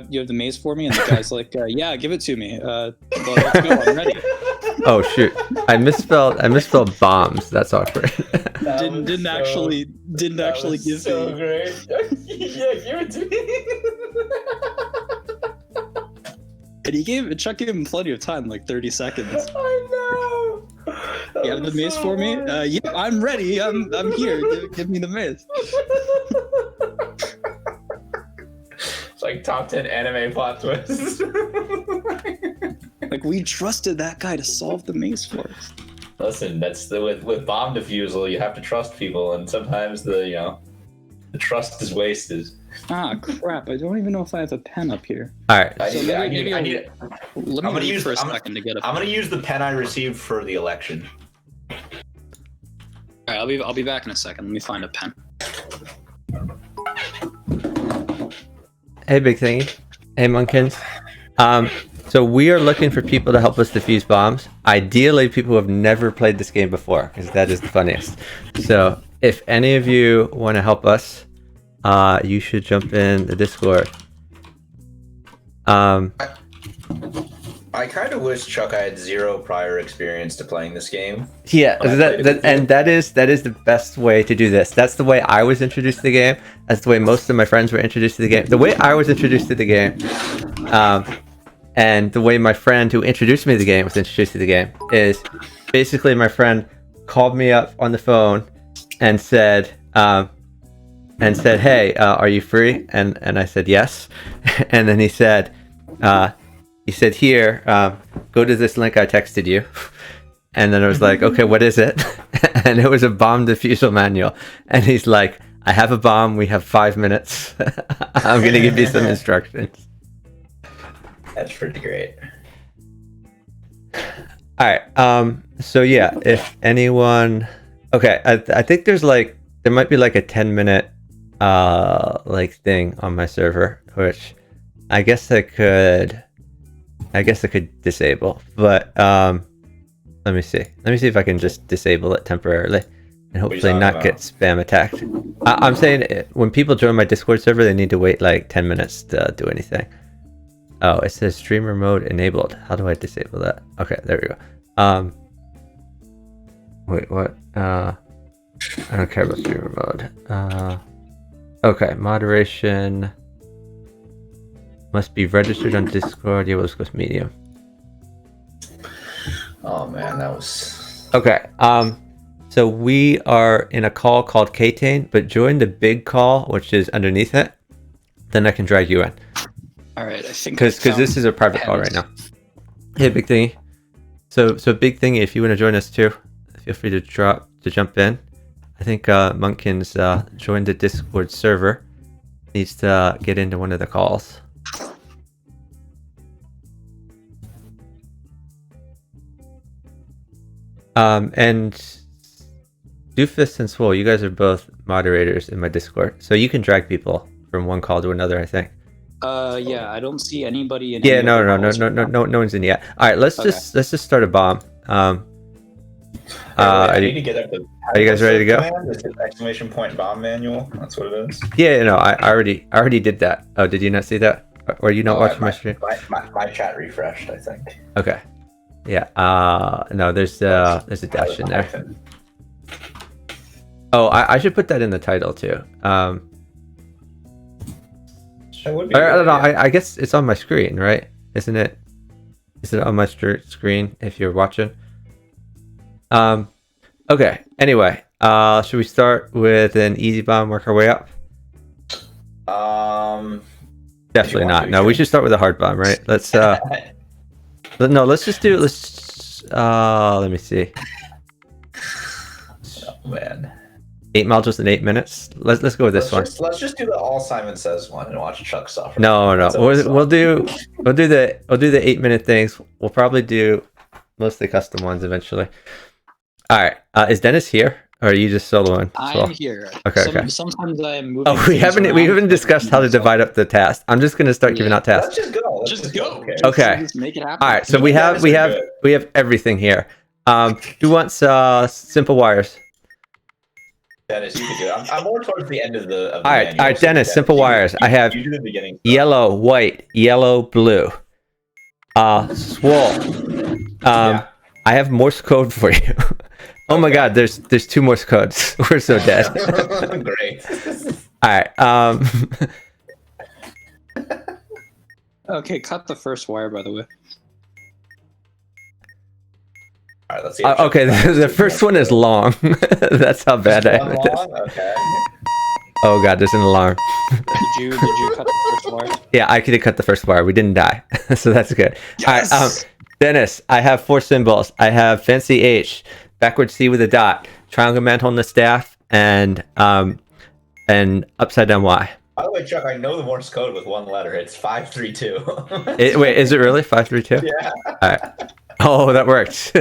You have the maze for me, and the guy's like, "Yeah, give it to me. Well, let's go. I'm ready." Oh shoot! I misspelled bombs. That's awkward. Didn't actually give so me. great. Yeah, give it to me. And Chuck gave him plenty of time, like 30 seconds. I know. You have the maze for me? Yeah, I'm ready. I'm here. Give me the maze. It's like top 10 anime plot twists. Like, we trusted that guy to solve the maze for us. Listen, that's with bomb defusal, you have to trust people, and sometimes the trust is wasted. Ah, crap. I don't even know if I have a pen up here. All right. Let me use for a second to get a I'm gonna use the pen I received for the election. All right, I'll be back in a second. Let me find a pen. Hey, Big Thingy. Hey, Munkins. So we are looking for people to help us defuse bombs. Ideally, people who have never played this game before, because that is the funniest. So if any of you want to help us, you should jump in the Discord. I kind of wish, Chuck, I had zero prior experience to playing this game. Yeah, that is the best way to do this. That's the way I was introduced to the game. That's the way most of my friends were introduced to the game. The way I was introduced to the game, and the way my friend who introduced me to the game was introduced to the game is basically my friend called me up on the phone and said, "Hey, are you free?" And I said yes, and then he said, "Here, go to this link I texted you." And then I was like, "Okay, what is it?" And it was a bomb defusal manual. And he's like, "I have a bomb. We have 5 minutes. I'm going to give you some instructions." That's pretty great. All right. So yeah, if anyone, okay, I think there might be like a 10-minute thing on my server, which I guess I could disable, but let me see if I can just disable it temporarily and hopefully not get spam attacked. I'm saying when people join my Discord server, they need to wait like 10 minutes to do anything. Oh, it says streamer mode enabled. How do I disable that? Okay, there we go. Wait, what? I don't care about streamer mode. Okay, moderation must be registered on Discord. Yeah, let's go with medium. Oh man, that was okay. So we are in a call called KTANE, but join the big call, which is underneath it. Then I can drag you in. All right, I think because this is a private call right now. Hey, Big Thingy. So Big Thingy, if you want to join us too, feel free to jump in. I think Munkins joined the Discord server. Needs to get into one of the calls. And Doofus and Swole, you guys are both moderators in my Discord, so you can drag people from one call to another, I think. Yeah, I don't see anybody in. Yeah, no one's in yet. All right, let's just start a bomb. I need to get up the. Are you guys ready to go? Exclamation point bomb manual. That's what it is. Yeah, no, I already did that. Oh, did you not see that? Or you not watching my stream? My chat refreshed, I think. Okay. Yeah. No, there's a dash in there. Oh, I should put that in the title too. I don't know. I guess it's on my screen, right? Isn't it? Is it on my screen if you're watching? Okay. Anyway, should we start with an easy bomb, work our way up? Definitely not. No, we should start with a hard bomb, right? Let's no, let's just do. Let me see. Oh man. 8 modules in 8 minutes. Let's go with this one. Let's just do the all Simon Says one and watch Chuck suffer. No. We'll do the 8-minute things. We'll probably do mostly custom ones eventually. All right. Is Dennis here, or are you just soloing? I'm here. Okay. Sometimes I am moving. Oh, we haven't discussed how to divide up the task. I'm just gonna start giving out tasks. Let's just go. Just go. Okay. Just make it happen. All right. So we have everything here. Who wants simple wires? Dennis, you can do it. I'm more towards the end of the. All right, Dennis. Simple wires. I have you do the beginning. yellow, white, yellow, blue. Swole. Yeah. I have Morse code for you. Oh my God, there's 2 Morse codes. We're so dead. Great. All right. Okay, cut the first wire, by the way. All right, let's see. Okay, the first one is long. That's how bad I am at this. Okay. Oh God, there's an alarm. Did you cut the first wire? Yeah, I could have cut the first wire. We didn't die, so that's good. Yes! All right, Dennis, I have 4 symbols. I have fancy H, backward C with a dot, triangle man holding the staff, and upside down Y. By the way, Chuck, I know the Morse code with 1 letter. It's 532. Wait, is it really 532? Yeah. All right. Oh, that works.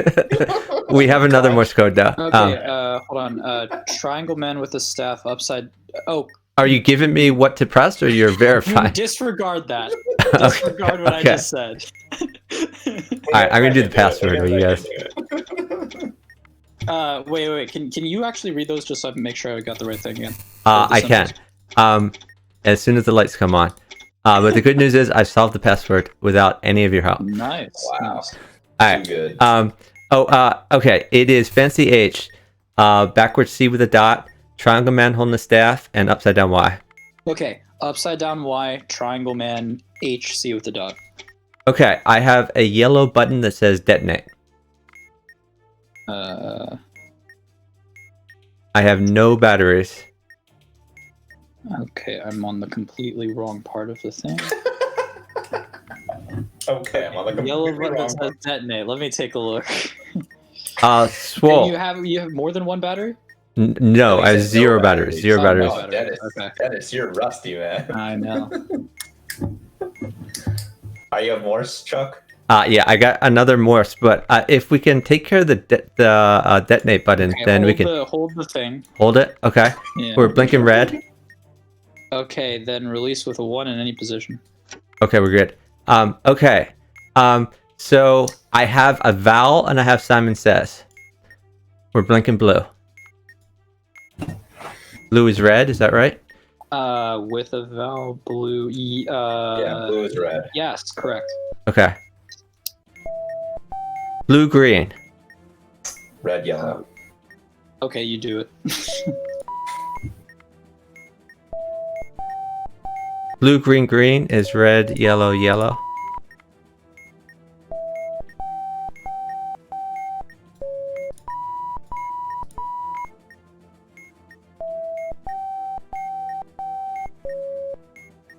We have another Morse code though. Okay, hold on. Triangle man with the staff upside. Oh, Are you giving me what to press, or you're verifying? disregard that. Disregard what I just said. All right, I'm gonna do the password for you guys. Wait. Can you actually read those just so I can make sure I got the right thing again? I can. As soon as the lights come on. But the good news is I solved the password without any of your help. Nice. Wow. Nice. All right. Too good. Okay. It is fancy H, backwards C with a dot, triangle man holding the staff, and upside down Y. Okay, upside down Y, triangle man, HC with the dot. Okay, I have a yellow button that says detonate. Uh, I have no batteries. Okay, I'm on the completely wrong part of the thing. Okay, I'm on the Yellow completely button wrong that one. says detonate. Let me take a look. Swole. You have more than one battery? No, I have Dennis, 0 no batteries. 0 Oh, batteries. no. Oh, Dennis, Okay. Dennis, you're rusty, man. I know. Are you have Morse, Chuck? Yeah, I got another Morse, but if we can take care of the detonate button, Okay, then we can hold the thing. hold it. Okay, Yeah. we're blinking red. Okay, then release with a 1 in any position. Okay, we're good. Okay. So I have a vowel and I have Simon Says. We're blinking blue. Blue is red, is that right? With a vowel, blue. Yeah, blue is red. Yes, correct. Okay. Blue, green. Red, yellow. Okay, you do it. Blue, green, green is red, yellow, yellow.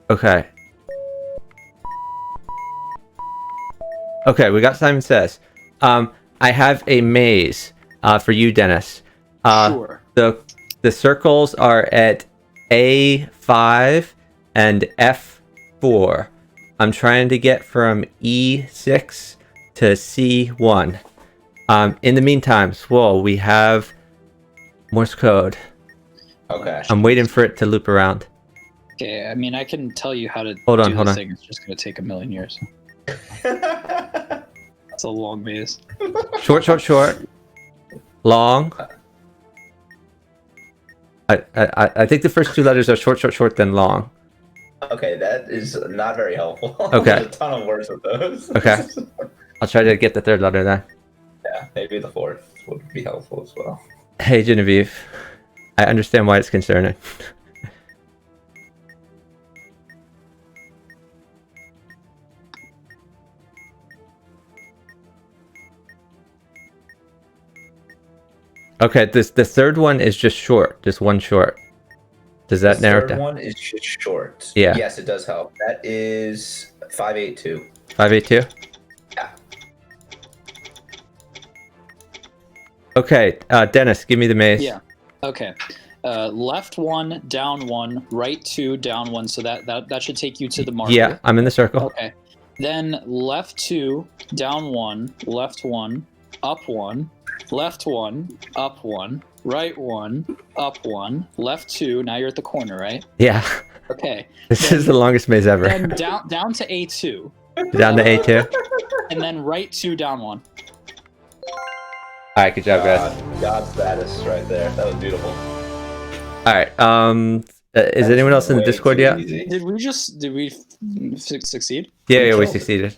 Okay. Okay, we got Simon Says. I have a maze for you, Dennis. Sure. The circles are at A5 and F4. I'm trying to get from E6 to C1. In the meantime, Swole, we have Morse code. Okay. I'm waiting for it to loop around. Okay, I mean, I can tell you how to Hold on, do hold this on. thing. It's just going to take a million years. It's a long maze. Short, short, short. Long. I think the first 2 letters are short, short, short, then long. Okay, that is not very helpful. Okay. There's a ton of words with those. Okay. I'll try to get the 3rd letter then. Yeah, maybe the 4th would be helpful as well. Hey, Genevieve. I understand why it's concerning. Okay, the 3rd one is just short, just one short. Does that narrow it The down? 3rd one is just short. Yeah. Yes, it does help. That is 582. 582? Yeah. Okay, Dennis, give me the maze. Yeah. Okay. Left 1, down 1, right 2, down 1. So that should take you to the marker. Yeah, I'm in the circle. Okay. Then left 2, down 1, left 1, up 1, left 1, up 1, right 1, up 1, left 2. Now you're at the corner, right? Yeah. Okay. This is the longest maze ever. Then down to A2. Down to A2. And then right 2, down 1. Alright, good job, guys. God status right there. That was beautiful. All right. Is anyone else in the Way Discord too yet? easy. Did we succeed? Yeah, we killed it. succeeded.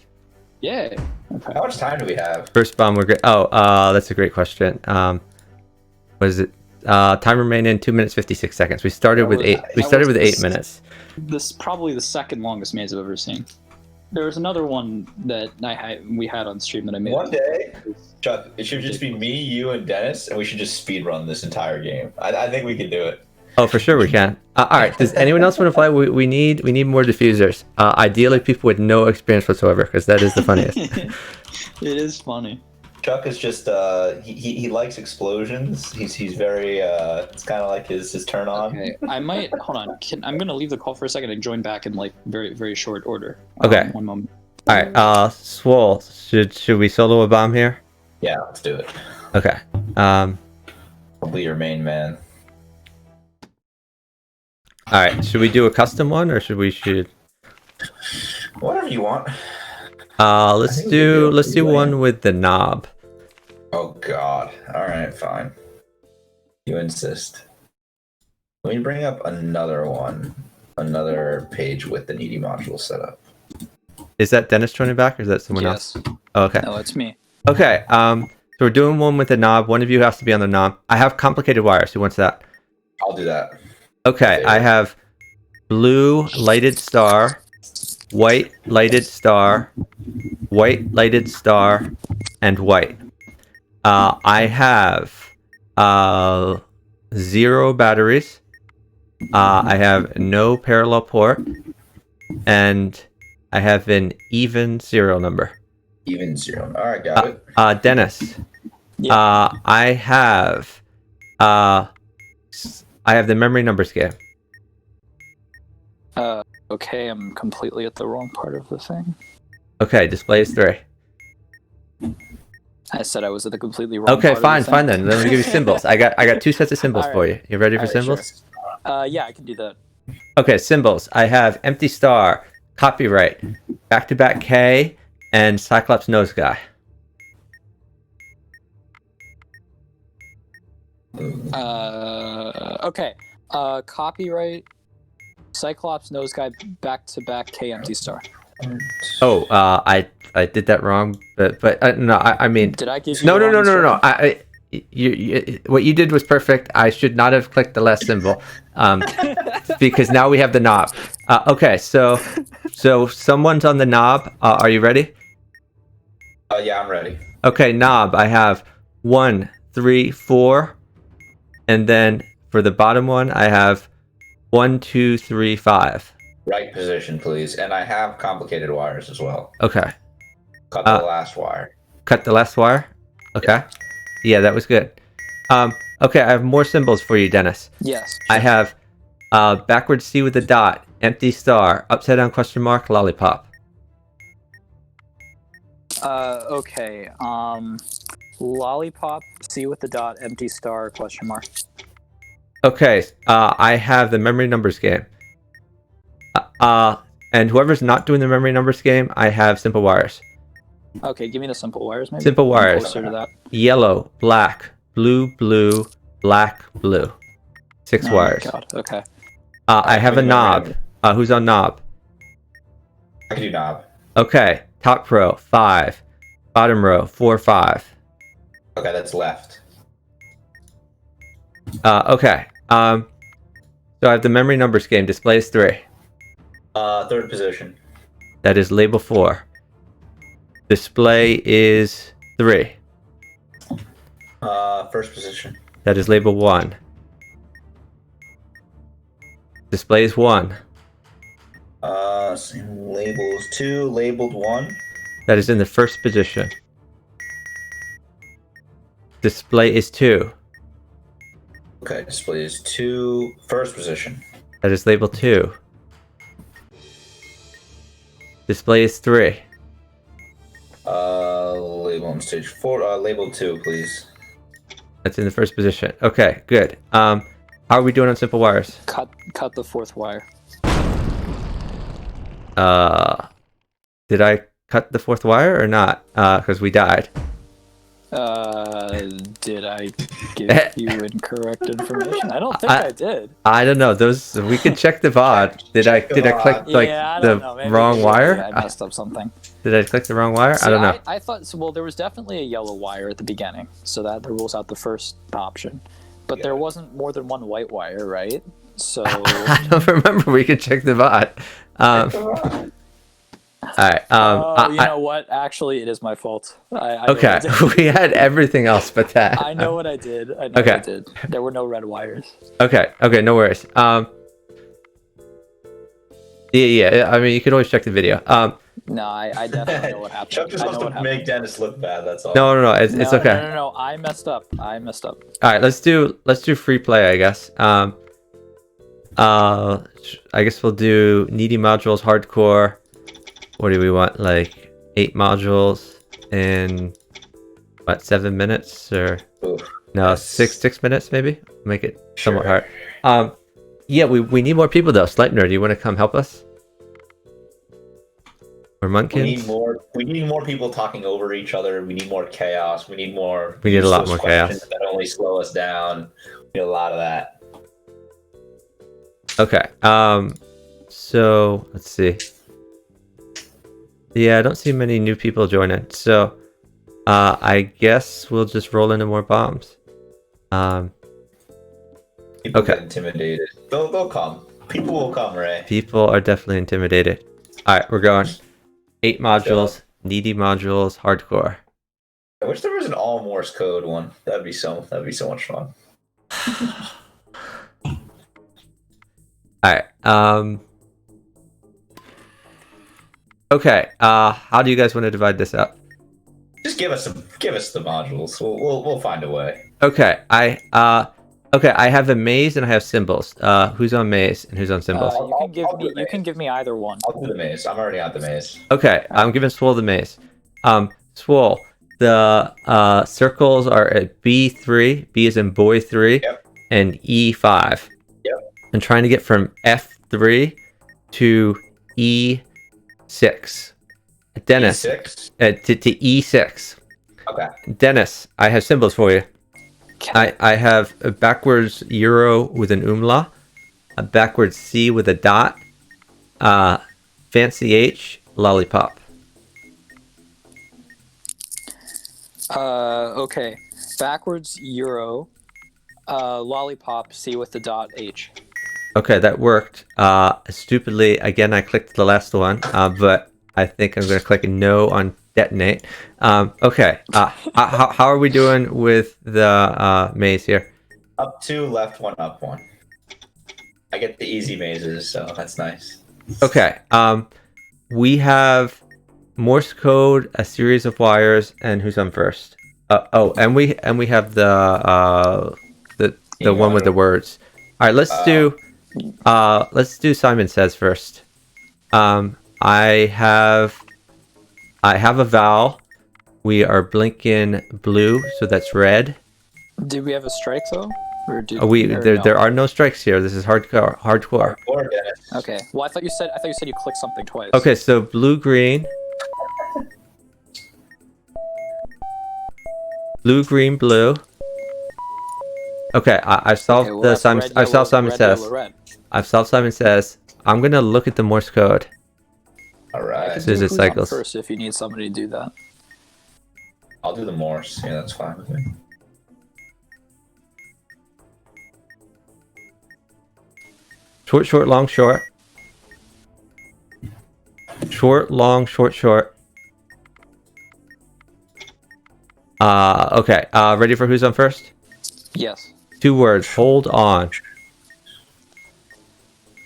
Yeah. Okay. How much time do we have? First bomb, we're good. Oh, that's a great question. What is it? Time remaining 2 minutes 56 seconds. We started with eight. We that started was with 8 the minutes. This is probably the second longest maze I've ever seen. There was another one that we had on stream that I made. One day, Chuck, it should just be me, you, and Dennis, and we should just speed run this entire game. I think we can do it. Oh, for sure we can. All right. Does anyone else want to play? We need more diffusers. Ideally, people with no experience whatsoever, because that is the funniest. It is funny. Chuck is just he likes explosions. He's very it's kind of like his turn on. Okay, I might hold on. I'm gonna leave the call for a second and join back in like very short order. Okay. 1 moment. All right. Swole. Should we solo a bomb here? Yeah, let's do it. Okay. I'll be your main man. All right. Should we do a custom one or should? Whatever you want. Let's think we do can do it. one with the knob. Oh God. All right, fine. You insist. Let me bring up another one, another page with the needy module set up. Is that Dennis joining back or is that someone else? Yes. Oh, okay. No, it's me. Okay. So we're doing one with the knob. One of you has to be on the knob. I have complicated wires. Who wants that? I'll do that. Okay. I have blue lighted star, white lighted star, white lighted star, and white. I have 0 batteries. I have no parallel port, and I have an even serial number. Even 0. All right, got it. Dennis. Yeah. I have the memory numbers game. Okay, I'm completely at the wrong part of the thing. Okay, display is 3. I said I was at the completely wrong Okay, part fine, of the fine thing. then. Let me give you symbols. I got 2 sets of symbols All for you. You ready for All right, symbols? sure. Yeah, I can do that. Okay, symbols. I have empty star, copyright, back-to-back K, and Cyclops nose guy. Okay. Copyright, Cyclops nose guy, back-to-back K empty star. Oh, I did that wrong, but no, I mean Did I give you no. the wrong instruction? You what you did was perfect. I should not have clicked the last symbol, because now we have the knob. Okay, so someone's on the knob. Are you ready? Yeah, I'm ready. Okay, knob. I have 1, 3, 4, and then for the bottom one, I have 1, 2, 3, 5. Right position, please. And I have complicated wires as well. Okay. Cut the last wire. Cut the last wire. Okay. Yeah, that was good. Okay, I have more symbols for you, Dennis. Yes. I have backwards C with a dot, empty star, upside down question mark, lollipop. Okay. Lollipop, C with the dot, empty star, question mark. Okay, I have the memory numbers game. And whoever's not doing the memory numbers game, I have simple wires. Okay, give me the simple wires, maybe. Simple I'm wires. closer to that. Yellow, black, blue, blue, black, blue. 6 Oh wires. my God. Okay. I have a knob. Who's on knob? I can do knob. Okay, top row 5, bottom row 4, 5. Okay, that's left. Okay. So I have the memory numbers game. Display is 3. Third position. That is label 4. Display is 3. First position. That is label 1. Display is 1. Same labels 2, labeled 1. That is in the first position. Display is 2. Okay, display is 2, first position. That is label 2. Display is 3. Label on stage 4, label 2, please. That's in the first position. Okay, good. How are we doing on simple wires? Cut the 4th wire. Did I cut the 4th wire or not? Because we died. Did I give you incorrect information? I don't think I did. I don't know. Those we can check the VOD. Did I click like Yeah, I don't know. the Maybe wrong wire? I messed up something. Did I click the wrong wire? See, I don't know. I thought so. Well, there was definitely a yellow wire at the beginning, so that rules out the first option. But there wasn't more than one white wire, right? So I don't remember. We could check the VOD. All right. you know what? Actually, it is my fault. I Okay. We had everything else but that. I know what I did. I know what I did. There were no red wires. Okay. No worries. Yeah. I mean, you could always check the video. No, I definitely know what happened. Chuck just wants to make Dennis look bad. That's all. No. It's okay. No. I messed up. All right. Let's do free play, I guess. I guess we'll do needy modules, hardcore. What do we want? Like 8 modules in what, 7 minutes or no, 6 minutes maybe? Make it somewhat hard. Yeah, we need more people though. Sleipner, do you want to come help us? Or Munkins? We need more people talking over each other. We need more chaos. We need a lot more chaos. That only slow us down. We need a lot of that. Okay. So let's see. Yeah, I don't see many new people joining. So I guess we'll just roll into more bombs. People get intimidated. They'll come. People will come, Ray. People are definitely intimidated. All right, we're going. 8 modules, needy modules, hardcore. I wish there was an all Morse code one. That'd be so much fun. All right. Okay. How do you guys want to divide this up? Just give us the modules. We'll find a way. Okay. I have a maze and I have symbols. Who's on maze and who's on symbols? You can give me either one. I'll do the maze. I'm already on the maze. Okay. I'm giving Swole the maze. Swole, the circles are at B3. B is in boy 3. Yep. And E5. Yep. I'm trying to get from F3 to E6. Dennis. E6? To E6. Okay. Dennis, I have symbols for you. I have a backwards euro with an umlaut, a backwards C with a dot, fancy H, lollipop. Okay. Backwards euro, lollipop, C with the dot H. Okay, that worked. Stupidly, again, I clicked the last one, but I think I'm going to click no on detonate. Okay. How are we doing with the maze here? Up 2, left 1, up 1. I get the easy mazes, so that's nice. Okay. We have Morse code, a series of wires, and who's on first? And we have the one with the words. All right, let's do Simon Says first. I have a vowel. We are blinking blue, so that's red. Did we have a strike though? Or there are no strikes here. This is hardcore. Okay. Well, I thought you said you clicked something twice. Okay, so blue green. Blue green blue. Okay, I solved Simon Says. I've solved Simon Says. I'm gonna look at the Morse code. All right. As soon as it cycles. First, if you need somebody to do that. I'll do the Morse. Yeah, that's fine with me. Short, short, long, short. Short, long, short, short. Okay. Ready for who's on first? Yes. 2 words. Hold on.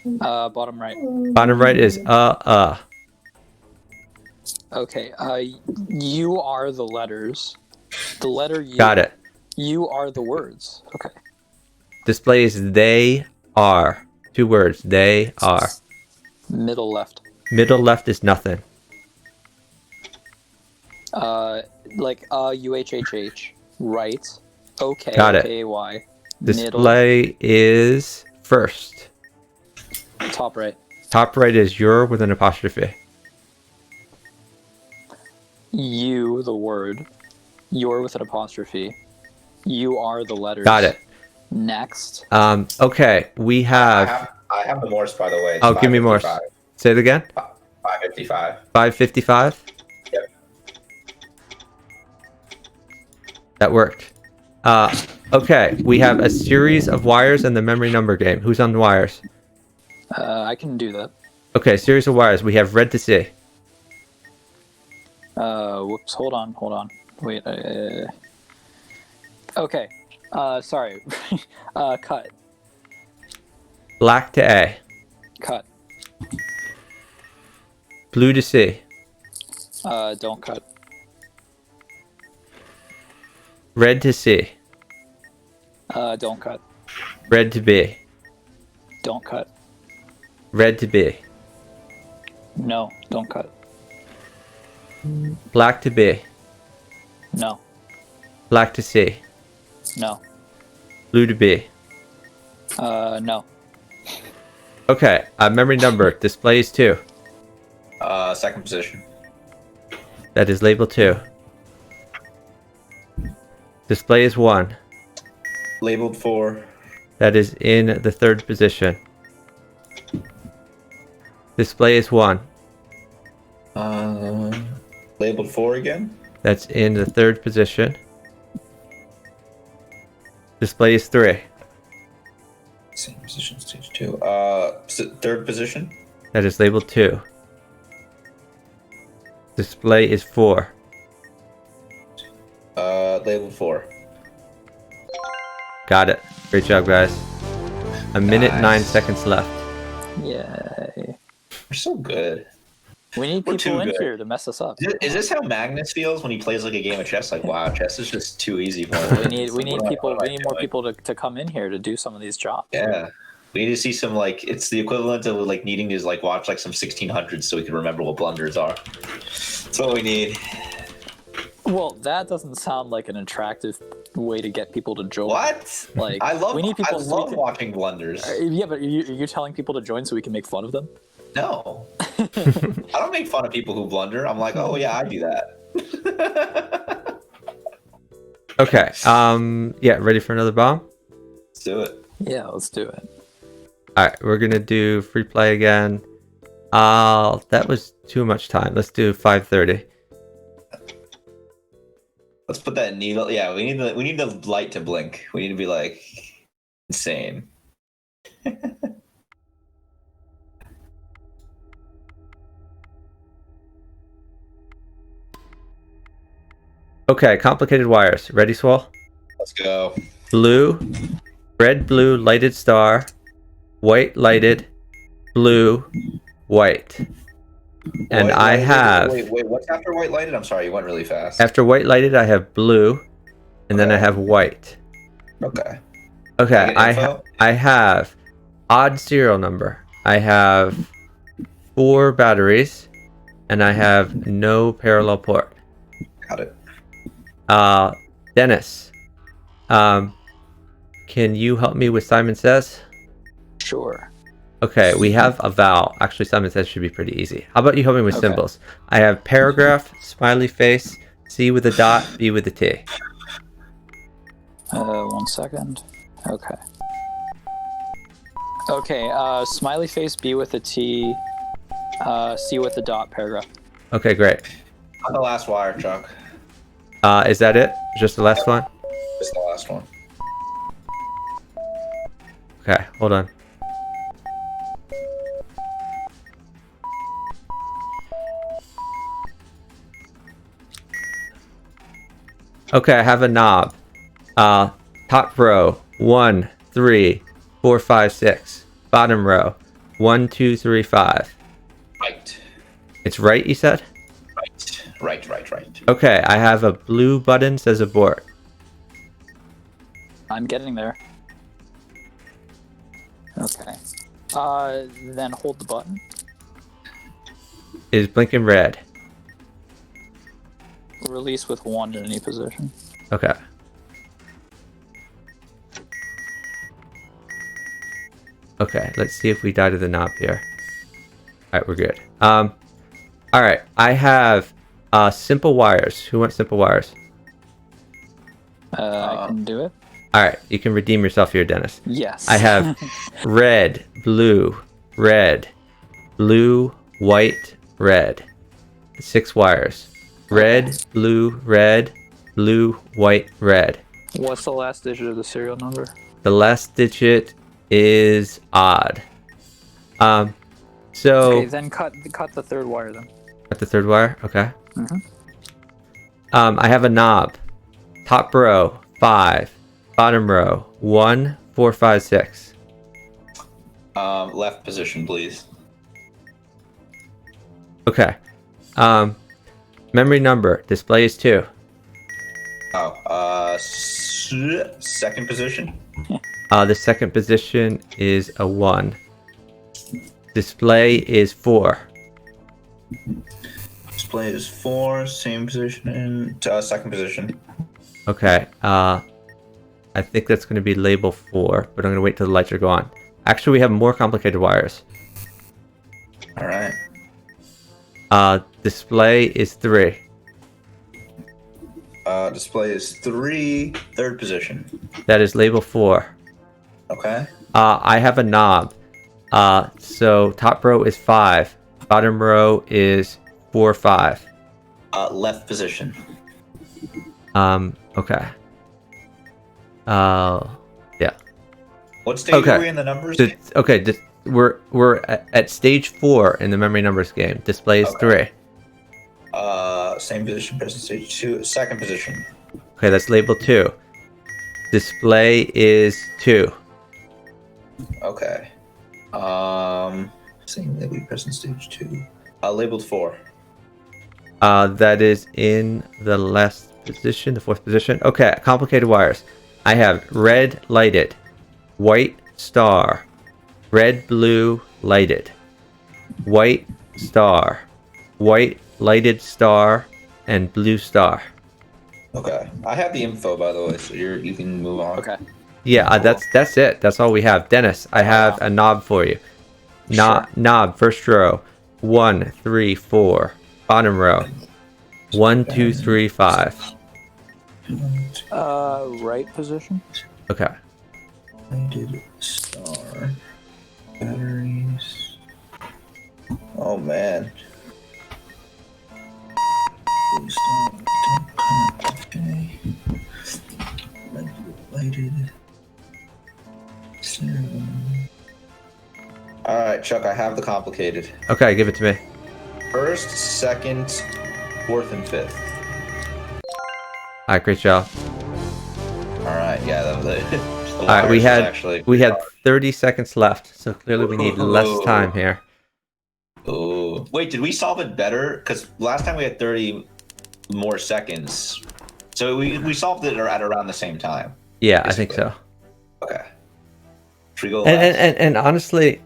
Bottom right. Bottom right is Okay. You are the letters. The letter U. Got it. You are the words. Okay. Displays they are. 2 words. They are. Middle left. Middle left is nothing. Like UHHH. Right. Okay. Got it. OKAY. Display is first. Top right. Top right is your with an apostrophe. You, the word. You're with an apostrophe. You are the letters. Got it. Next. Okay, we have. I have the Morse, by the way. It's Oh, give me Morse. 555. Say it again. 555. 555. Yep. That worked. Okay, we have a series of wires and the memory number game. Who's on the wires? I can do that. Okay, series of wires. We have red to C. Whoops. Hold on. Wait. Okay. Sorry. Cut. Black to A. Cut. Blue to C. Don't cut. Red to C. Don't cut. Red to B. Don't cut. Red to B. No, don't cut. Black to B. No, Black to C. no. Blue to B. No. Okay, memory number. Display is 2. Second position. That is label 2. Display is 1. Labeled 4. That is in the 3rd position. Display is 1. Labeled 4 again. That's in the 3rd position. Display is 3. Same position, stage 2. Third position. That is labeled 2. Display is 4. Labeled 4. Got it. Great job, guys. A minute, Nice. 9 seconds left. Yay. We're so good. We need We're people too in good. here to mess us up. Is this how Magnus feels when he plays like a game of chess? Like, wow, chess is just too easy for We him. need What am I more doing? people to come in here to do some of these jobs. Yeah. We need to see some, like, it's the equivalent of like needing to like watch like some 1600s so we can remember what blunders are. That's what we need. Well, that doesn't sound like an attractive way to get people to join. What? Like, I love we need people I so we love can- watching blunders. Yeah, but you're telling people to join so we can make fun of them? No. I don't make fun of people who blunder. I'm like, oh yeah, I do that. Okay. Yeah, ready for another bomb? Let's do it. Yeah, let's do it. Alright, we're gonna do free play again. That was too much time. Let's do 5:30. Let's put that needle. Yeah, we need the light to blink. We need to be like insane. Okay, complicated wires. Ready, Swole? Let's go. Blue, red, blue, lighted star, white, lighted, blue, white. And White I lighted- have, Wait. What's after white lighted? I'm sorry, you went really fast. after white lighted, I have blue, and then I Okay. have white. Okay. Okay, Get I info? have odd serial number. I have 4 batteries, and I have no parallel port. Got it. Dennis, can you help me with Simon Says? Sure. Okay, we have a vowel. Actually, Simon Says should be pretty easy. How about you help me with Okay. symbols? I have paragraph, smiley face, C with a dot, B with a T. 1 second. Okay. Okay, smiley face, B with a T, C with a dot, paragraph. Okay, great. On the last wire, Chuck. Is that it? Just the last one? Just the last one. Okay, hold on. Okay, I have a knob. Top row, 1, 3, 4, 5, 6. Bottom row, 1, 2, 3, 5. Right. It's right, you said? Right. Okay, I have a blue button, says abort. I'm getting there. Okay. Then hold the button. Is blinking red. Release with 1 in any position. Okay. Okay, let's see if we die to the knob here. Alright, we're good. Alright, I have simple wires. Who wants simple wires? I can do it. All right, you can redeem yourself here, Dennis. Yes. I have red, blue, white, red. 6 wires. Red, blue, white, red. What's the last digit of the serial number? The last digit is odd. So Okay, then cut the third wire then. at the third wire, okay. Mhm. I have a knob. Top row 5, bottom row 1, 4, 5, 6. Left position, please. Okay. Memory number display is 2. Oh, second position. The second position is a 1. Display is 4. Display is 4. Same position. Second position. Okay. I think that's going to be label 4, but I'm going to wait till the lights are gone. Actually, we have more complicated wires. All right. Display is 3. Display is 3. Third position. That is label 4. Okay. I have a knob. So top row is 5. Bottom row is 4, 5. Left position. Okay. Yeah. What stage Okay. are we in the numbers? We're at stage 4 in the memory numbers game. Display is 3. Same position, present stage 2. Second position. Okay, that's label 2. Display is 2. Okay. Same label, present stage 2. Labeled 4. That is in the last position, the 4th position. Okay, complicated wires. I have red lighted, white star, red blue lighted, white star, white lighted star, and blue star. Okay. I have the info, by the way, so you can move on. Okay. Yeah, that's it. That's all we have. Dennis, I have a knob for you. Knob, first row. 1, 3, 4. Bottom row. 1, 2, 3, 5. Right position. Okay. Lighted star. Batteries. Oh man. Blue star, okay. Lighted. Alright, Chuck, I have the complicated. Okay, give it to me. First, second, fourth, and fifth. Alright, great job. Alright, yeah, that was it. Alright, we had 30 seconds left, so clearly we need less time here. Oh, wait, did we solve it better? Because last time we had 30 more seconds. So we solved it at around the same time. Yeah, I think so. Okay. Should we go last? And honestly,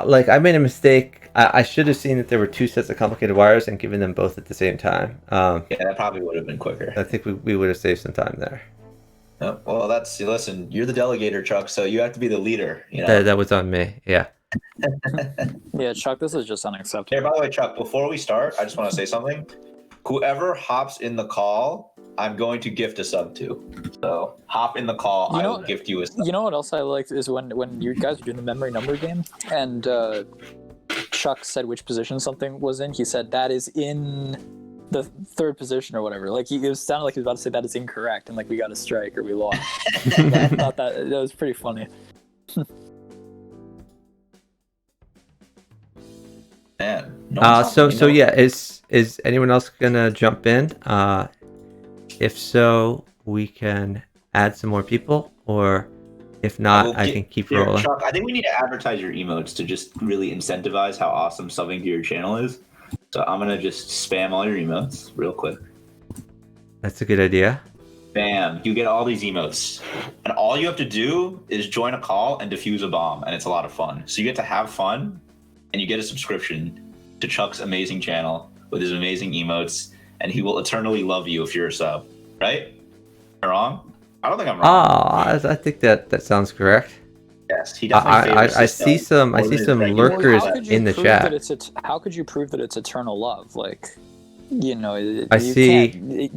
like I made a mistake. I should have seen that there were 2 sets of complicated wires and given them both at the same time. Yeah, that probably would have been quicker. I think we would have saved some time there. Oh, well, listen, you're the delegator, Chuck, so you have to be the leader. You know. That was on me. Yeah. Yeah, Chuck, this is just unacceptable. Hey, by the way, Chuck, before we start, I just want to say something. Whoever hops in the call, I'm going to gift a sub to. So hop in the call, I will gift you a sub. You know what else I liked is when you guys were doing the memory number game and Chuck said which position something was in. He said that is in the 3rd position or whatever. Like it sounded like he was about to say that is incorrect and like we got a strike or we lost. I thought that was pretty funny. Man, so yeah, is anyone else gonna jump in? If so, we can add some more people, or if not, I can keep rolling. Chuck, I think we need to advertise your emotes to just really incentivize how awesome subbing to your channel is. So I'm gonna just spam all your emotes real quick. That's a good idea. Bam, you get all these emotes. And all you have to do is join a call and defuse a bomb, and it's a lot of fun. So you get to have fun, and you get a subscription to Chuck's amazing channel with his amazing emotes, and he will eternally love you if you're a sub. Right? Am I wrong? I don't think I'm wrong. I think that sounds correct. Yes, he definitely favors I see some lurkers in the chat. How could you prove that it's eternal love? Like, you know, I you see.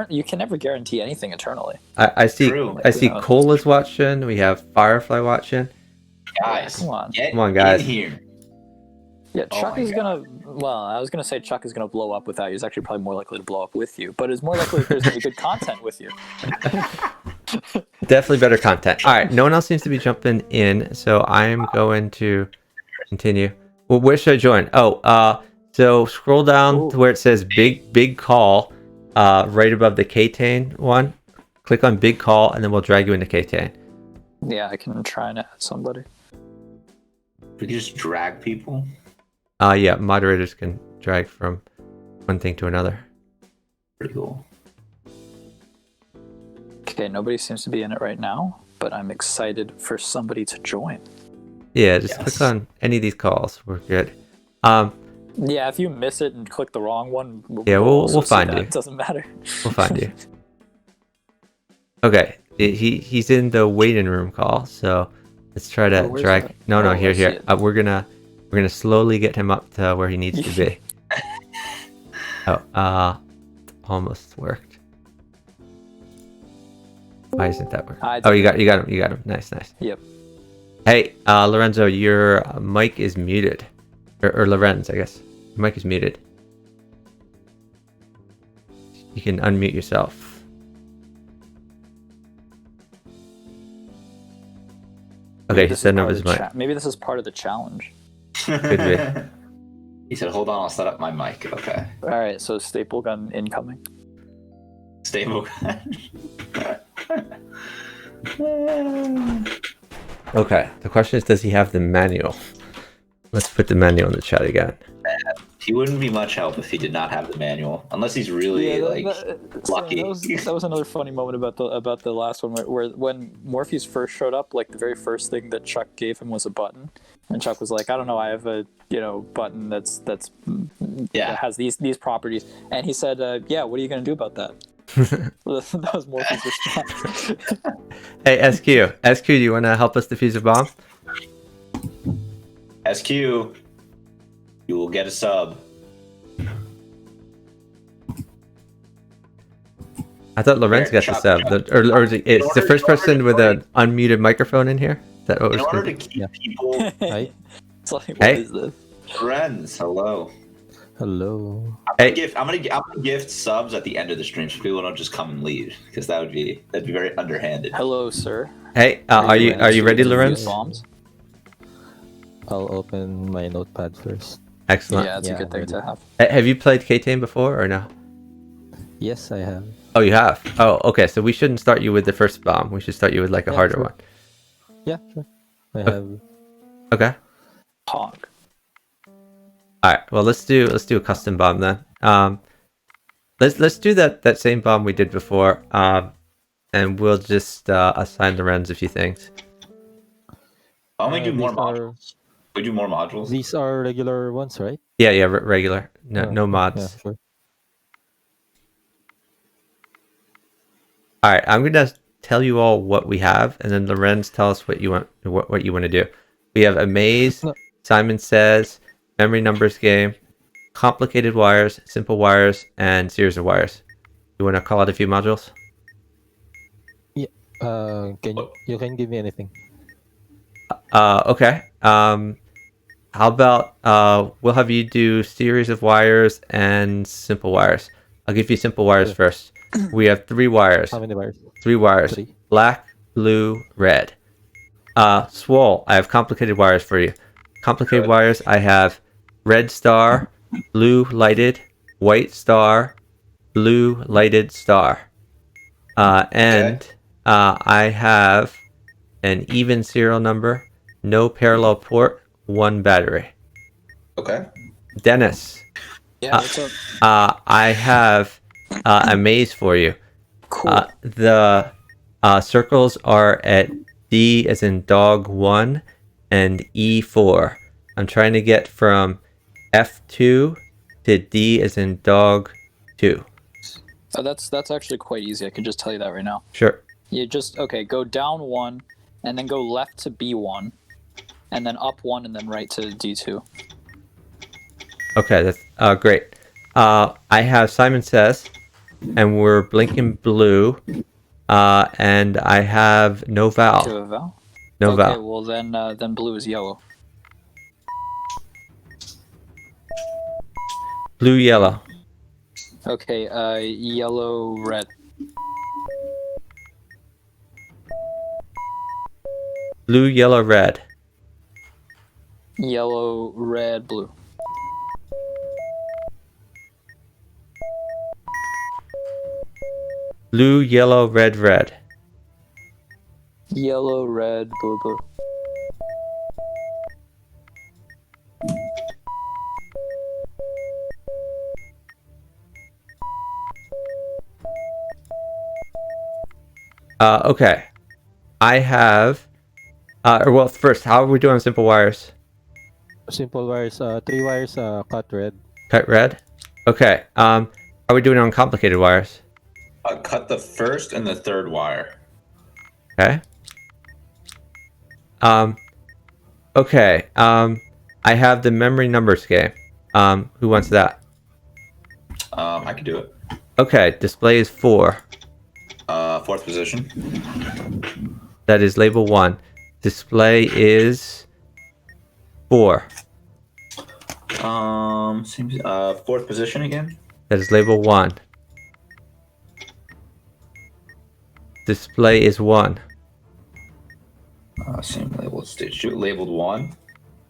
you can never guarantee anything eternally. I see. True. I see. You know. Cole is watching. We have Firefly watching. Guys, Come on. get Come on, guys. in here. Yeah, Oh Chuck my is gonna. Well, I was gonna say Chuck is gonna blow up without you. He's actually probably more likely to blow up with you, but it's more likely that there's gonna be good content with you. Definitely better content. All right. No one else seems to be jumping in, so I'm going to continue. Well, where should I join? Oh, so scroll down to where it says big call, right above the KTANE one. Click on big call, and then we'll drag you into KTANE. Yeah, I can try and add somebody. We can just drag people. Yeah, moderators can drag from one thing to another. Pretty cool. Okay, nobody seems to be in it right now, but I'm excited for somebody to join. Yeah, just Yes. click on any of these calls. We're good. Yeah, if you miss it and click the wrong one, We'll also see find that. you. It doesn't matter. We'll find you. Okay, he's in the waiting room call, so let's try to where's drag. that? No, I here. see it. We're gonna slowly get him up to where he needs to be. Almost worked. Why isn't that working? It's Oh, you okay. got him. Nice. Yep. Hey, Lorenzo, your mic is muted, or Lorenz, I guess. Your mic is muted. You can unmute yourself. Okay, he's setting up his mic. Maybe this is part of the challenge. Could be. He said, "Hold on, I'll set up my mic." Okay. All right, so staple gun incoming. Stable. Okay, the question is, does he have the manual? Let's put the manual in the chat again. He wouldn't be much help if he did not have the manual, unless he's really lucky. That was another funny moment about the last one where when Morpheus first showed up, like the very first thing that Chuck gave him was a button, and Chuck was like, "I don't know, I have a button that has these properties," and he said, "Yeah, what are you gonna do about that?" That was Morpheus' response. Hey, SQ, do you want to help us defuse a bomb? SQ, you will get a sub. I thought Lorenz got the sub, or is it's the first person with an unmuted microphone in here. Is that what In we're order saying? to keep people, Hi. It's like, what Hey. is this? friends, hello. Hello. I'm gonna gift subs at the end of the stream, so people don't just come and leave, because that'd be very underhanded. Hello, sir. Hey, are you ready, to Lorenz? defuse bombs? I'll open my notepad first. Excellent. Yeah, it's a good thing to have. Have you played KTANE before or no? Yes, I have. Oh, you have. Oh, okay. So we shouldn't start you with the first bomb. We should start you with like a Yeah, harder sure. one. Yeah, sure. I have. Okay. Pog. All right. Well, let's do a custom bomb then. Let's do that same bomb we did before. And we'll just assign Lorenz a few things. Why don't we do more these are- modules? We do more modules. These are regular ones, right? Yeah, regular. No mods. Yeah, sure. All right, I'm gonna tell you all what we have, and then Lorenz tell us what you want to do. We have Amaze, No. Simon Says, Memory Numbers Game, Complicated Wires, Simple Wires, and Series of Wires. You want to call out a few modules? Can you can give me anything? Okay. How about we'll have you do Series of Wires and Simple Wires. I'll give you Simple Wires Sure. first. We have 3 wires. How many wires? 3 wires. 3. Black, blue, red. Swole, I have complicated wires for you. Complicated wires, I have red star, blue lighted, white star, blue lighted star. I have an even serial number, no parallel port, 1 battery. Okay. Dennis, Yeah, what's up? I have a maze for you. Cool. The circles are at D as in dog 1 and E4. I'm trying to get from F2 to D as in dog 2. That's actually quite easy. I can just tell you that right now. Sure. You just go down 1, and then go left to B1, and then up 1, and then right to D2. Okay, that's great. I have Simon Says, and we're blinking blue. And I have no To vowel. a vowel? No Okay, vowel. well then blue is yellow. Blue, yellow. Okay, yellow, red. Blue, yellow, red. Yellow, red, blue. Blue, yellow, red, red. Yellow, red, blue, blue. Okay. I have. Well, first, how are we doing on simple wires? Simple wires, 3 wires, cut red. Cut red. Okay. How are we doing on complicated wires? Cut the first and the third wire. Okay. Okay. I have the memory numbers game. Who wants that? I can do it. Okay. Display is 4. Fourth position. That is label 1. Display is 4. Seems fourth position again. That is label 1. Display is 1. Same label stage 2. Labeled 1.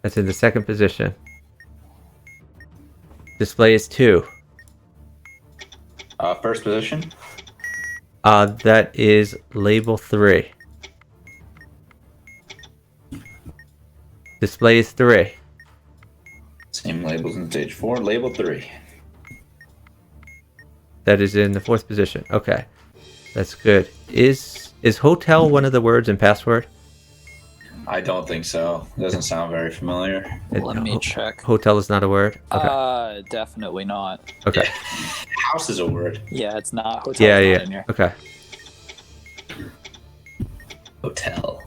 That's in the second position. Display is 2. First position. That is label 3. Display is 3. Same labels in stage 4. Label 3. That is in the fourth position. Okay. That's good. Is hotel one of the words in password? I don't think so. It doesn't sound very familiar. Let me check. Hotel is not a word? Okay. Definitely not. Okay. House is a word. Yeah, it's not. Hotel's Yeah, not yeah. in here. Okay. Hotel.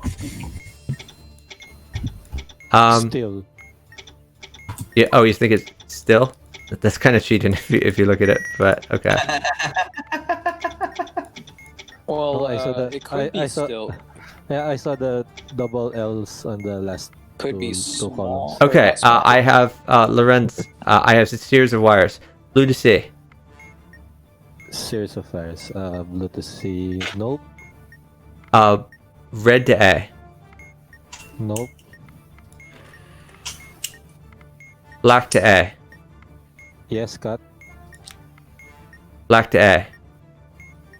Still. Yeah. Oh, you think it's still? That's kind of cheating if you look at it, but okay. Well, Oh, I saw that. it could be I saw. still. Yeah, I saw the double L's on the last Could be two small. columns. Okay. Not small. I have Lorenz. I have a series of wires. Blue to C. Series of wires. Blue to C. Nope. Red to A. Nope. Black to A. Yes, cut. Black to A.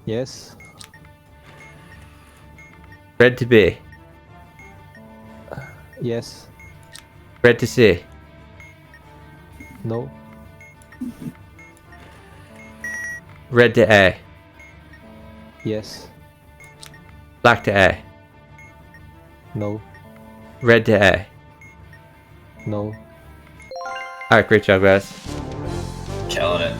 Yes. Red to B. Yes. Red to C. No. Red to A. Yes. Black to A. No. Red to A. No. Alright, great job, guys. Killing it.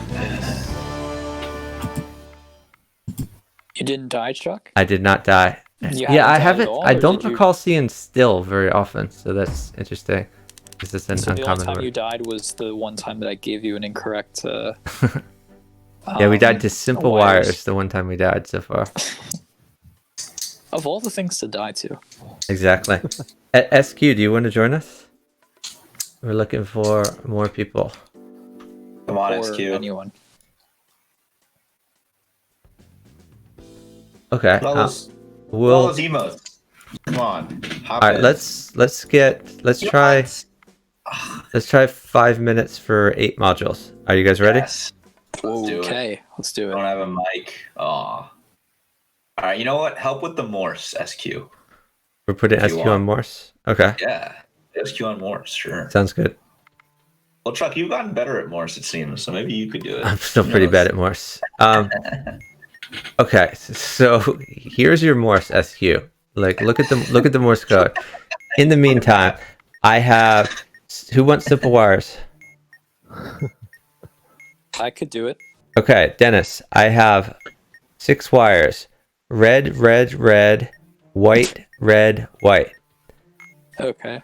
You didn't die, Chuck? I did not die. You Yeah, I haven't died haven't. at all, I or don't did you? recall seeing still very often, so that's interesting. Is this an So the only uncommon time word? you died was the one time that I gave you an incorrect. Yeah, we died to simple wires. wires the one time we died so far. Of all the things to die to. Exactly. SQ, do you want to join us? We're looking for more people. Come on, Or SQ. anyone. Okay. All those, all We'll. those emotes. Come on. Hop All right. in. Let's try. Let's try 5 minutes for 8 modules. Are you guys ready? Yes. Let's do it. Okay, let's do I it. don't have a mic. Aw. All right, you know what? Help with the Morse, SQ. We're putting If you SQ want. on Morse. Okay. Yeah. SQ on Morse, sure. Sounds good. Well, Chuck, you've gotten better at Morse, it seems, so maybe you could do it. I'm still Who pretty knows? bad at Morse. Okay, so here's your Morse SQ. Like, look at the Morse code. In the meantime, I have. Who wants simple wires? I could do it. Okay, Dennis. I have 6 wires. Red, red, red, white, red, white. Okay.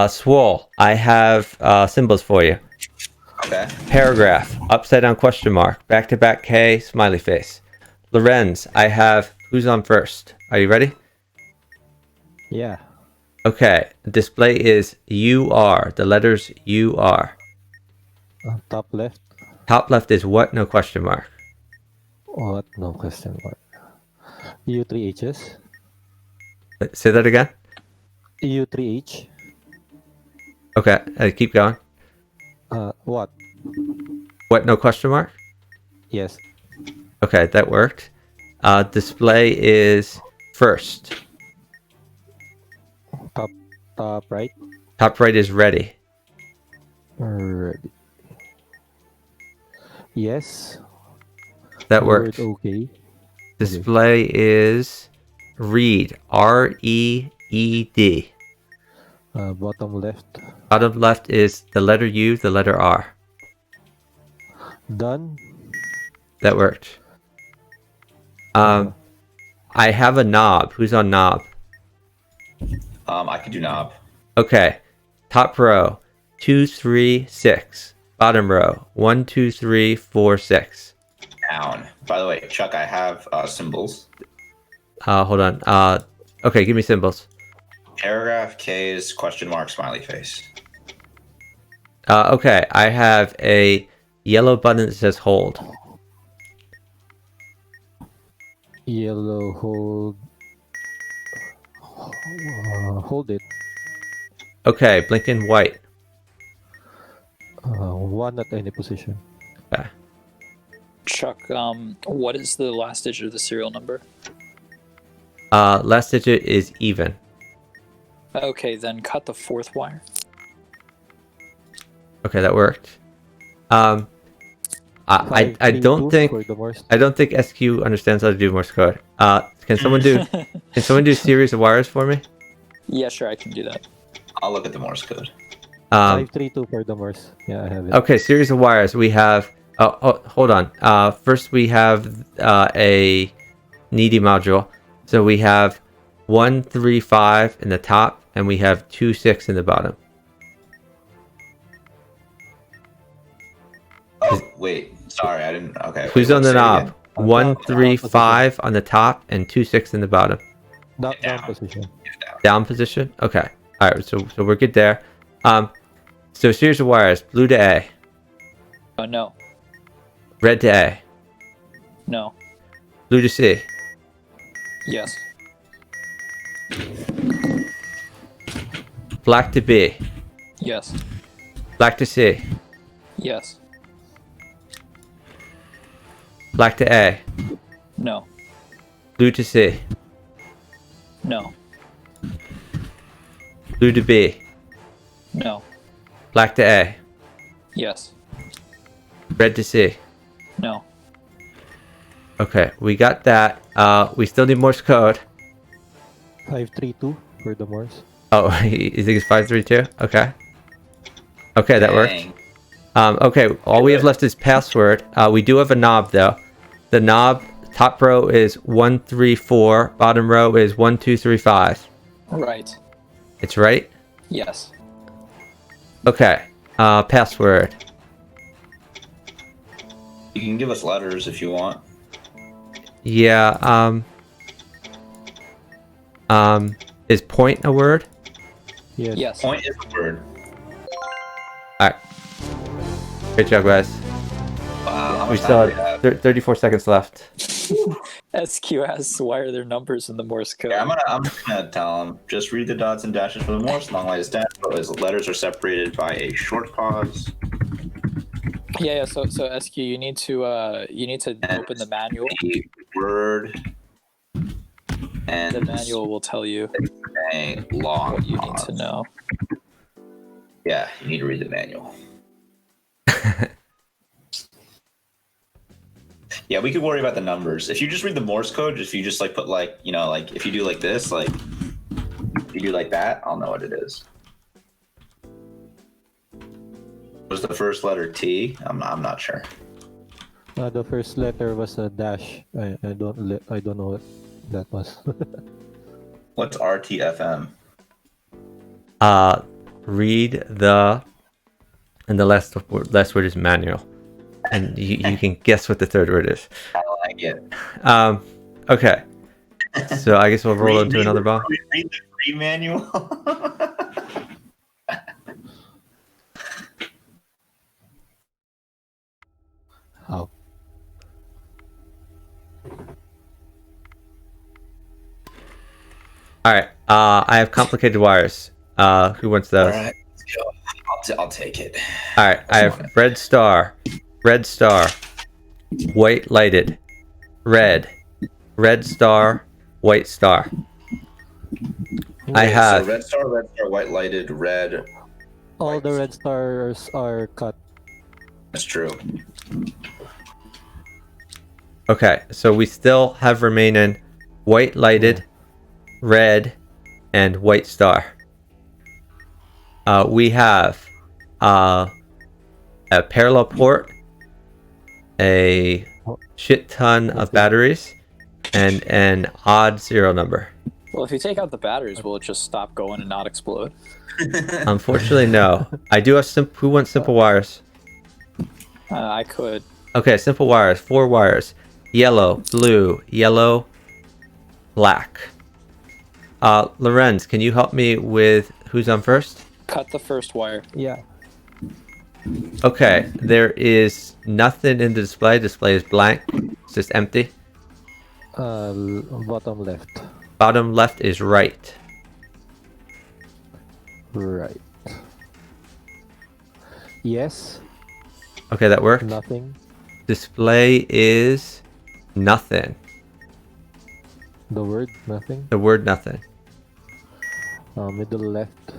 Swole. I have symbols for you. Okay. Paragraph, upside down question mark, back to back K, smiley face. Lorenz, I have who's on first. Are you ready? Yeah. Okay. Display is UR, the letters UR. Top left. Top left is what? No question mark. What? No question mark. U3Hs. Say that again. U3H. Okay. Keep going. What? What? No question mark. Yes. Okay, that worked. Display is first. Top right. Top right is ready. Ready. Yes. That Word worked. okay. Display is read. REED. Bottom left. Bottom left is the letter U, the letter R. Done. That worked. I have a knob. Who's on knob? I can do knob. Okay. Top row 2, 3, 6. Bottom row 1, 2, 3, 4, 6. Down. By the way, Chuck, I have symbols. Hold on. Okay, give me symbols. Paragraph K is question mark smiley face. Okay, I have a yellow button that says hold. Yellow hold. Hold it. Okay, blinking white. One at any position. Okay. Chuck, what is the last digit of the serial number? Last digit is even. Okay, then cut the fourth wire. Okay, that worked. I don't 532 think for the Morse. I don't think SQ understands how to do Morse code. Can someone do series of wires for me? Yeah, sure, I can do that. I'll look at the Morse code. 532 for the Morse. Yeah, I have it. Okay, series of wires. We have. Oh, hold on. First we have a needy module. So we have 1, 3, 5 in the top, and we have 2, 6 in the bottom. Oh, wait. Sorry, I didn't. Okay. Who's wait, on the say it knob? again. 1, Down 3, position. 5 on the top, and 2, 6 in the bottom. Down down. position. Down position. Okay. All right. So we're good there. So series of wires: blue to A, No. red to A, No. blue to C, Yes. black to B, Yes. black to C, Yes. black to A, No. blue to C, No. blue to B, No. black to A, Yes. red to C. No. Okay, we got that. We still need Morse code. 532 for the Morse. Oh, you think it's 532? Okay. Okay, that worked. Dang. Okay, all we have left is password. We do have a knob though. The knob top row is 1, 3, 4. Bottom row is 1, 2, 3, 5. Right. It's right. Yes. Okay. Password. You can give us letters if you want. Yeah. Is point a word? Yes. Yes. Point is a word. All right. Great job, guys. Wow. How We much still time do we have have? 34 seconds left. SQ asks why are there numbers in the Morse code? Yeah, I'm just gonna tell them. Just read the dots and dashes for the Morse. Long line is dash. As letters are separated by a short pause. Yeah. So SQ, you need to open the manual. The word and The manual will tell you a long what you need pause. to know. Yeah, you need to read the manual. Yeah, we could worry about the numbers. If you just read the Morse code, if you just like put like, you know, like if you do like this, like if you do like that, I'll know what it is. Was the first letter T? I'm not sure. The first letter was a dash. I don't know what that was. What's RTFM? Read the And the last word is manual. And you can guess what the third word is. I like it. Okay. So I guess we'll roll into another bomb. Read the free manual. How? All right. I have complicated wires. Who wants those? All right, let's go. I'll take it. All right. I have red star, white lighted, red star, white star. I have so red star, white lighted, red. All the red stars are cut. That's true. okay. So we still have remaining white lighted, red, and white star. We have a parallel port, a shit ton of batteries, and an odd serial number. Well, if you take out the batteries, will it just stop going and not explode? Unfortunately, no. I do have who wants simple wires? I could. Okay, simple wires. 4 wires. Yellow, blue, yellow, black. Lorenz, can you help me with who's on first? Cut the first wire. Yeah. Okay, there is nothing in the display. Display is blank. It's just empty. Bottom left. Bottom left is right. Right. Yes. Okay, that worked. Nothing. Display is nothing. The word nothing. The word nothing. Middle left.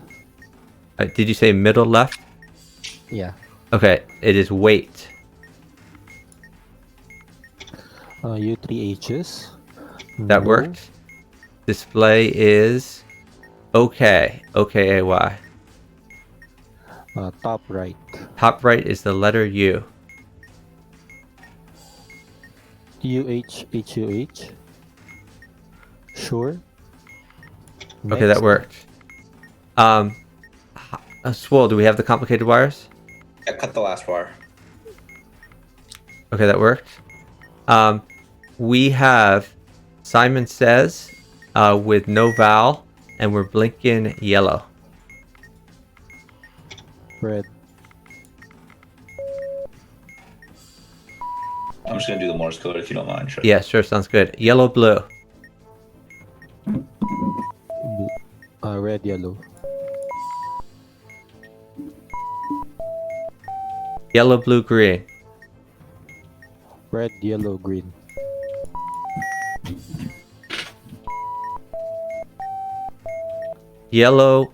Did you say middle left? Yeah. Okay, it is wait. U3Hs. That No. worked. Display is okay. Okay-A-Y. Top right. Top right is the letter U. UH. Sure. Okay, that worked. Swole, do we have the complicated wires? I cut the last wire. Okay, that worked. We have Simon Says with no vowel, and we're blinking yellow. Red. I'm just gonna do the Morse code if you don't mind. Sure. Yeah, sure, sounds good. Yellow, blue. Red, yellow. Yellow, blue, green. Red, yellow, green. Yellow,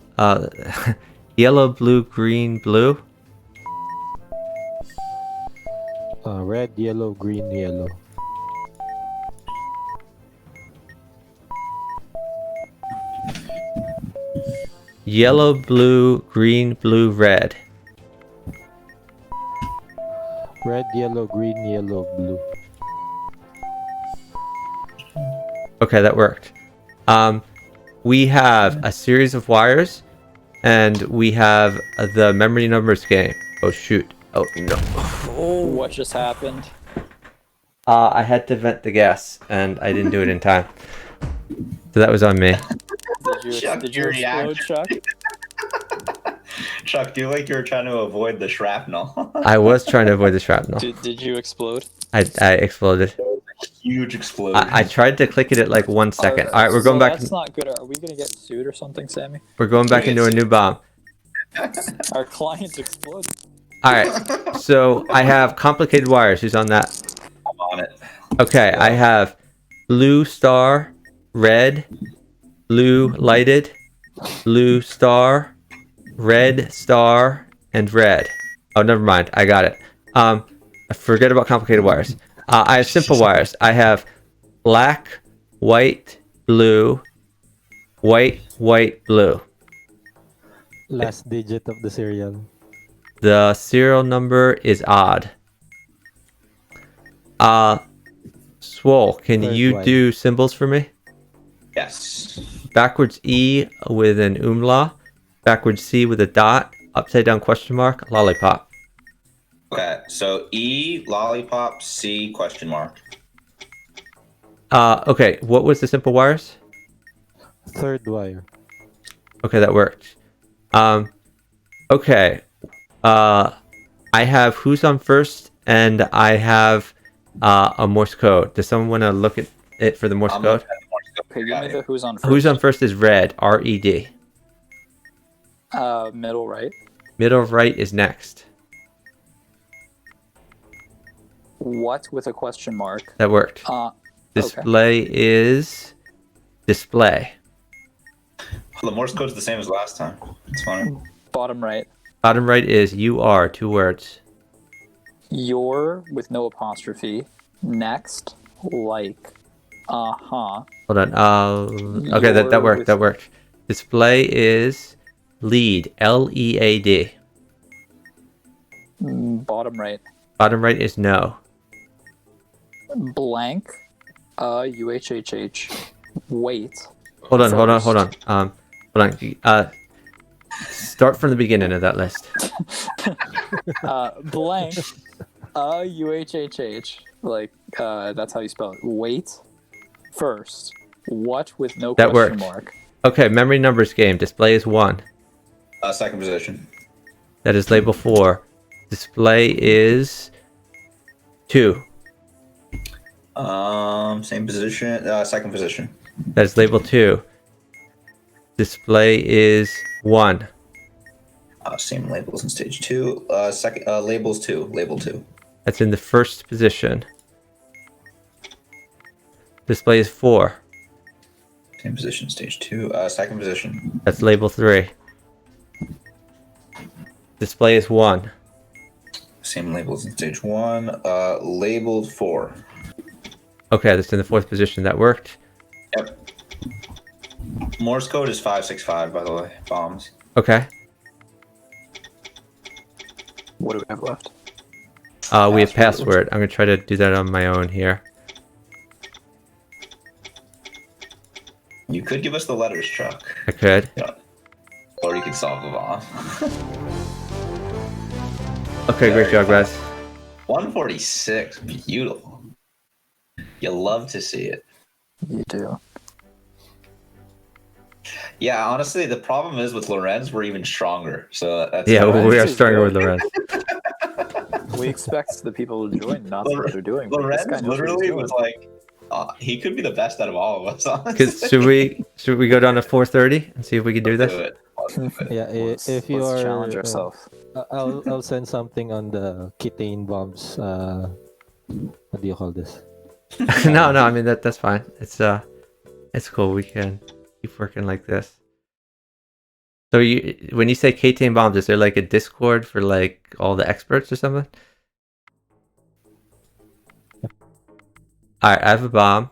yellow, blue, green, blue. Red, yellow, green, yellow. Yellow, blue, green, blue, red. Red, yellow, green, yellow, blue. Okay, that worked. We have a series of wires, and we have the memory numbers game. Oh shoot! Oh no! What just happened? I had to vent the gas, and I didn't do it in time, so that was on me. Chuck, Did you your explode, Chuck? Chuck, you like you were trying to avoid the shrapnel. I was trying to avoid the shrapnel. Did you explode? I exploded. Huge explosion. I tried to click it at like 1 second. All right, we're going back. That's not good. Are we gonna get sued or something, Sammy? We're going back into a new bomb. Our clients exploded. All right, so I have complicated wires. Who's on that? I'm on it. Okay, I have blue star, red, blue lighted, blue star, red star, and red. Oh, never mind. I got it. Forget about complicated wires. I have simple wires. I have black, white, blue, white, blue. Last digit of the serial. The serial number is odd. Swole, can Third you white. do symbols for me? Yes. Backwards E with an umlaut, backwards C with a dot, upside down question mark, lollipop. Okay, so E, lollipop, C, question mark. Okay, what was the simple wires? Third wire. Okay, that worked. Okay. I have who's on first, and I have a Morse code. Does someone want to look at it for the Morse code? Okay, give me the who's on first. Who's on first is red, R-E-D. Middle right. Middle right is next. What with a question mark? That worked. Display is display. The Morse code's the same as last time. It's fine. Bottom right. Bottom right is UR, 2 words. Your with no apostrophe. Next, like. Hold on. Okay, that worked. That worked. Display is lead, L-E-A-D. Bottom right. Bottom right is no. Blank. U-H-H-H. Wait. Hold on. Start from the beginning of that list. Blank. U-H-H-H. Like, that's how you spell it. Wait. First. What with no That question worked. mark. Okay, memory numbers game. Display is 1. Second position. That is label 4. Display is 2. Same position. Second position. That is label 2. Display is 1. Same labels in stage 2. Second labels 2. Label 2. That's in the first position. Display is 4. Same position, stage 2. Second position. That's label 3. Display is 1. Same labels in stage 1. Labeled 4. Okay, that's in the 4th position. That worked. Yep. Morse code is 565, by the way. Bombs. Okay. What do we have left? We have password. I'm going to try to do that on my own here. You could give us the letters, Chuck. I could. Yeah. Or you could solve the bomb. Okay, great job, guys. 146. Beautiful. You love to see it. You do. Yeah, honestly, the problem is with Lorenz, we're even stronger. So that's Yeah, Lorenz we are is stronger good. with Lorenz. We expect the people to join, not what they're doing. but this Lorenz guy knows what he's literally doing. was like, he could be the best out of all of us. Honestly. Should we go down to 4:30 and see if we can do Let's this? do it. Yeah, if you Let's are challenge ourselves. I'll send something on the KTANE bombs. What do you call this? No, I mean that's fine. It's cool. We can keep working like this. So when you say KTANE bombs, is there like a Discord for like all the experts or something? All right, I have a bomb.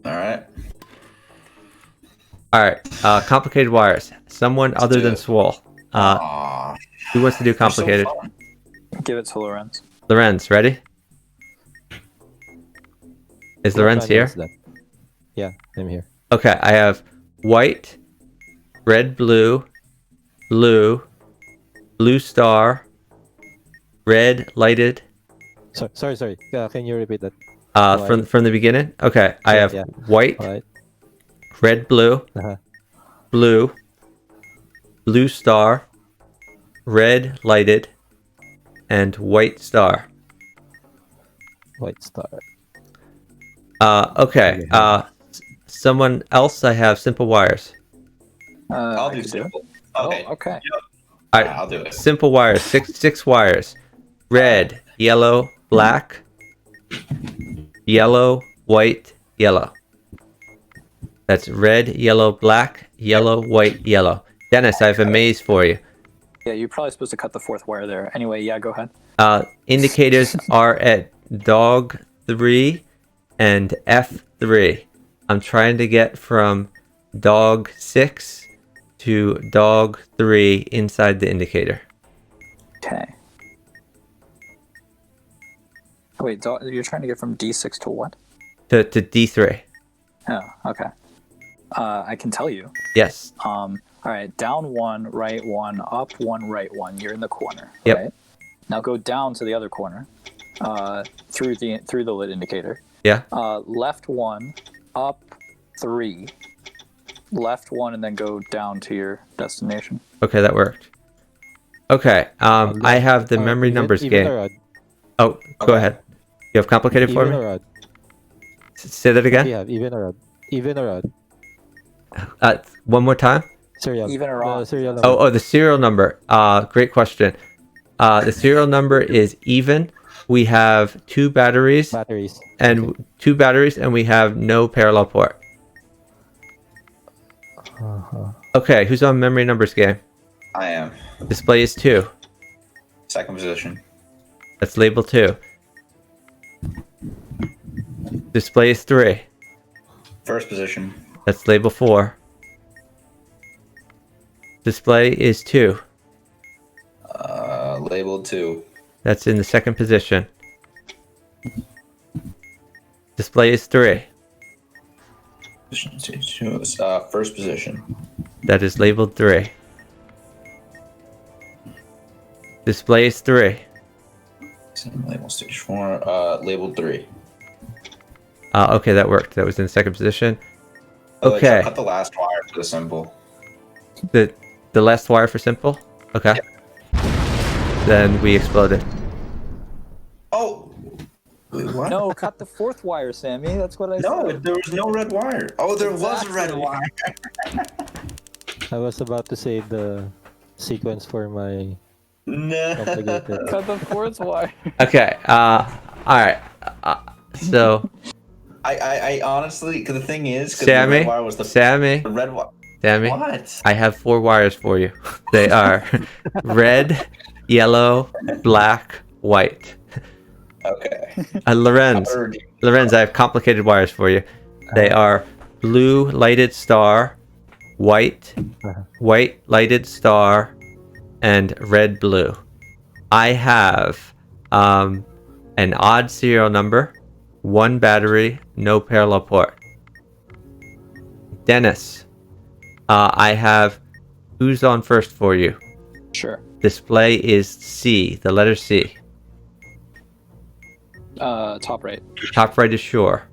All right. All right, complicated wires. Someone other than Swole. Aw, Who wants to do they're so complicated? fun. Give it to Lorenz. Lorenz, ready? Is Lorenz here? Yeah, I'm here. Okay, I have white, red, blue, blue, blue star, red lighted. Sorry. Can you repeat that? From the beginning. Okay, I have white, All right. red, blue, Uh-huh. blue, blue star, red lighted, and white star. White star. Okay. Someone else. I have simple wires. I'll I do could do it. simple. Okay. Oh, okay. All right, I'll do it. simple wires. Six wires. Red, yellow, black, yellow, white, yellow. That's red, yellow, black, yellow, white, yellow. Dennis, I have a maze for you. Yeah, you're probably supposed to cut the 4th wire there. Anyway, yeah, go ahead. Indicators are at dog 3 and F3. I'm trying to get from dog 6 to dog 3 inside the indicator. Okay. Wait, you're trying to get from D6 to what? To D3. Oh, okay. I can tell you. Yes. All right, down 1, right 1, up 1, right 1. You're in the corner. Yep. Right? Now go down to the other corner, through the lit indicator. Yeah. Left 1, up 3, left 1, and then go down to your destination. Okay, that worked. Okay. I have the memory numbers even game. or odd? Oh, go Okay. ahead. You have complicated for Even me? or odd? Say that again. Yeah, even or odd? Even or odd? One more time. Serial. Even or the odd? serial number. Oh, the serial number. Great question. The serial number is even. We have two batteries Batteries. and we have no parallel port. Uh-huh. Okay, who's on memory numbers game? I am. Display is 2. Second position. That's label 2. Display is 3. First position. That's label 4. Display is 2. Labeled 2. That's in the second position. Display is 3. First position. That is labeled 3. Display is 3. Label stage 4. Labeled 3. Okay, that worked. That was in the second position. Oh, wait, Okay. cut the last wire for the symbol. The last wire for simple? Okay. Then we exploded. Oh! Wait, what? No, cut the 4th wire, Sammy. That's what I No, said. there was no red wire. Oh, there was a red Exactly. wire. I was about to save the sequence for my No. complicated. Cut the 4th wire. Okay. All right. So, I honestly, because the thing is, because the red Sammy, wire was the Sammy, red wire. Sammy, What? I have 4 wires for you. They are red, yellow, black, white. Okay. Lorenz, I have complicated wires for you. They are blue lighted star, white lighted star, and red blue. I have an odd serial number, 1 battery, no parallel port. Dennis, I have who's on first for you. Sure. Display is C, the letter C. Top right. Top right is sure.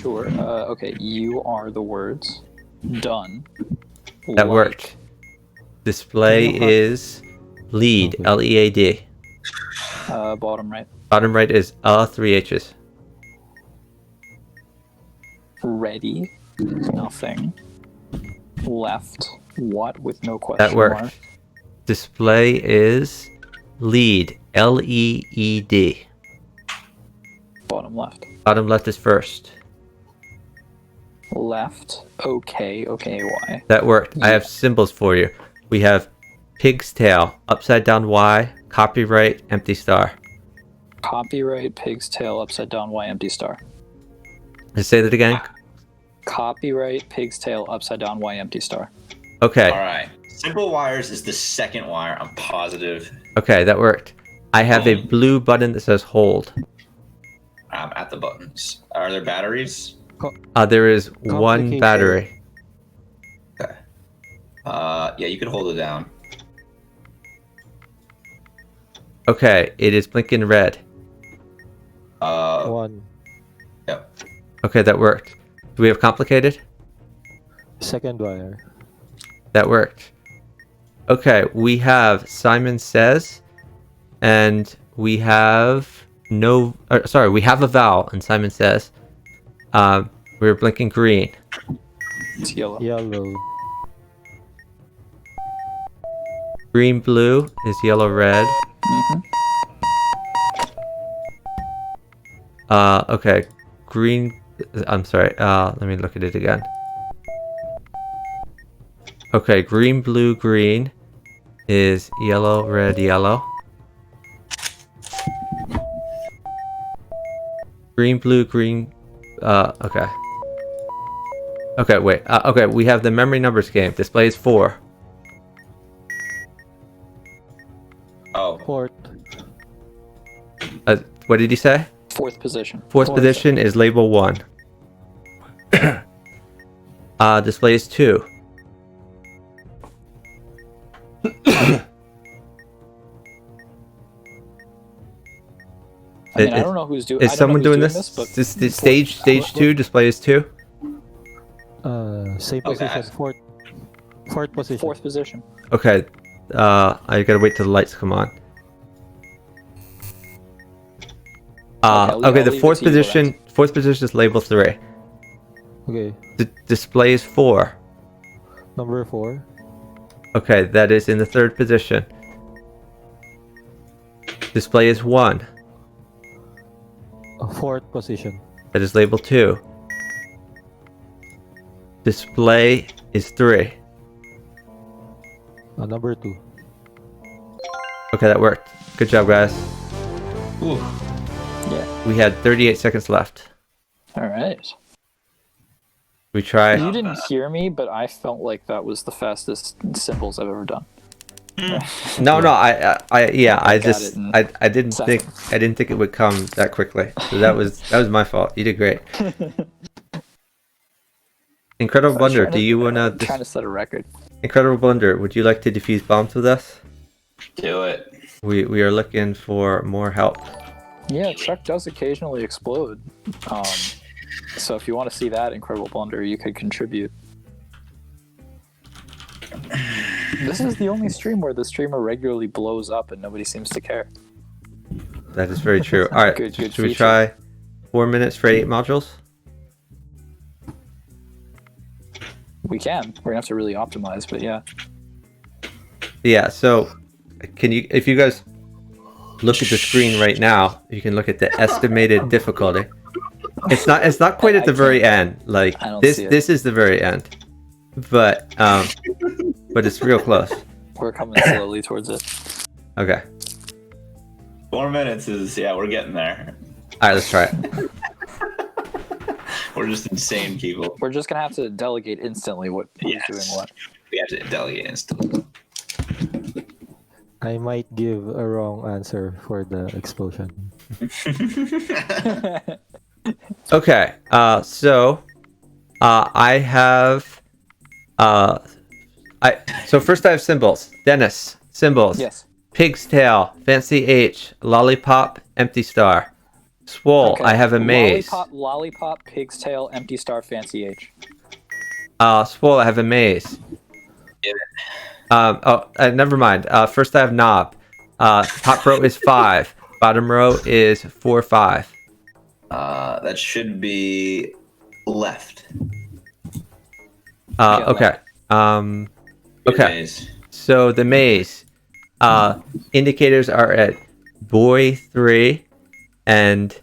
Sure. Okay, you are the words. Done. That Like. worked. Display is lead, Okay. Lead. Bottom right. Bottom right is 3 H's. Ready. Nothing. Left. What with no question That worked. mark. Display is lead, Leed. Bottom left. Bottom left is first. Left. Okay. Y. That worked. I have symbols for you. We have pig's tail, upside down Y, copyright, empty star. Copyright pig's tail upside down Y empty star. Let's say that again. Copyright pig's tail upside down Y empty star. Okay. All right. Simple wires is the second wire. I'm positive. Okay, that worked. I have a blue button that says hold. I'm at the buttons. Are there batteries? There is 1 Complicated. battery. Okay. Yeah, you can hold it down. Okay, it is blinking red. 1. Yep. Okay, that worked. Do we have complicated? Second wire. That worked. Okay, we have Simon Says, and we have we have a vowel in Simon Says. We're blinking green. It's yellow. Yellow. Green blue is yellow red. Mhm. Okay, green. I'm sorry. Let me look at it again. Okay, green blue green is yellow red yellow. Green blue green. Okay. Okay, wait. Okay, we have the memory numbers game. Display is 4. Oh, Port. What did he say? 4th position. Fourth position is label 1. Display is 2. I mean, I don't know who's doing. Is someone doing this? But This stage 2 display is 2. Same Okay. position. Fourth position. fourth position. Okay. I gotta wait till the lights come on. I'll Okay. The leave it fourth to you, position. Fourth position is label 3. Okay. The display is 4. Number 4. Okay, that is in the third position. Display is 1. Fourth position. That is label 2. Display is 3. Number 2. Okay, that worked. Good job, guys. Ooh. Yeah. We had 38 seconds left. All right. We try. You didn't hear me, but I felt like that was the fastest symbols I've ever done. No, I got just it in I didn't think it would come that quickly. So that was my fault. You did great. Incredible Blunder, do you wanna? Trying to set a record. Incredible Blunder, would you like to defuse bombs with us? Do it. We are looking for more help. Yeah, Chuck does occasionally explode. So if you want to see that Incredible Blunder, you could contribute. This is the only stream where the streamer regularly blows up and nobody seems to care. That is very true. All right, Good should we feature. try 4 minutes for 8 modules? We can. We're gonna have to really optimize, but yeah. Yeah. So, can you, if you guys look at the screen right now, you can look at the estimated difficulty. It's not quite at the very end. Like I don't this see it. this is the very end, but it's real close. We're coming slowly towards it. Okay. 4 minutes is we're getting there. All right, let's try it. We're just insane people. We're just gonna have to delegate instantly who's doing what. We have to delegate instantly. I might give a wrong answer for the explosion. Okay. So I have so first I have symbols. Dennis, symbols. Yes. Pig's tail, fancy H, lollipop, empty star. Swole, Okay. I have a maze. Lollipop, pig's tail, empty star, fancy H. Swole, I have a maze. Never mind. First I have knob. Top row is 5. Bottom row is 4, 5. That should be left. Okay. Good Okay. days. So the maze. Indicators are at boy 3 and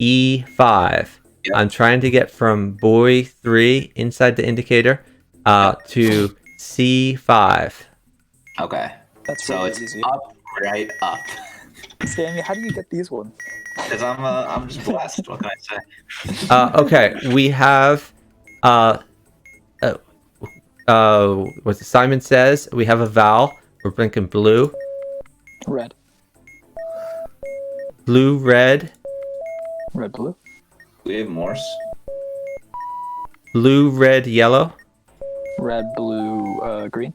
E5. Yep. I'm trying to get from boy 3 inside the indicator to C5. Okay. That's So really it's easy. up, right, up. Sammy, how do you get these ones? Because I'm just blessed. What can I say? Okay, we have what Simon says. We have a vowel. We're blinking blue, Red. blue, red, Red, blue. We have Morse. blue, red, yellow, Red, blue, green.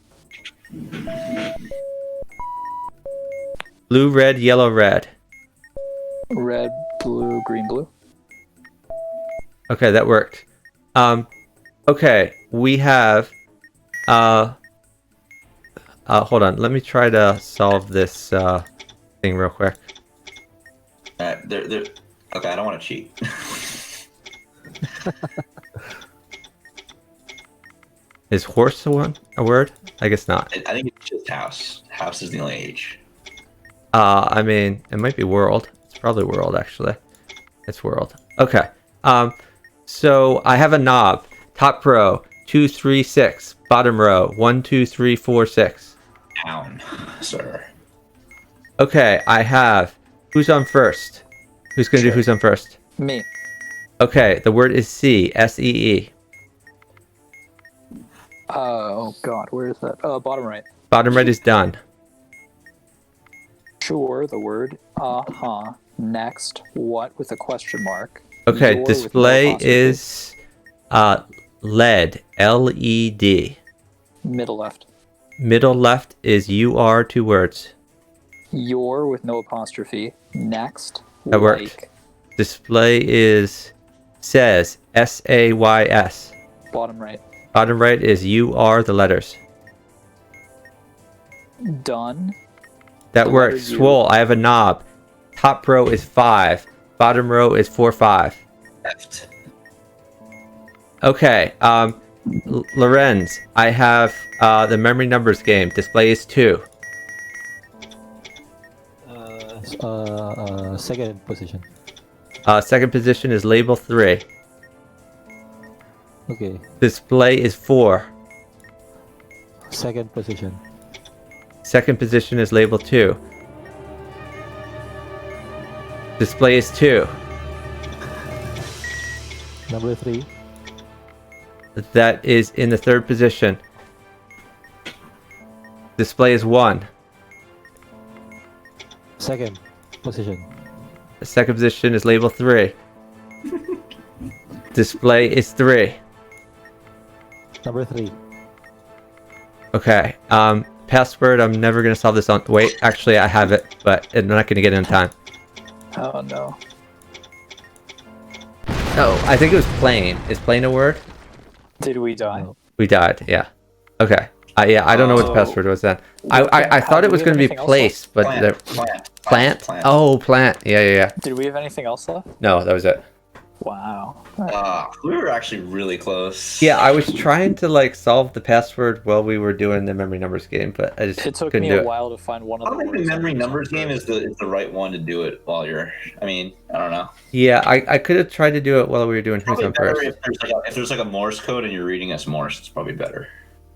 blue, red, yellow, red. Red, blue, green, blue. Okay, that worked. Okay, we have hold on, let me try to solve this thing real quick. They're okay. I don't want to cheat. Is horse a word? I guess not. I think it's just house. House is the only H. I mean, it might be world. It's probably world, actually. It's world. Okay. So I have a knob. Top row, 2, 3, 6. Bottom row, 1, 2, 3, 4, 6. Town, sir. Okay, I have who's on first. Who's gonna do who's on first? Me. Okay, the word is C, S-E-E. Oh god, where is that? Bottom right. Bottom right is done. Sure, the word. Next, what with a question mark? Okay, Your with no display apostrophe. is LED, L-E-D. Middle left. Middle left is UR, 2 words. Your with no apostrophe. Next, That worked. Like, Display is says SAYS. bottom right. Bottom right is UR, the letters. Done. That The works. letter U. Swole, I have a knob. Top row is 5. Bottom row is 4, 5. Left. Okay. Lorenz, I have the memory numbers game. Display is 2. Second position. Second position is label 3. Okay. Display is 4. Second position. Second position is label 2. Display is 2. Number 3. That is in the third position. Display is 1. Second position. The second position is label 3. Display is 3. Number 3. Okay. Password, I'm never going to solve this on... Wait, actually, I have it, but I'm not going to get it in time. Oh no. Oh, I think it was plain. Is plain a word? Did we die? No. We died, yeah. Okay. Yeah, I don't know what the password was then. I thought it was going to be anything else place, but... Plant. Plant? Oh, plant. Yeah. Did we have anything else left? No, that was it. Wow. We were actually really close. Yeah, I was trying to like solve the password while we were doing the memory numbers game, but I just It took couldn't me do a it. while to find one of I the don't think words the I memory was numbers on game first. is the right one to do it while you're. I mean, I don't know. Yeah, I could have tried to do it while we were doing his Probably on better first. if there's like a Morse code and you're reading us Morse. It's probably better.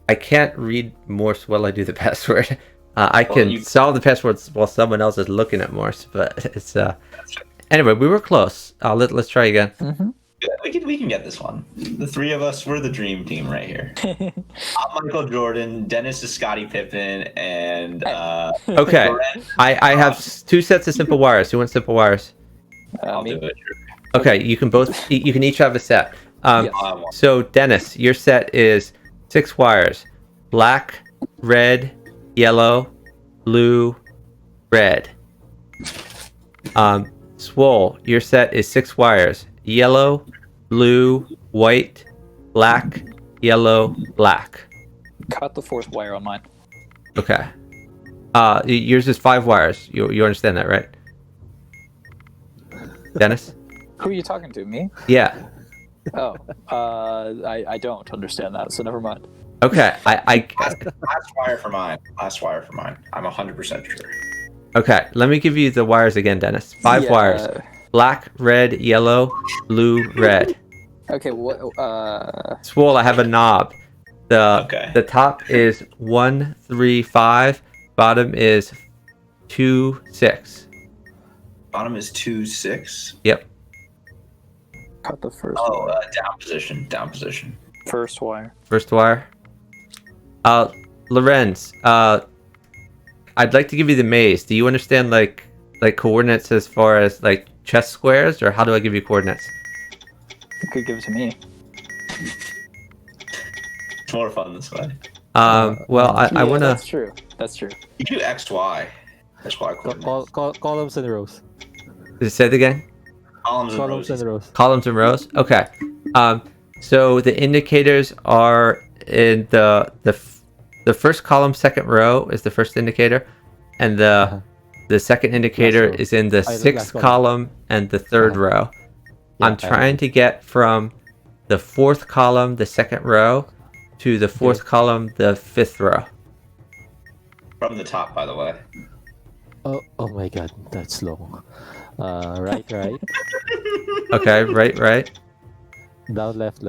I can't read Morse while I do the password. I Well, can you- solve the passwords while someone else is looking at Morse, but it's Anyway, we were close. Let's try again. Mhm. Yeah, we can get this one. The three of us, we're the dream team right here. I'm Michael Jordan, Dennis is Scottie Pippen, and Okay, Loren- I have 2 sets of simple wires. Who wants simple wires? I'll Me? do it. Okay, you can each have a set. Yes. So Dennis, your set is 6 wires: black, red, yellow, blue, red. Swole, your set is 6 wires: yellow, blue, white, black, yellow, black. Cut the 4th wire on mine. Okay. Yours is 5 wires. You understand that, right? Dennis? Who are you talking to? Me? Yeah. Oh, I don't understand that, so never mind. Okay. Last wire for mine. Last wire for mine. I'm 100% sure. Okay. Let me give you the wires again, Dennis. 5 Yeah. wires: black, red, yellow, blue, red. Okay, what? Swole, I have a knob. Okay. The top is 1, 3, 5. Bottom is 2, 6. Bottom is 2, 6. Yep. Cut the first Oh, down position. Down position. first wire. First wire. Lorenz, I'd like to give you the maze. Do you understand like coordinates as far as like chess squares, or how do I give you coordinates? You could give it to me. It's more fun this way. Well, I Yeah, want That's to. true. That's true. You do X, Y. X, Y coordinates. Columns and rows. Say it again. Columns and Columns rows. and rows. Columns and rows. Okay. So the indicators are in the first column, second row is the first indicator, and the second indicator Last row. is in the Last sixth column. column and the third row. I'm trying to get from the 4th column, the 2nd row, to the 4th column, the 5th row. From the top, by the way. Oh my god, that's long. Right. Okay, right. Down, left.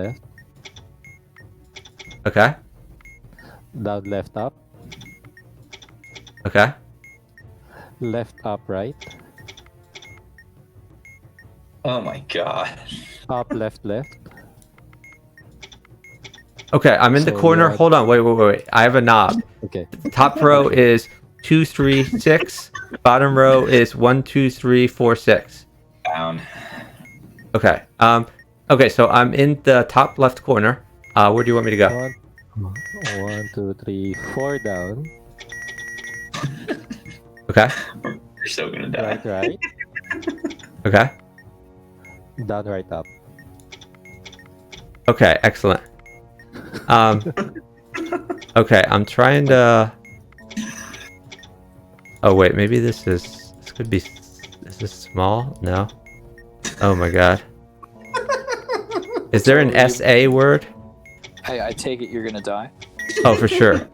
Okay, Down, left, up. okay. Left, up, right. Oh my god. Up, left. Okay, I'm in the So corner. you're- Hold on, wait. I have a knob. Okay. The top row is 2, 3, 6. Bottom row is 1, 2, 3, 4, 6. Down. Okay. Okay, so I'm in the top left corner. Where do you want me to go? 1, 2, 3, 4 down. Okay. You're so gonna die. Right. Okay. Down, right, up. Okay, excellent. Okay, I'm trying to. Oh wait, maybe this could be. Is this small? No. Oh my god. Is there an So SA word? Hey, I take it you're gonna die. Oh, for sure.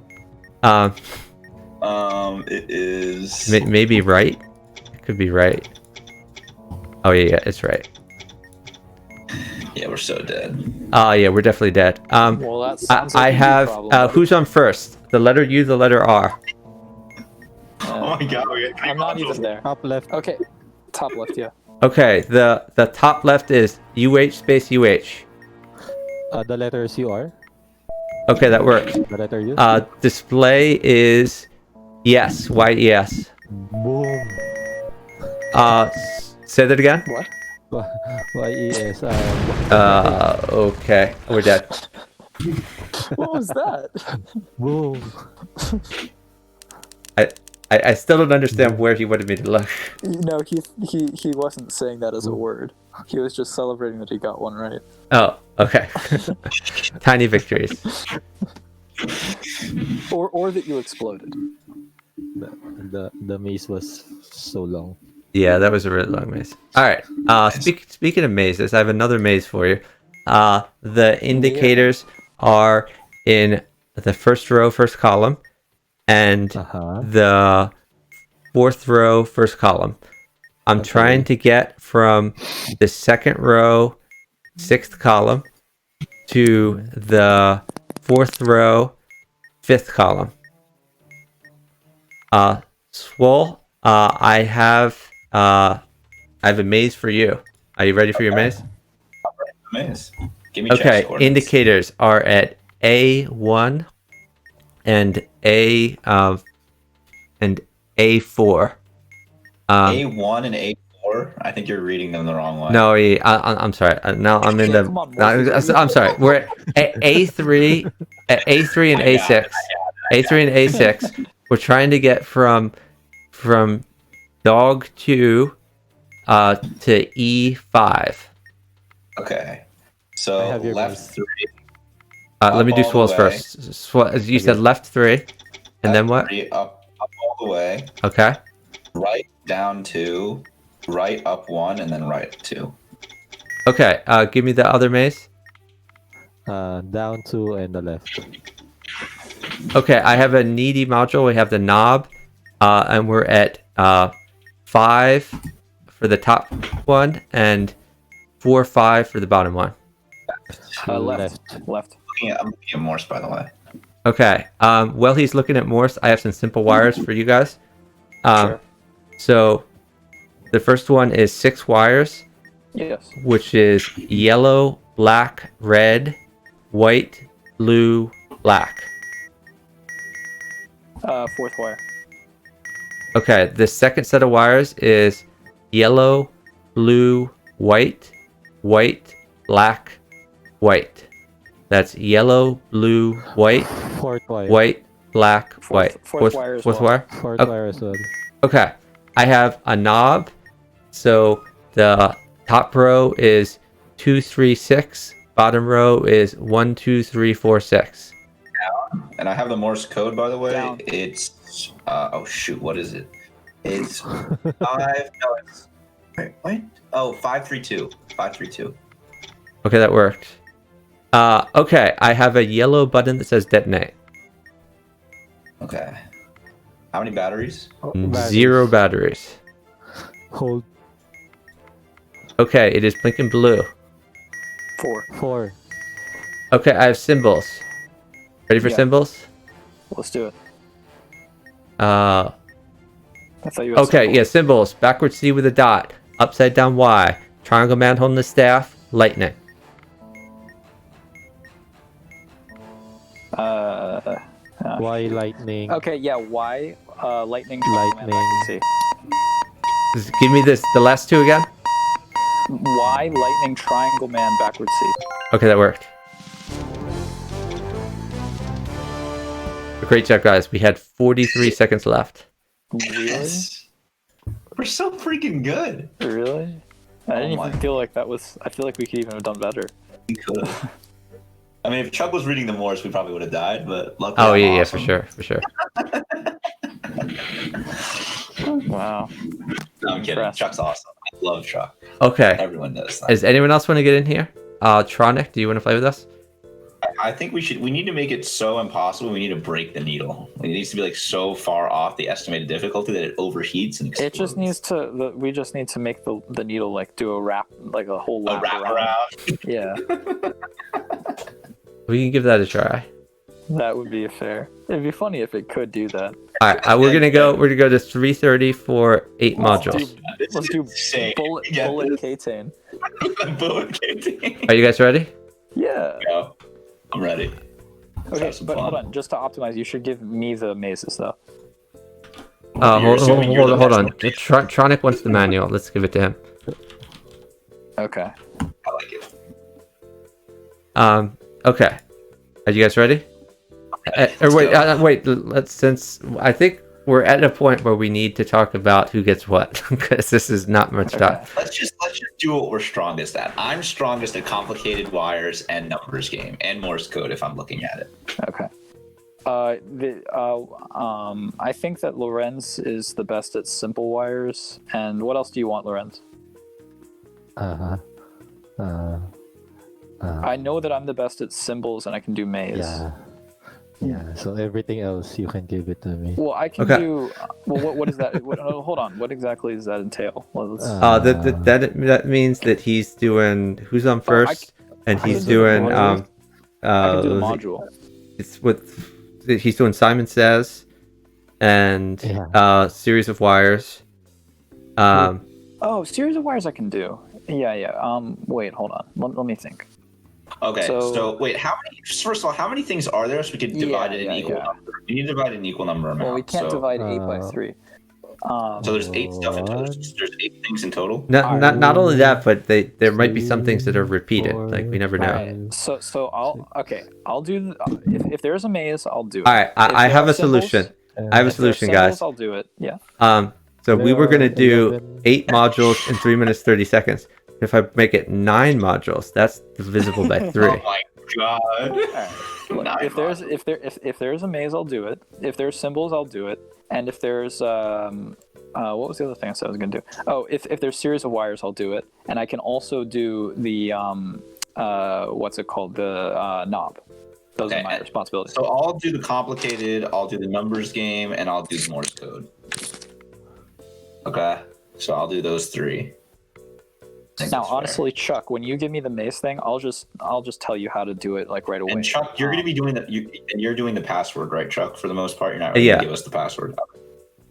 It is. Maybe right. It could be right. Oh yeah, it's right. Yeah, we're so dead. Oh yeah, we're definitely dead. Well, that sounds like I a you have. problem, buddy. Who's on first? The letter U, the letter R. Oh my god, we got 3 I'm not modules. even there. Top left. Okay, top left, yeah. Okay, the top left is UH space UH. The letters UR. Okay, that works. The letter U. Display is yes, YES. Boom. Say that again. What? YES. Okay, we're dead. What was that? Boom. I still don't understand where he wanted me to look. No, he wasn't saying that as a word. He was just celebrating that he got one right. Oh, okay. Tiny victories. Or that you exploded. The maze was so long. Yeah, that was a really long maze. All right. Speaking of mazes, I have another maze for you. The indicators are in the first row, first column, and the fourth row, first column. I'm trying to get from the second row, sixth column, to the fourth row, fifth column. Swole, I have a maze for you. Are you ready for your maze? Maze. Give me Okay, chess coordinates. indicators are at A1 and A4. A1 and A4. I think you're reading them the wrong way. No, I'm sorry. Now I'm in Yeah, the. come on, no, Morphe. I'm sorry. We're at A3, A3 and A6. A3 and A6. We're trying to get from dog 2 to E5. Okay. I So have your left maze. 3. Let me do all the swirls way. first. You said left 3, and then what? 3, up all the way. Okay. Right down 2. Right up 1, and then right 2. Okay. Give me the other maze. Down 2 and the left. Okay, I have a needy module. We have the knob, and we're at 5 for the top one and 4, 5 for the bottom one. Left. I'm looking at Morse, by the way. Okay. While he's looking at Morse, I have some simple wires for you guys. Sure. So the first one is 6 wires, Yes. which is yellow, black, red, white, blue, black. Fourth wire. Okay, the second set of wires is yellow, blue, white, white, black, white. That's yellow, blue, white, Fourth wire. white, black, white. Fourth wire as Fourth well. wire? Fourth Okay. wire as well. Okay, I have a knob. So the top row is 2, 3, 6. Bottom row is 1, 2, 3, 4, 6. And I have the Morse code, by the way. Down. It's oh shoot, what is it? It's 5. No, it's wait, what? Oh, 532. 532. Okay, that worked. Okay, I have a yellow button that says detonate. Okay. How many batteries? 0 batteries. Hold. Okay, it is blinking blue. 4. Okay, I have symbols. Ready for Yeah. symbols? Let's do it. Uh, I thought you had okay, symbols. yeah, symbols. Backward C with a dot. Upside down Y. Triangle man holding the staff. Lightning. Y lightning. Okay, yeah. Y. Lightning. Lightning. Give me this. The last 2 again. Y. Lightning. Triangle man. Backward C. Okay, that worked. Great job, guys. We had 43 seconds left. Really? Yes. We're so freaking good. Really? I didn't Oh even my. feel like that was. I feel like we could even have done better. We could. I mean, if Chuck was reading the Morse, we probably would have died. But luckily, Oh I'm yeah, awesome. for sure. Wow. No, I'm kidding. Impressed. Chuck's awesome. I love Chuck. Okay. Everyone does that. Does anyone else want to get in here? Tronic, do you want to play with us? I think we should. We need to make it so impossible. We need to break the needle. It needs to be like so far off the estimated difficulty that it overheats and explodes. It just needs to. We just need to make the needle like do a wrap, like a whole a lap wrap around. around. Yeah, We can give that a try. that would be fair. It'd be funny if it could do that. All right, we're gonna go to 3:30 for 8 modules. Let's do insane. bullet Yeah, KTANE. Bullet KTANE. Are you guys ready? Yeah. Go. I'm ready. Let's Okay, have some but fun. hold on. Just to optimize, you should give me the mazes though. You're assuming you're the Hold best on. one. Tronic wants the manual. Let's give it to him. Okay. I like it. Okay. Are you guys ready? Let's go. Wait. Since I think we're at a point where we need to talk about who gets what, because this is not much time. Let's just do what we're strongest at. I'm strongest at complicated wires and numbers game and Morse code if I'm looking at it. Okay. I think that Lorenz is the best at simple wires. And what else do you want, Lorenz? I know that I'm the best at symbols and I can do maze. Yeah. So everything else you can give it to me. Well, I can Okay. do. Well, what is that? Hold on. What exactly does that entail? Well, let's, That means that he's doing who's on first, and I he's can do the doing module. I can do the was it- module. it's with he's doing Simon Says and Yeah. series of wires. Oh, series of wires I can do. Yeah. Wait, hold on. Let me think. Okay, So- so wait, first of all, how many things are there so we can divide it in equal number? We need to divide it in equal number amount. Well, we can't so, divide 8 by 3. So there's 8 stuff in total. There's 8 things in total. Not only that, but there might be some things that are repeated. Like we never know. Alright, so I'll do if there's a maze, I'll do it. All right, If I there have are a solution. symbols- I have a if there are solution, symbols, guys. I'll do it. Yeah. So we There were gonna are do 11. 8 modules in 3 minutes 30 seconds. If I make it 9 modules, that's divisible by 3. Oh my god! Alright. Look, Nine if there's a maze, I'll do it. If there's symbols, I'll do it. And if there's what was the other thing I said I was gonna do? Oh, if there's series of wires, I'll do it. And I can also do the what's it called? The knob. Those Okay, are my and- responsibilities. So I'll do the complicated, I'll do the numbers game, and I'll do the Morse code. Okay, so I'll do those 3. I think Now, that's fair. honestly, Chuck, when you give me the maze thing, I'll just tell you how to do it like right away. And Chuck, you're going to be doing you're doing the password, right, Chuck? For the most part, you're not really Yeah. going to give us the password.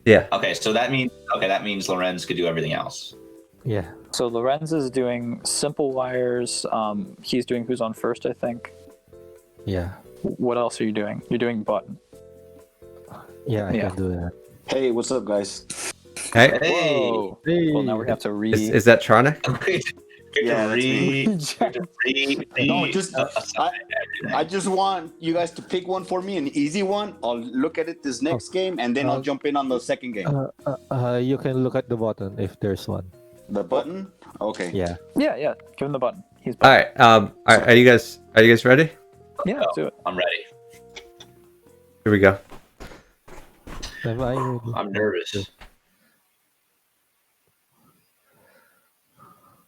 Yeah. Okay, so that means Lorenz could do everything else. Yeah. So Lorenz is doing simple wires. He's doing who's on first, I think. Yeah. What else are you doing? You're doing button. Yeah, I Yeah. can do that. Hey, what's up, guys? Hey, Whoa. Hey. Well, now we have to is that Tronic? Yeah, that's me. No, just I I just want you guys to pick one for me, an easy one. I'll look at it this next game, and then I'll jump in on the second game. You can look at the button if there's one. The button. Okay. Yeah. Yeah. Give him the button. He's All button. right. Are you guys ready? Yeah, let's do it. I'm ready. Here we go. Am I ready? I'm nervous.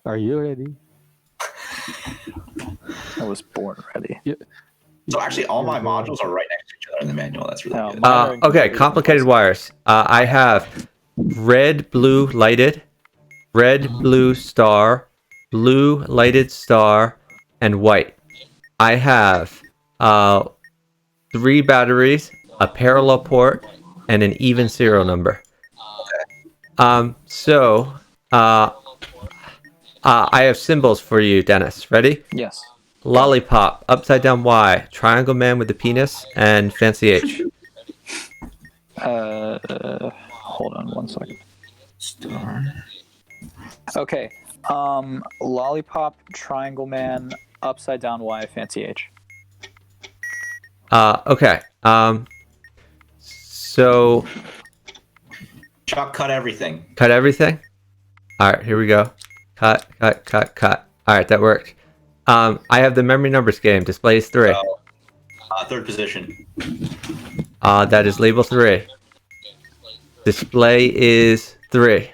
Are you ready? I was born ready. So actually, all my modules are right next to each other in the manual. That's really Oh, good. my- Okay, complicated wires. I have red, blue, lighted, red, blue, star, blue, lighted star, and white. I have 3 batteries, a parallel port, and an even serial number. I have symbols for you, Dennis. Ready? Yes. Lollipop, upside down Y, triangle man with the penis, and fancy H. Hold on one second. Star. Okay. Lollipop, triangle man, upside down Y, fancy H. Okay. So Chuck, cut everything. cut everything. All right, here we go. Cut. All right, that worked. I have the memory numbers game. Display is 3. Third position. That is label 3. Display is 3.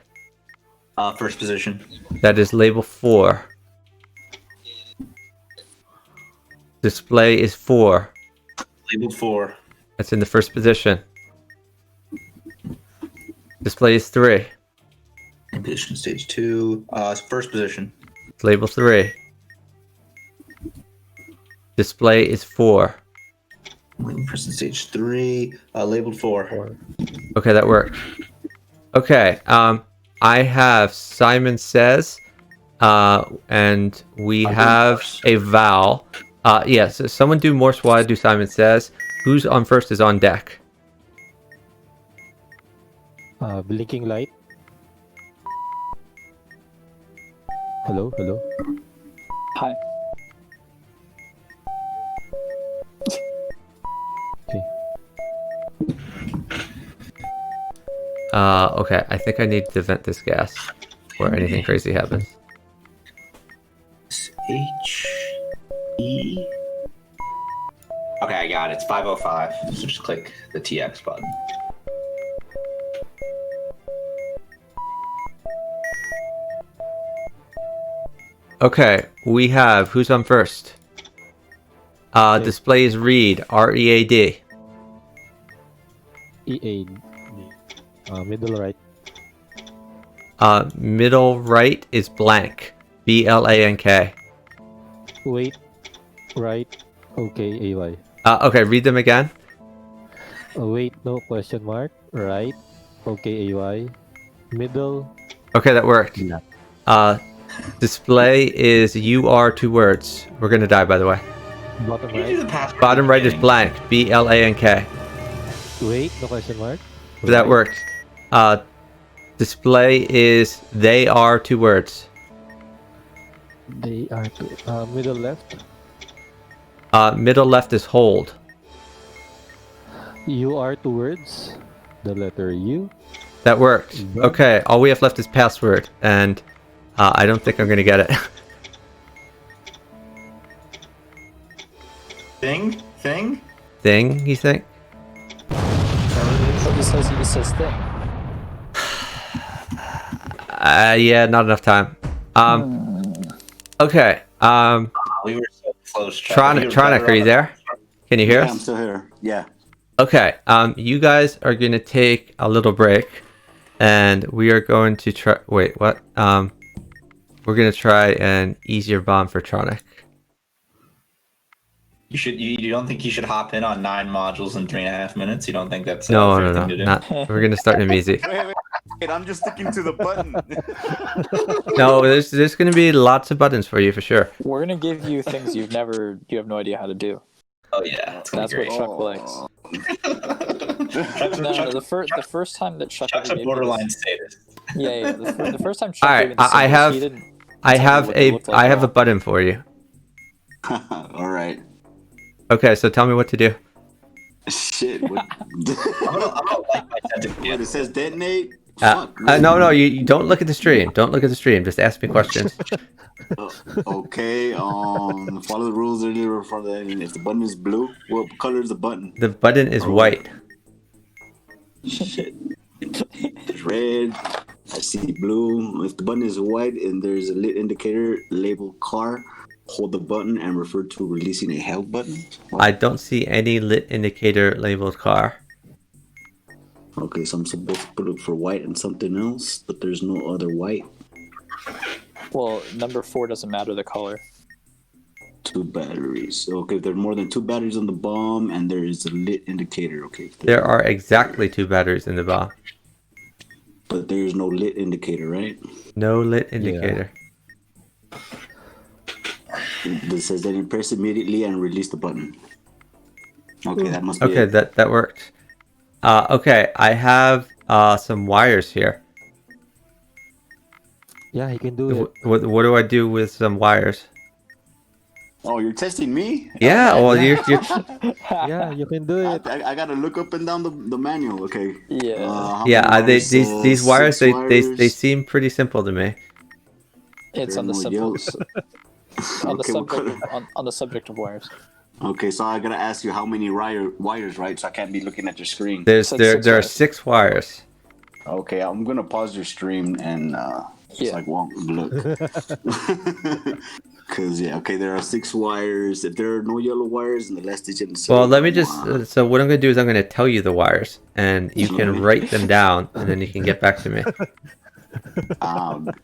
First position. That is label 4. Display is 4. Label 4. That's in the first position. Display is 3. Position stage 2. First position. It's label 3. Display is 4. Person stage 3. Labeled 4. Okay, that worked. Okay, I have Simon Says, and we have a vowel. Yes, so someone do Morse while I do Simon Says. Who's on first is on deck. Blinking light. Hello. Hi. Okay. Okay, I think I need to vent this gas before anything crazy happens. H E. Okay, I got it. It's 5:05. So just click the TX button. Okay, we have who's on first. Display is read. READ. EA. Middle right. Middle right is blank. BLANK. Wait. Right. Okay. AY. Okay, read them again. Wait. No question mark. Right. Okay. AY. Middle. Okay, that worked. Display is UR 2 words. We're gonna die, by the way. Bottom Can you do right. the password Bottom at the right is beginning? blank. BLANK. Wait. No question mark. That Right. worked. Display is they are 2 words. They are two. Middle left. Middle left is hold. You are 2 words. The letter U. That worked. Done. Okay, all we have left is password, and I don't think I'm gonna get it. Thing? Thing, you think? It says thing. Yeah, not enough time. Okay. We were so close. Chuck. We were Tronic, better are you off- there? Can you hear Yeah, I'm us? still here. Yeah. Okay. You guys are gonna take a little break, and we are going to try. Wait, what? We're gonna try an easier bomb for Tronic. You should. You don't think you should hop in on 9 modules in 3.5 minutes? You don't think that's a No, fair thing to do? not. We're gonna start him easy. Wait, I'm just sticking to the button. No, there's gonna be lots of buttons for you for sure. We're gonna give you things you have no idea how to do. Oh yeah, that's gonna That's be what great. Chuck likes. Chuck's No, the first time that Chuck Chuck's ever a gave me borderline this, sadist. yeah. The first time Chuck Alright, gave me the I symbols, have- he didn't I tell me have what they looked like at a all. button for you. All right. Okay, so tell me what to do. Shit. What? I'm gonna like my sentence. What, it says detonate? No, no, you don't look at the stream. Don't look at the stream. Just ask me questions. Okay. Follow the rules earlier for the. If the button is blue, what color is the button? The button is white. Shit. It's red. I see blue. If the button is white and there's a lit indicator labeled car, hold the button and refer to releasing a held button. I don't see any lit indicator labeled car. Okay, so I'm supposed to put it for white and something else, but there's no other white. Well, number 4 doesn't matter the color. 2 batteries. Okay, if there are more than 2 batteries on the bomb and there is a lit indicator. Okay. There are exactly 2 batteries in the bomb. But there's no lit indicator, right? No lit indicator. It says then press immediately and release the button. Okay, that must be Okay, it. that worked. Okay, I have some wires here. Yeah, you can do it. What do I do with some wires? Oh, you're testing me? Yeah, well, you're Yeah, you can do it. I gotta look up and down the manual. Okay. Yeah. How yeah. many wires? These wires 6 they wires. seem pretty simple to me. It's There on the are no simple, on the Okay, what subject color? on the subject of wires. Okay, so I gotta ask you how many wires, right? So I can't be looking at your screen. Said There 6 are wires. 6 wires. Okay, I'm gonna pause your stream and Yeah. so I won't look. Cause yeah, okay, there are 6 wires. If there are no yellow wires in the last digit in the Well, serial let me number, just. So what I'm going to do is I'm going to tell you the wires, and you can Okay. write them down, and then you can get back to me.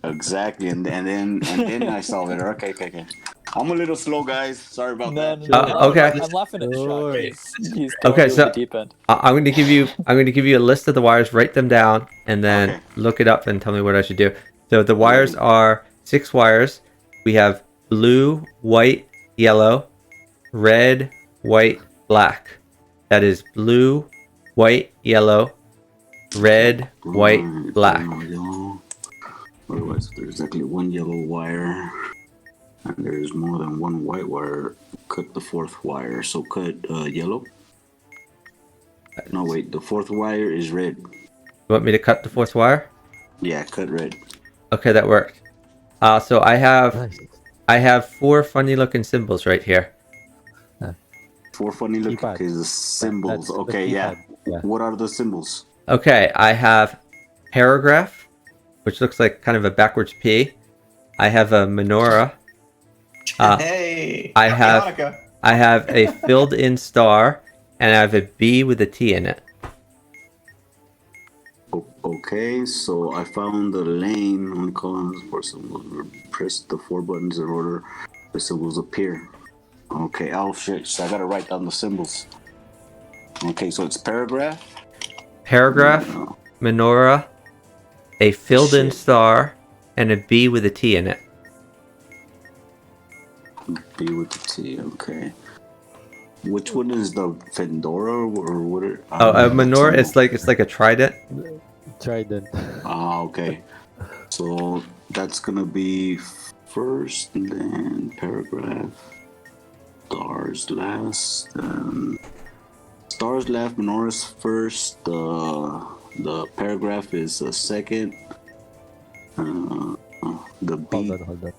exactly, and then I solve it. Okay. I'm a little slow, guys. Sorry about No, that. no, no, no. Okay. I'm laughing at Chuck. Sure. He's throwing Okay, you so in the deep end. I'm going to give you a list of the wires. Write them down, and then Okay. look it up and tell me what I should do. So the wires Ready. are 6 wires. We have blue, white, yellow, red, white, black. That is blue, white, yellow, red, white, Right, black. yellow. Otherwise, there's exactly one yellow wire, and there's more than one white wire. Cut the 4th wire. So cut yellow. No, wait. The 4th wire is red. You want me to cut the 4th wire? Yeah, cut red. Okay, that worked. So I Nice. have 4 funny looking symbols right here. 4 funny look. Keypad. Okay, the symbols. That's the Okay, yeah. keypad. Yeah. What are the symbols? Okay, I have paragraph, which looks like kind of a backwards P. I have a menorah. Hey, I have- Hanukkah. I have a filled in star, and I have a B with a T in it. Okay, so I found the lane on columns for symbols. Press the 4 buttons in order the symbols appear. Okay, oh shit, so I gotta write down the symbols. Okay, so it's paragraph. Paragraph, No, menorah, a filled in Shit. star, and a B with a T in it. B with the T, okay. Which one is the Fedora or what? Oh, a menorah. It's like a trident. Trident. Ah, okay. So that's gonna be first, and then paragraph. Stars last. Stars last. Menorah's first. The paragraph is second. The B. Hold on.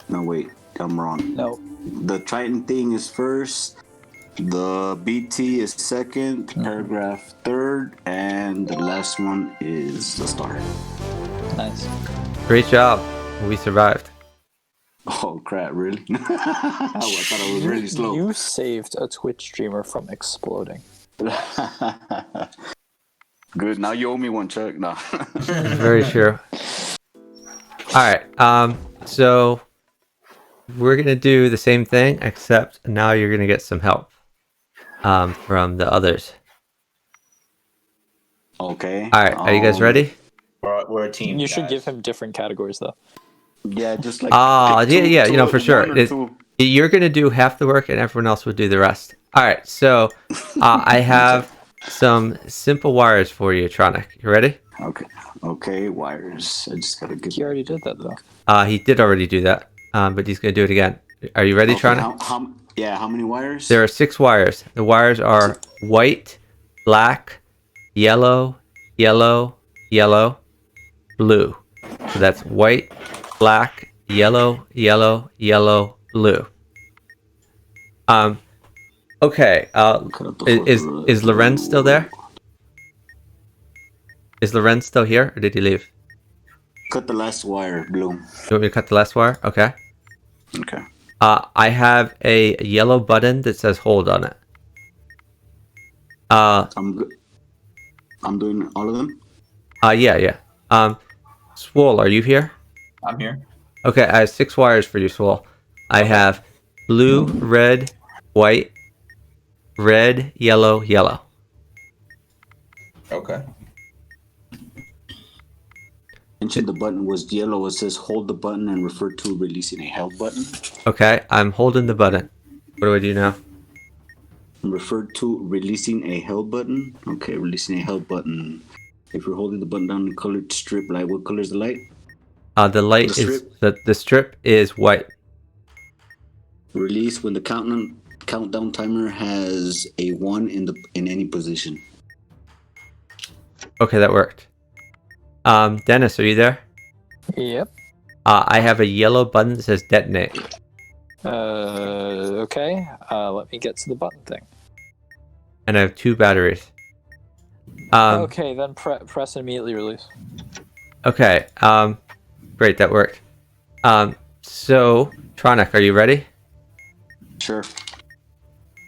No, wait. I'm wrong. No. The Triton thing is first. The BT is second, paragraph third, and the last one is the star. Nice. Great job. We survived. Oh crap! Really? I thought I was really slow. You saved a Twitch streamer from exploding. Good. Now you owe me one, Chuck. No. Very true. All right. So we're gonna do the same thing, except now you're gonna get some help from the others. Okay. All right. Are you guys ready? We're a team. You should guys. give him different categories though. Yeah, just like. Ah, pick yeah. You know, two, for sure. one or two. You're gonna do half the work, and everyone else will do the rest. All right. So I have some simple wires for you, Tronic. You ready? Okay. Okay. Wires. I just gotta get. He already did that though. He did already do that, but he's gonna do it again. Are you ready, Okay, Tronic? how many wires? There are 6 wires. The wires are white, black, yellow, yellow, yellow, blue. So that's white, black, yellow, yellow, yellow, blue. Okay. Is Lorenz still there? Is Lorenz still here, or did he leave? Cut the last wire, blue. You want me to cut the last wire? Okay. Okay. I have a yellow button that says hold on it. I'm good. I'm doing all of them. Yeah. Swole, are you here? I'm here. Okay, I have 6 wires for you, Swole. I have blue, red, white, red, yellow, yellow. Okay. Mentioned the button was yellow. It says hold the button and refer to releasing a held button. Okay, I'm holding the button. What do I do now? Refer to releasing a held button. Okay, releasing a held button. If you're holding the button down in colored strip light, what color is the light? The light The is strip? the strip is white. Release when the countdown timer has a 1 in any position. Okay, that worked. Dennis, are you there? Yep. I have a yellow button that says detonate. Okay. Let me get to the button thing. And I have 2 batteries. Okay, then press and immediately release. Okay. Great, that worked. So, Tronic, are you ready? Sure.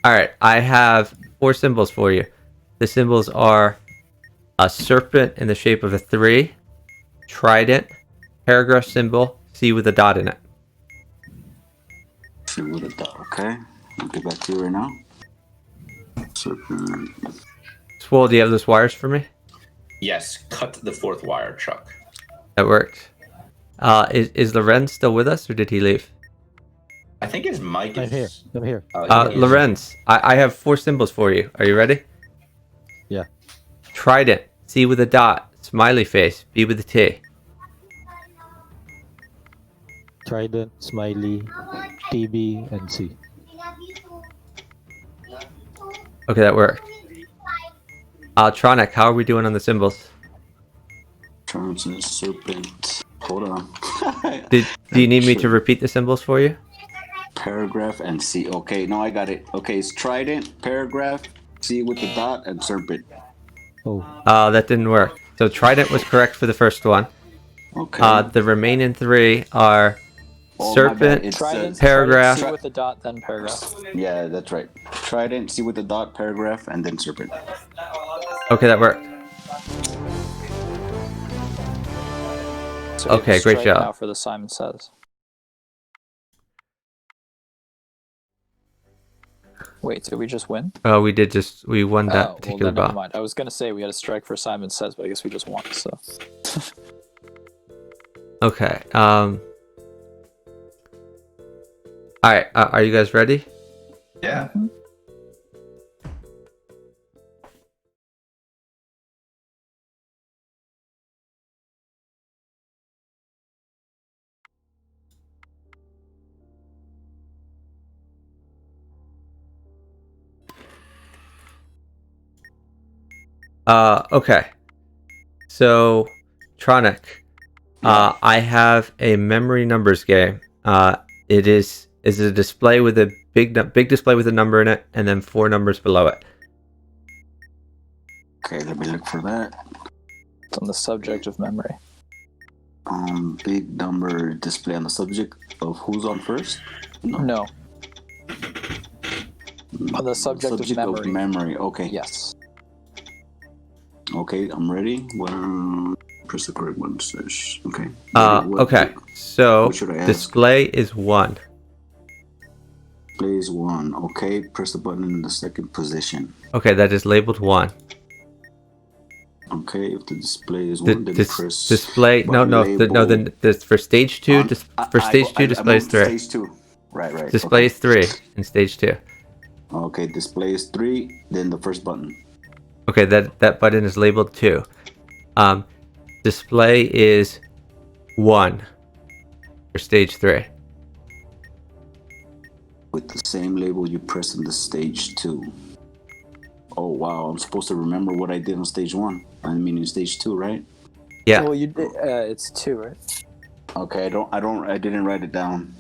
Alright, I have 4 symbols for you. The symbols are a serpent in the shape of a 3, trident, paragraph symbol, C with a dot in it. See what it does. Okay. I'll get back to you right now. Serpent. Swole, do you have those wires for me? Yes, cut the 4th wire, Chuck. That worked. Is Lorenz still with us, or did he leave? I think his mic I'm is. here. I'm here. Oh, he is. Lorenz, I have 4 symbols for you. Are you ready? Yeah. Trident, C with a dot, smiley face, B with a T. Trident, Smiley, TB, and C. Okay, that worked. Tronic, how are we doing on the symbols? Turns and serpent. Hold on. Do you need me to repeat the symbols for you? Paragraph and C. Okay, no, I got it. Okay, it's trident, paragraph, C with the dot, and serpent. Oh, That didn't work. So trident was correct for the first one. Okay. The remaining 3 are Oh, my bad. serpent, It's, Trident, paragraph. C with the dot, then paragraph. yeah, that's right. Trident, C with the dot, paragraph, and then serpent. Okay, that worked. So we have Okay, to great strike job. Now for the Simon Says. Wait, did we just win? Oh, we won that Well, particular then never bomb. mind. I was gonna say we had a strike for Simon Says, but I guess we just won. So Okay. All right. Are you guys ready? Yeah. Okay. So, Tronic, I have a memory numbers game. It is a display with a big display with a number in it, and then 4 numbers below it. Okay, let me look for that. it's on the subject of memory. Big number display on the subject of who's on first? No. On the subject of memory. Okay. Yes. Okay, I'm ready. Well, press the correct one. Okay. Okay. So, what should I ask? display is 1. Display is 1. Okay, press the button in the second position. Okay, that is labeled 1. Okay, if the display is 1, then press display. No. For stage 2. For stage 2, display is 3. Stage 2. Right. Display is 3 in stage 2. Okay, display is 3. Then the first button. Okay, that button is labeled 2. Display is 1 for stage 3. With the same label you press in the stage 2. Oh wow, I'm supposed to remember what I did on stage 1. I mean in stage 2, right? Yeah. Well, you did. It's 2, right? Okay, I didn't write it down.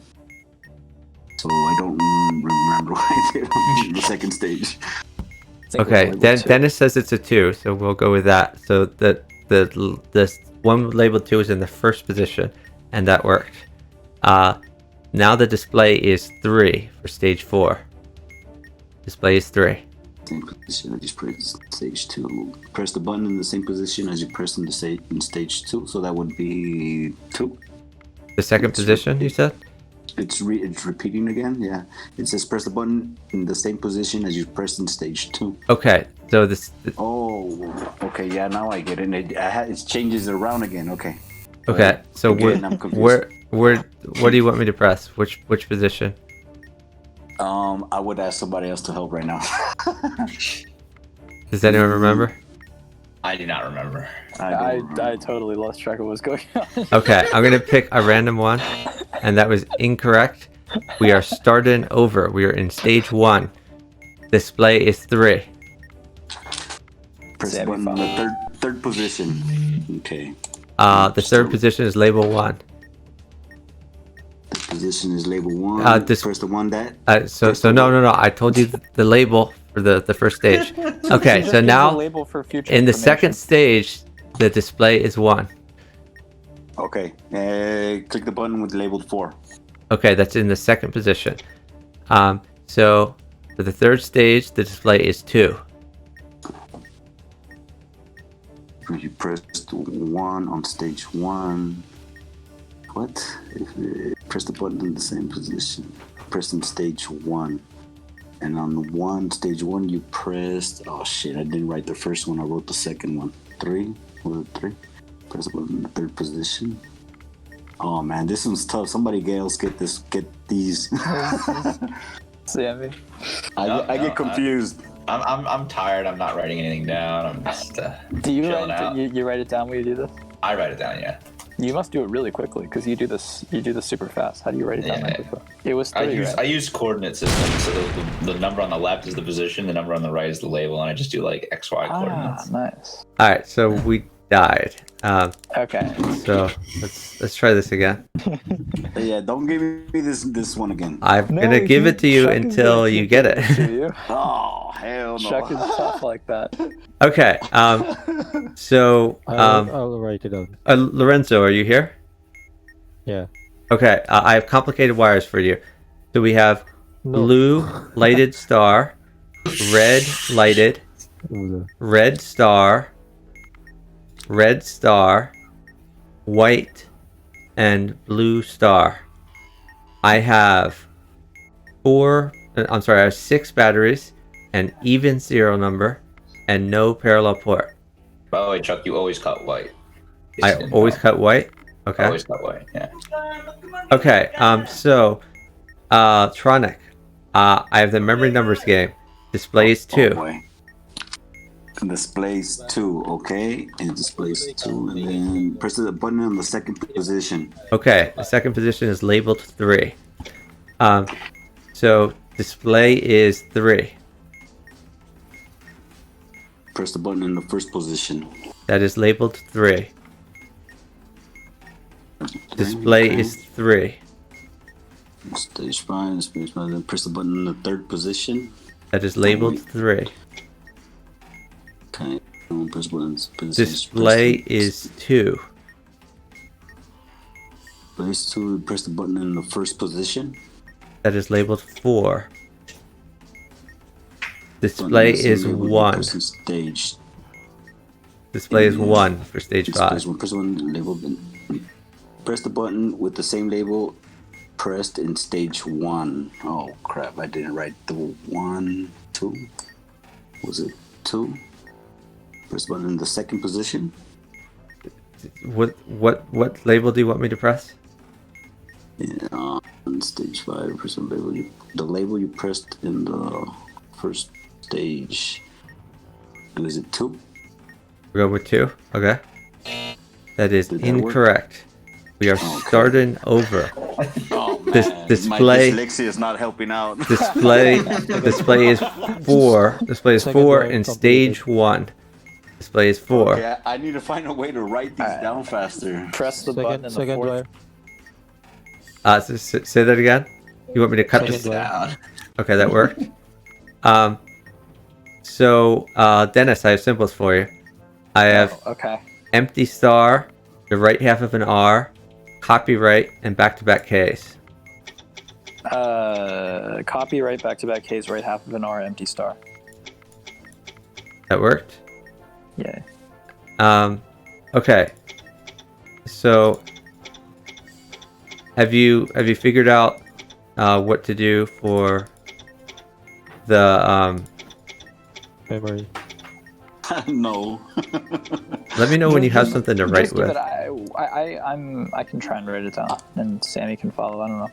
So I don't remember what I did on the second stage. Okay, Dennis says it's a 2, so we'll go with that. So the one labeled 2 is in the first position, and that worked. Now the display is 3 for stage 4. Display is 3. Same position as you press stage 2. Press the button in the same position as you press in stage 2, so that would be 2. The second position, you said? It's repeating again, yeah. It says press the button in the same position as you pressed in stage 2. Okay, so this. Oh, okay, yeah. Now I get it. It changes it around again. Okay. Okay, so Again, I'm confused. what do you want me to press? Which position? I would ask somebody else to help right now. Does anyone remember? I do not remember. I totally lost track of what's going on. Okay, I'm gonna pick a random one, and that was incorrect. We are starting over. We are in stage 1. Display is 3. Press the button in the third position. Okay. The third position is label 1. position is label 1. Press the one that. No. I told you the label for the first stage. Okay, so now label for future in the information. second stage, the display is 1. Okay. Click the button with labeled 4. Okay, that's in the second position. So for the third stage, the display is 2. You pressed 1 on stage 1. What? Press the button in the same position. Press in stage 1. And on the stage 1, you pressed. Oh shit! I didn't write the first one. I wrote the second one. 3. Was it 3? Press the button in the third position. Oh man, this one's tough. Somebody else get these. Sammy. I get confused. I'm tired. I'm not writing anything down. I'm just Do you chilling out. you write it down when you do this? I write it down. Yeah. You must do it really quickly because you do this super fast. How do you write it down that quickly? It was 3, I use coordinate systems. So the number on the left is the position. The number on the right is the label, and I just do like XY coordinates. Nice. All right, so we died. Okay. So let's try this again. Yeah, don't give me this one again. I'm gonna give it to you Chuck is until gonna you keep get giving it. to you. Oh hell no. Chuck is tough like that. Okay. So I'll write it down. Lorenzo, are you here? Yeah. Okay. I have complicated wires for you. So we have blue lighted star, red lighted, red star, white, and blue star. I have 6 batteries, an even serial number, and no parallel port. By the way, Chuck, you always cut white. I always cut white? Okay. Always cut white, yeah. Okay, so, Tronic, I have the memory numbers game. Displays 2. Oh, boy. Displays 2, okay? It displays 2, and then press the button on the second position. Okay, the second position is labeled 3. So, display is 3. Press the button in the first position. That is labeled 3. Display okay. is 3. Stage 5, then press the button in the third position. That is labeled 3. Okay, press buttons. Display is 2. Place 2, press the button in the first position. That is labeled 4. Display is 1. Stage. Display is 1 for stage 5. Press one labeled. Press the button with the same label pressed in stage 1. Oh crap! I didn't write the 1, 2. Was it 2? Press the button in the second position. What label do you want me to press? Yeah, on stage 5, press the label. The label you pressed in the first stage. And is it 2? We'll go with 2. Okay. That is Did that incorrect. We are starting over. Oh man, This display. my dyslexia is not helping out. Display is 4. Display is 4 in stage 1. Display is 4. Okay, I need to find a way to write these down faster. Press the button in the Second fourth. wire. Say that again. You want me to cut this Second wire. Down. Okay, that worked. So Dennis, I have symbols for you. I have Okay. empty star, the right half of an R, copyright, and back-to-back Ks. Copyright back-to-back K's, right half of an R, empty star. That worked? Yeah. Okay. So have you figured out what to do for the Memory. No. let me know when you have something to write Just give with. it. I can try and write it down, and Sammy can follow. I don't know.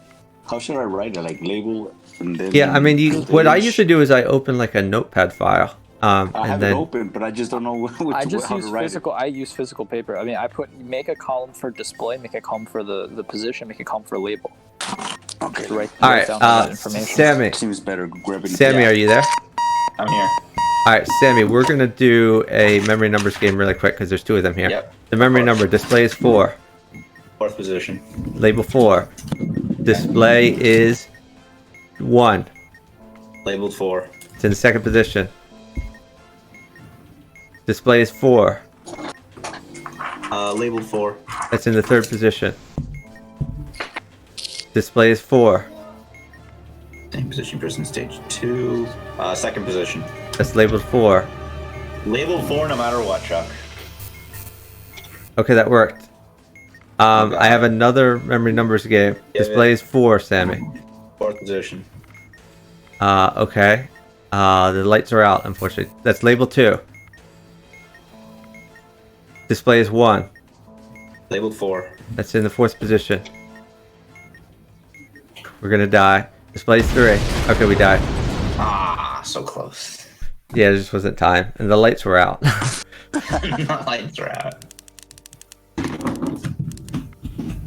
How should I write it? Like label and then. Yeah, I mean, what I stage? usually do is I open like a notepad file. I And have then it open, but I just don't know I just how use to write physical. I use physical paper. I mean, make a column for display, make a column for the position, make a column for label. it. Okay. Write all down all that right, information. Sammy, Seems better grabbing. Sammy, are you there? I'm here. All right, Sammy, we're gonna do a memory numbers game really quick because there's 2 of them here. Yep. The memory Of course. number display is 4. Fourth position. Label 4. Display is 1. Labeled 4. It's in the second position. Display is 4. Labeled 4. That's in the third position. Display is 4. Same position, person stage 2. Second position. That's labeled 4. Labeled 4 no matter what, Chuck. Okay, that worked. I have another memory numbers game. Yeah, Display is 4, Sammy. Fourth position. Okay. The lights are out, unfortunately. That's label 2. Display is 1. Labeled 4. That's in the fourth position. We're gonna die. Display is 3. Okay, we died. Ah, so close. Yeah, it just wasn't time. And the lights were out. The lights are out.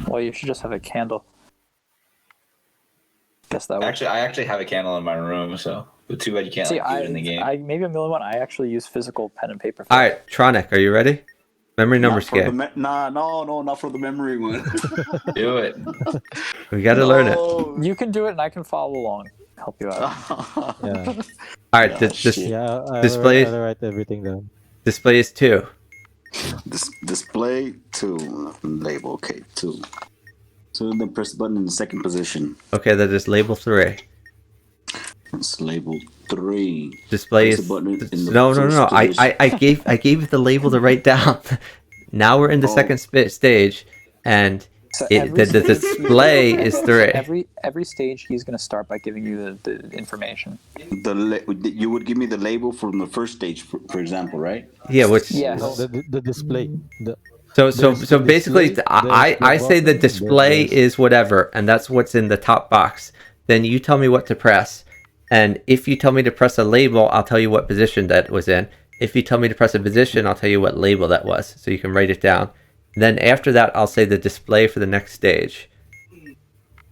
Well, you should just have a candle. Guess that works. I actually have a candle in my room, so but too bad you can't See, like, do it in the game. maybe I'm the only one. I actually use physical pen and paper. Alright, Tronic, are you ready? Memory numbers game. No, not for the memory one. Do it. We gotta learn it. You can do it, and I can follow along. Help you out. Yeah. Alright, Yeah, Display- I'll write everything down. display is 2. Display 2. Label, okay, 2. So then press the button in the second position. Okay, that is label 3. It's label 3. Display Press is the button in the no. first position. I gave you the label to write down. Now we're in the second stage, and So the every stage- display is 3. Every stage, he's going to start by giving you the information. You would give me the label from the first stage, for example, right? Yeah, which Yes. No, the display. so there's basically, display, I there's the say the button, display there's- is whatever, and that's what's in the top box. Then you tell me what to press, and if you tell me to press a label, I'll tell you what position that was in. If you tell me to press a position, I'll tell you what label that was, so you can write it down. Then after that, I'll say the display for the next stage.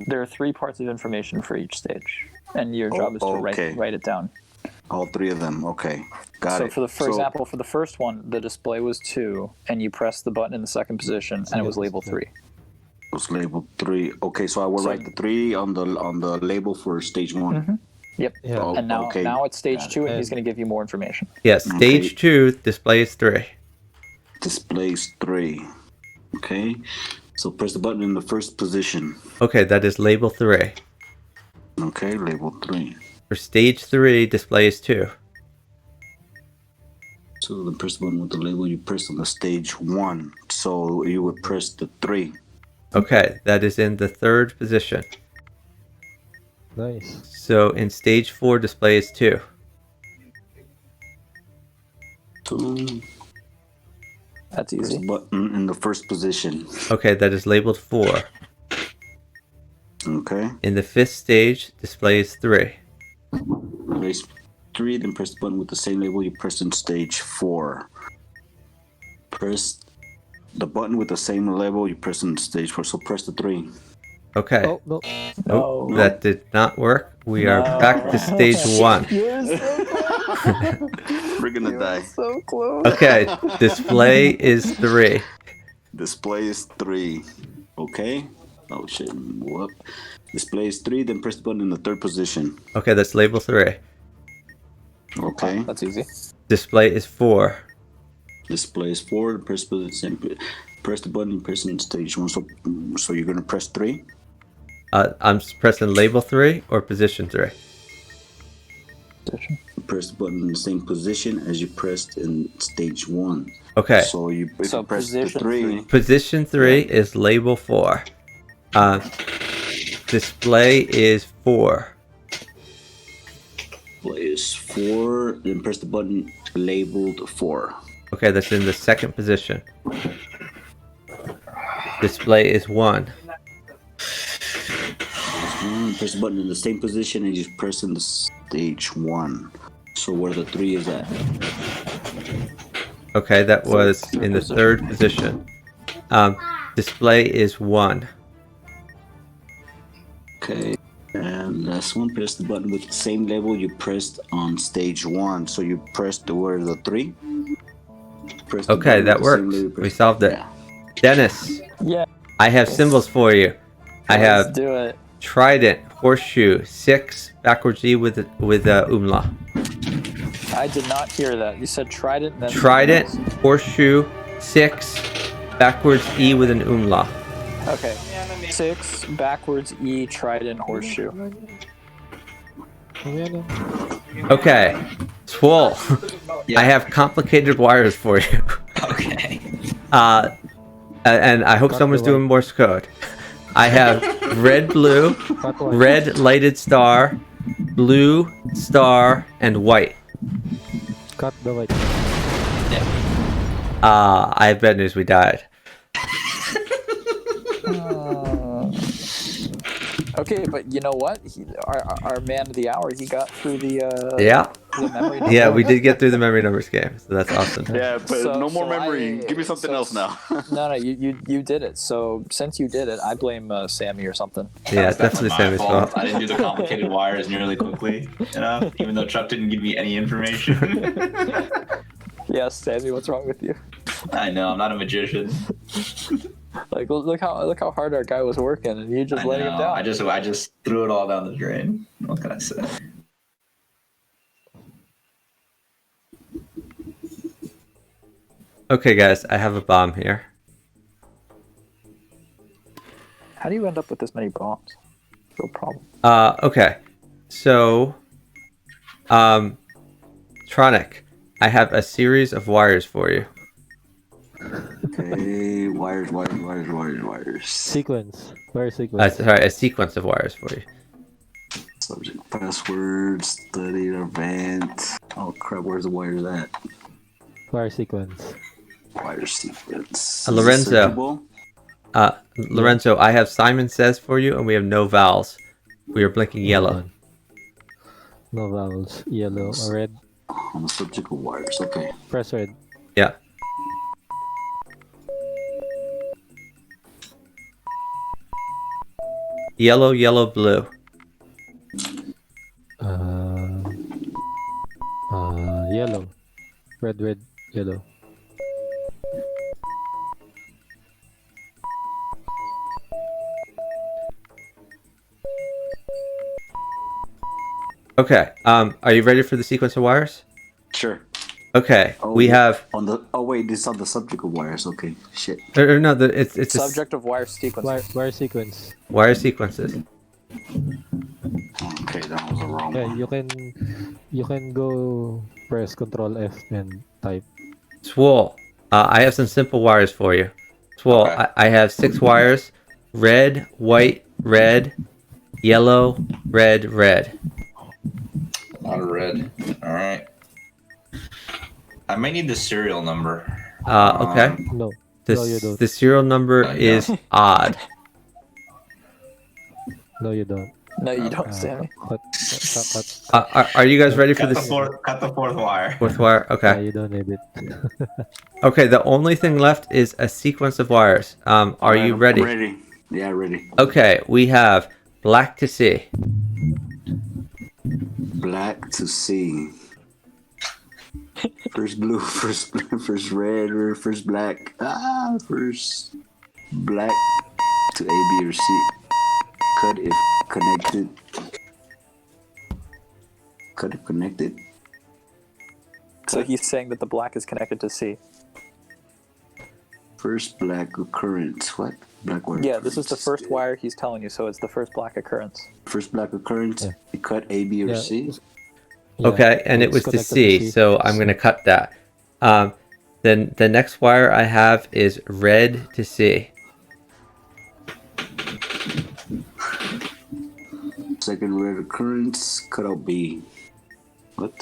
There are 3 parts of information for each stage, and your job is to okay. write it down. All 3 of them. Okay, got So it. for example, for the first one, the display was 2, and you pressed the button in the second position, and it was labeled 3. it was labeled 3. Okay, so I will write the 3 on the label for stage 1. Mm-hmm. Yep. Yeah. Oh, And now okay. now it's stage Got it. 2, and he's going to give you more information. Yeah, stage 2, display is 3. Displays 3. Okay, so press the button in the first position. Okay, that is label 3. Okay, label 3. For stage 3, display is 2. So the press the button with the label you press on the stage 1. So you would press the 3. Okay, that is in the third position. Nice. So in stage 4, display is 2. 2. That's Press easy. the button in the first position. Okay, that is labeled 4. Okay, In the fifth stage, display is 3. raise 3, then press the button with the same label you pressed in stage 4. Press the button with the same label you pressed in stage 4. So press the 3. Okay. Oh, no. Nope, No. that did not work. We are No. back to stage 1. You're so We're gonna die. so close. Okay, display is 3. Display is 3. Okay. Oh shit. Whoop. Display is 3, then press the button in the third position. Okay, that's label 3. Okay. That's easy. Display is 4. Display is 4, press the same. Press the button and press in stage 1. So you're gonna press 3. I'm pressing label 3 or position 3. Press the button in the same position as you pressed in stage 1. Okay, So if So you press the position 3. three. position 3 is label 4. Display is 4. Display is 4. Then press the button labeled 4. Okay, that's in the second position. Display is 1. Press the button in the same position and you press in the stage 1. So where the 3 is at. Okay, that was in the third position. Display is 1. Okay. And last one, press the button with the same label you pressed on stage 1. So you pressed where the 3. Press the Okay, button that with the same works. label you We pressed- solved it. Yeah. Dennis, Yeah. I have symbols for you. I Let's have do it. Trident, horseshoe, 6, backwards E with umlaut. I did not hear that. You said trident, then Trident, something else. horseshoe, 6, backwards E with an umlaut. Okay. 6, backwards E, trident, horseshoe. Okay, Swole. I have complicated wires for you. Okay. And I hope someone's doing Morse code. I have red, blue, red lighted star, blue star, and white. Cut the white. I have bad news. We died. Okay, but you know what? Our man of the hour, he got through the Yeah. the memory. Yeah, we did get through the memory numbers game, so that's awesome. Yeah, but So- no more so memory. I- Give me something so- else now. No, you did it. So since you did it, I blame Sammy or something. Yeah, it's definitely my Sammy's fault. I didn't do the complicated wires nearly quickly enough, even though Chuck didn't give me any information. Yes, Sammy, what's wrong with you? I know, I'm not a magician. Like, look how hard our guy was working, and you just I let him know. down. I just threw it all down the drain. What can I say? Okay, guys, I have a bomb here. How do you end up with this many bombs? No problem. Okay. So, Tronic, I have a series of wires for you. Okay, wires. Sequence. Wire sequence. Sorry, a sequence of wires for you. Subject, password, study, event. Oh crap, where's the wires at? Wire sequence. Wire sequence. Lorenzo. Searchable? Lorenzo, I have Simon Says for you, and we have no vowels. We are blinking yellow. No vowels. Yellow or red. On the subject of wires, okay. Press red. Yeah. Yellow, yellow, blue. Yellow. Red, yellow. Okay. Are you ready for the sequence of wires? Sure. Okay. Oh, We have. on the. Oh wait, this is on the subject of wires. Okay, shit. Or no, it's a Subject of wire sequence. Wire sequence. wire sequences. Okay, that was the wrong Yeah, one. you can go press Control F and type. Swole. I have some simple wires for you. Swole. Okay. I have 6 wires. Red, white, red, yellow, red, red. A lot of red. All right. I might need the serial number. Okay. No. The, No, you don't. the serial number Yeah. is odd. No, you don't. No, you don't, Sammy. Cut. Are you guys ready for Cut the this fourth wire. fourth wire? Yeah, Okay. you don't need it. Okay, the only thing left is a sequence of wires. Are you I'm ready? ready. Yeah, ready. Okay, we have black to see. Black to see. First blue, first red, or first black. First black to A, B, or C. Cut if connected. Cut if connected. So he's saying that the black is connected to C. First black occurrence. What? Black wire. Yeah, this is the occurrence. first wire he's telling you, so it's the first black occurrence. First black occurrence. Yeah. You cut A, B, or Yeah. C. Yeah, Okay, and it it's was to connected C, so I'm gonna cut that. Then the next wire I have is red to C. Second red occurrence. Cut out B. What?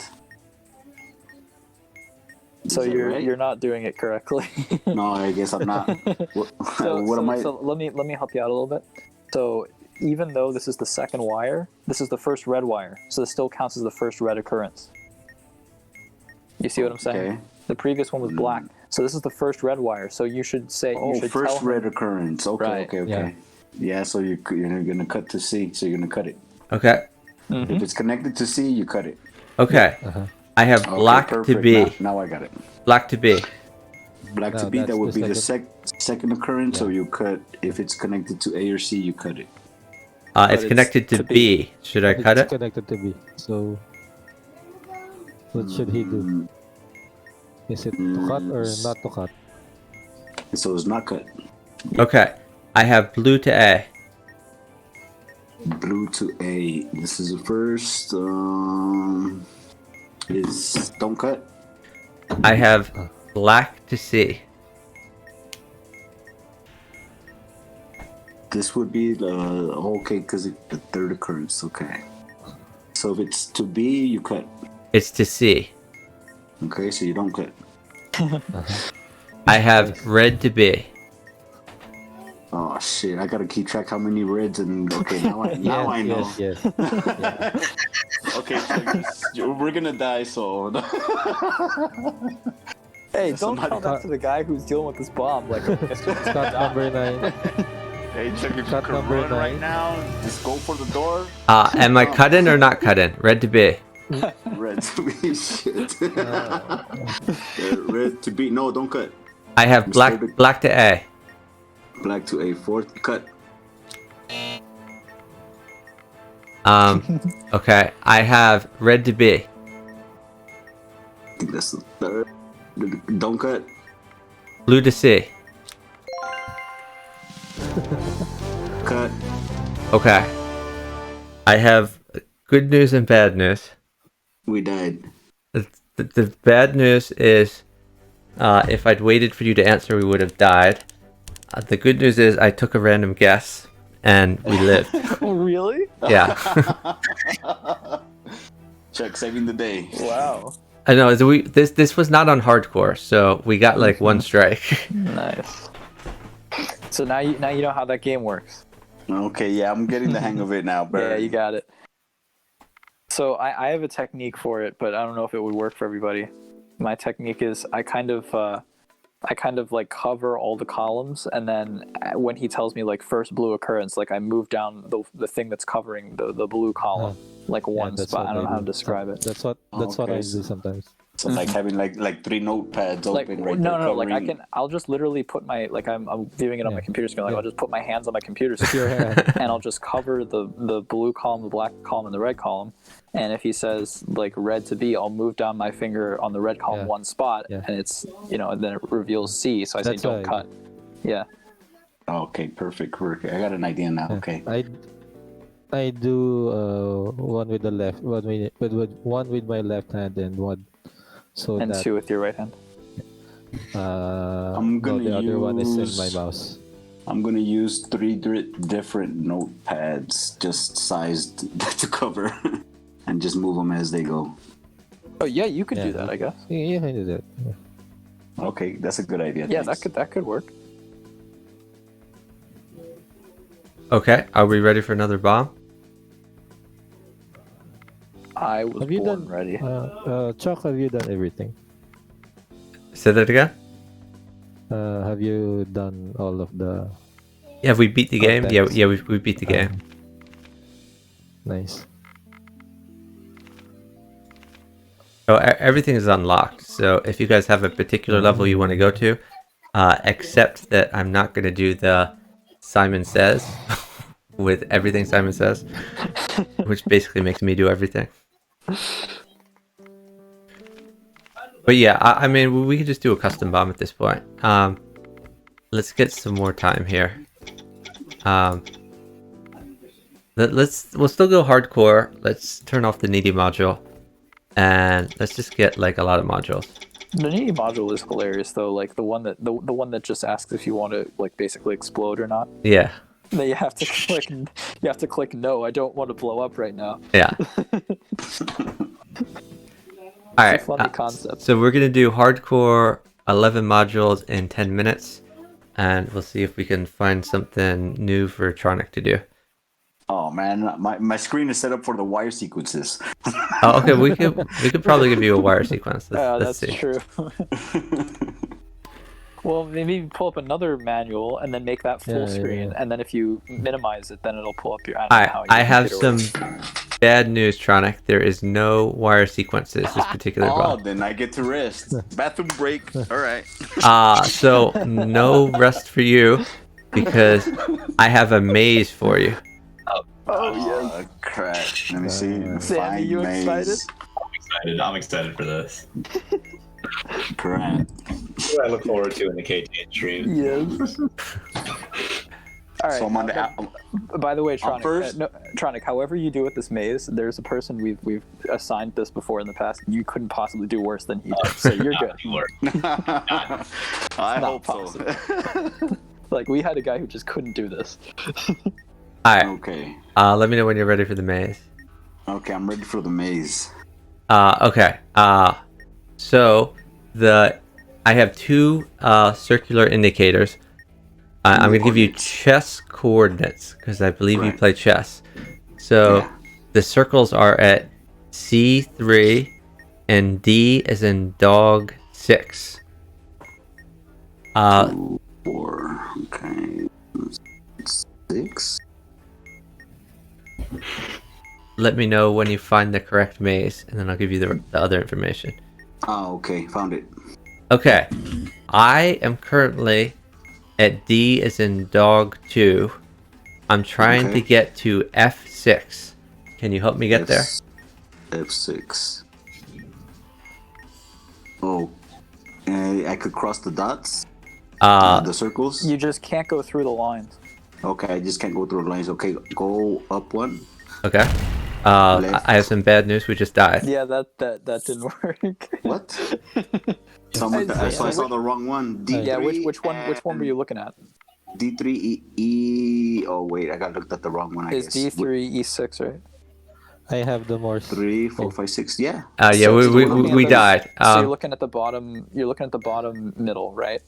So Is that right? you're not doing it correctly. No, I guess I'm not. What, what am I? So let me help you out a little bit. So even though this is the second wire, this is the first red wire. So this still counts as the first red occurrence. You see what I'm saying? Okay. The previous one was black. So this is the first red wire. So you should say Oh, you should first tell him- red occurrence. Okay, Right. okay, okay. Yeah, so you're gonna cut to C, so you're gonna cut it. Okay. Mhm. If it's connected to C, you cut it. Okay. Uh-huh. I have Okay, black to perfect. B. Now I got it. Black to B. Black to No, B, that that's would the be the second occurrence. So Yeah. you cut if it's connected to A or C, you cut it. It's connected to B. Should I cut It's it? connected to B. So what should he do? Is it to cut or not to cut? So it's not cut. Okay. I have blue to A. Blue to A. This is the first. Is don't cut. I have black to C. This would be the okay because the third occurrence. Okay. So if it's to B, you cut. It's to C. Okay, so you don't cut. I have red to B. Oh shit! I gotta keep track how many reds and okay now I know. Yes. Okay, so we're gonna die. So Hey, So don't not- tell that to the guy who's dealing with this bomb. Like, Cut number 9. hey, check if you Cut can number run right 9. now. Just go for the door. Am I cutting or not cutting? Red to B. Red to be shit. Red to be no, don't cut. I have black to A. Black to A, fourth cut. Okay. I have red to B. I think that's the third. Don't cut. Blue to C. Cut. Okay. I have good news and bad news. We died. The bad news is if I'd waited for you to answer, we would have died. The good news is I took a random guess and we lived. really? Yeah. Chuck saving the day. Wow. I know. This was not on hardcore, so we got like one strike. Nice. So now you know how that game works. Okay, yeah, I'm getting the hang of it now, bro. Yeah, you got it. So I have a technique for it, but I don't know if it would work for everybody. My technique is I kind of like cover all the columns, and then when he tells me like first blue occurrence, like I move down the thing that's covering the blue column like one that's spot. what I don't know I how to do. describe it. That's what I Okay. do sometimes. So like having like three notepads Like open right no, there. like covering- I'll just literally put my I'm viewing it on my Yeah. computer screen. Like Yeah. I'll just put my hands on my computer Your screen, hand. and I'll just cover the blue column, the black column, and the red column. And if he says like red to B, I'll move down my finger on the red column Yeah. one spot, Yeah. and it's and then it reveals C. So I say That's don't what I cut. Yeah. Okay, perfect. I got an idea now. Okay. I do one with the left, one with my left hand, and one so And that two with your right hand. I'm gonna the other one is in my use- mouse. I'm gonna use three different notepads, just sized to cover, and just move them as they go. Oh yeah, you could do Yeah. that, I guess. Yeah, I do that. Yeah. Okay, that's a good idea. Yeah, thanks. that could work. Okay. Are we ready for another bomb? I was Have you born done ready. Chuck? Have you done everything? Say that again. Have you done all of the? Yeah, we beat the game. Yeah, Contacts. yeah, we beat the game. Nice. So everything is unlocked. So if you guys have a particular level you want to go to, except that I'm not going to do the Simon Says with everything Simon Says, which basically makes me do everything. But yeah, I mean, we could just do a custom bomb at this point. Let's get some more time here. We'll still go hardcore. Let's turn off the needy module. And let's just get like a lot of modules. The needy module is hilarious though, like the one that just asks if you want to like basically explode or not. Yeah. Then you have to click no, I don't want to blow up right now. Yeah. All right. Funny concept. So we're gonna do hardcore 11 modules in 10 minutes, and we'll see if we can find something new for Tronic to do. Oh man, my screen is set up for the wire sequences. Oh, okay. We could probably give you a wire sequence. Let's That's see. true. Well, maybe pull up another manual and then make that full Yeah, screen, yeah. and then if you minimize it, then it'll pull up your. I don't know how your I have computer some works. bad news, Tronic. There is no wire sequences this particular Oh, bomb. then I get to rest. Bathroom break. All right. So no rest for you because I have a maze for you. Oh, crap. Let me see. Sammy, you excited? I'm excited for this. Crap. What I look forward to in the KTANE stream. Yes. All right. So I'm on the by the way, I'm Tronic, first? Tronic, however you do with this maze, there's a person we've assigned this before in the past. You couldn't possibly do worse than he did, so you're good. You work. I not hope possible. so. Like, we had a guy who just couldn't do this. All right. Okay. Let me know when you're ready for the maze. Okay, I'm ready for the maze. Okay. So I have two circular indicators. I'm going to give you chess coordinates because I believe you Right. play chess. So Yeah. the circles are at C3 and D as in dog 6. 2, 4. Okay. 6. Let me know when you find the correct maze, and then I'll give you the other information. Oh, okay. Found it. Okay. I am currently at D as in dog 2. I'm trying Okay. to get to F6. Can you help me get there? F6. Oh. I could cross the dots? The circles? You just can't go through the lines. Okay, I just can't go through the lines. Okay, go up 1. Okay. Left. I have some bad news. We just died. Yeah, that didn't work. What? I saw the wrong one. D3. Yeah, which one were you looking at? D3 E. Oh wait, I got looked at the wrong one. I Is guess. D3 E6, right? I have the more 3, 4, 5, 6. Yeah. Yeah, So we you're looking we at the- died. So you're looking at the bottom. You're looking at the bottom middle, right?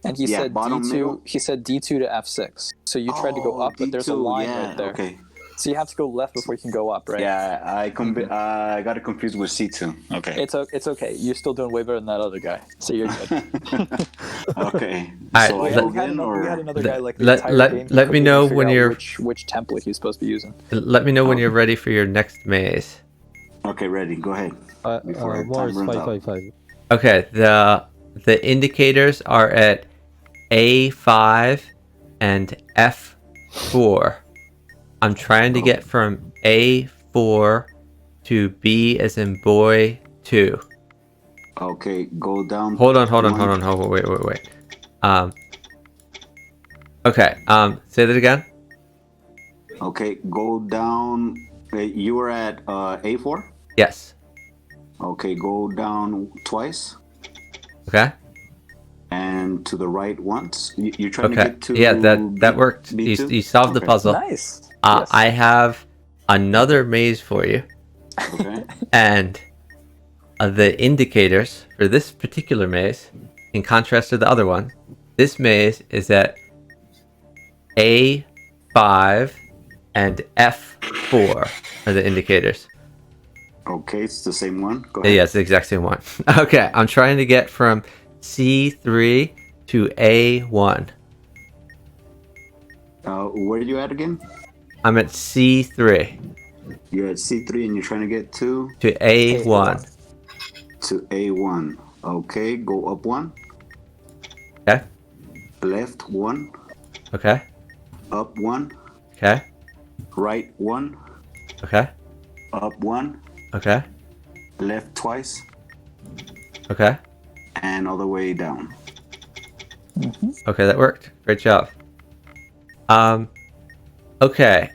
And he Yeah, said bottom D2. middle. He said D2 to F6. So you tried to go up, but there's a D2, line yeah, right there. Okay. So you have to go left before you can go up, right? Yeah, I got it confused with C2. Okay. It's okay. You're still doing way better than that other guy. So you're good. Okay. Alright, So I let- go we had again, another or guy like the let- entire let- game. let me couldn't know even figure when out you're- which template he's supposed to be using. Let me know when you're ready for your next maze. okay, ready. Go ahead. Before our Morse time runs out. 555. Okay, the indicators are at A5 and F4. I'm trying to get from A4 to B as in boy 2. Okay, go down. Hold on, wait. Okay, say that again. Okay, go down. You were at A4. Yes. Okay, go down twice Okay. and to the right once. You're trying to Okay. get to. Yeah, that worked. B2? You solved the Okay. puzzle. Nice. Yes. I have another maze for you, Okay. and the indicators for this particular maze, in contrast to the other one, this maze is at A5 and F4 are the indicators. Okay, it's the same one. Go ahead. Yeah, it's the exact same one. Okay, I'm trying to get from C3 to A1. Where are you at again? I'm at C3 You're at C3 and you're trying to get to A1. A1. Okay, go up 1, Okay. left 1, Okay. up 1, Okay. right 1, Okay. up 1, Okay. left twice, Okay. and all the way down. Okay, that worked. Great job. Okay.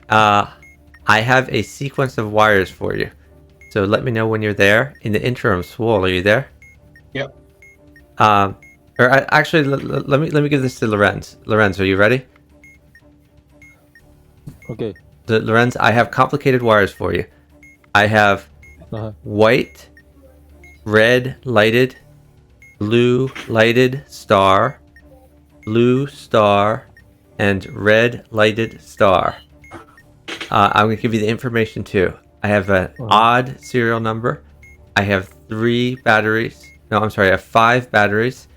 I have a sequence of wires for you. So let me know when you're there. In the interim, Swole, are you there? Yep. Actually, let me give this to Lorenz. Lorenz, are you ready? Okay. Lorenz, I have complicated wires for you. I have Uh-huh. white, red lighted, blue lighted star, blue star, and red lighted star. I'm going to give you the information too. I have an odd serial number. I have 3 batteries. No, I'm sorry. I have 5 batteries,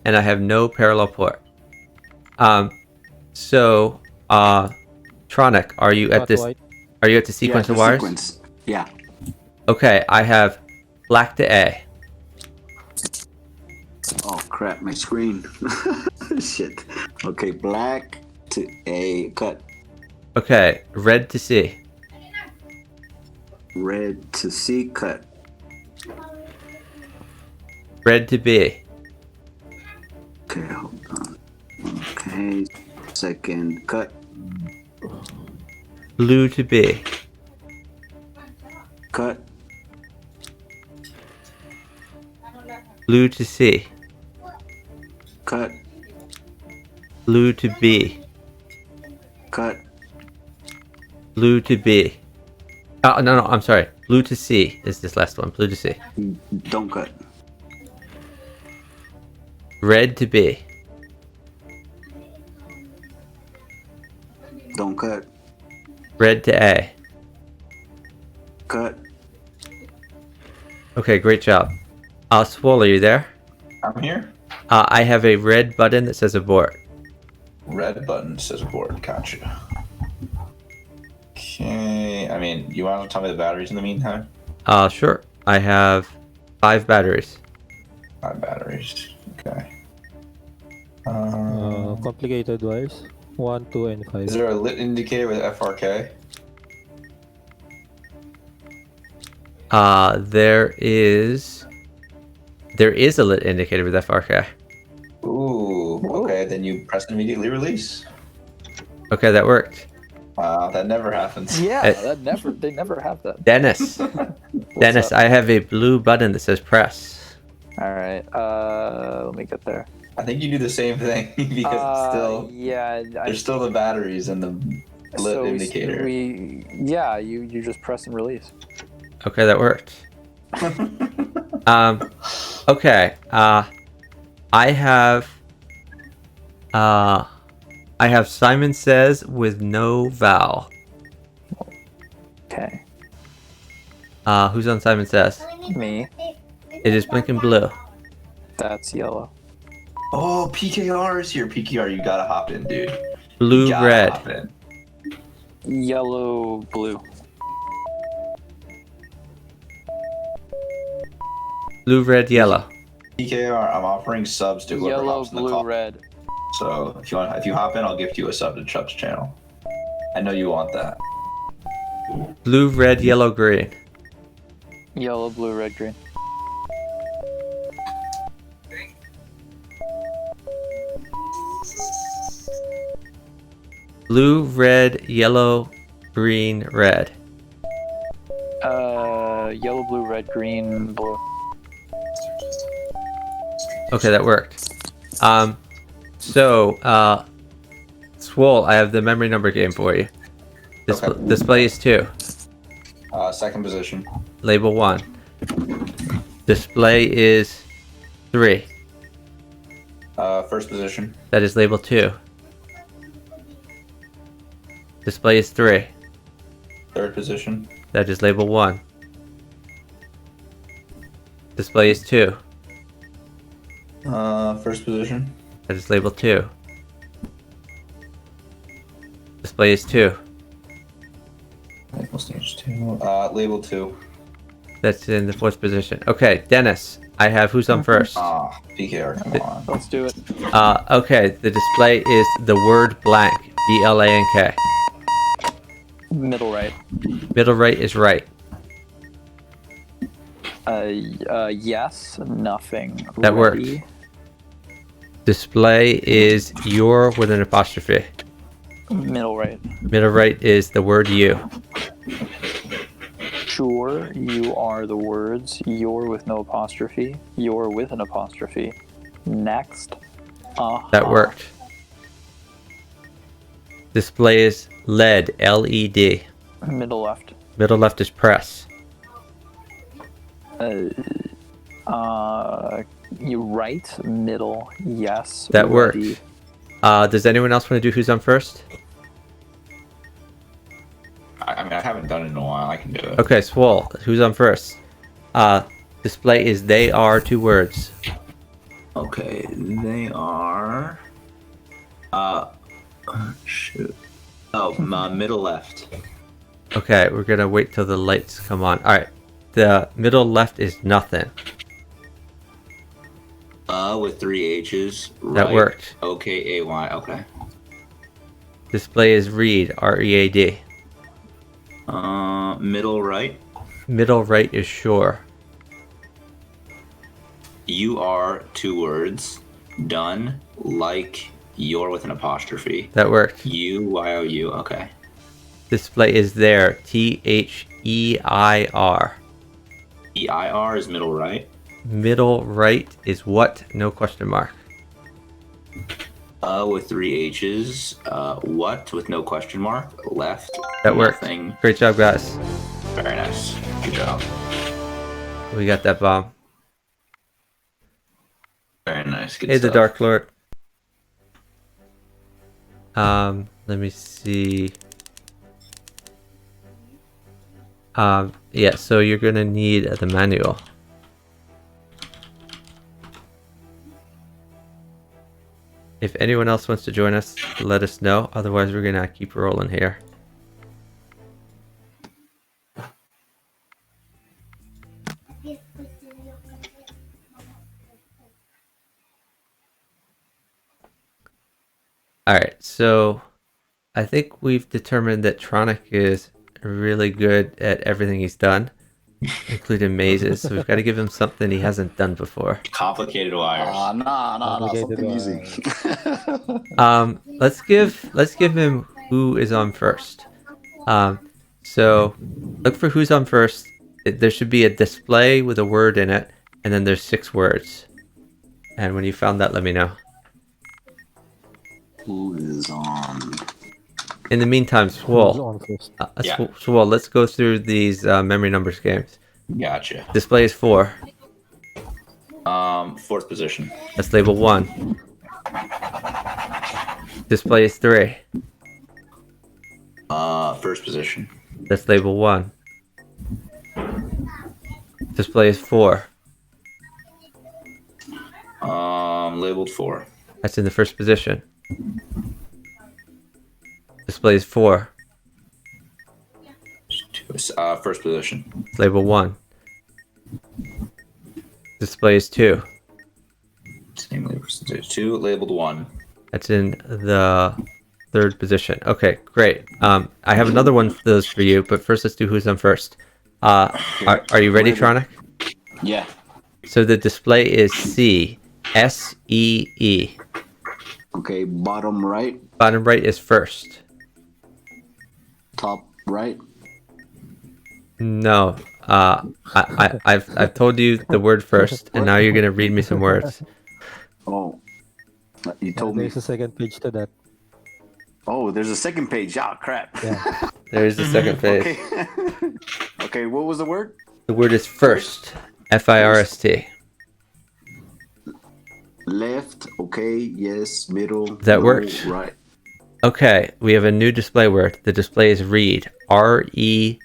and I have no parallel port. So, Tronic, are you at Not this? white. Are you at the sequence Yeah, of the wires? Sequence. Yeah. Okay, I have black to A. Oh crap, my screen. Shit. Okay, black to A. Cut. Okay, red to C. Red to C, cut. Red to B. Okay, hold on. Okay, second, cut. Blue to B. Cut. Blue to C. Cut. Blue to B. Cut. Blue to B. Oh, no, I'm sorry. Blue to C is this last one. Blue to C. Don't cut. Red to B. Don't cut. Red to A. Cut. Okay, great job. Swole, are you there? I'm here. I have a red button that says abort. Red button says abort. Gotcha. Okay. I mean, you want to tell me the batteries in the meantime? Sure. I have 5 batteries. 5 batteries. Okay. Complicated wise. 1, 2, and 5. Is there a lit indicator with FRK? There is a lit indicator with FRK. Ooh. Okay, then you press immediately release. Okay, that worked. Wow, that never happens. Yeah, they never have that. Dennis. Dennis, up? I have a blue button that says press. All right, let me get there. I think you do the same thing because still yeah, there's still the batteries and the lit indicator. You just press and release. Okay, that worked. Okay. I have Simon Says with no vowel. Okay, Who's on Simon Says? me. It is blinking blue. That's yellow. Oh, PKR is here. PKR, you gotta hop in, dude. Blue, You gotta red. hop in. Yellow, blue. Blue, red, yellow. PKR, I'm offering subs to whoever Yellow, hops in the blue, call. red. So if you hop in, I'll gift you a sub to Chuck's channel. I know you want that. Blue, red, yellow, green. Yellow, blue, red, green. Blue, red, yellow, green, red. Yellow, blue, red, green, blue. Okay, that worked. Swole, I have the memory number game for you. Okay. Display is 2. Second position. Label 1. Display is 3. First position. That is label 2. Display is 3. Third position. That is label 1. Display is 2. First position. That is label 2. Display is 2. Label stage 2. Label 2. That's in the 4th position. Okay, Dennis, I have who's on first. PKR, come on. Let's do it. Okay, the display is the word blank. BLANK. Middle right. Middle right is right. Yes, nothing. That worked. Ready. Display is your with an apostrophe. Middle right. Middle right is the word you. Sure, you are the words. Your with no apostrophe. Your with an apostrophe. Next. That worked. Display is LED. LED. Middle left. Middle left is press. You right. Middle. Yes. That worked. ready. Does anyone else want to do who's on first? I mean, I haven't done it in a while. I can do it. Okay, Swole, who's on first? Display is they are 2 words. Okay, they are. Shoot. Oh, middle left. Okay, we're gonna wait till the lights come on. Alright, the middle left is nothing. With 3 H's. That worked. OKAY. Okay. Display is read. READ. Middle right. Middle right is sure. You are 2 words. Done like you're with an apostrophe. That worked. UYOU. Okay. Display is there. THEIR. EIR is middle right. Middle right is what? No question mark. With 3 H's. What with no question mark. Left. That worked. Nothing. Great job, guys. Very nice. Good job. We got that bomb. Very nice. Good Hey, stuff. the Dark Lord. Let me see. Yeah, so you're gonna need the manual. If anyone else wants to join us, let us know. Otherwise, we're gonna keep rolling here. Alright, so I think we've determined that Tronic is really good at everything he's done, including mazes. So we've got to give him something he hasn't done before. Complicated wires. Nah, Complicated something one. easy. Let's give him who is on first. So look for who's on first. There should be a display with a word in it, and then there's 6 words. And when you found that, let me know. Who is on? In the meantime, Who's Swole. on first? Yeah. Swole, let's go through these memory numbers games. Gotcha. Display is 4. 4th position. Let's label 1. Display is 3. 1st position. Let's label 1. Display is 4. Labeled 4. That's in the 1st position. Display is 4. 1st position. Let's label 1. Display is 2. Same label percentage. 2. Labeled 1. That's in the 3rd position. Okay, great. I have another one of those for you, but first let's do who's on first. Are you ready, Tronic? Yeah. So the display is C. S-E-E. Okay, bottom right, Bottom right is first. top right. No. I've told you the word first, and now you're gonna read me some words. Oh, you told me. There's a second page to that. Oh, there's a second page. Ah, crap. Yeah. There's the second page. Okay. Okay, what was the word? The word is first. F-I-R-S-T. Left. Okay. Yes. Middle. That no, worked. Right. Okay, we have a new display word. The display is read. R-E-E-D.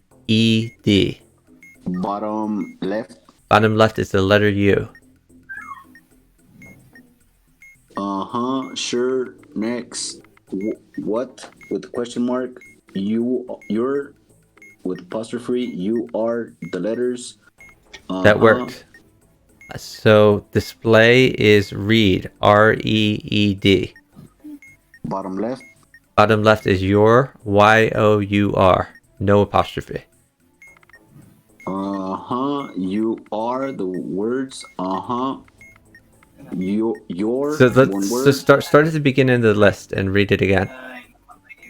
Bottom left. Bottom left is the letter U. Sure. Next. What with the question mark? You're with apostrophe. You are the letters. That worked. So display is read. R-E-E-D. Bottom left. Bottom left is your. Y-O-U-R. No apostrophe. You are the words. Your So one let's word. just start at the beginning of the list and read it again.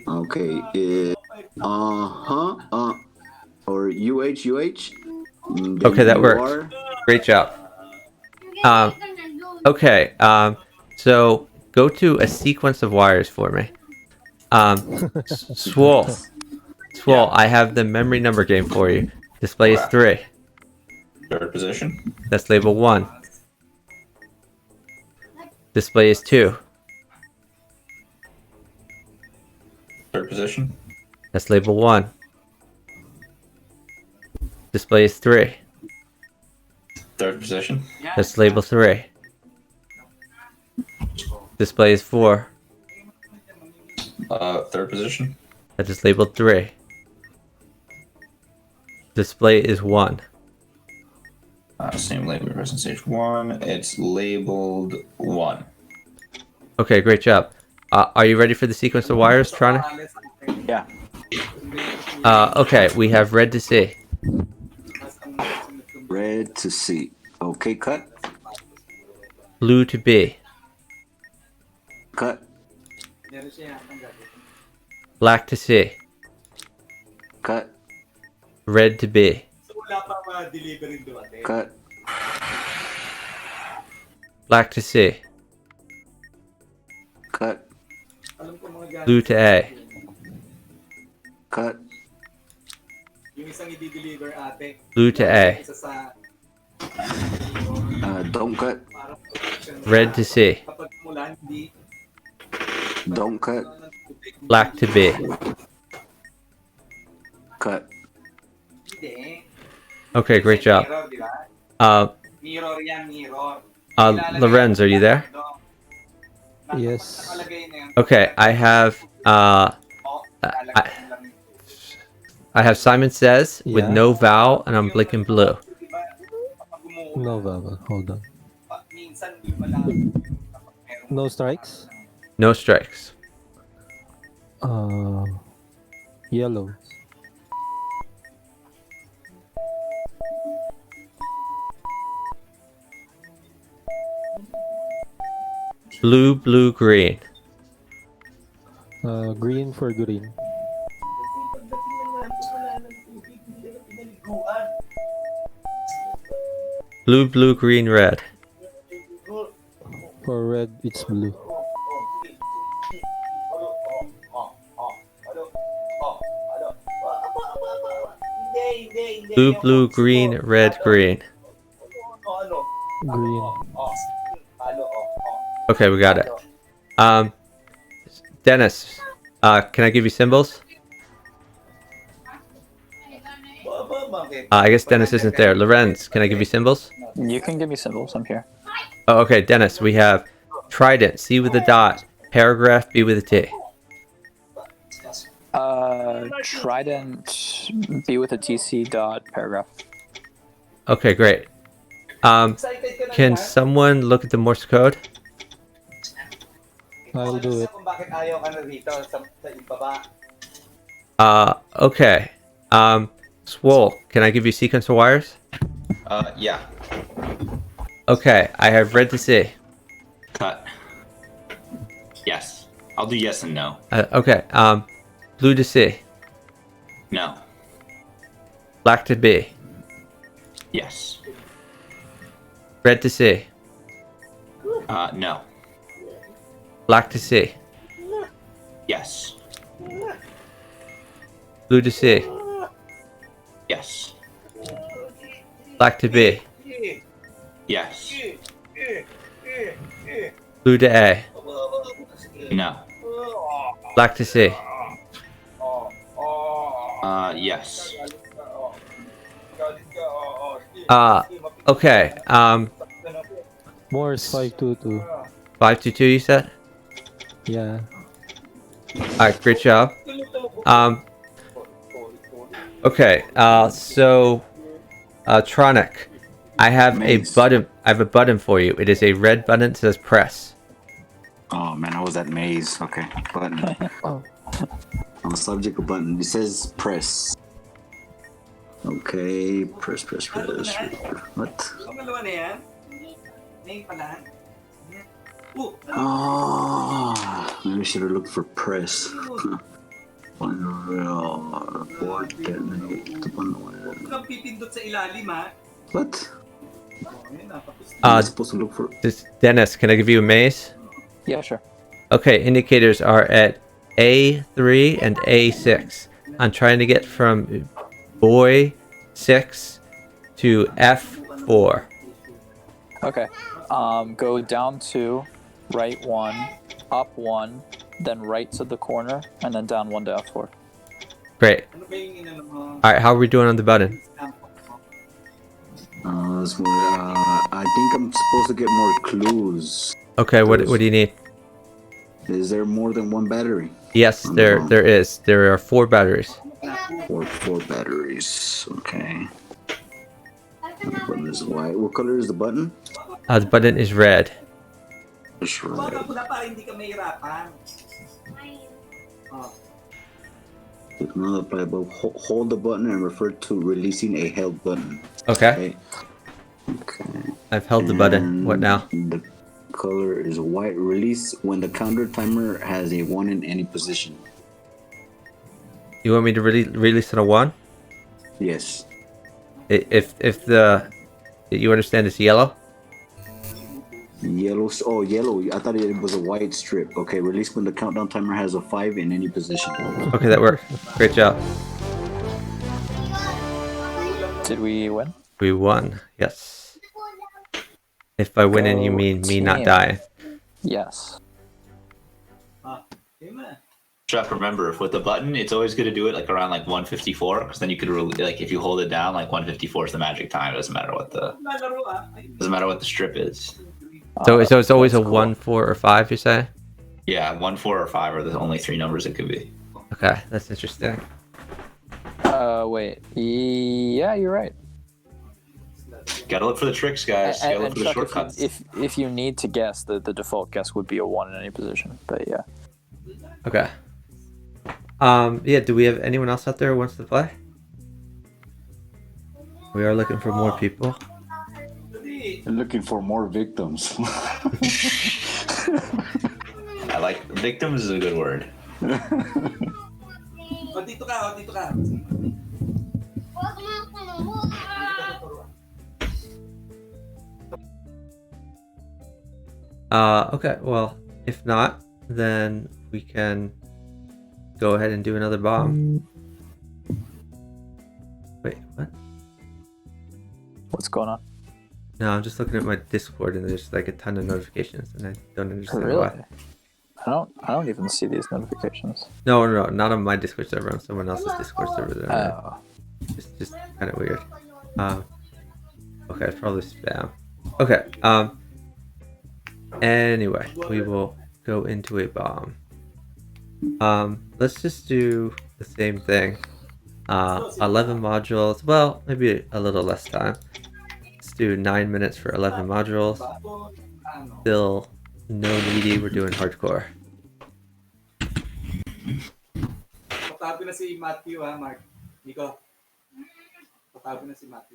Okay. Or UH. Okay, that worked. Great job. Okay. So go to a sequence of wires for me. Swole. Yeah. I have the memory number game for you. Display is 3. 3rd position. That's label 1. Display is 2. 3rd position. That's label 1. Display is 3. 3rd position. That's label 3. Display is 4. 3rd position. That is labeled 3. Display is 1. Same label present stage 1. It's labeled 1. Okay, great job. Are you ready for the sequence of wires, Tronic? Yeah. Okay, we have red to C. Red to C. Okay, cut. Blue to B. Cut. Black to C. Cut. Red to B. Cut. Black to C. Cut. Blue to A. Cut. Blue to A. Don't cut. Red to C. Don't cut. Black to B. Cut. Okay, great job. Lorenz, are you there? Yes. Okay, I have I have Simon Says with Yeah. no vowel, and I'm blinking blue. No vowel. Hold on. No strikes. No strikes. Yellow. Blue, blue, green. Green for green. Blue, blue, green, red. For red, it's blue. Blue, blue, green, red, green. Green. Okay, we got it. Dennis, can I give you symbols? I guess Dennis isn't there. Lorenz, can I give you symbols? You can give me symbols. I'm here. Oh, okay, Dennis, we have trident, C with a dot, paragraph, B with a T. Trident B with a TC dot paragraph. Okay, great. Can someone look at the Morse code? I'll do it. Okay. Swole, can I give you sequencer wires? Yeah. Okay, I have red to C. Cut. Yes. I'll do yes and no. Okay, blue to C. No. Black to B. Yes. Red to C. No. Black to C. Yes. Blue to C. Yes. Black to B. Yes. Blue to A. No. Black to C. Yes. Okay. Morse 522. 522, you said? Yeah. Alright, great job. Okay, so Tronic, I have Maze. a button. I have a button for you. It is a red button that says press. Oh man, I was at maze. Okay, button. Oh. On the subject of button, it says press. Okay, press. What? Oh, maybe I should have looked for press. One real board detonate upon the wire. What? I'm supposed to look for. Dennis, can I give you a maze? Yeah, sure. Okay, indicators are at A3 and A6. I'm trying to get from boy 6 to F4. Okay. Go down 2, right 1, up 1, then right to the corner, and then down 1 to F4. Great. Alright, how are we doing on the button? I think I'm supposed to get more clues. Okay, what do you need? Is there more than one battery? Yes, there is. There are 4 batteries. Four batteries. Okay. And the button is white. What color is the button? The button is red. It's red. If not apply above, hold the button and refer to releasing a held button. Okay. Okay. I've held the button. What now? The color is white. Release when the counter timer has a 1 in any position. You want me to release it a 1? Yes. If the you understand it's yellow? Yellow. Oh, yellow. I thought it was a white strip. Okay. Release when the countdown timer has a 5 in any position. Okay, that worked. Great job. Did we win? We won. Yes. If by winning you Go mean me not team. dying. Yes. Chuck, remember with the button, it's always good to do it like around like 154, because then you could like if you hold it down, like 154 is the magic time. It doesn't matter what the strip is. So it's always a that's cool. 1, 4, or 5. You say? Yeah, 1, 4, or 5 are the only 3 numbers it could be. Okay, that's interesting. Wait. Yeah, you're right. Gotta look for the tricks, guys. Gotta look And for the Chuck, shortcuts. if you need to guess, the default guess would be a 1 in any position. But yeah. Okay. Yeah. Do we have anyone else out there who wants to play? We are looking for more people. They're looking for more victims. I like victims is a good word. Okay. Well, if not, then we can go ahead and do another bomb. Wait, what? What's going on? No, I'm just looking at my Discord and there's like a ton of notifications and I don't understand Really? why. I don't even see these notifications. No, not on my Discord server, on someone else's Discord server. That Oh. just kind of weird. Okay, probably spam. Okay. Anyway, we will go into a bomb. Let's just do the same thing. 11 modules. Well, maybe a little less time. Let's do 9 minutes for 11 modules. Still no needy. We're doing hardcore.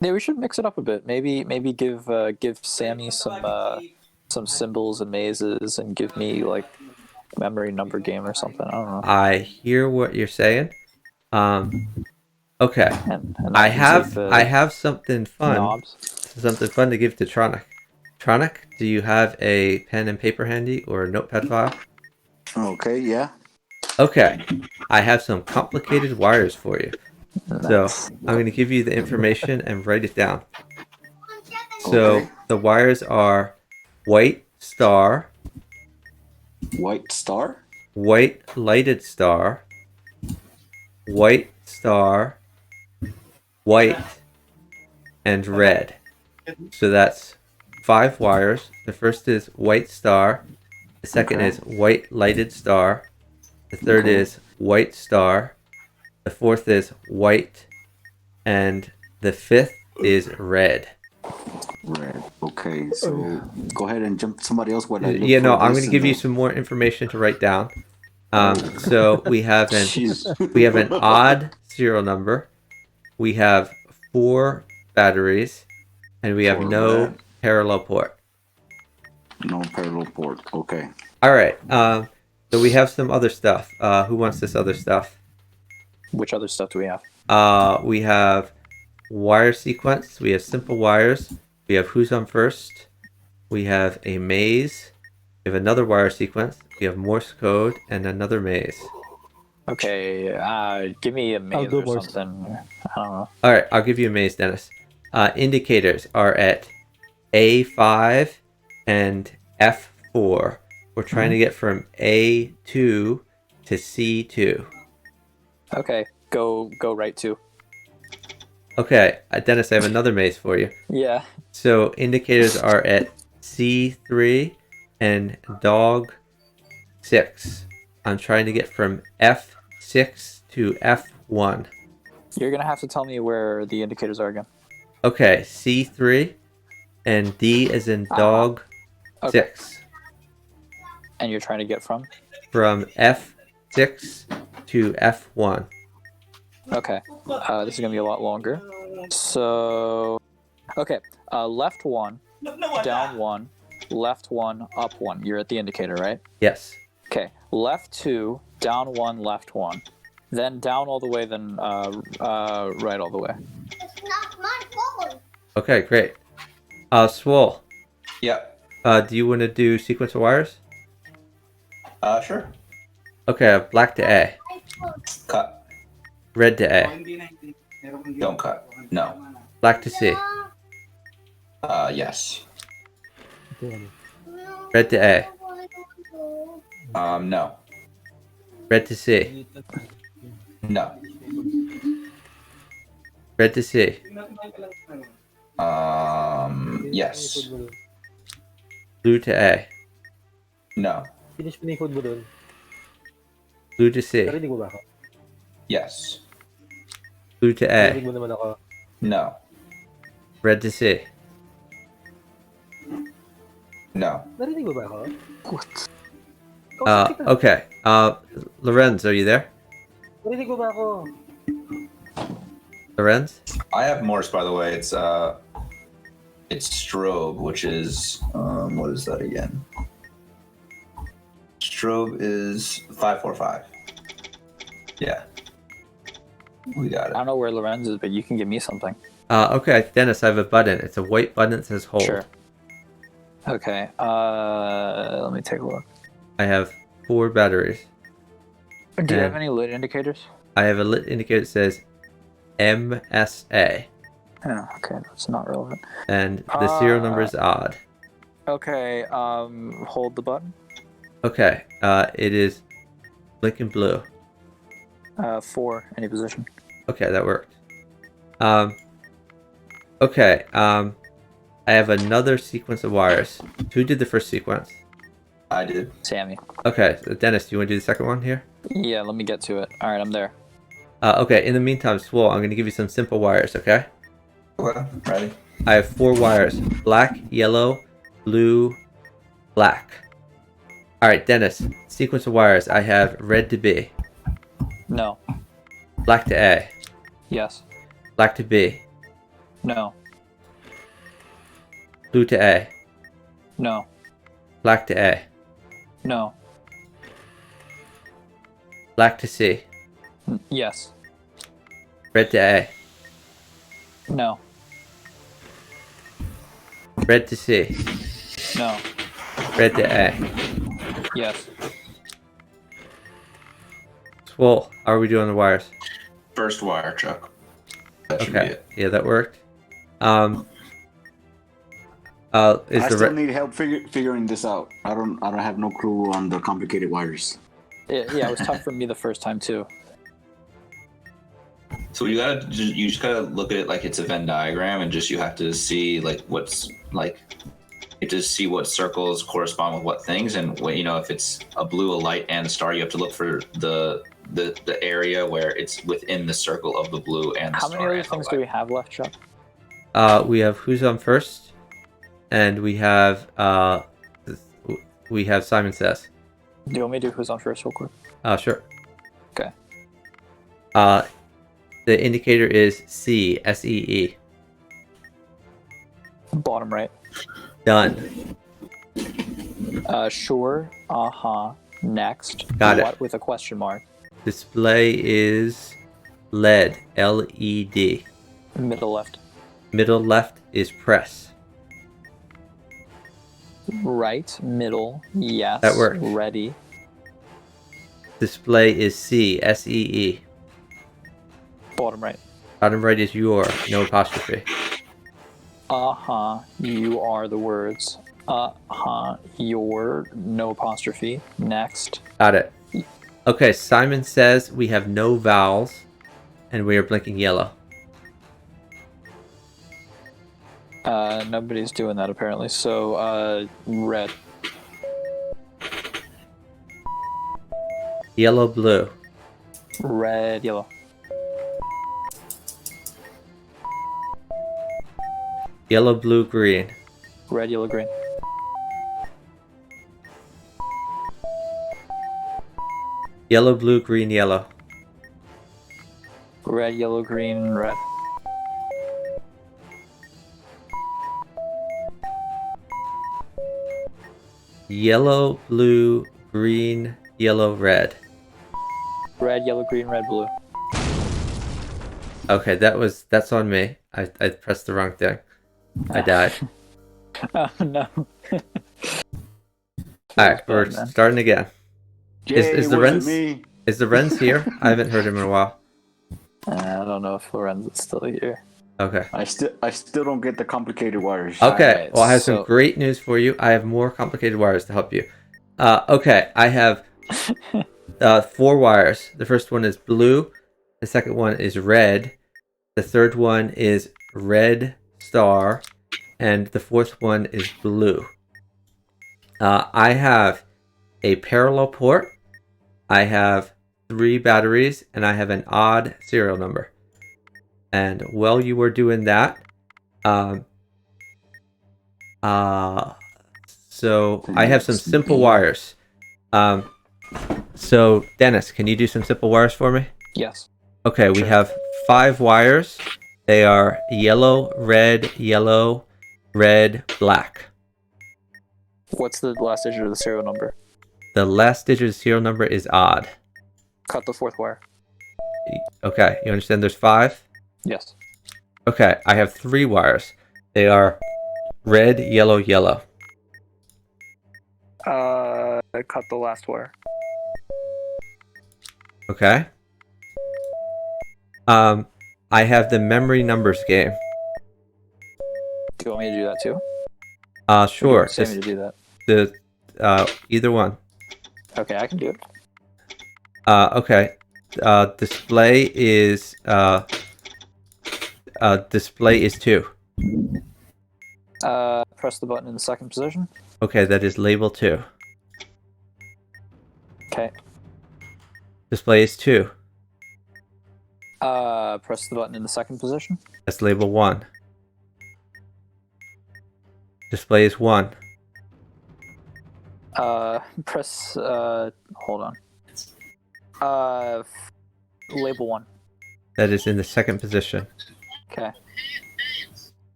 Yeah, we should mix it up a bit. Maybe give Sammy some symbols and mazes, and give me like memory number game or something. I don't know. I hear what you're saying. Okay. And I can take the have something fun. knobs. Something fun to give to Tronic. Tronic, do you have a pen and paper handy or a notepad file? Okay, yeah. Okay. I have some complicated wires for you. So Nice. I'm going to give you the information and write it down. So Okay. the wires are white star, White star? white lighted star, white star, white, and red. So that's 5 wires. The first is white star. The second Okay. is white lighted star. The third Okay. is white star. The fourth is white. And the fifth is red. Red. Okay, so go ahead and jump to somebody else while I look Yeah, no, for I'm this going to give and you then- some more information to write down. So we have Jeez. an odd serial number. We have 4 batteries, and we have 4 no bad. parallel port. No parallel port. Okay. All right. So we have some other stuff. Who wants this other stuff? Which other stuff do we have? We have wire sequence. We have simple wires. We have who's on first. We have a maze. We have another wire sequence. We have Morse code and another maze. Okay, give me a maze do or Morse. something. I don't know. All right, I'll give you a maze, Dennis. Indicators are at A5 and F4. We're trying to get from A2 to C2. Okay, go right to. Okay, Dennis, I have another maze for you. Yeah. So indicators are at C3 and dog 6. I'm trying to get from F6 to F1. You're gonna have to tell me where the indicators are again. Okay, C3 and D as in dog Okay. 6. And you're trying to get from? From F6 to F1. Okay. This is gonna be a lot longer. So, okay. Left 1, down 1, left 1, up 1. You're at the indicator, right? Yes. Okay. Left 2, down 1, left 1. Then down all the way, then right all the way. It's not my phone. Okay, great. Swole, Yep. do you want to do sequence of wires? Sure. Okay, black to A, Cut. red to A, Don't cut. No. black to C, Yes. red to A, No. red to C, No. red to C, Yes. blue to A, No. Finish pinikod mo dun. blue to C, Narinig mo ba ako? Yes. blue to Narinig A, mo naman ako. No. red to C. No. Narinig mo ba ako? Okay. Lorenz, are you there? Narinig mo ba ako? Lorenz? I have Morse, by the way. It's strobe, which is what is that again? Strobe is 545. Yeah. We got I it. don't know where Lorenz is, but you can give me something. Okay, Dennis, I have a button. It's a white button that says hold. Sure. Okay. Let me take a look. I have 4 batteries. Do you have And- any lit indicators? I have a lit indicator that says MSA, Yeah. Okay, that's not relevant. and the serial number is odd. Okay. Hold the button. Okay, it is blinking blue. 4, any position. Okay, that worked. Okay, I have another sequence of wires. Who did the first sequence? I did. Sammy. Okay, so Dennis, do you want to do the second one here? Yeah, let me get to it. All right, I'm there. Okay, in the meantime, Swole, I'm going to give you some simple wires, okay? Okay. Ready? I have 4 wires. Black, yellow, blue, black. Alright, Dennis, sequence of wires. I have red to B, No. black to A, Yes. black to B, No. blue to A, No. black to A, No. black to C, Yes. red to A, No. red to C, No. red to A. Yes. Swole, how are we doing on the wires? First wire, Chuck. That should be Okay, it. yeah, that worked. Is I the still need help figuring this out. I don't have no clue on the complicated wires. Yeah, it was tough for me the first time too. So you just gotta look at it like it's a Venn diagram, and just you have to see like what's like. You have to see what circles correspond with what things, and what, you know, if it's a blue, a light, and a star, you have to look for the area where it's within the circle of the blue and the How star. many other and the things do light. we have left, Chuck? we have who's on first, and we have Simon Says. Do you want me to do who's on first real quick? Sure. Okay. The indicator is C, SEE. Bottom right. Done. Sure. Next. Got it. What with a question mark. Display is LED, LED. Middle left. Middle left is press. Right. Middle. Yes. That works. Ready. Display is C, SEE. Bottom right. Bottom right is your, no apostrophe. You are the words. Your, no apostrophe. Next. Got it. Okay, Simon Says we have no vowels, and we are blinking yellow. Nobody's doing that apparently. So, red. Yellow, blue. Red, yellow. Yellow, blue, green. Red, yellow, green. Yellow, blue, green, yellow. Red, yellow, green, red. Yellow, blue, green, yellow, red. Red, yellow, green, red, blue. Okay, that's on me. I pressed the wrong thing. I died. Oh no. Alright, we're bad, man. starting again. Is the wasn't Renz me. is the Renz here? I haven't heard him in a while. I don't know if Lorenz is still here. Okay. I still don't get the complicated wires. Okay. Alright, Well, I have so- some great news for you. I have more complicated wires to help you. Okay, I have 4 wires. The first one is blue. The second one is red. The third one is red star. And the fourth one is blue. I have a parallel port. I have 3 batteries. And I have an odd serial number. And while you were doing that, so I have some simple wires. So Dennis, can you do some simple wires for me? Yes. Okay, we have 5 wires. They are yellow, red, black. What's the last digit of the serial number? The last digit of the serial number is odd. Cut the 4th wire. Okay, you understand there's 5? Yes. Okay, I have 3 wires. They are red, yellow. Cut the last wire. Okay. I have the memory numbers game. Do you want me to do that too? Sure. Or do you want Sammy to do that? Either one. Okay, I can do it. Okay. Display is 2. Press the button in the second position. Okay, that is label 2. Okay. Display is 2. Press the button in the second position. That's label 1. Display is 1. Press, hold on. Label 1. That is in the second position. Okay.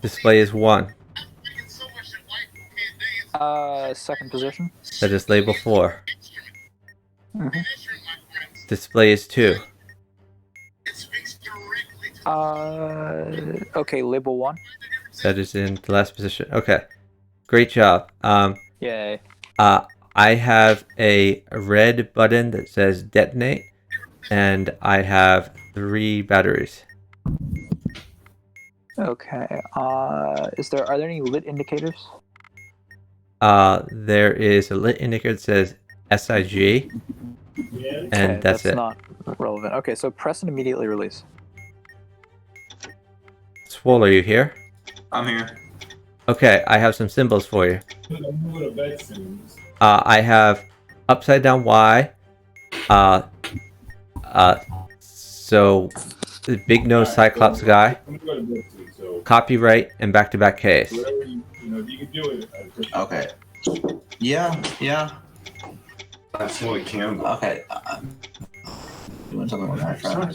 Display is 1. Second position. That is label 4. Mhm. Display is 2. Okay, label 1. That is in the last position. Okay. Great job. Yay. I have a red button that says detonate, and I have 3 batteries. Okay. Are there any lit indicators? There is a lit indicator that says SIG, and Okay, that's it. not relevant. Okay, so press and immediately release. Swole, are you here? I'm here. Okay, I have some symbols for you. I have upside down Y. So the big nose Cyclops guy. Copyright and back-to-back Ks. Okay. Yeah. That's what Campbell. Okay. Doing something with my friend.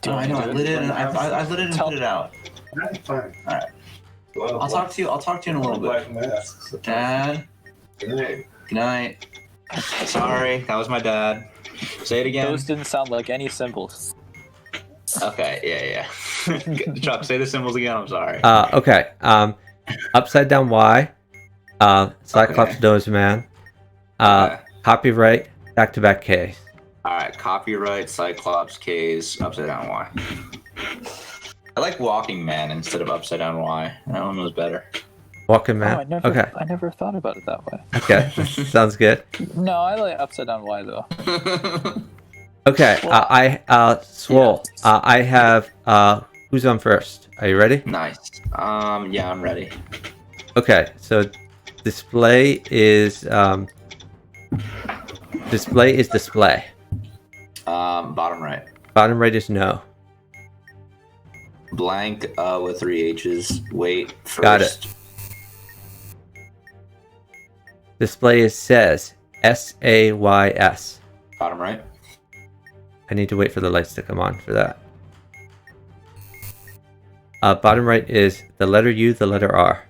Oh, I know. I lit it and I lit it and put it out. Fine. All right. I'll talk to you in a little bit. Dad. Good night. Sorry, that was my dad. Say it again. Those didn't sound like any symbols. Okay. Yeah. Chuck, say the symbols again. I'm sorry. Okay. Upside down Y. Cyclops Okay. nose man. Okay. Copyright back-to-back Ks. All right. Copyright Cyclops K's upside down Y. I like Walking Man instead of upside down Y. That one was better. Walking man. I never thought about it that way. Okay. Sounds good. No, I like upside down Y though. Okay. Swole. I have who's on first? Are you ready? Nice. Yeah, I'm ready. Okay. So display is display. Bottom right. Bottom right is no. Blank with 3 H's. Wait first. Got it. Display is says SAYS. Bottom right. I need to wait for the lights to come on for that. Bottom right is the letter U, the letter R.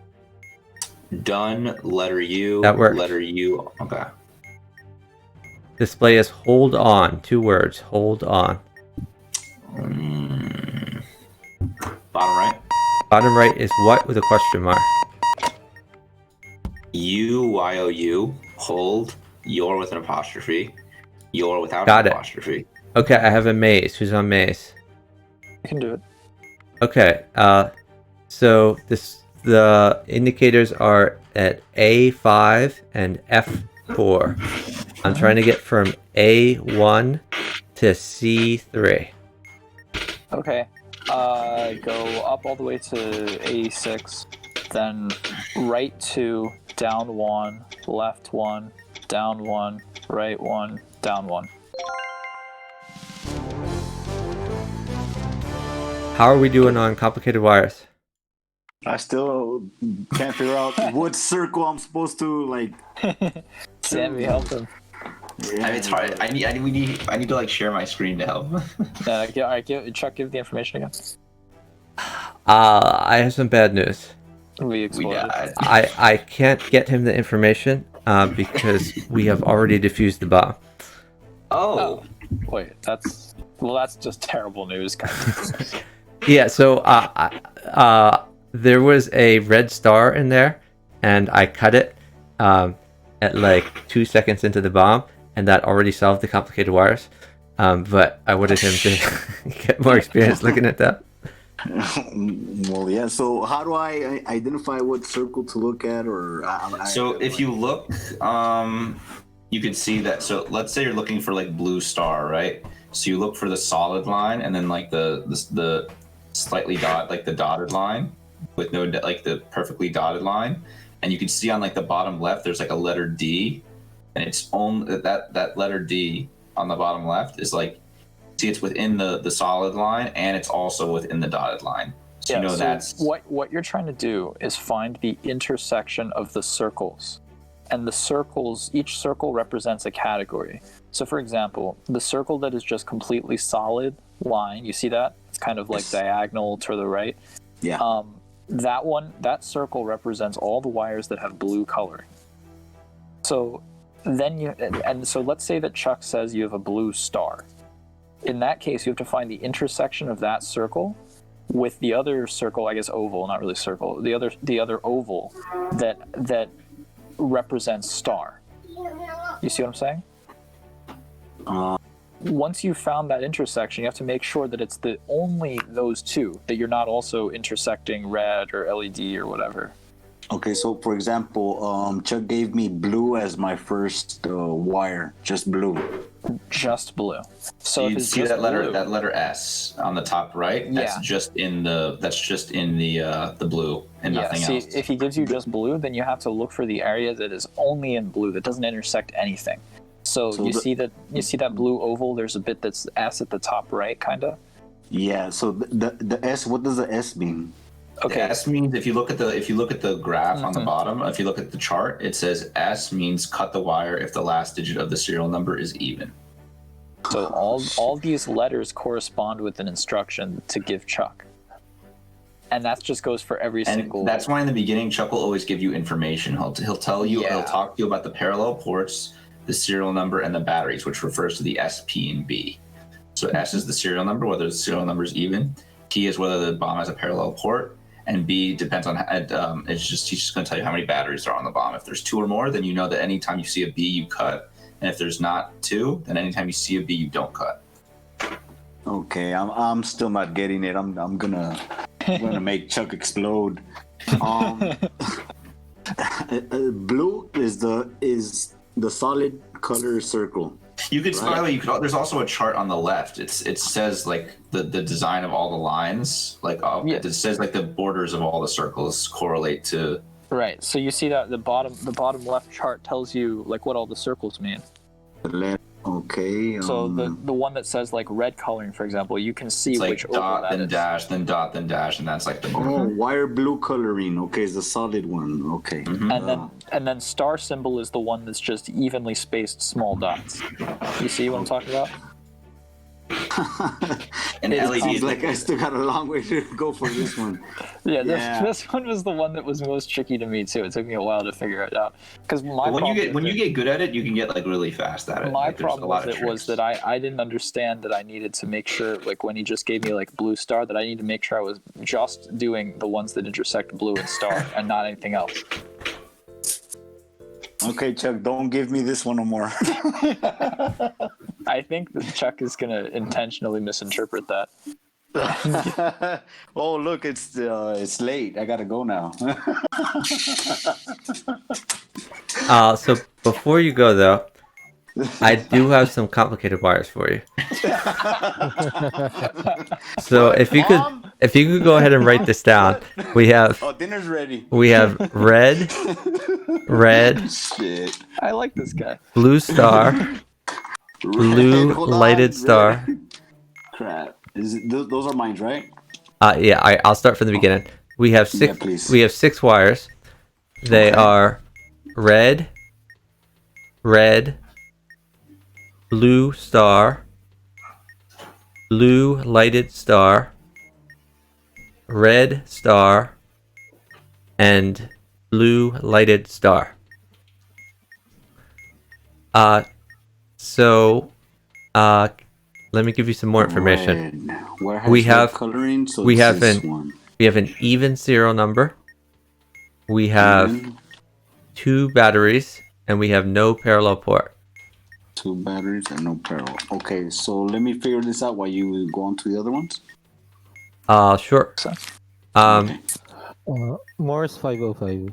Done. Letter U. That works. Letter U. Okay. Display is hold on. 2 words. Hold on. Bottom right. Bottom right is what with a question mark. UYOU. Hold. Your with an apostrophe. Your without Got an it. apostrophe. Okay, I have a maze. Who's on maze? I can do it. Okay, so the indicators are at A5 and F4. I'm trying to get from A1 to C3. Okay. Go up all the way to A6, then right 2, down 1, left 1, down 1, right 1, down 1. How are we doing on complicated wires? I still can't figure out what circle I'm supposed to like. Sammy, help him. Yeah, I mean, it's hard. I need to like share my screen to help. Alright, Chuck, give the information again. I have some bad news. We We exploded. died. I can't get him the information because we have already defused the bomb. Oh. Wait, that's just terrible news, kind of. Yeah, so there was a red star in there, and I cut it at like 2 seconds into the bomb, and that already solved the complicated wires. But I wanted him to get more experience looking at that. Well, yeah. So how do I identify what circle to look at, or? So if you look, you can see that. So let's say you're looking for like blue star, right? So you look for the solid line, and then like the slightly like the dotted line with no like the perfectly dotted line, and you can see on like the bottom left there's like a letter D, and it's only that letter D on the bottom left is like, see, it's within the solid line, and it's also within the dotted line. So you know that's what you're trying to do is find the intersection of the circles. And the circles, each circle represents a category. So for example, the circle that is just completely solid line, you see that? It's kind of like diagonal to the right. Yeah. That circle represents all the wires that have blue coloring. So then so let's say that Chuck says you have a blue star. In that case, you have to find the intersection of that circle with the other circle, I guess oval, not really circle, the other oval that represents star. You see what I'm saying? Once you've found that intersection, you have to make sure that it's only those two, that you're not also intersecting red or LED or whatever. Okay, so for example, Chuck gave me blue as my first wire, just blue. Just blue. So if you it's see just that letter blue, that letter S on the top right. That's Yeah. just in the blue and nothing see, else. if he gives you just blue, then you have to look for the area that is only in blue, that doesn't intersect anything. So you see that blue oval, there's a bit that's S at the top right, kind of. Yeah. So the S, what does the S mean? Okay. S means if you look at the graph on the bottom, if you look at the chart, it says S means cut the wire if the last digit of the serial number is even. So all these letters correspond with an instruction to give Chuck. And that just goes for every And single. that's why in the beginning, Chuck will always give you information. He'll tell you, Yeah. he'll talk to you about the parallel ports, the serial number, and the batteries, which refers to the S, P, and B. So S is the serial number, whether the serial number is even. P is whether the bomb has a parallel port, and B depends on. He's just going to tell you how many batteries are on the bomb. If there's 2 or more, then you know that anytime you see a B, you cut. And if there's not 2, then anytime you see a B, you don't cut. Okay, I'm still not getting it. I'm gonna make Chuck explode. Blue is the solid color circle. You could, Right. by the way, there's also a chart on the left. It says like the design of all the lines, like it says like the borders of all the circles correlate to. Right. So you see that the bottom left chart tells you like what all the circles mean. Okay. So the one that says like red coloring, for example, you can see It's like which oval dot, that then is. dash, then dot, then dash, and that's like the. wire blue coloring. Okay, is the solid one. Okay. And then star symbol is the one that's just evenly spaced small dots. You see what I'm talking about? And It's LED. Seems like I still got a long way to go for this one. Yeah, Yeah. this one was the one that was most tricky to me too. It took me a while to figure it out because But when you get good at it, you can get like really fast at it. my Like, there's a problem lot with of it was tricks. that I didn't understand that I needed to make sure, like when he just gave me like blue star, that I need to make sure I was just doing the ones that intersect blue and star and not anything else. Okay, Chuck, don't give me this one no more. I think that Chuck is gonna intentionally misinterpret that. Oh, look, it's late. I gotta go now. So before you go though, I do have some complicated wires for you. So if you could go ahead and write this down. We have Oh, dinner's ready. red, Shit. I like this guy. blue star, blue Hold on, lighted red. star. Crap. Those are mine, right? Yeah, I'll start from the beginning. We have Yeah, please. 6 wires. They Okay. are red, blue star, blue lighted star, red star, and blue lighted star. Let me give you some more information. Red. Where has We red have- coloring, so we it's have this an- one. We have an even serial number. We have Even, 2 batteries, and we have no parallel port. 2 batteries and no parallel. Okay, so let me figure this out while you go on to the other ones. Sure. So- Um, Okay. Morse 505.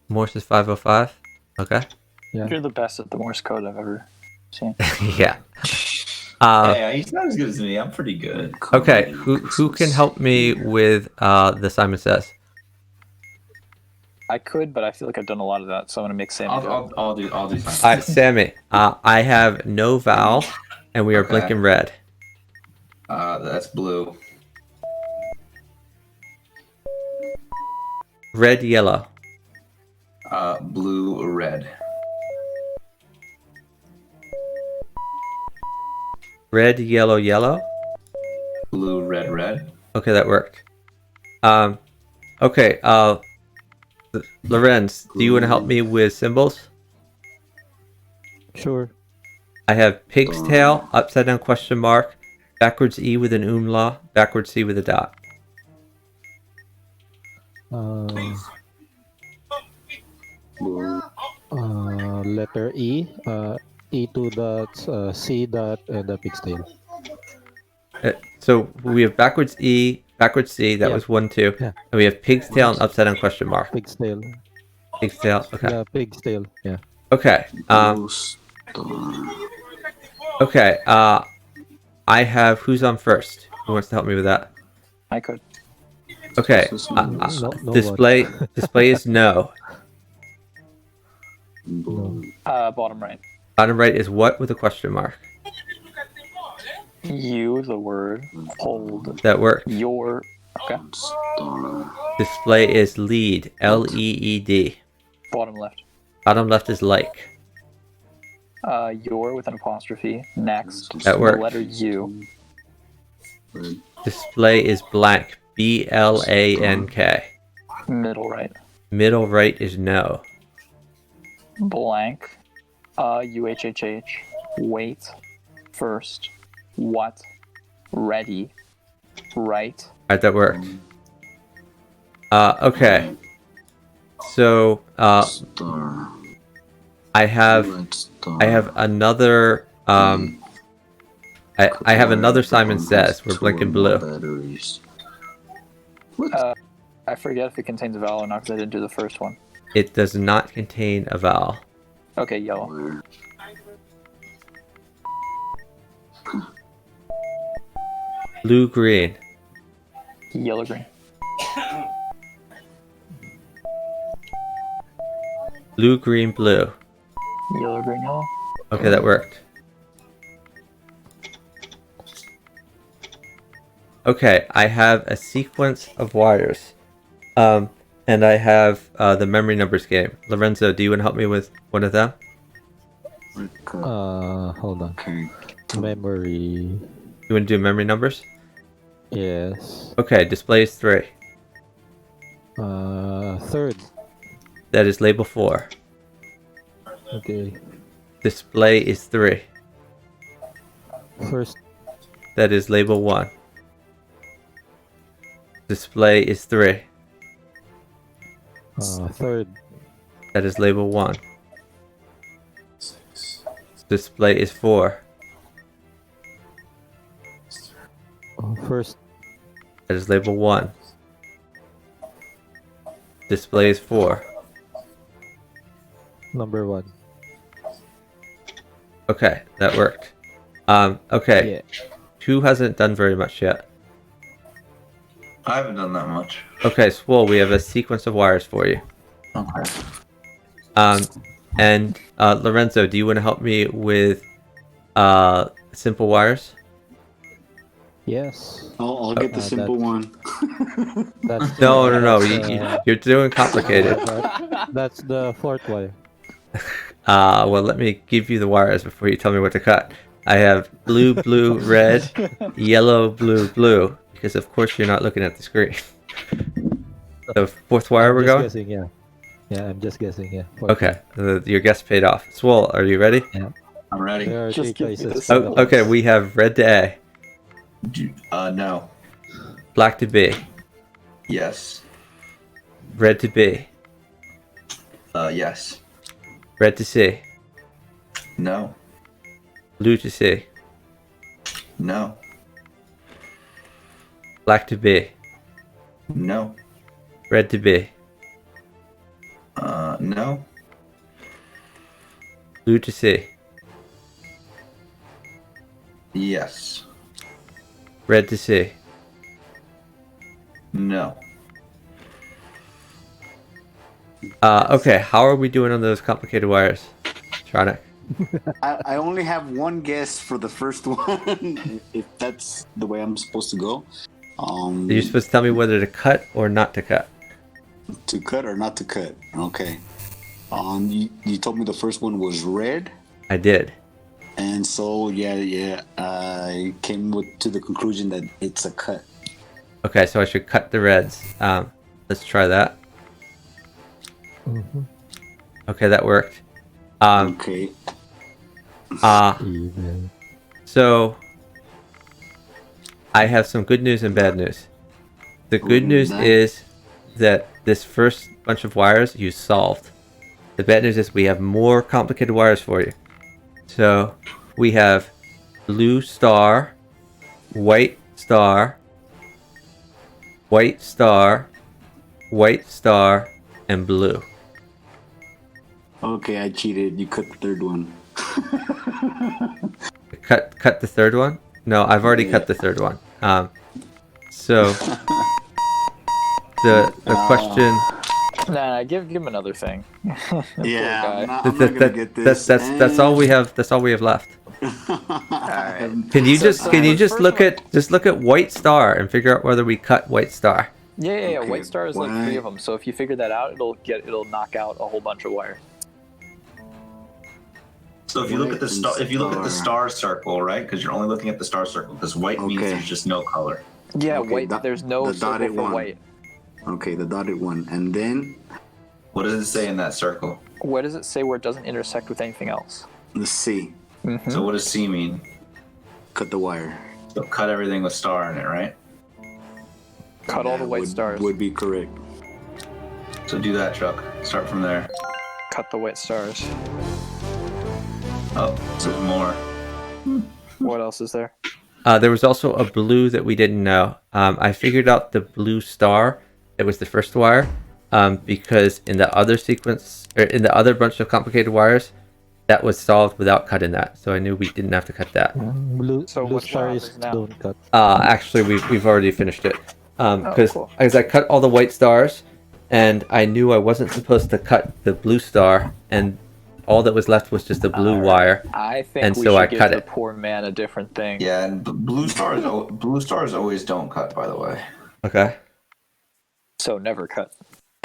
Morse is 505. Okay. Yeah. You're the best at the Morse code I've ever seen. Yeah. Hey, he's not as good as me. I'm pretty good. Okay. Who can help me with the Simon Says? I could, but I feel like I've done a lot of that, so I'm gonna make Sammy do it. I'll do. All right, Sammy. I have no vowel, and we are Okay. blinking red. That's blue. Red, yellow. Blue, red. Red, yellow, yellow. Blue, red, red. Okay, that worked. Okay. Lorenz, do you want to help me with symbols? Sure. I have pig's tail, upside down question mark, backwards E with an umlaut, backwards C with a dot. Blue. Letter E. E2 dots, C dot, and a pig's tail. So we have backwards E, backwards C, that Yeah. was 1, 2. Yeah. And we have pig's tail and upside down question mark. Pig's tail. Pig's tail, okay. Yeah, pig's tail. Yeah. Okay. Blue star. Okay. I have who's on first? Who wants to help me with that? I could. Okay. No Display is no. Blue. Bottom right. Bottom right is what with a question mark? You, the word, hold, That worked. your. Okay. Star. Display is lead. Leed. Bottom left. Bottom left is like. Your with an apostrophe. Next. That The worked. letter U. Red. Display is blank. BLANK. Middle right. Middle right is no. Blank. UHHH. Wait. First. What. Ready. Right. Alright, that worked. Okay. So Star. I have Red star. another I have another Simon Says. We're blinking blue. Batteries. I forget if it contains a vowel or not because I didn't do the first one. It does not contain a vowel. Okay, yellow. Where? Blue green. Yellow green. Blue green blue. Yellow green yellow. Okay, that worked. Okay, I have a sequence of wires. And I have the memory numbers game. Lorenzo, do you want to help me with one of them? Red cup. Hold on. Okay. Memory. You want to do memory numbers? Yes. Okay, display is 3. Third. That is label 4. Okay. Display is 3. First. That is label 1. Display is 3. Third. That is label 1. Display is 4. First. That is label 1. Display is 4. Number 1. Okay, that worked. Okay. Yeah. 2 hasn't done very much yet. I haven't done that much. Okay, Swole, we have a sequence of wires for you. Okay. And Lorenzo, do you want to help me with simple wires? Yes. I'll get the simple one. That's No. that's, You're doing complicated. That's the fourth wire. Well, let me give you the wires before you tell me what to cut. I have blue, blue, red, yellow, blue, blue. Because of course you're not looking at the screen. The fourth wire we're going? Guessing, yeah. Yeah, I'm just guessing, yeah. Fourth. Okay, your guess paid off. Swole, are you ready? Yeah. I'm ready. There are Just three give me choices. the Oh, okay, we have red to A, No. black to B, Yes. red to B, Yes. red to C, No. blue to C, No. black to B, No. red to B, No. blue to C, Yes. red to C. No. Okay, how are we doing on those complicated wires? Tronic? I only have one guess for the first one, if that's the way I'm supposed to go. You're supposed to tell me whether to cut or not to cut. To cut or not to cut. Okay. You told me the first one was red, I did. and so I came to the conclusion that it's a cut. Okay, so I should cut the reds. Let's try that. Mhm. Okay, that worked. Okay. Even. So I have some good news and bad news. The good news That- is that this first bunch of wires you solved. The bad news is we have more complicated wires for you. So we have blue star, white star, white star, white star, and blue. Okay, I cheated. You cut the third one. Cut the third one? No, I've already Yeah. cut the third one. So the question Nah, give him another thing. Poor Yeah, guy. I'm not gonna get this. that's all we have. That's all we have left. Alright. Can you So- just so can you the just first look one- at white star and figure out whether we cut white star? Yeah. Okay, White star is like why- 3 of them. So if you figure that out, it'll knock out a whole bunch of wire. So if you look at the White star, if you look at the star. star circle, right? Because you're only looking at the star circle. Because white means Okay. there's just no color. Yeah, Okay, white. There's no the circle dotted for one. white. Okay, the dotted one, and then What does it say in that circle? Where does it say where it doesn't intersect with anything else? the C. Mm-hmm. So what does C mean? Cut the wire. So cut everything with star in it, right? Cut all the That white stars. Would be correct. So do that, Chuck. Start from there. Cut the white stars. Oh, there's more. What else is there? There was also a blue that we didn't know. I figured out the blue star. It was the first wire because in the other sequence or in the other bunch of complicated wires, that was solved without cutting that. So I knew we didn't have to cut that. Blue, So blue what star is happens now? don't cut. Actually, we've already finished it because cool. I cut all the white stars, and I knew I wasn't supposed to cut the blue star, and all that was left was just a blue wire. I think And we so should I give cut the it. poor man a different thing. Yeah, and blue stars always don't cut, by the way. Okay. So never cut.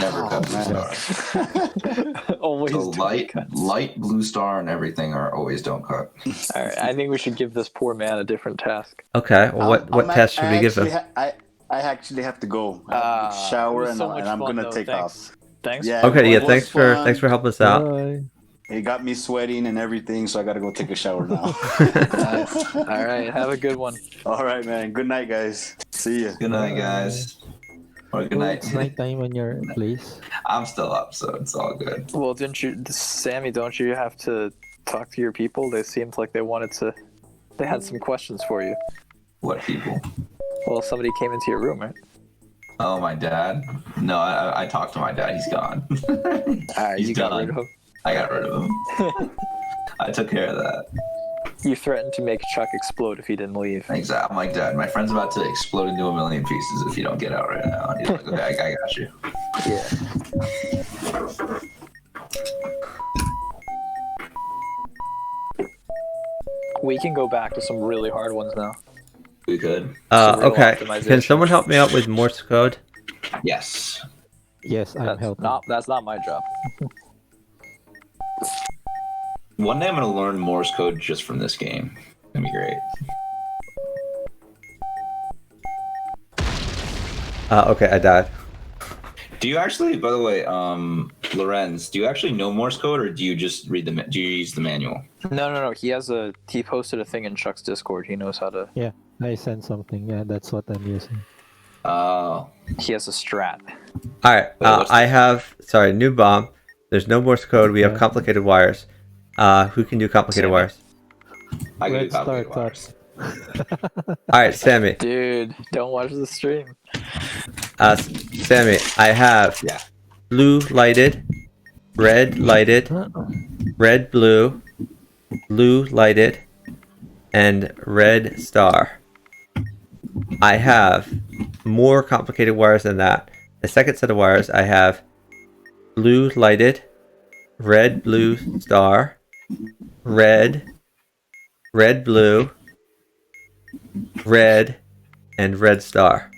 Never cut blue man. star. Always So don't cut. light blue star and everything are always don't cut. All right, I think we should give this poor man a different task. Okay. Well, what test should we give him? I actually have to go. I have to It shower was and, so much I'm fun, gonna though. take Thanks. off. Thanks. Yeah. Okay. Yeah. it was Thanks for fun. helping us out. Bye. It got me sweating and everything, so I gotta go take a shower now. Nice. All right, have a good one. All right, man. Good night, guys. See ya. Good night, guys. Or good night. It's nighttime on your place. I'm still up, so it's all good. Well, Sammy? Don't you have to talk to your people? They seemed like they wanted to. They had some questions for you. What people? Well, somebody came into your room, right? Oh, my dad? No, I talked to my dad. He's gone. All right, He's you got done. rid of him. I got rid of him. I took care of that. You threatened to make Chuck explode if he didn't leave. Exactly. I'm like, Dad, my friend's about to explode into a million pieces if you don't get out right now. And he's like, okay, I got you. Yeah. We can go back to some really hard ones now. We could. Some real Okay. optimization. Can someone help me out with Morse code? Yes. Yes, I'm helping. That's not my job. One day I'm going to learn Morse code just from this game. It's going to be great. Okay, I died. Do you actually, by the way, Lorenz, do you actually know Morse code or do you just read do you use the manual? No. He posted a thing in Chuck's Discord. He knows how to. Yeah, I sent something. Yeah, that's what I'm using. He has a strat. All right. I have new bomb. There's no Morse code. We have Yeah. complicated wires. Who can do complicated Sammy. wires? I can do Let's start complicated wires. All right, Sammy. Dude, don't watch the stream. Sammy, I have Yeah. blue lighted, red lighted, red blue, blue lighted, and red star. I have more complicated wires than that. The second set of wires, I have blue lighted, red blue star, red, red blue, red, and red star.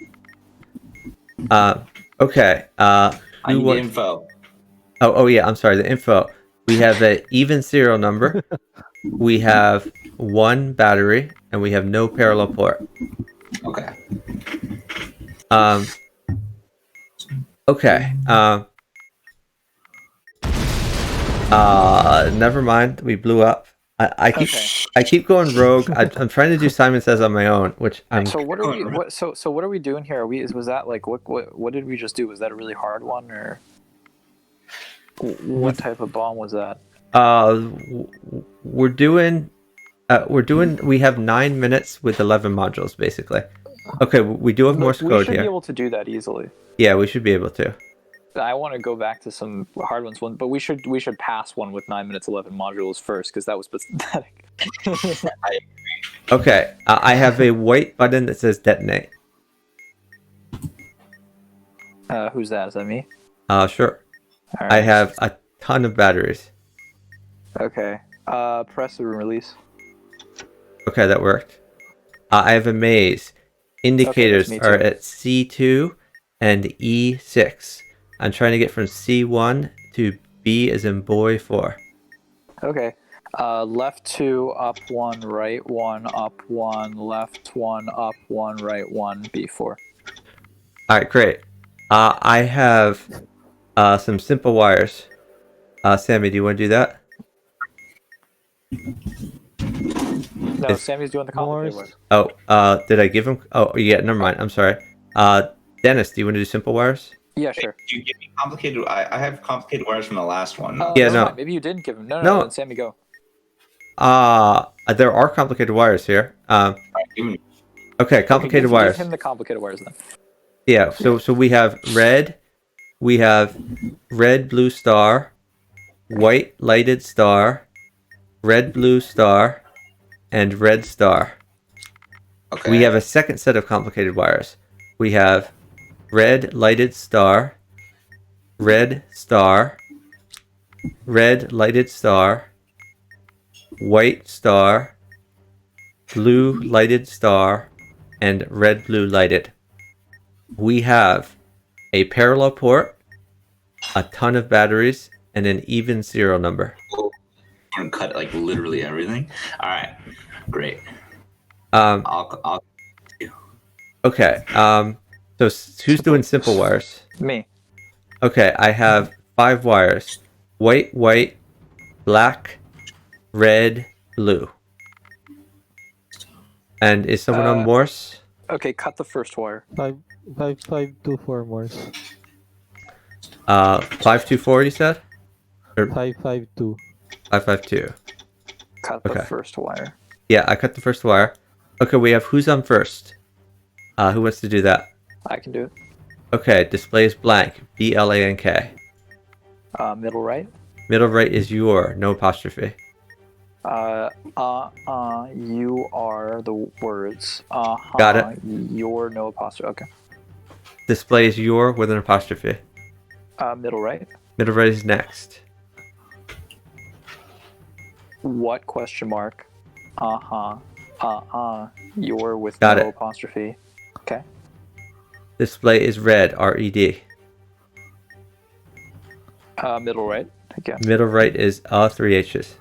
Okay. I Who need wa- the info. Oh yeah, I'm sorry, the info. We have an even serial number. We have one battery, and we have no parallel port. Okay. Okay. Never mind. We blew up. I keep going rogue. I'm trying to do Simon Says on my own, which I'm. So what are we? What are we doing here? Was that like what did we just do? Was that a really hard one or what type of bomb was that? We're doing. We have 9 minutes with 11 modules, basically. Okay, we do have Morse We code should be here. able to do that easily. Yeah, we should be able to. I want to go back to some hard ones, but we should pass one with 9 minutes 11 modules first because that was pathetic. Okay, I have a white button that says detonate. Who's that? Is that me? Sure. All I right. have a ton of batteries. Okay. Press the room release. Okay, that worked. I have a maze. Indicators me are too. at C2 and E6. I'm trying to get from C1 to B as in boy 4. Okay. Left 2, up 1, right 1, up 1, left 1, up 1, right 1, B4. All right, great. I have some simple wires. Sammy, do you want to do that? No, It's Sammy's doing the complicated Morse. ones. Oh, did I give him? Oh, yeah, never mind. I'm sorry. Dennis, do you want to do simple wires? Yeah, sure. Do you give me complicated? I have complicated wires from the last one. Yeah, never no. mind. Maybe you didn't give him. No, No. then Sammy, go. There are complicated wires here. Alright, give me- Okay, complicated wires. Give him the complicated wires then. Yeah, so we have red blue star, white lighted star, red blue star, and red star. Okay. We have a second set of complicated wires. We have red lighted star, red star, red lighted star, white star, blue lighted star, and red blue lighted. We have a parallel port, a ton of batteries, and an even serial number. And cut like literally everything. All right, great. Um, I'll okay. So who's doing simple wires? Me. Okay, I have 5 wires. White, black, red, blue. And is someone on Morse? Okay, cut the first wire. 552 more. 524, you said? Or 552. 552. Cut Okay. the first wire. Yeah, I cut the first wire. Okay, we have who's on first. Who wants to do that? I can do it. Okay, display is blank. blank. Middle right. Middle right is your, no apostrophe. You are the words. Got it. Your no apostrophe. Okay. Display is your with an apostrophe. Middle right. Middle right is next. What question mark? Your with Got no it. apostrophe. Okay. Display is red, red. Middle right. Again. Middle right is 3 H's.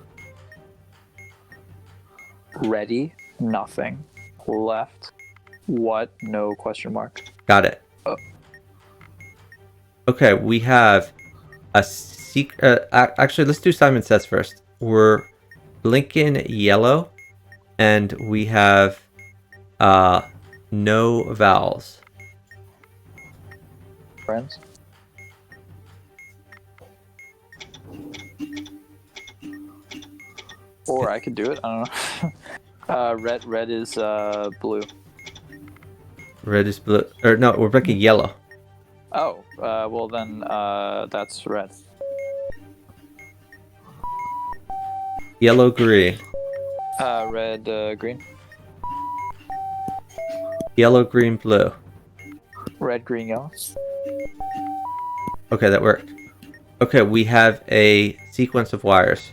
Ready. Nothing. Left. What? No question mark. Got it. Okay, we have a secret. Actually, let's do Simon Says first. We're blinking yellow, and we have no vowels. Friends. Or I could do it. I don't know. Red is blue. Red is blue. Or no, we're blinking yellow. Oh, well then that's red. Yellow, green. Red, green. Yellow, green, blue. Red, green, yellow. Okay, that worked. Okay, we have a sequence of wires.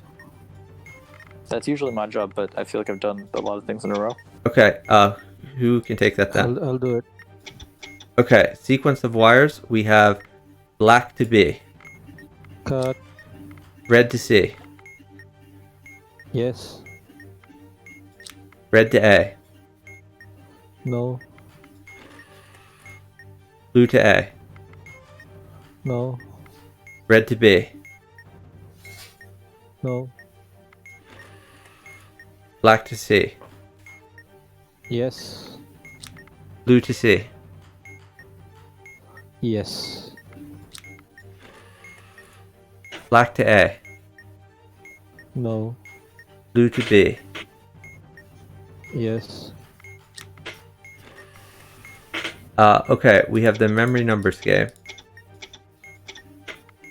That's usually my job, but I feel like I've done a lot of things in a row. Okay, who can take that then? I'll do it. Okay, sequence of wires. We have black to B, Cut. red to C, Yes. red to A, No. blue to A, No. red to B, No. black to C, Yes. blue to C, Yes. black to A, No. blue to B, Yes. okay, we have the memory numbers game.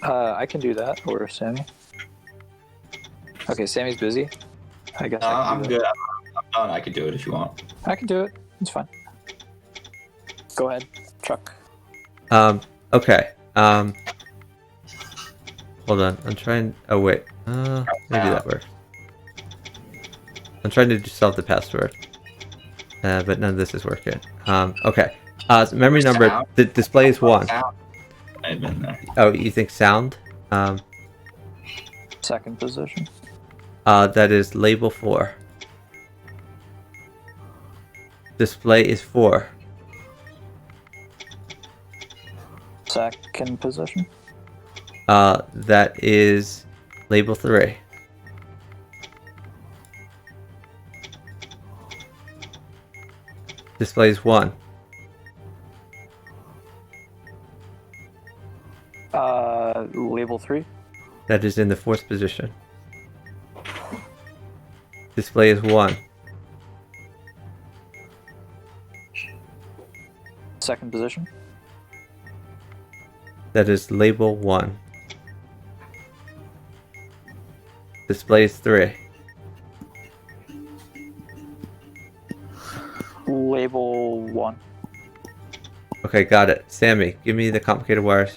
I can do that, or Sammy. Okay, Sammy's busy. I guess I I'm can do good. I'm done. I could do it if you want. that. I can do it. It's fine. Go ahead, Chuck. Okay, hold on, I'm trying, oh wait, maybe that works. I'm trying to solve the password, but none of this is working. Okay, so memory number, the display is 1. I've been there. Oh, you think sound? Second position. That is label 4. Display is 4. Second position. That is label 3. Display is 1. Label 3. That is in the 4th position. Display is 1. Second position. That is label 1. Display is 3. Label 1. Okay, got it. Sammy, give me the complicated wires.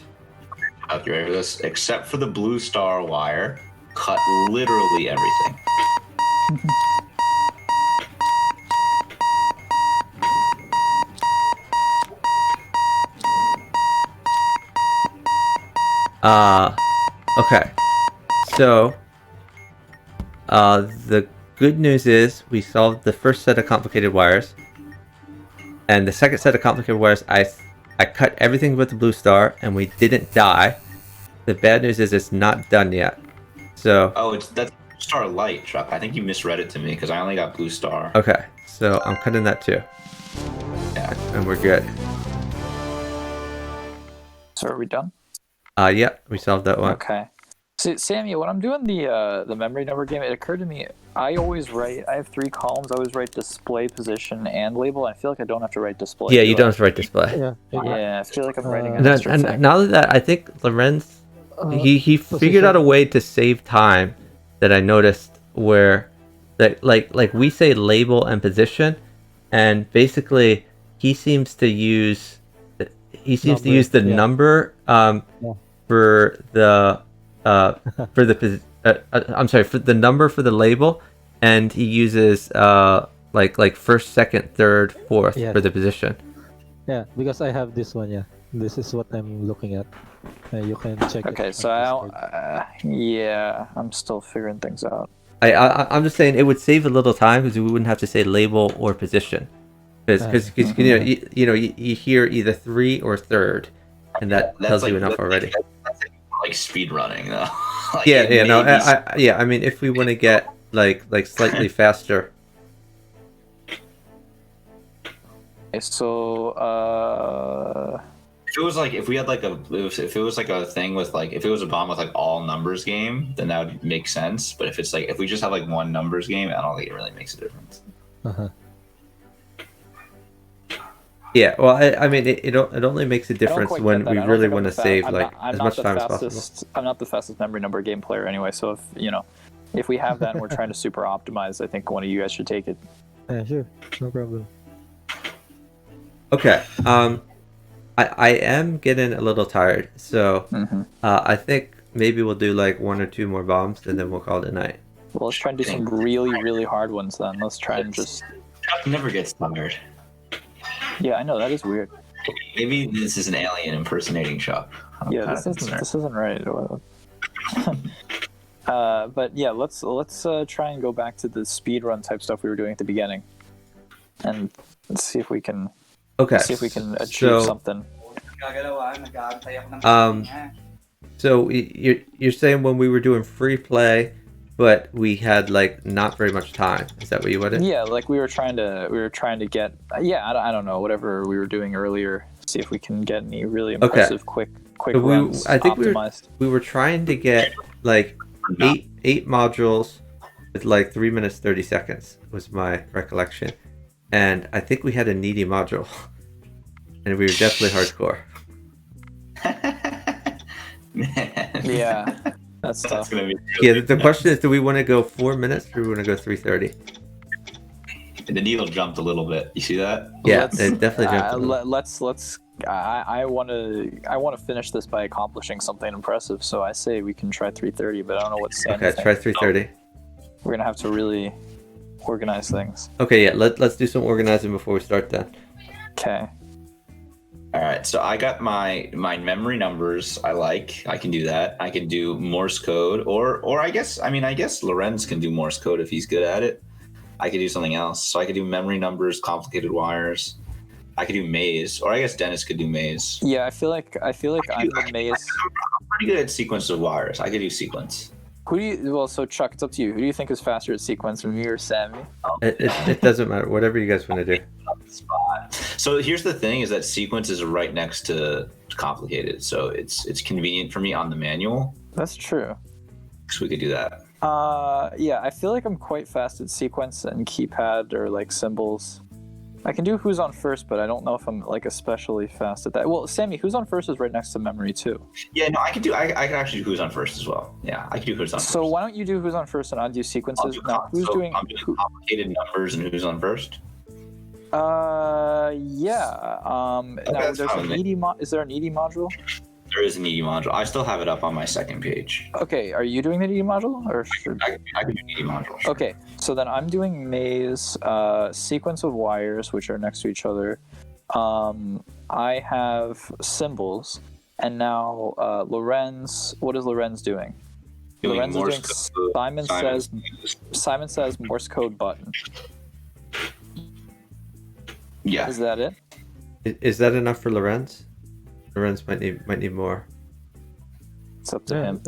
You ready for this? Except for the blue star wire, cut literally everything. Okay. So, the good news is we solved the first set of complicated wires, and the second set of complicated wires, I cut everything but the blue star, and we didn't die. The bad news is it's not done yet. So. Oh, that's star light, Chuck. I think you misread it to me because I only got blue star. Okay, so I'm cutting that too. Yeah. And we're good. So are we done? Yeah, we solved that one. Okay. So, Sammy, when I'm doing the memory number game, it occurred to me I have 3 columns. I always write display, position, and label. I feel like I don't have to write display. Yeah, you don't have to write display. Yeah, I feel like I'm writing an And, extra and thing. now that I think Lorenz, he figured out a way to save time that I noticed where, that like we say label and position, and basically he seems to use the number for the for the number for the label, and he uses like first, second, third, fourth for the position. Yeah, because I have this one. Yeah, this is what I'm looking at. You can check. Okay, so I'm still figuring things out. I'm just saying it would save a little time because we wouldn't have to say label or position, because you hear either 3 or third, and that tells you enough already. That's like speed running though. I mean, if we want to get like slightly faster. Okay, so if it was like if it was like a thing with like if it was a bomb with like all numbers game, then that would make sense. But if it's like if we just have like one numbers game, I don't think it really makes a difference. Yeah, well, I mean, it only makes a difference when we really want to save as much time as possible. I'm not the fastest memory number game player anyway, so if we have that and we're trying to super optimize, I think one of you guys should take it. Yeah, sure, no problem. Okay, I am getting a little tired, so I think maybe we'll do like 1 or 2 more bombs, and then we'll call it a night. Well, let's try and do some really, really hard ones then. Let's try and just... Chuck never gets tired. Yeah, I know, that is weird. Maybe this is an alien impersonating Chuck. Yeah, this isn't right. But yeah, let's try and go back to the speed run type stuff we were doing at the beginning, and see if we can achieve something. So you're saying when we were doing free play, but we had like not very much time. Is that what you wanted? Yeah, like we were trying to get I don't know, whatever we were doing earlier. See if we can get any really impressive quick runs. I think optimized. we were trying to get like eight modules with like 3 minutes 30 seconds was my recollection, and I think we had a needy module, and we were definitely hardcore. Yeah. That's tough. Gonna be Yeah, the question is, do we want to go 4 minutes or do we want to go 3:30? The needle jumped a little bit. You see that? Yeah, it definitely jumped a little. Let's. I want to finish this by accomplishing something impressive. So I say we can try 3:30, but I don't know what Sam Okay, try 3:30. We're gonna have to really organize things. Okay, yeah, let's do some organizing before we start then. Okay. All right, so I got my memory numbers. I can do that. I can do Morse code, or I guess Lorenz can do Morse code if he's good at it. I could do something else. So I could do memory numbers, complicated wires. I could do maze, or I guess Dennis could do maze. Yeah, I feel like I'm the maze. I'm pretty good at sequence of wires. I could do sequence. So Chuck, it's up to you. Who do you think is faster at sequence, me or Sammy? It doesn't matter. Whatever you guys want to do. So here's the thing: is that sequence is right next to complicated, so it's convenient for me on the manual. That's true. So we could do that. Yeah, I feel like I'm quite fast at sequence and keypad or like symbols. I can do who's on first, but I don't know if I'm like especially fast at that. Well, Sammy, who's on first is right next to memory too. Yeah, no, I can actually do who's on first as well. Yeah, I can do who's on first. So why don't you do who's on first and I'll do sequences? I'm doing complicated numbers and who's on first. Yeah. Now there's an ED is there an ED module? There is an ED module. I still have it up on my second page. Okay, are you doing the ED module or should I can do ED module? Sure. Okay, so then I'm doing maze, sequence of wires which are next to each other. I have symbols, And now Lorenz, what is Lorenz doing? Doing Lorenz Morse is code. doing Simon says Morse code button. Yeah. Is that it? Is that enough for Lorenz? Lorenz might need more. It's up to him.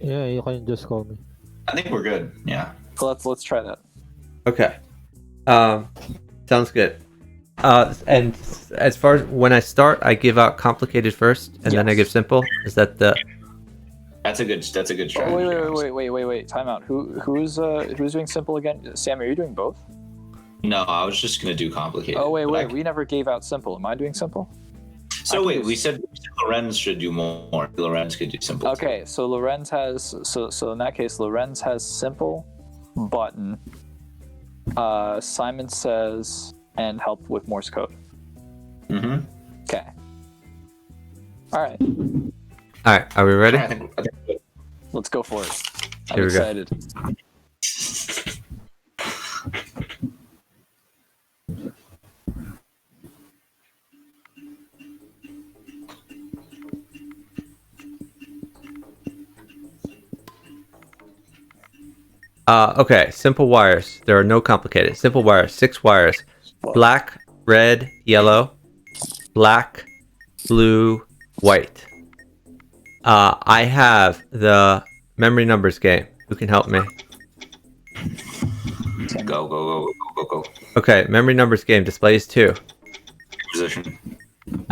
Yeah, you can just call me. I think we're good. Yeah. Let's try that. Okay. Sounds good. And as far as when I start, I give out complicated first, and then I give simple. Is that the? That's a good strategy. Oh, wait. Time out. Who's doing simple again? Sam, are you doing both? No, I was just gonna do complicated. Oh, wait. but We never gave out simple. Am I doing simple? So wait, we said Lorenz should do more. Lorenz could do simple. Okay, so Lorenz has so in that case, Lorenz has simple button. Simon says and help with Morse code. Mm-hmm. Okay. All right. All right. Are we ready? I think Let's go for it. I'm Here we go. excited. Okay. Simple wires. There are no complicated. Simple wires. 6 wires. Black, red, yellow. Black, blue, white. I have the memory numbers game. Who can help me? Go. Okay, memory numbers game displays 2. Position.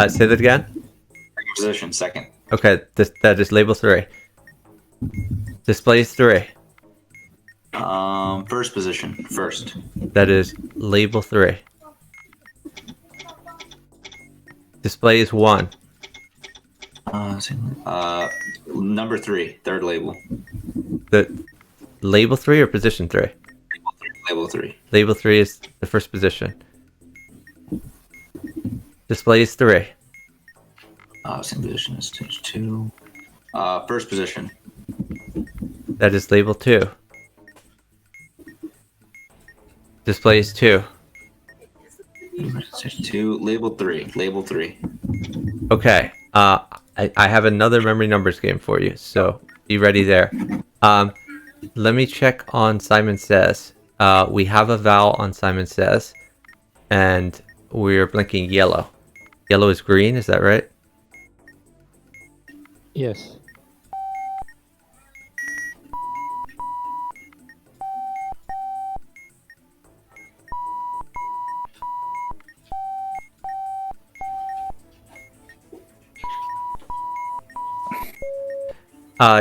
Say that again. Position. Second. Okay, that is label 3. Displays 3. First position. First. That is label 3. Displays 1. Number 3. Third label. The label 3 or position 3? Label 3. Label 3 is the first position. Displays 3. Same position as stage 2. First position. That is label 2. Displays 2. Stage 2. Label 3. Label 3. Okay. I have another memory numbers game for you, so be ready there. Let me check on Simon Says. We have a vowel on Simon Says, and we're blinking yellow. Yellow is green, is that right? Yes.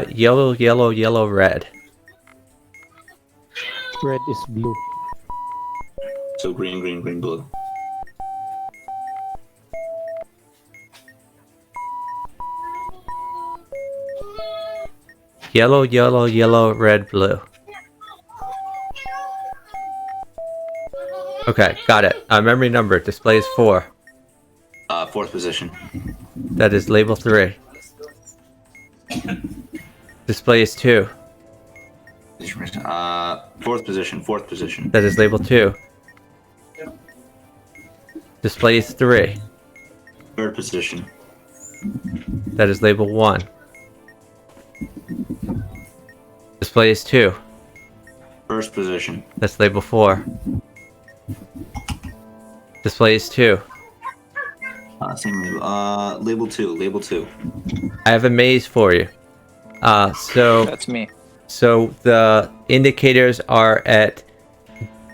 Yellow, red. Red is blue. So green, blue. Yellow, red, blue. Okay, got it. Memory number displays 4. Fourth position. That is label 3. Displays 2. Fourth position. That is label 2. Displays 3. Third position. That is label 1. Displays 2. First position. That's label 4. Displays 2. Same label. Label 2. I have a maze for you. So That's me. So the indicators are at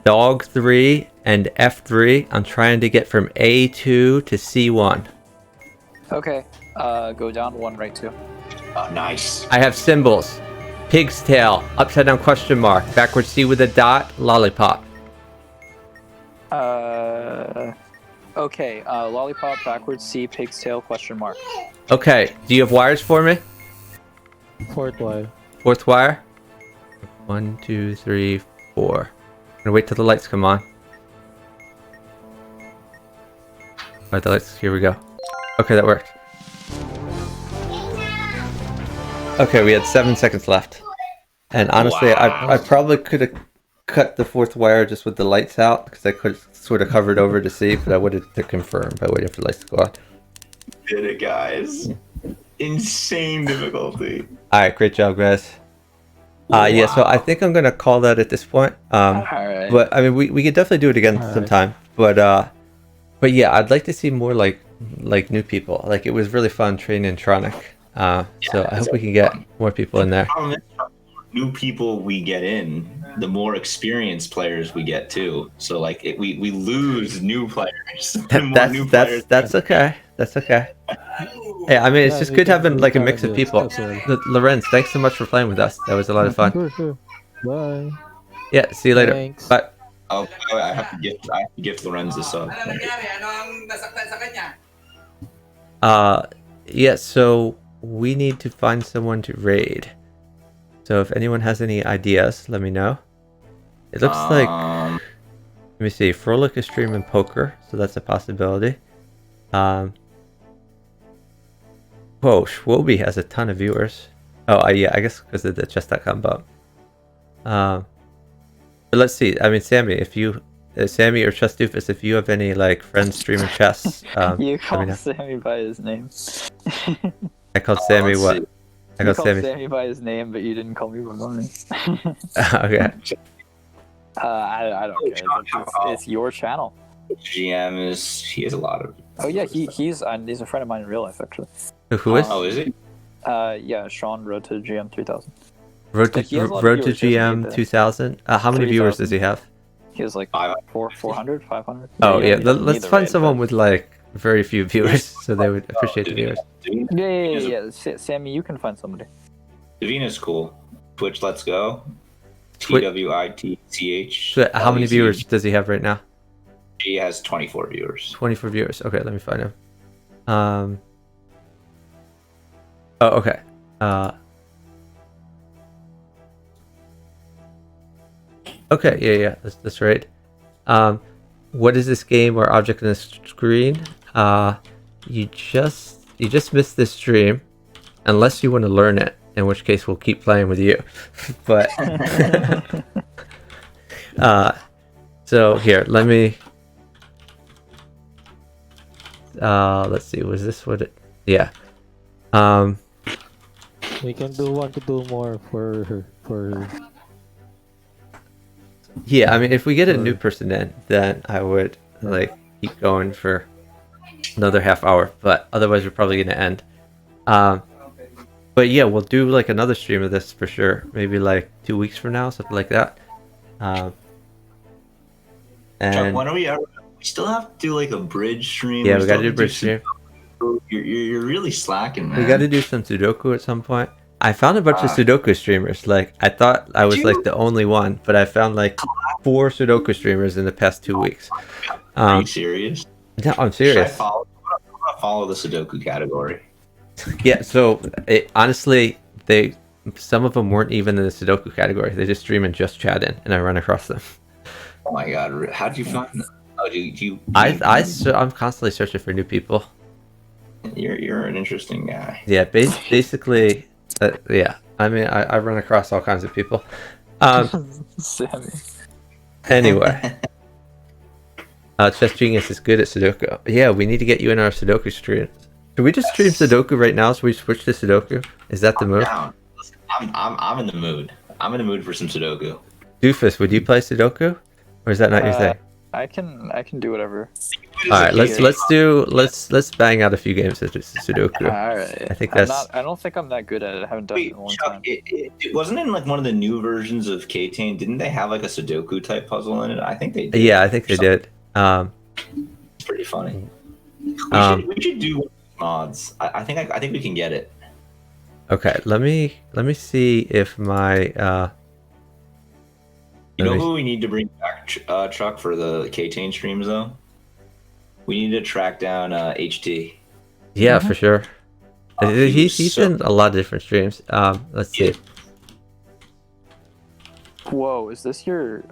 dog 3 and F3. I'm trying to get from A2 to C1. Okay. Go down 1, right 2. Nice. I have symbols. Pig's tail, upside down question mark, backwards C with a dot, lollipop. Okay. Lollipop, backwards C, pig's tail, question mark. Okay, do you have wires for me? 4th wire. 4th wire? 1, 2, 3, 4. I'm gonna wait till the lights come on. Alright, the lights, here we go. Okay, that worked. Okay, we had 7 seconds left. And honestly, Wow. I probably could have cut the 4th wire just with the lights out, because I could sort of covered over to see, but I wanted to confirm by waiting for the lights to go on. did it, guys. Insane difficulty. All right, great job, guys. Yeah, so I think I'm gonna call that at this point. All right. But I mean, we could definitely do it again Alright. sometime. But yeah, I'd like to see more like new people. Like it was really fun training Tronic. So I hope we can get more people in there. Problem is, the new people we get in, the more experienced players we get too. So like we lose new players. The more new players. That's okay. That's okay. Hey, I mean, it's just good having like a mix of people. Lorenz, thanks so much for playing with us. That was a lot of fun. Sure. Bye. Yeah, see you later. Thanks. Bye. Oh, I have to gift Lorenz a sub. Yeah, so we need to find someone to raid. So if anyone has any ideas, let me know. It looks like, let me see, Frolic is streaming poker, so that's a possibility. Whoa, Schwobi has a ton of viewers. Oh, yeah, I guess because of the chess.com bump. But let's see. I mean, Sammy, if you, Sammy or Chess Doofus, if you have any like friends streaming chess, You let me called know. Sammy by his name. I called Sammy let's what? see. I You called called Sammy. Sammy by his name, but you didn't call me by mine. Okay. I don't care. It's your channel. GM he has a lot of. Oh yeah, he's a friend of mine in real life actually. Who is? Oh, is he? Yeah, Sean Road to GM 3000. Road to, Like, he has a lot of Road to viewers, doesn't he, GM 2000. How many viewers 3,000. does he have? He has like 400, 500. Oh yeah, you don't let's need the find raid, someone but- with like very few viewers, so they would appreciate the viewers. Yeah. Sammy, you can find somebody. Davina's cool. Twitch, let's go. Twi- TWITCH. So how many viewers does he have right now? He has 24 viewers. 24 viewers. Okay, let me find him. Oh, okay. Okay, yeah, that's right. What is this game or object on the screen? You just missed this stream, unless you want to learn it, in which case we'll keep playing with you. But so here, let me. Let's see. Was this what it? Yeah. We can do 1 to 2 more for her. Yeah, I mean, if we get a new person in, then I would like keep going for another half hour. But otherwise, we're probably gonna end. But yeah, we'll do like another stream of this for sure. Maybe like 2 weeks from now, something like that. Chuck, And when are we ever? We still have to do like a bridge stream. yeah, We we gotta still do have to bridge some- stream. You're really slacking, man. We gotta do some Sudoku at some point. I found a bunch of Sudoku streamers. Like I thought I was Did like you? the only one, but I found like 4 Sudoku streamers in the past 2 weeks. Are you serious? No, I'm Should I serious. follow the Sudoku category? Yeah, so honestly, some of them weren't even in the Sudoku category. They just stream and just chat in, and I run across them. Oh my god, how'd you find them? Oh, I'm constantly searching for new people. You're an interesting guy. Yeah, basically, yeah. I mean, I run across all kinds of people. Sammy. Anyway, Chess Genius is good at Sudoku. Yeah, we need to get you in our Sudoku stream. Should we just stream Sudoku right now? So we switch to Sudoku? Is that the move? Down. Listen, I'm in the mood. I'm in the mood for some Sudoku. Doofus, would you play Sudoku, or is that not your thing? I can do whatever. All right, let's bang out a few games of Sudoku. All right. I think I'm that's- I don't think I'm that good at it. I haven't done it Wait, in a long Chuck, time. it wasn't in like one of the new versions of KTANE. Didn't they have like a Sudoku type puzzle in it? I think they did. Yeah, I think they did. It's pretty funny. We should do mods. I think we can get it. Okay, let me see if my You know Let me- who we need to bring back, Chuck, for the KTANE streams though? We need to track down HT. yeah, for sure. He's so- in a lot of different streams. Let's see. Yeah. Whoa, is this your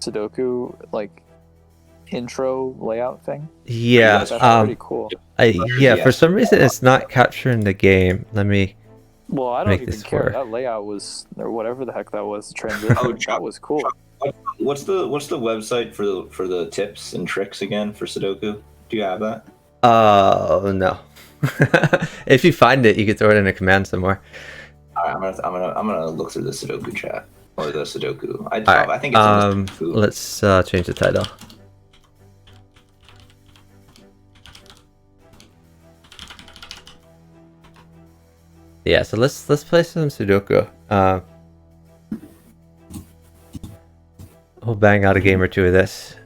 Sudoku like intro layout thing? Yeah, That's pretty cool. yeah. For some reason, it's not capturing the game. Let me. Well, I don't Make even this care. work. That layout was, or whatever the heck that was, transition. Oh, that was cool. What's the website for the tips and tricks again for Sudoku? Do you have that? Oh no. If you find it, you can throw it in a command somewhere. All right, I'm gonna look through the Sudoku chat or the Sudoku. All right. I think it's in the Sudoku. Let's change the title. Yeah, so let's play some Sudoku. We'll bang out a game or two of this.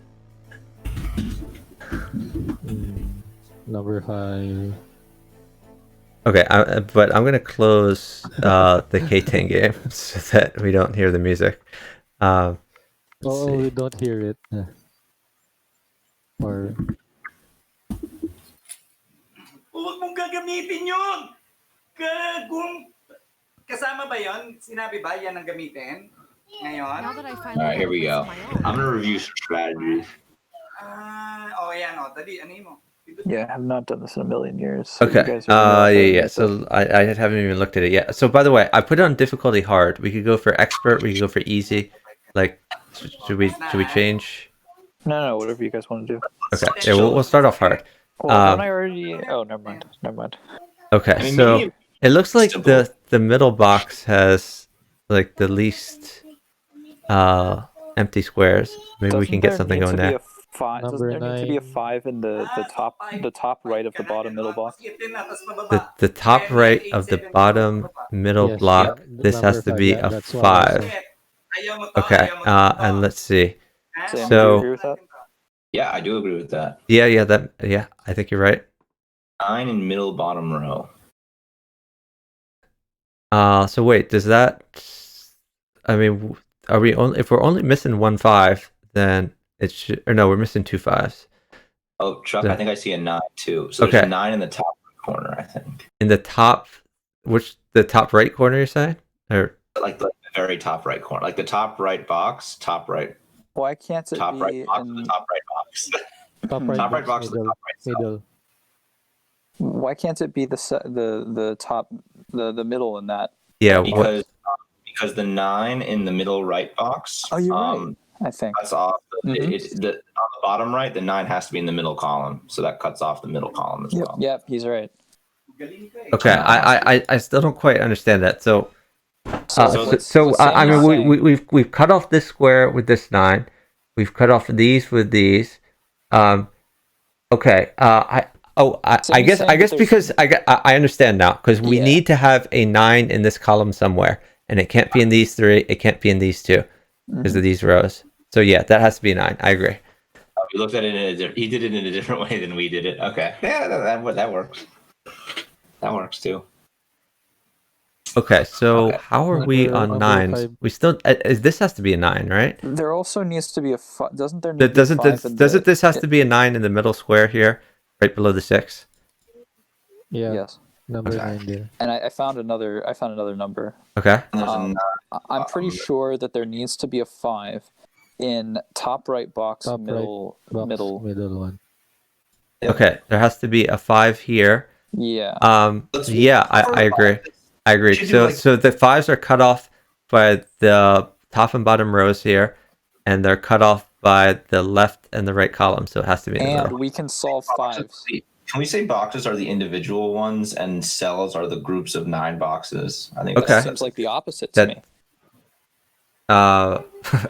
Number 5. Okay, but I'm gonna close the KTANE game so that we don't hear the music. Let's see. We don't hear it. Or Huwag mong gagamitin yun! Kung kasama ba yun? Sinabi ba yan ang gamitin? Ngayon? Now that I All finally right, here we go. have a place of my I'm own. gonna review some strategies. Ayan o. Dali, ano mo? Yeah, I have not done this in a million years. So you Okay. guys are Yeah. So I haven't even looked at it yet. So by the way, I put it on difficulty hard. We could go for expert. We could go for easy. Like, should we change? No, whatever you guys want to do. Okay. Yeah, we'll start off hard. Well, don't I already? Oh, never mind. Okay. I mean, So medium- it looks like simple. the middle box has like the least empty squares. Maybe we can get something going there. Doesn't Number there need to be a 9. 5 in the top right of the bottom middle box? The top right of the bottom middle Yes, block. yeah, This has number to be five, a that's what I 5. said. Okay. And let's see. Sam, do So- you agree with that? Yeah, I do agree with that. Yeah. I think you're right. 9 in middle bottom row. So wait, does that? I mean, are we only if we're only missing 1 5, then it should. Or no, we're missing 2 5s Oh, Chuck, Yeah. I think I see a 9 too. So Okay. there's a 9 in the top corner, I think. in the top. The top right corner? You're saying? Or Like the very top right corner, like the top right box, top right, Why can't it top be right box, in, the top right box. Top right Top right box, the middle, top right cell. middle. Why can't it be the top the middle in that? yeah? Because the 9 in the middle right box. Oh, you're right. I think. Cuts off Mhm. on the bottom right. The 9 has to be in the middle column, so that cuts off the middle column as well. Yep, he's right. Okay, I still don't quite understand that. So So I Sam is mean, saying- we've cut off this square with this 9. We've cut off these with these. Okay. I Sam is guess saying that there's- because I understand now because we Yeah. need to have a 9 in this column somewhere, and it can't be in these 3. It can't be in these 2 because of these rows. So yeah, that has to be 9. I agree. We looked at it he did it in a different way than we did it. Okay, yeah, that works. That works too. Okay, so Okay. how are we on Number 9s? 5. We still this has to be a 9, right? There also needs to be a doesn't there need to be Doesn't 5 in this has to be a 9 in the middle square here, right below the 6? Yeah, Yes. number Okay. 9 there. And I found another number. Okay. And there's a Um, 9. I'm pretty sure that there needs to be a 5 in top right box Top right middle Box, middle. middle one. Yep. Okay, there has to be a 5 here. Yeah. Yeah, I agree. I agree. Should do, So like- the 5s are cut off by the top and bottom rows here, and they're cut off by the left and the right column. So it has to be in the And middle. we can solve 5s. Can we say boxes are the individual ones and cells are the groups of 9 boxes? I think Okay. That seems like the opposite to That- me.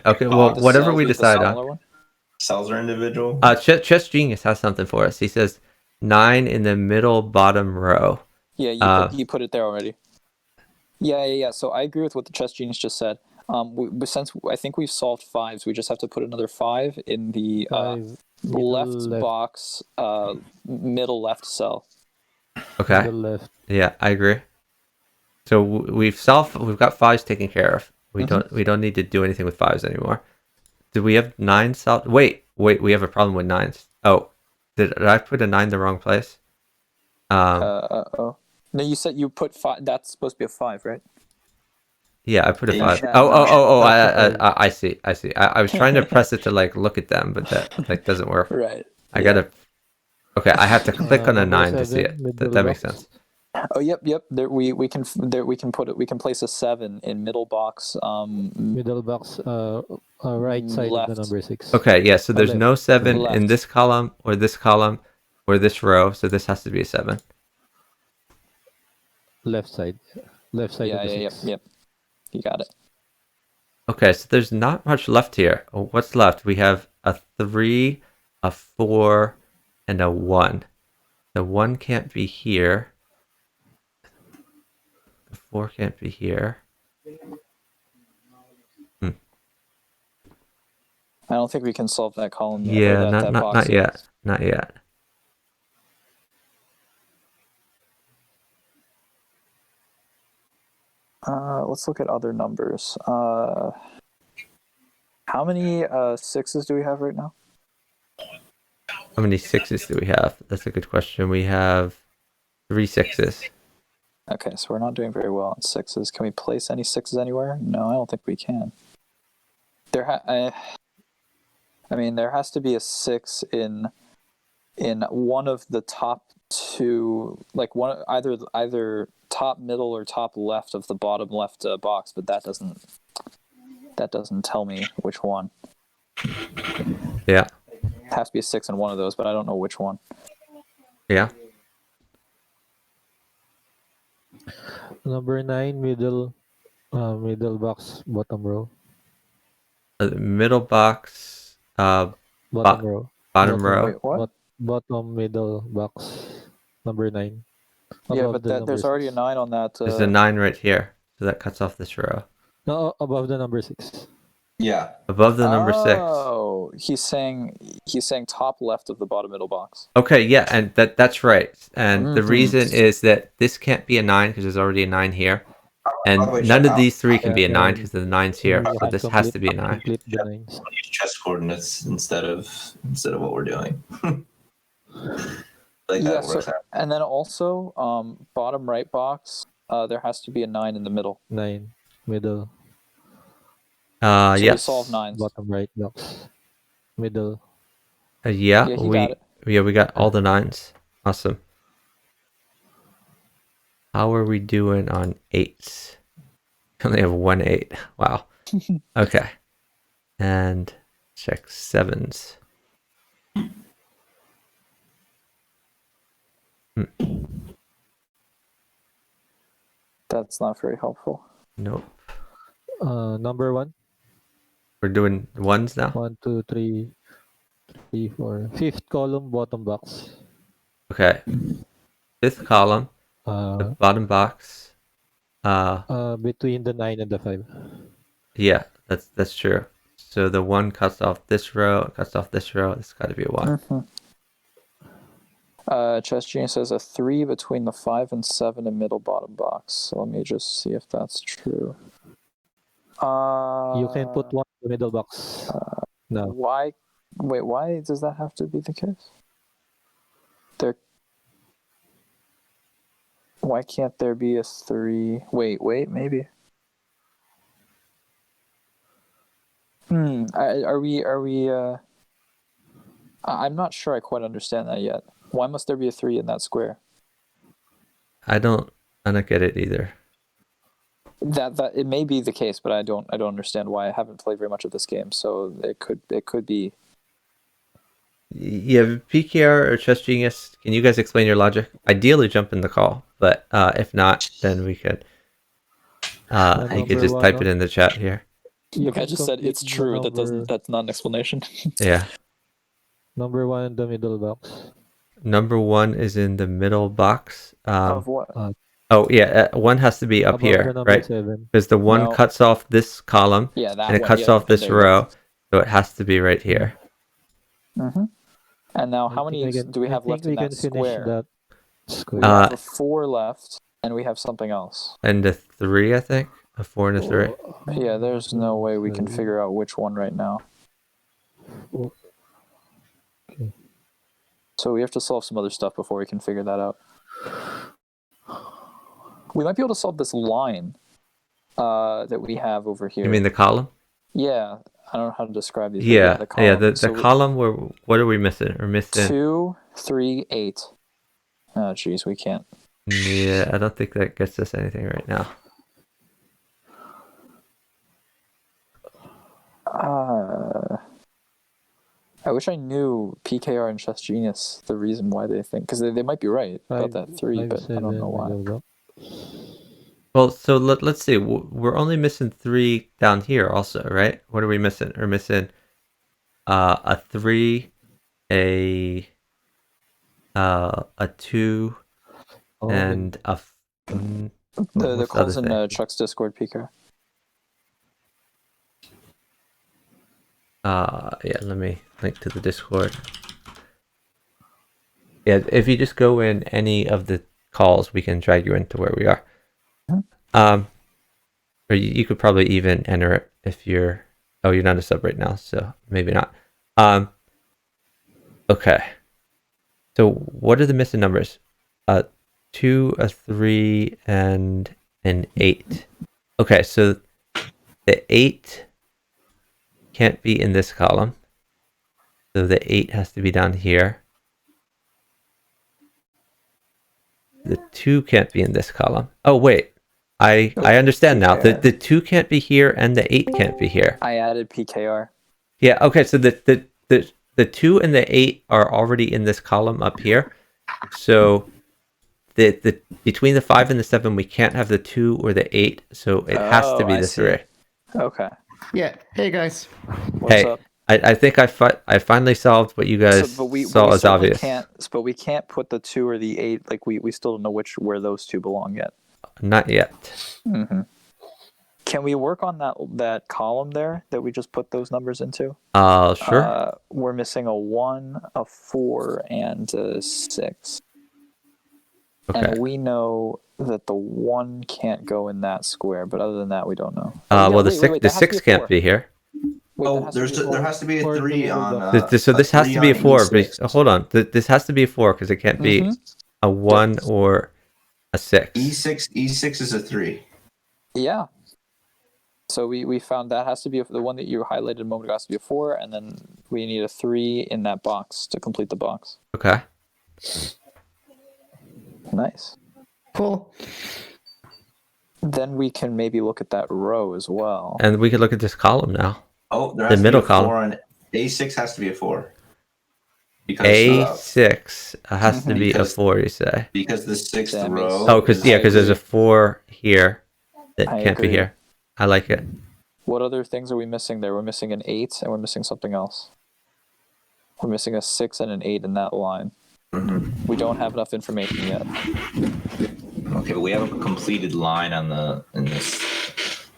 Okay. Well, The whatever cells we is the decide smaller on. one? cells are individual. Chess Genius has something for us. He says 9 in the middle bottom row. Yeah, you put it there already. Yeah. So I agree with what the chess genius just said. Since I think we've solved 5s, we just have to put another 5 in the 5, middle left box, middle left cell. Okay. middle left. Yeah, I agree. So we've got 5s taken care of. We don't need to do anything with 5s anymore. Do we have 9s solved? Wait, we have a problem with 9s. Oh, did I put a 9 the wrong place? Oh. No, you said you put 5. That's supposed to be a 5, right? Yeah, I put a Yeah, 5. yeah. Oh, I see. I was trying to press it to like look at them, but that like doesn't work. Right. I gotta. Okay, I have to click on a Number 9 to see 7, it. middle That makes box. sense. Oh, yep. There, we can place a 7 in middle box. Middle box, right side of Left. the number 6. Okay, yeah. So there's left. no 7 in Left. this column or this column or this row, so this has to be a 7. Left side. Left side Yeah, of the yeah, yep, 6. yep. You got it. Okay, so there's not much left here. What's left? We have a 3, a 4, and a 1. The 1 can't be here. The 4 can't be here. I don't think we can solve that column yet. Yeah, or that box not yet. Not yet. Let's look at other numbers. How many 6s do we have right now? How many 6s do we have? That's a good question. We have 3 6s. Okay, so we're not doing very well on 6s. Can we place any 6s anywhere? No, I don't think we can. I mean, there has to be a 6 in one of the top 2, like one either top middle or top left of the bottom left box, but that doesn't tell me which one. Yeah. It has to be a 6 in one of those, but I don't know which one. Yeah. Number 9, middle box, bottom row. Middle box, Bottom row. bottom row. Wait, what? Bottom middle box. Number 9. Yeah, Above but the number there's already a 6. 9 on that. There's a 9 right here, so that cuts off this row. No, above the number 6. Yeah. Above the number 6. Oh, he's saying top left of the bottom middle box. Okay, yeah, and that's right. And the Mhm. reason is that this can't be a 9 because there's already a 9 here. And By the way, none of I'll- these 3 can Yeah, be a 9 yeah. because the 9's here. You So have this to has to be a 9. complete the 9s. Use chess coordinates instead of what we're doing. Like Yeah, that works out. and then also bottom right box, there has to be a 9 in the middle. 9. Middle. So we Yes. solve 9s. Bottom right box. Middle. Yeah, Yeah, he got it. we got all the 9s. Awesome. How are we doing on 8s? We only have 1 8. Wow. Okay. And check 7s. That's not very helpful. Nope. Number 1. We're doing 1s now. 1, 2, 3, 4. 5th column, bottom box. Okay. 5th column, the Uh, bottom box. between the 9 and the 5. Yeah, that's true. So the 1 cuts off this row, cuts off this row. It's got to be a 1. Mm-hmm. Chess Genius says a 3 between the 5 and 7 in middle bottom box. So let me just see if that's true. You can put 1 in the middle box. No. Why does that have to be the case? Why can't there be a 3? Wait, maybe. Are we I'm not sure I quite understand that yet. Why must there be a 3 in that square? I don't get it either. That it may be the case, but I don't understand why. I haven't played very much of this game, so it could be. Yeah, PKR or Chess Genius, can you guys explain your logic? Ideally, jump in the call, but if not, then we could. You could just type it in the chat here. The guy just said it's true. That's not an explanation. Yeah. Number 1 in the middle box. Number 1 is in the middle box. Of what? Oh yeah, 1 has to be up Above here, the number right? 7. Because the 1 No. cuts off this column, Yeah, that and it one, cuts yeah, off this there you go. row, so it has to be right here. Mm-hmm. And now, how many do we have left in that square? That square. We have a 4 left, and we have something else. And a 3, I think, a 4 and a 3. Yeah, there's no way we can figure out which one right now. Oh. Okay. So we have to solve some other stuff before we can figure that out. We might be able to solve this line that we have over here. You mean the column? Yeah, I don't know how to describe these. Yeah, the column. the So column. What are we missing? We're missing. 2, 3, 8. Oh, jeez, we can't. Yeah, I don't think that gets us anything right now. I wish I knew PKR and Chess Genius the reason why they think, because they might be right about that 3, but I don't know why. Well, so let's see. We're only missing 3 down here also, right? What are we missing? We're missing a 3, a 2, and a The what's the calls other in thing? Chuck's Discord, PKR. Yeah, let me link to the Discord. Yeah, if you just go in any of the calls, we can drag you into where we are. Or you could probably even enter it if you're. Oh, you're not a sub right now, so maybe not. Okay. So what are the missing numbers? 2, a 3, and an 8. Okay, so the 8 can't be in this column. So the 8 has to be down here. The 2 can't be in this column. Oh, wait. I understand now. The 2 can't be here and the 8 can't be here. I added PKR. Yeah, okay, so the 2 and the 8 are already in this column up here. So the between the 5 and the 7 we can't have the 2 or the 8, so it has to be the 3. Okay. Yeah. Hey guys. What's up? I think I finally solved what you guys saw as obvious. But we can't put the 2 or the 8. Like we still don't know where those 2 belong yet. Not yet. Mm-hmm. Can we work on that column there that we just put those numbers into? Sure. We're missing a 1, a 4, and a 6. Okay. And we know that the 1 can't go in that square, but other than that, we don't know. The 6 can't be here. Wait, there has to be a 3 on. So this has to be a 4. But, hold on. This has to be a 4 because it can't be a 1 or a 6. E6 is a 3. Yeah. So we found that has to be the one that you highlighted a moment ago has to be a 4, and then we need a 3 in that box to complete the box. Okay. Nice. Cool. Then we can maybe look at that row as well. And we could look at this column now. Oh, there has the middle to be a 4 column. on A6 has to be a 4. Because, A6 has to be a 4, you say? Because the 6th row. Oh, because there's a 4 here that I can't agree. be here. I like it. What other things are we missing there? We're missing an 8 and we're missing something else. We're missing a 6 and an 8 in that line. Mm-hmm. We don't have enough information yet. Okay, but we have a completed line on the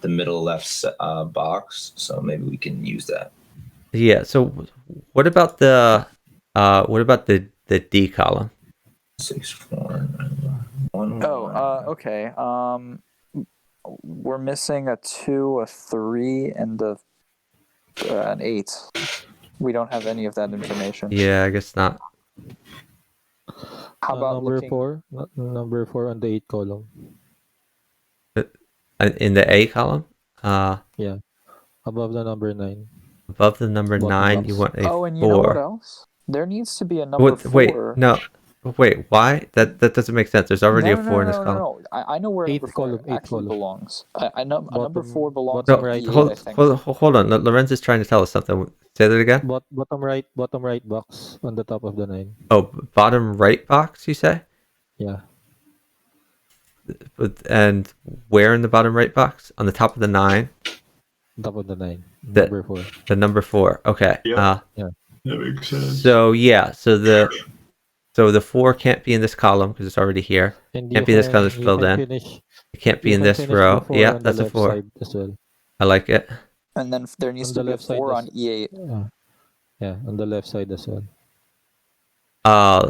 middle left box, so maybe we can use that. Yeah. So what about the D column? 6, 4, 1. Okay. We're missing a 2, a 3, and an 8. We don't have any of that information. Yeah, I guess not. How about number 4 on the 8 column? In the A column? Yeah. Above the number 9. Above the number Bottom 9, box. you want a 4. Oh, and you know what else? There needs to be a number 4. Wait, no. Wait, why? That doesn't make sense. There's already a 4 in this column. No. I know where number 4 actually belongs. I know number 4 belongs No, on E8, I think. hold on. Lorenz is trying to tell us something. Say that again? Bottom right box on the top of the 9. Oh, bottom right box, you say? Yeah. And where in the bottom right box? On the top of the 9? Top of the 9. The- Number 4. The number 4. Okay. Yeah. Yeah. That makes sense. So the 4 can't be in this column because it's already here. And Can't be this column, it's filled in. It can't be in this row. Yeah, that's a 4. As well. I like it. And then there needs On to the be a left side 4 is- on E8. Yeah, on the left side as well.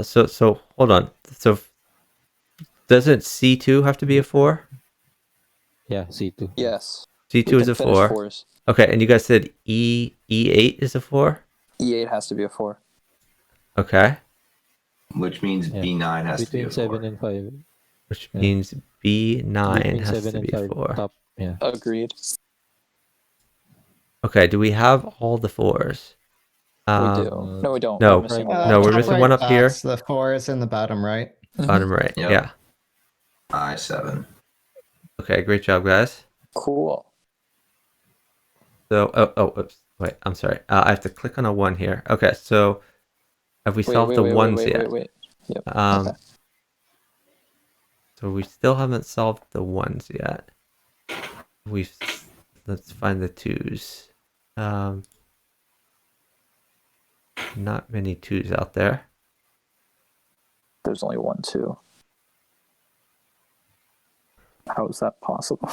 So hold on. So doesn't C2 have to be a 4? Yeah, C2. Yes. C2 is a 4. 4s. Okay, and you guys said E8 is a 4? E8 has to be a 4. Okay. Which means Yeah. B9 has to be Between a 7 4. and 5. Which means B9 Between has 7 to and be a 5. 4. Top. Yeah. Agreed. Okay, do we have all the 4s? We do. No, we don't. no. We're missing No, we're top missing right one up box, here. The 4 is in the bottom right. Bottom right. Yep. Yeah. I7. Okay, great job, guys. Cool. So, oops. Wait, I'm sorry. I have to click on a 1 here. Okay, so have we solved the ones yet? Wait. Yep. Um, Okay. So we still haven't solved the 1s yet. Let's find the 2s. Not many 2s out there. There's only 1, 2. How is that possible?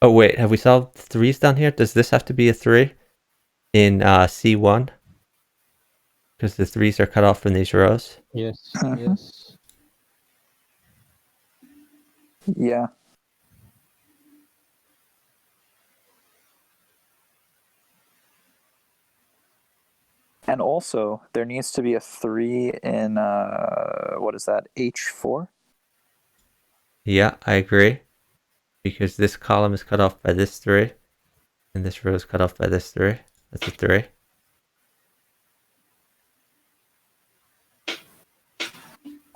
Oh wait, have we solved 3s down here? Does this have to be a 3 in C1? Because the 3s are cut off from these rows. Yes. Mhm. Yes. Yeah. And also, there needs to be a 3 in, what is that, H4? Yeah, I agree. Because this column is cut off by this 3. And this row is cut off by this 3. That's a 3.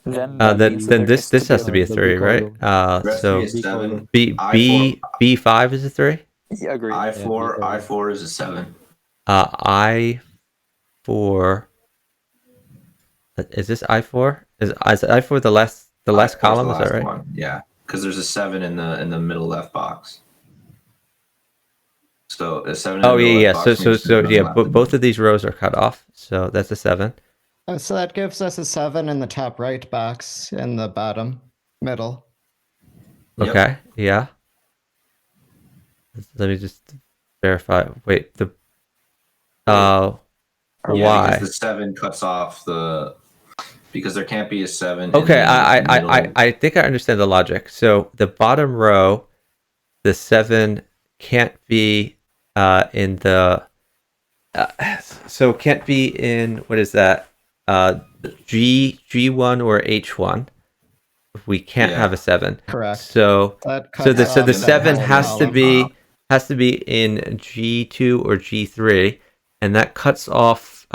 Then Then this has to be a 3, right? So B5 is a 3. Yeah, agreed. I4 is a 7. I4. Is this I4? Is I4 the last column? Is that right? One. Yeah, because there's a 7 in the middle left box. So a 7. Oh yeah. So yeah, but both of these rows are cut off. So that's a 7. So that gives us a 7 in the top right box in the bottom middle. Yep. Okay. Yeah. Let me just verify. Wait. Yeah, why? because the 7 cuts off because there can't be a 7. Okay. I think I understand the logic. So the bottom row, the 7 can't be in the. So can't be in, what is that? G1 or H1. We can't have a 7. Correct. So the 7 has to be top. in G2 or G3, and that cuts off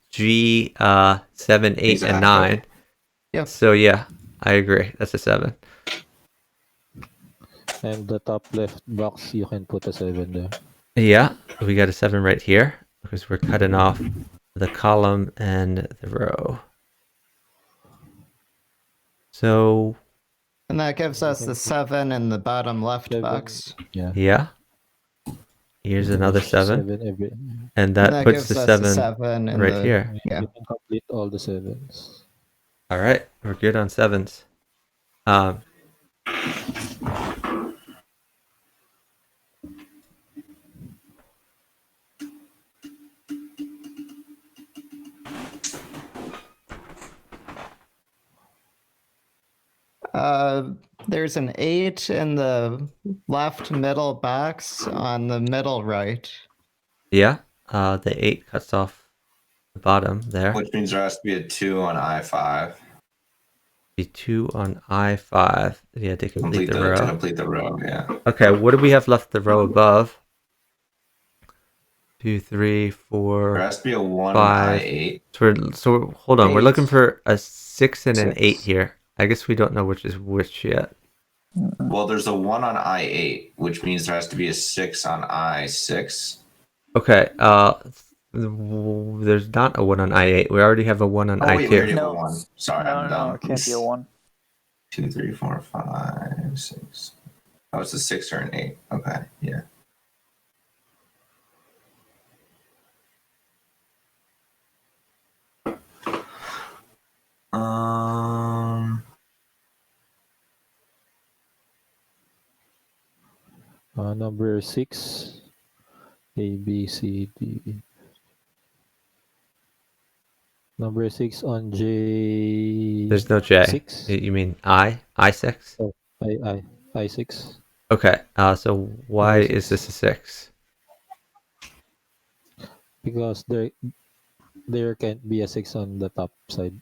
G 7, 8, Exactly. and 9. Yep. So yeah, I agree. That's a 7. And the top left box, you can put a 7 there. Yeah, we got a 7 right here because we're cutting off the column and the row. So And that gives us the 7 in the bottom left 7. box. yeah, here's another 7, every. and that puts gives the us 7 a 7 in right here. Yeah. You can complete all the 7s. All right, we're good on 7s. There's an 8 in the left middle box on the middle right. Yeah, the 8 cuts off the bottom there. Which means there has to be a 2 on I5. The 2 on I5. Yeah, to complete the row. To complete the row, yeah. Okay, what do we have left the row above? 2, 3, 4. There has to be a 1 5. on I8. So hold on, we're 8. looking for a 6 and an 6. 8 here. I guess we don't know which is which yet. Well, there's a 1 on I8, which means there has to be a 6 on I6. Okay, there's not a 1 on I8. We already have a 1 on Oh, wait, I2. we already have No. a 1. Sorry, No, I'm dumb. it can't be a 1. 2, 3, 4, 5, 6. Oh, it's a 6 or an 8. Okay, yeah. Number 6. A, B, C, D. Number 6 on J. There's no J. 6. You mean I6? Oh, I6. Okay, so why Number is 6. this a 6? Because there can't be a 6 on the top side.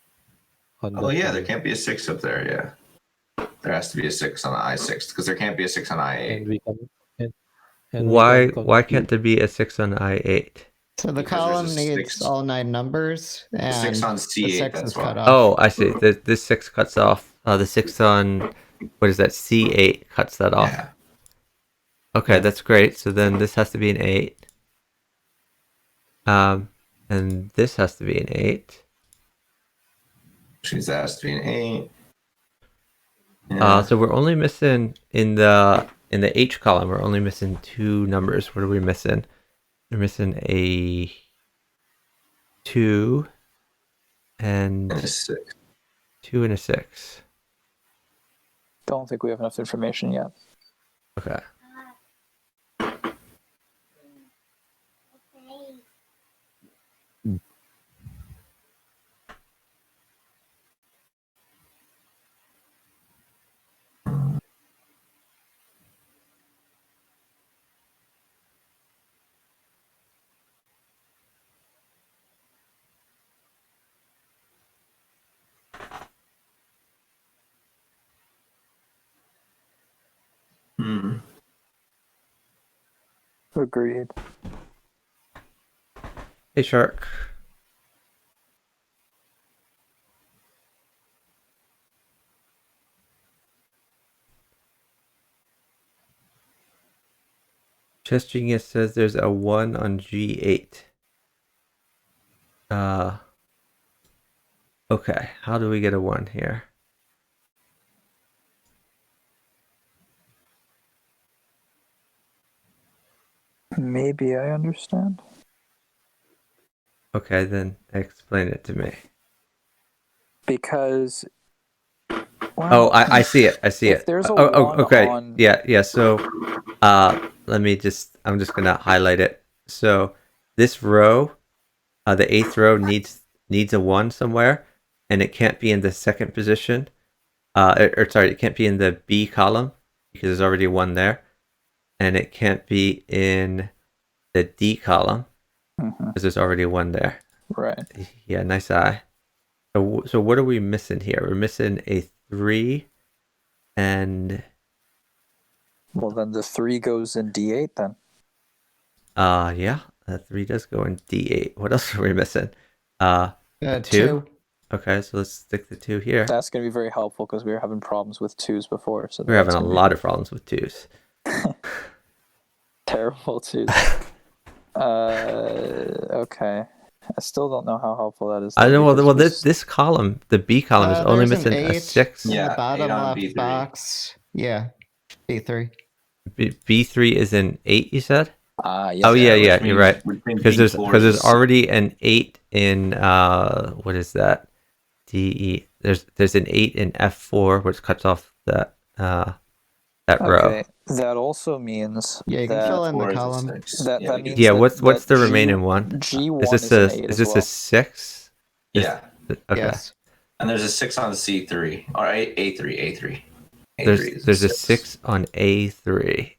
Oh, yeah, there can't be a 6 up there, yeah. There has to be a 6 on the I6, because there can't be a 6 on I8. And we can. And Why we can can't there be a 6 on I8? So the Because there's column a needs six- all 9 numbers, The and 6 on the C8, 6 that's is cut why. off. Oh, I see. This 6 cuts off. The 6 on, what is that? C8 cuts that off. Yeah. Okay, Yeah. that's great. So then this has to be an 8. And this has to be an 8. She's asked to be an 8. Yeah. So we're only missing in the H column. We're only missing 2 numbers. What are we missing? We're missing a 2 and And a 6. 2 and a 6. Don't think we have enough information yet. Okay. Hmm. Agreed. Hey, Shark. Chess Genius says there's a 1 on G8. Okay. How do we get a 1 here? Maybe I understand. Okay, then explain it to me. Because. Oh, I see it. I see if it. there's a oh, one okay. on- Yeah. So, I'm just gonna highlight it. So, this row, the 8th row needs a 1 somewhere, and it can't be in the second position. Sorry, it can't be in the B column because there's already 1 there, and it can't be in the D column because there's already 1 there. Right. Yeah, nice eye. So what are we missing here? We're missing a 3 and Well, then the 3 goes in D8 then. yeah, that 3 does go in D8. What else are we missing? A 2? 2. Okay, so let's stick the 2 here. That's going to be very helpful because we were having problems with 2s before. So We're having a lot of problems with 2s. Terrible 2s. Okay. I still don't know how helpful that is. I know. because Well, we this column, the B column, is only There's an missing a 8 6. in Yeah, the bottom 8 on left B3. box. Yeah, B3. B3 is an 8. You said? yes. Oh yeah, which you're means- right. which means Because B4 there's is- already an 8 in what is that? DE. There's an 8 in F4, which cuts off that row. Okay. That also means Yeah, you can that, fill in the 4 is a column. 6. that we means do. Yeah, that- what's that the G- remaining one? G1 Is this is an 8 is as this well. a 6? Yeah. Okay. Yes. And there's a 6 on C3. Or A3. There's a 6 on A3.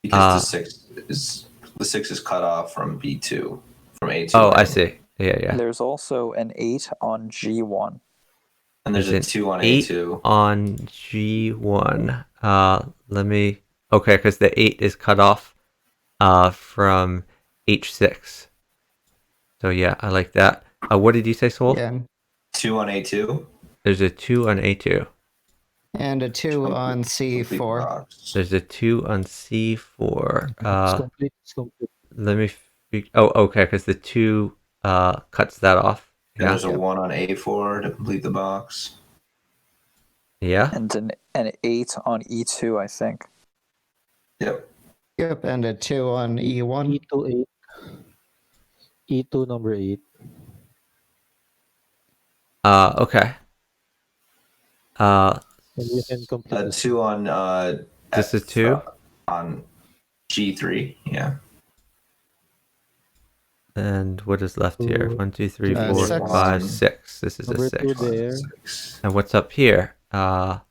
Because the 6 is cut off from B2. From A2. Oh, I see. Yeah. There's also an 8 on G1. And there's a an 2 on 8 A2. on G1. Let me. Okay, because the 8 is cut off from H6. So yeah, I like that. What did you say, Soul? Yeah. 2 on A2. There's a 2 on A2. And a 2 on Complete C4. box. There's a 2 on C4. It's complete. It's complete. Let me. Oh, okay, because the 2 cuts that off. And Yeah. there's a 1 on A4 to complete the box. Yeah. And an 8 on E2, I think. Yep. Yep, and a 2 on E1. E2 8. E2 number 8. Okay. And you can complete A the 2 on This is 2? On G3. Yeah. And what is left here? 1, 2, 3, 4, 6. 5, 6. This is a number 2 6. there. 6. And what's up here? The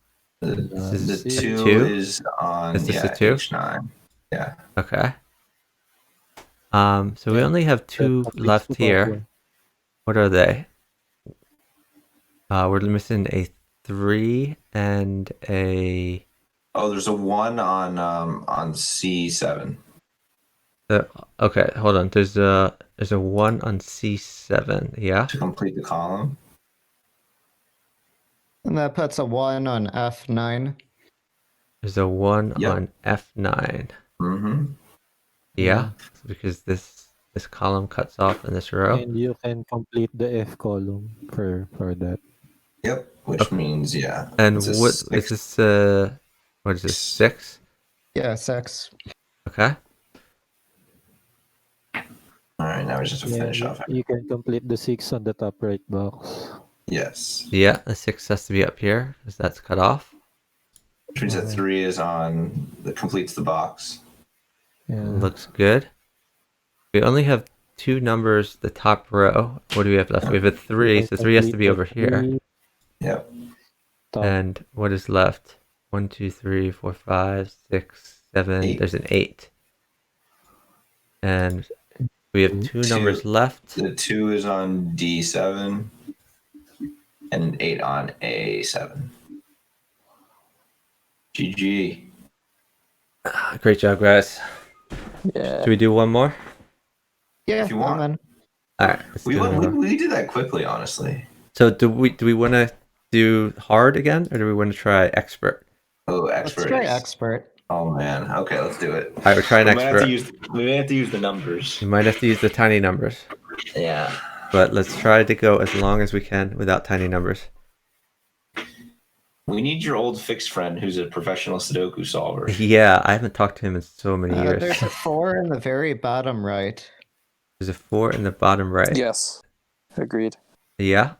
This is 2 2? is on Is this a 2? H9. Yeah. Okay. So we only have 2 That left completes the here. problem. What are they? We're missing a 3 and a. Oh, there's a 1 on C7. Okay, hold on. There's a 1 on C7. Yeah. To complete the column. And that puts a 1 on F9. There's a 1 Yep. on F9. Mm-hmm. Yeah. Because this column cuts off in this row. And you can complete the F column for that. Yep. Which means And it's a what is six. this? What is this? 6? Yeah, 6. Okay. All right. Now we just have to finish off. You can complete the 6 on the top right box. Yes. Yeah, the 6 has to be up here because that's cut off. Which means that 3 is on that completes the box. Yeah. Looks good. We only have 2 numbers the top row. What do we have left? We have a 3, so 3 has to be over here. Yep. Top. And what is left? 1, 2, 3, 4, 5, 6, 7. 8. There's an 8. And we have 2 numbers left. The 2 is on D7 and an 8 on A7. GG. Great job, guys. Yeah. Should we do one more? Yeah, If you want. I'm in. All right. Let's do one more. We did that quickly, honestly. So do we want to do hard again, or do we want to try expert? Oh, Let's expert. try expert. Oh man. Okay, let's do it. All right, we're trying expert. We may have to use the numbers. You might have to use the tiny numbers, Yeah. but let's try to go as long as we can without tiny numbers. We need your old fixed friend who's a professional Sudoku solver. Yeah, I haven't talked to him in so many years. There's a 4 in the very bottom right. There's a 4 in the bottom right. Yes. Agreed. Yeah,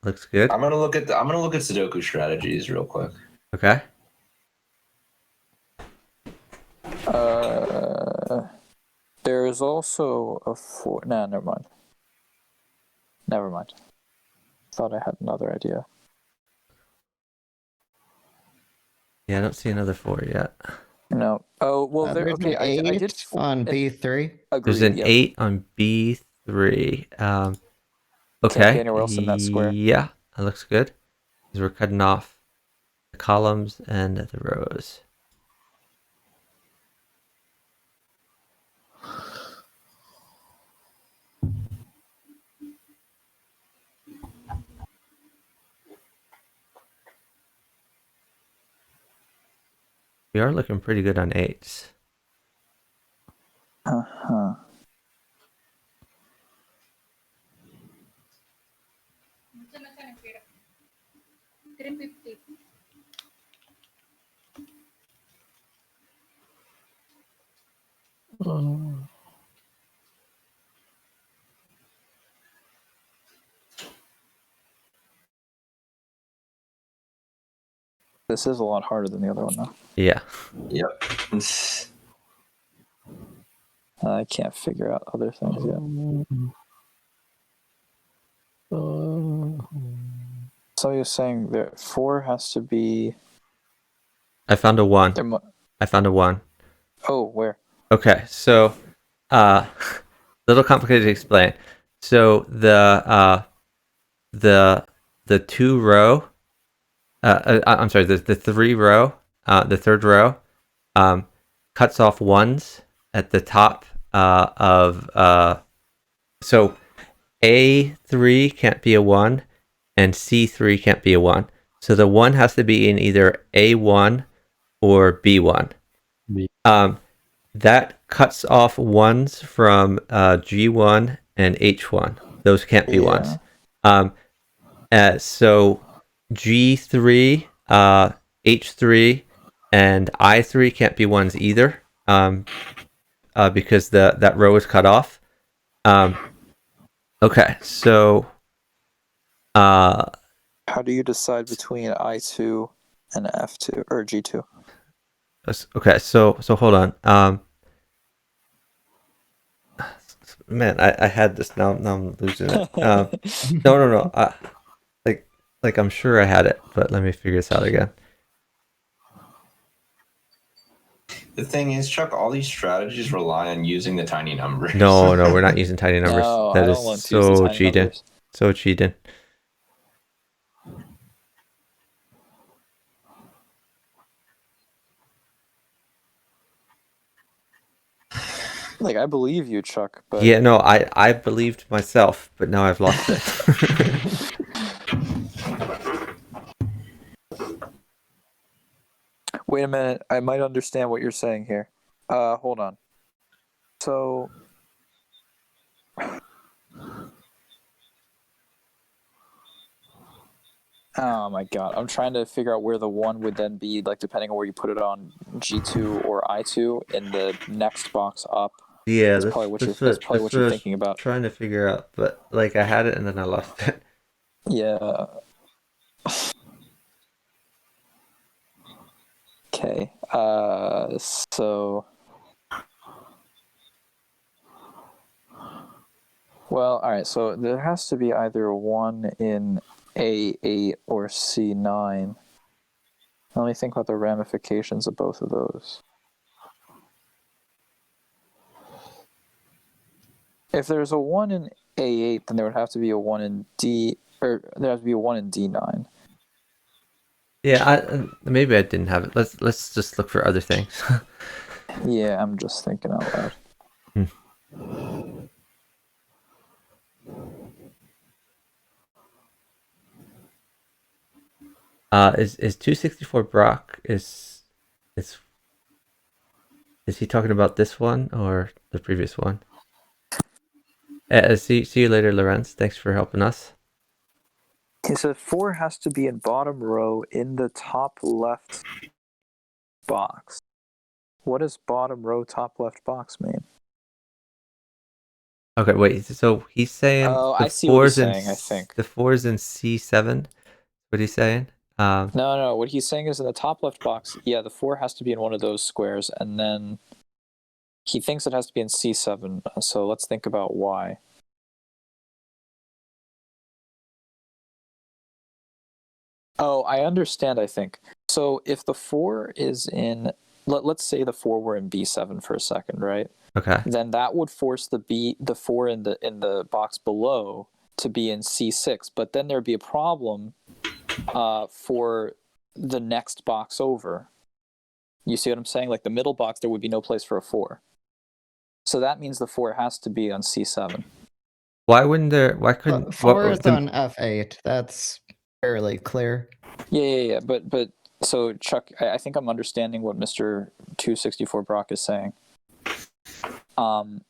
looks good. I'm gonna look at Sudoku strategies real quick. Okay. There's also a 4. Nah, never mind. Never mind. Thought I had another idea. Yeah, I don't see another 4 yet. No. Oh well. There's Okay. an 8 I did on B3. Agreed, There's an yep. 8 on B3. Okay. Can't be anywhere else in that square. Yeah, that looks good. Because we're cutting off the columns and the rows. We are looking pretty good on 8s. Uh-huh. This is a lot harder than the other one, though. Yeah. Yep. I can't figure out other things yet. So you're saying that 4 has to be. I found a 1. There I found a 1. Oh, where? Okay, so little complicated to explain. So the 2 row I'm sorry, the 3 row, the third row cuts off 1s at the top of so A3 can't be a 1 and C3 can't be a 1. So the 1 has to be in either A1 or B1. That cuts off 1s from G1 and H1. Those can't be 1s. So G3, H3, and I3 can't be 1s either, because that row is cut off. Okay, so how do you decide between I2 and F2 or G2? Okay, so hold on. Man, I had this. Now I'm losing it. No. Like I'm sure I had it, but let me figure this out again. The thing is, Chuck, all these strategies rely on using the tiny numbers. No, we're not using tiny numbers. No, That I is don't want to use the so tiny cheating. numbers. So cheating. Like, I believe you, Chuck, but Yeah, no, I believed myself, but now I've lost it. wait a minute. I might understand what you're saying here. Hold on. So, oh my god, I'm trying to figure out where the 1 would then be, like, depending on where you put it on G2 or I2 in the next box up. Yeah, That's probably what that's you're what I was thinking about. trying to figure out, but like I had it and then I lost it. Yeah. Okay. So. Well, all right. So there has to be either a 1 in A8 or C9. Let me think about the ramifications of both of those. If there's a 1 in A8, then there would have to be a 1 in D, or there has to be a 1 in D9. Yeah, maybe I didn't have it. Let's just look for other things. Yeah, I'm just thinking out loud. Is 264 Brock is he talking about this one or the previous one? See you later, Lorenz. Thanks for helping us. Okay, so 4 has to be in bottom row in the top left box. What does bottom row top left box mean? Okay, wait. So he's saying Oh, the I see what he's fours in saying, I think. the fours in C7. What he's saying? No. What he's saying is in the top left box, yeah, the 4 has to be in one of those squares, and then he thinks it has to be in C7. So let's think about why. Oh, I understand, I think. So if the 4 is in, let's say the 4 were in B7 for a second, right? Okay. Then that would force the 4 in the box below to be in C6, but then there'd be a problem for the next box over. You see what I'm saying? Like the middle box, there would be no place for a 4. So that means the 4 has to be on C7. Why wouldn't there? Why couldn't? 4 is on F8. That's fairly clear. Yeah. But so Chuck, I think I'm understanding what Mr. 264 Brock is saying.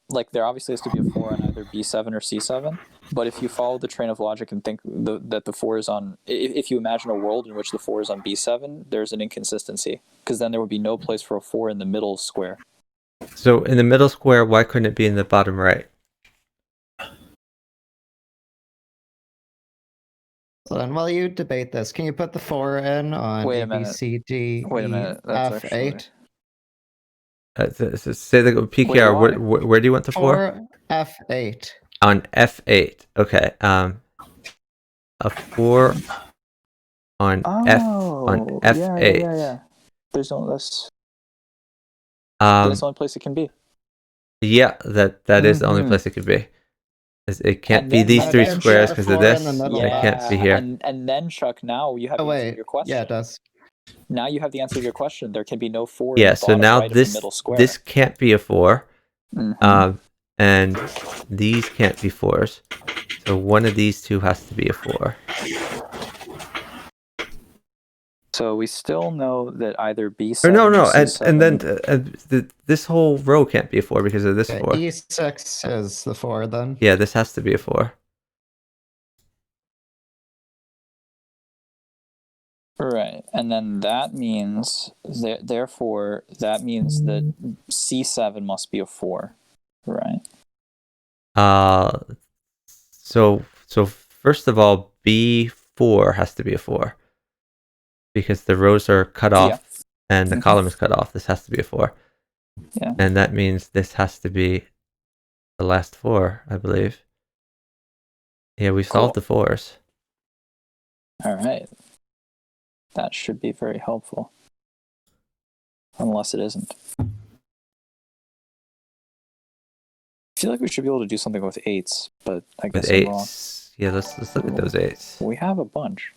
Like there obviously has to be a 4 on either B7 or C7, but if you follow the train of logic and think that the 4 is on, if you imagine a world in which the 4 is on B7, there's an inconsistency, because then there would be no place for a 4 in the middle square. So in the middle square, why couldn't it be in the bottom right? So then while you debate this, can you put the 4 in on Wait A, a B, minute. C, D, Wait a E, minute. That's F8? Say the PKR. Wait, where do you want the 4? F8. On F8. Okay. A 4 on F8. Yeah. There's no that's That's the only place it can be. Yeah, that is the only place it could be. It can't be these 3 squares because of this. It can't be here. And then Chuck, now you have the answer to your question. Yeah, it does. Now you have the answer to your question. There can be no 4 Yeah, in the so bottom now right of the middle square. this can't be a 4. And these can't be 4s. So one of these two has to be a 4. So we still know that either B7 Or no, or C7, and then this whole row can't be a 4 because of this 4. E6 is the 4 then. Yeah, this has to be a 4. Right, and then that means therefore that means that C7 must be a 4, right? So first of all, B4 has to be a 4 because the rows are cut off and the column is cut off. This has to be a 4. Yeah. And that means this has to be the last 4, I believe. Yeah, we solved the 4s. All right. That should be very helpful. Unless it isn't. I feel like we should be able to do something with 8s, but I guess With I'm wrong. 8s. Yeah, let's look at those 8s. We have a bunch.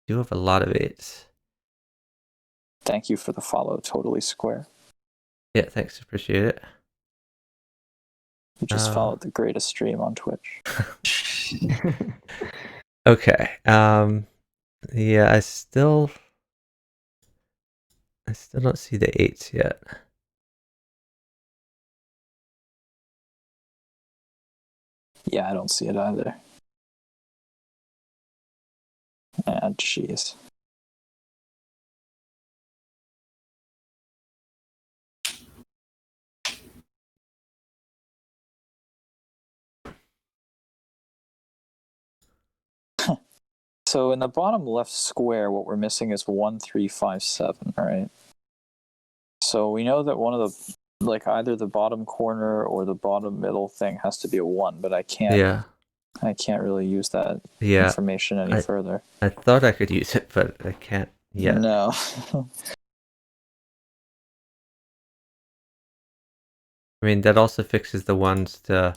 We do have a lot of 8s. Thank you for the follow, Totally Square. Yeah, thanks. Appreciate it. You just followed the greatest stream on Twitch. Okay. Yeah, I still don't see the 8s yet. Yeah, I don't see it either. Ah, jeez. So in the bottom left square, what we're missing is 1, 3, 5, 7, right? So we know that one of the, like either the bottom corner or the bottom middle thing has to be a 1, but I can't really use that information any further. I thought I could use it, but I can't yet. No. I mean, that also fixes the ones to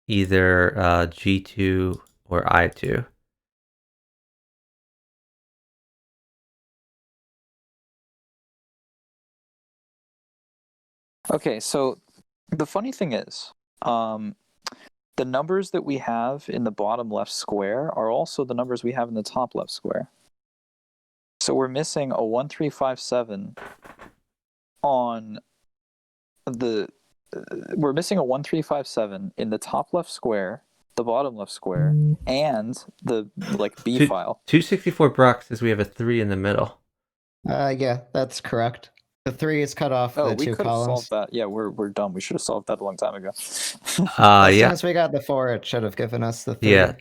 either G2 or I2. Okay, so the funny thing is, the numbers that we have in the bottom left square are also the numbers we have in the top left square. So we're missing a 1, 3, 5, 7 on the. We're missing a 1, 3, 5, 7 in the top left square, the bottom left square, and the B file. 264 Brock says we have a 3 in the middle. Yeah, that's correct. The 3 is cut off the we 2 could have columns. solved that. Yeah, we're dumb. We should have solved that a long time ago. As soon as we got the 4, it should have given us the 3. Yeah,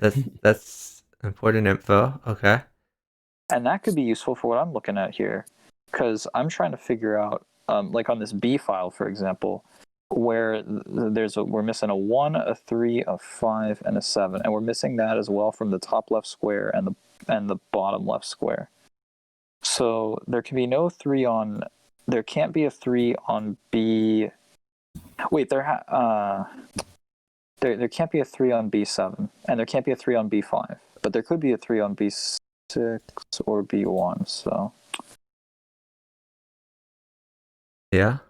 that's important info. Okay. And that could be useful for what I'm looking at here, because I'm trying to figure out, like on this B file, for example, where we're missing a 1, a 3, a 5, and a 7, and we're missing that as well from the top left square and the bottom left square. So there can be no 3 on. There can't be a 3 on B. Wait, there can't be a 3 on B7, and there can't be a 3 on B5, but there could be a 3 on B6 or B1. So yeah.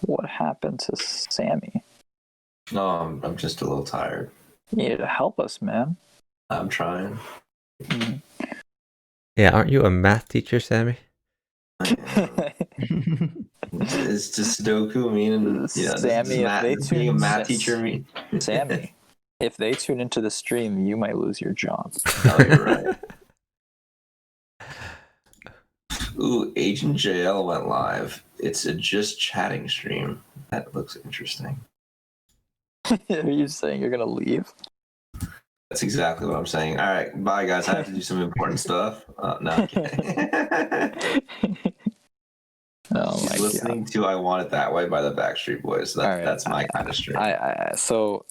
What happened to Sammy? No, I'm just a little tired. You need to help us, man. I'm trying. Yeah, aren't you a math teacher, Sammy? It's just sudoku meaning Sammy, being a math teacher mean. Sammy, if they tune into the stream, you might lose your job. Oh, you're right. Ooh, Agent JL went live. It's a just chatting stream. That looks interesting. Are you saying you're gonna leave? That's exactly what I'm saying. All right, bye guys. I have to do some important stuff. No, I'm kidding. Oh my listening God. to "I Want It That Way" by the Backstreet Boys. That's my kind of stream. So,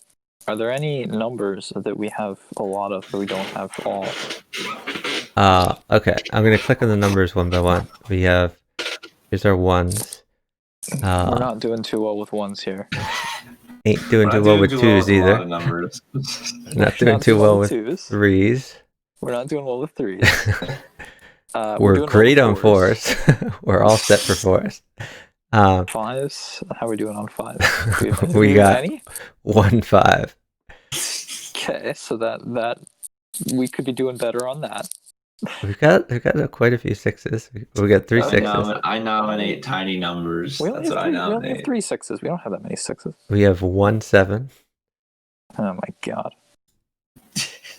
are there any numbers that we have a lot of that we don't have all? Okay. I'm gonna click on the numbers one by one. We have here's our ones. We're not doing too well with ones here. Ain't doing too well with 2s either. Not doing too well with 3s. We're not doing well with 3s. We're great on 4s. We're all set for 4s. 5s. How are we doing on 5s? We got any? 1 5. Okay, so that we could be doing better on that. We've got quite a few 6s. We got 3 6s. I nominate tiny numbers. That's what I nominate. We only have 3 6s. We don't have that many 6s. We have 1 7. Oh my God.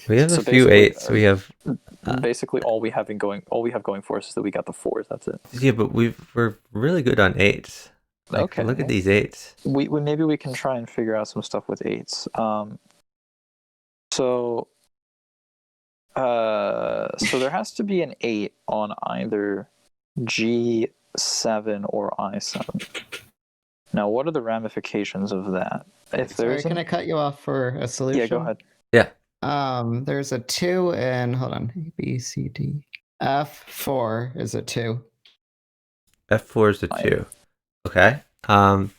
We have a few 8s. We have basically all we have going for us is that we got the 4s. That's it. Yeah, but we're really good on 8s. Okay. Look at these 8s. We maybe we can try and figure out some stuff with 8s. So there has to be an 8 on either G7 or I7. Now, what are the ramifications of that? Sorry, can I cut you off for a solution? Yeah, go ahead. Yeah. There's a 2 in, hold on, A, B, C, D. F4 is a 2. F4 is a 2. Okay. Can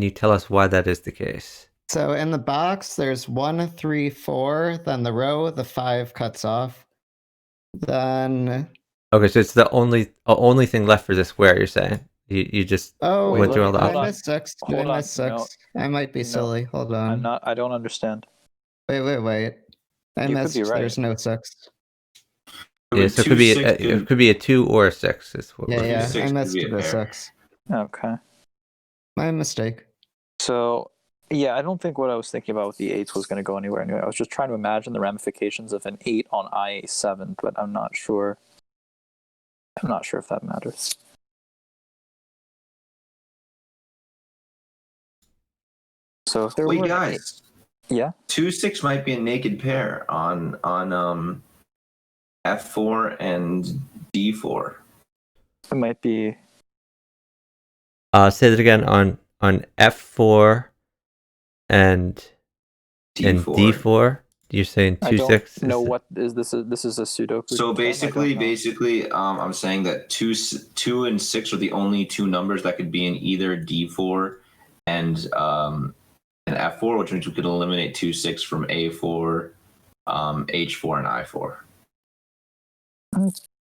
you tell us why that is the case? So in the box, there's 1, 3, 4. Then the row, the 5 cuts off. Then. Okay, so it's the only thing left for the square. You're saying you just Oh, went through all did the I options. miss 6? Did Hold I on, miss 6? no. I might be No. silly. Hold on. I'm not. I don't understand. Wait. I You could missed. be right. There's no 6. Yeah, so it could be it could be a 2 or a 6. Is what we're Yeah, saying. I missed be a the pair. 6. Okay. My mistake. So, yeah, I don't think what I was thinking about with the 8s was going to go anywhere anyway. I was just trying to imagine the ramifications of an 8 on IA7, but I'm not sure. I'm not sure if that matters. So if there Wait, were an guys. 8, yeah, 2-6 might be a naked pair on F4 and D4. it might be. Say that again on F4 and D4. You're saying I 2 don't 6. know what is this. This is a Sudoku. So term? basically, I'm saying that 2 and 6 are the only two numbers that could be in either D4 and F4, which means we could eliminate 2 6 from A4, H4, and I4.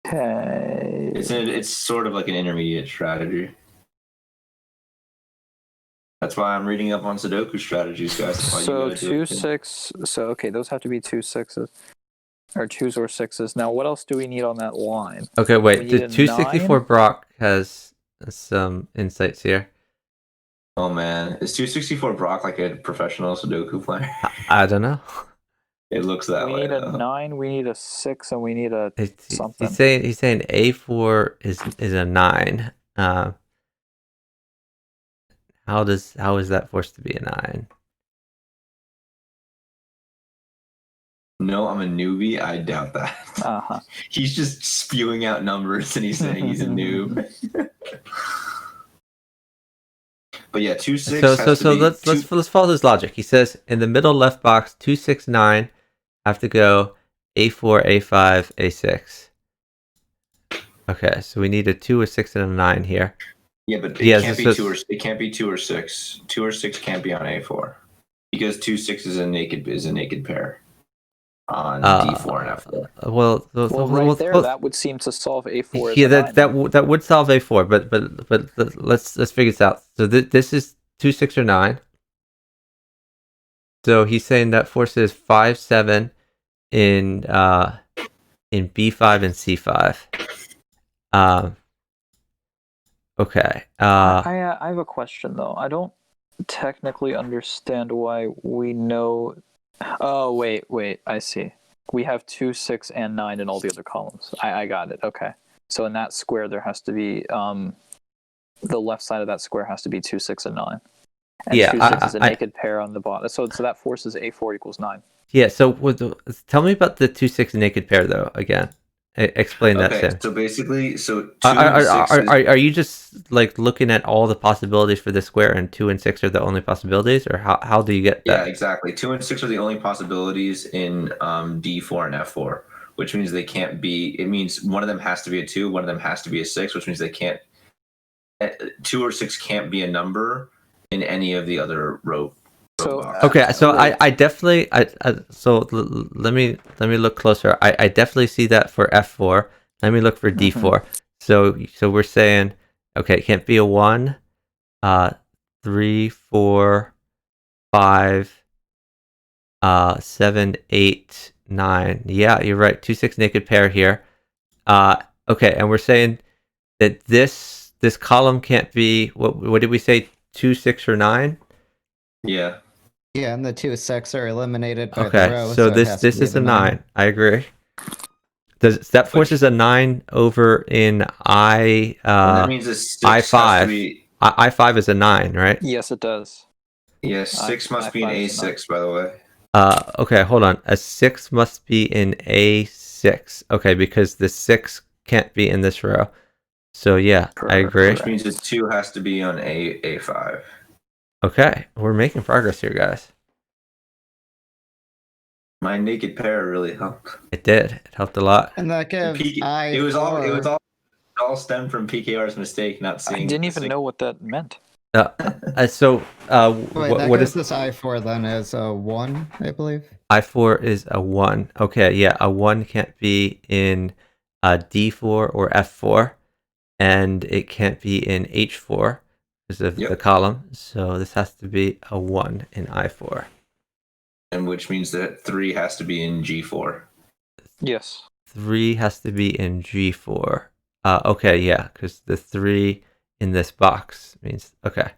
Okay. It's sort of like an intermediate strategy. That's why I'm reading up on Sudoku strategies, guys. That's why So you gotta do 2 it. 6. So okay, those have to be 2 6s, or 2s or 6s. Now, what else do we need on that line? Okay, We wait. need The a 264 9? Brock has some insights here. Oh man, is 264 Brock like a professional Sudoku player? I don't know. It looks that We way. need a Though. 9. We need a 6, and we need a something. He's saying A4 is a 9. How is that forced to be a 9? No, I'm a newbie. I doubt that. Uh-huh. He's just spewing out numbers and he's saying he's a noob. But yeah, 2 6. So let's follow his logic. He says in the middle left box 2 6 9 have to go A4 A5 A6. Okay, so we need a 2, a 6, and a 9 here. Yeah, but Yeah, it can't be 2 or 6. 2 or 6 can't be on A4 because 2 6 is a naked pair on D4 and F4. Well, right there, that would seem to solve A4. Yeah, as a 9. that would solve A4, but let's figure this out. So this is 2 6 or 9. So he's saying that forces 5 7 in B5 and C5. Okay. I have a question though. I don't technically understand why we know. Oh wait, I see. We have 2, 6, and 9 in all the other columns. I got it. Okay. So in that square, there has to be the left side of that square has to be 2, 6, and 9. And yeah, 2, 6 is a naked pair on the bottom. So that forces A4 equals 9. Yeah. So tell me about the 2 6 naked pair though. Again, explain that. Okay, Sam. so basically, 2 are you just like looking at all the possibilities for the square and 2 and 6 are the only possibilities, or how do you get that? Yeah, exactly. 2 and 6 are the only possibilities in D4 and F4, which means they can't be. It means one of them has to be a 2, one of them has to be a 6, which means they can't. 2 or 6 can't be a number in any of the other row. Okay, so I definitely let me look closer. I definitely see that for F4. Let me look for D4. So we're saying okay, it can't be a 1, 3, 4, 5, 7, 8, 9. Yeah, you're right. 2 6 naked pair here. Okay, and we're saying that this column can't be what did we say? 2 6 or 9? Yeah. Yeah, and the 2 6 are eliminated by the Okay, row. so this is a 9. I agree. That forces a 9 over in I. That means a 6 I5. I5 is a 9, right? Yes, it does. Yes, 6 must be an A6, by the way. Okay, hold on. A 6 must be in A6. Okay, because the 6 can't be in this row. So yeah, I agree. Which means the 2 has to be on A5. Okay, we're making progress here, guys. My naked pair really helped. It did. It helped a lot. And that gives I It was all four. all stemmed from PKR's mistake, not I seeing. didn't the even sig- know what that meant. So, Wait, that what gives is this I4 then as a 1, I believe. I4 is a 1. Okay, yeah, a 1 can't be in D4 or F4, and it can't be in H4 because of the column. So this has to be a 1 in I4. And which means that 3 has to be in G4. Yes. 3 has to be in G4. Okay, yeah, because the 3 in this box means okay.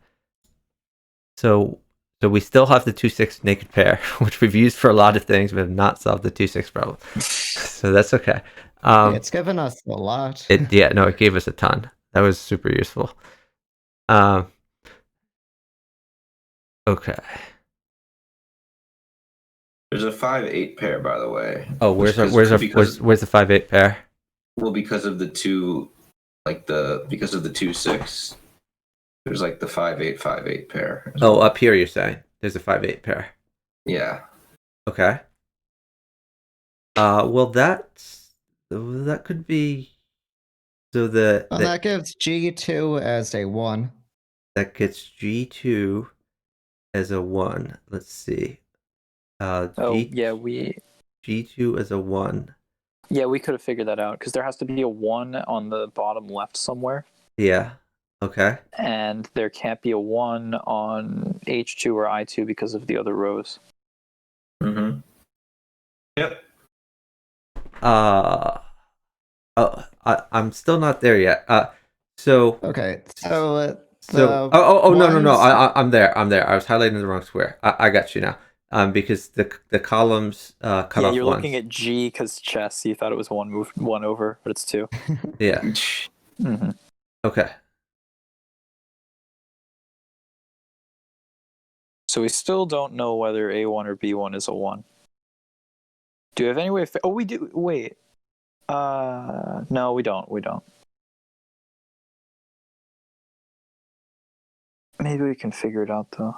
So we still have the 2-6 naked pair, which we've used for a lot of things, but have not solved the 2-6 problem. So that's okay. It's given us a lot. It gave us a ton. That was super useful. Okay. There's a 5-8 pair, by the way. Oh, where's the 5-8 pair? Well, because of the 2-6. There's like the 5-8 pair. Oh, up here you're saying there's a 5-8 pair. Yeah. Okay. Well, that could be. So that gives G2 as a 1. That gets G2 as a 1. Let's see. G2 as a 1. Yeah, we could have figured that out because there has to be a 1 on the bottom left somewhere. Yeah. Okay. And there can't be a 1 on H2 or I2 because of the other rows. Mm-hmm. Yep. I'm still not there yet. So. Okay. So. No. I'm there. I was highlighting the wrong square. I got you now. Because the columns cut off. You're ones. looking at G because chess. You thought it was one over, but it's 2. Yeah. Mm-hmm. Okay. So we still don't know whether A1 or B1 is a 1. Do we have any way of... we do. Wait. No, we don't. Maybe we can figure it out, though.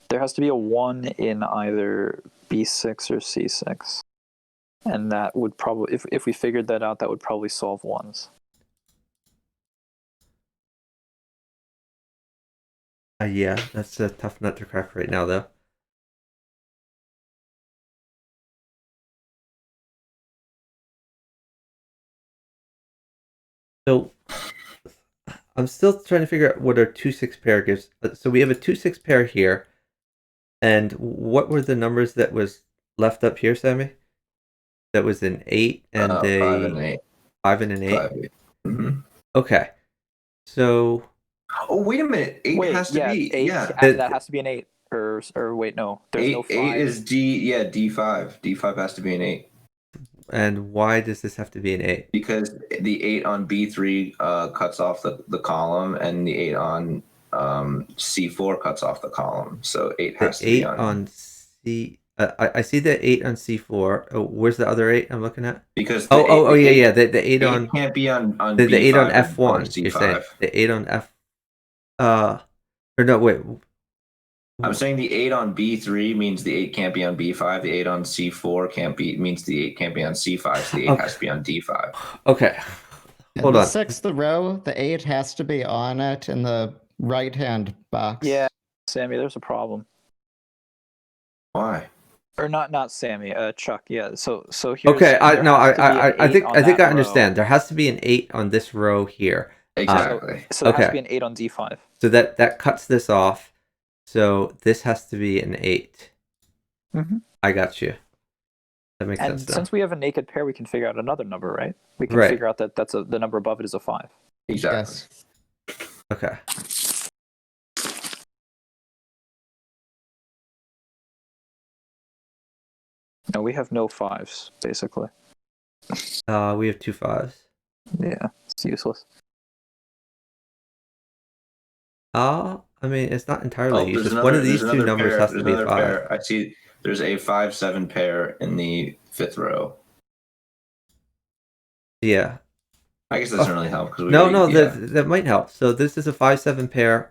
There has to be a 1 in either B6 or C6. And that would probably... If we figured that out, that would probably solve 1s. Yeah, that's a tough nut to crack right now, though. So, I'm still trying to figure out what our 2-6 pair gives. So we have a 2-6 pair here. And what were the numbers that was left up here, Sammy? That was an 8 and 5 and an 8. 5 and an 8? 5, 8. Mm-hmm. Okay. So... Oh, wait a minute. 8 has to be... 8, yeah. That has to be an 8. Or wait, no. There's 8, no 5. 8 is D5. D5 has to be an 8. And why does this have to be an 8? Because the 8 on B3 cuts off the column, and the 8 on C4 cuts off the column. So 8 has to be on C. I see the 8 on C4. Oh, where's the other 8 I'm looking at? Because The 8 on can't be on the B5 8 on or F1. C5. You're saying the 8 on F. Or no, wait. I'm saying the 8 on B3 means the 8 can't be on B5. The 8 on C4 means the 8 can't be on C5. So the 8 has to be on D5. Okay. Hold on. The 6th row, the 8 has to be on it in the right-hand box. Yeah, Sammy, there's a problem. Why? Or not Sammy, Chuck. Yeah. So here's. Okay. I think I row. understand. There has to be an 8 on this row here. Exactly. So there has to be an 8 on D5. So that cuts this off. So this has to be an 8. Mm-hmm. I got you. That makes sense. And since we have a naked pair, we can figure out another number, right? We can figure out that the number above it is a 5. Exactly. Yes. Okay. No, we have no 5s, basically. We have 2 5s. Yeah, it's useless. I mean, it's not entirely useless. Another, one of these two numbers pair, has to be a 5. Pair. I see there's a 5-7 pair in the 5th row. Yeah. I guess that doesn't really help. That might help. So this is a 5-7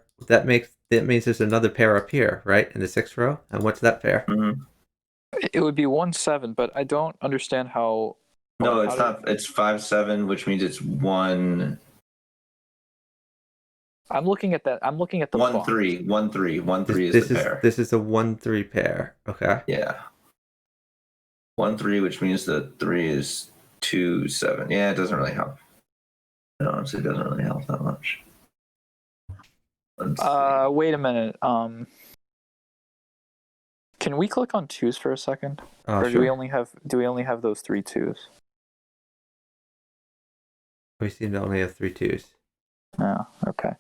means there's another pair up here, right? In the 6th row. And what's that pair? Mm-hmm. It would be 1-7, but I don't understand how. No, how it's did- not. It's 5-7, which means it's 1. I'm looking at that. I'm looking at the 1-3. 1-3. 1-3 is the pair. This is a 1-3 pair. Okay. Yeah. 1-3, which means the 3 is 2-7. Yeah, it doesn't really help. It honestly doesn't really help that much. Let's see. Wait a minute. Can we click on 2s for a second, or do Sure. we only have those 3 2s? We seem to only have 3 2s. Oh, okay.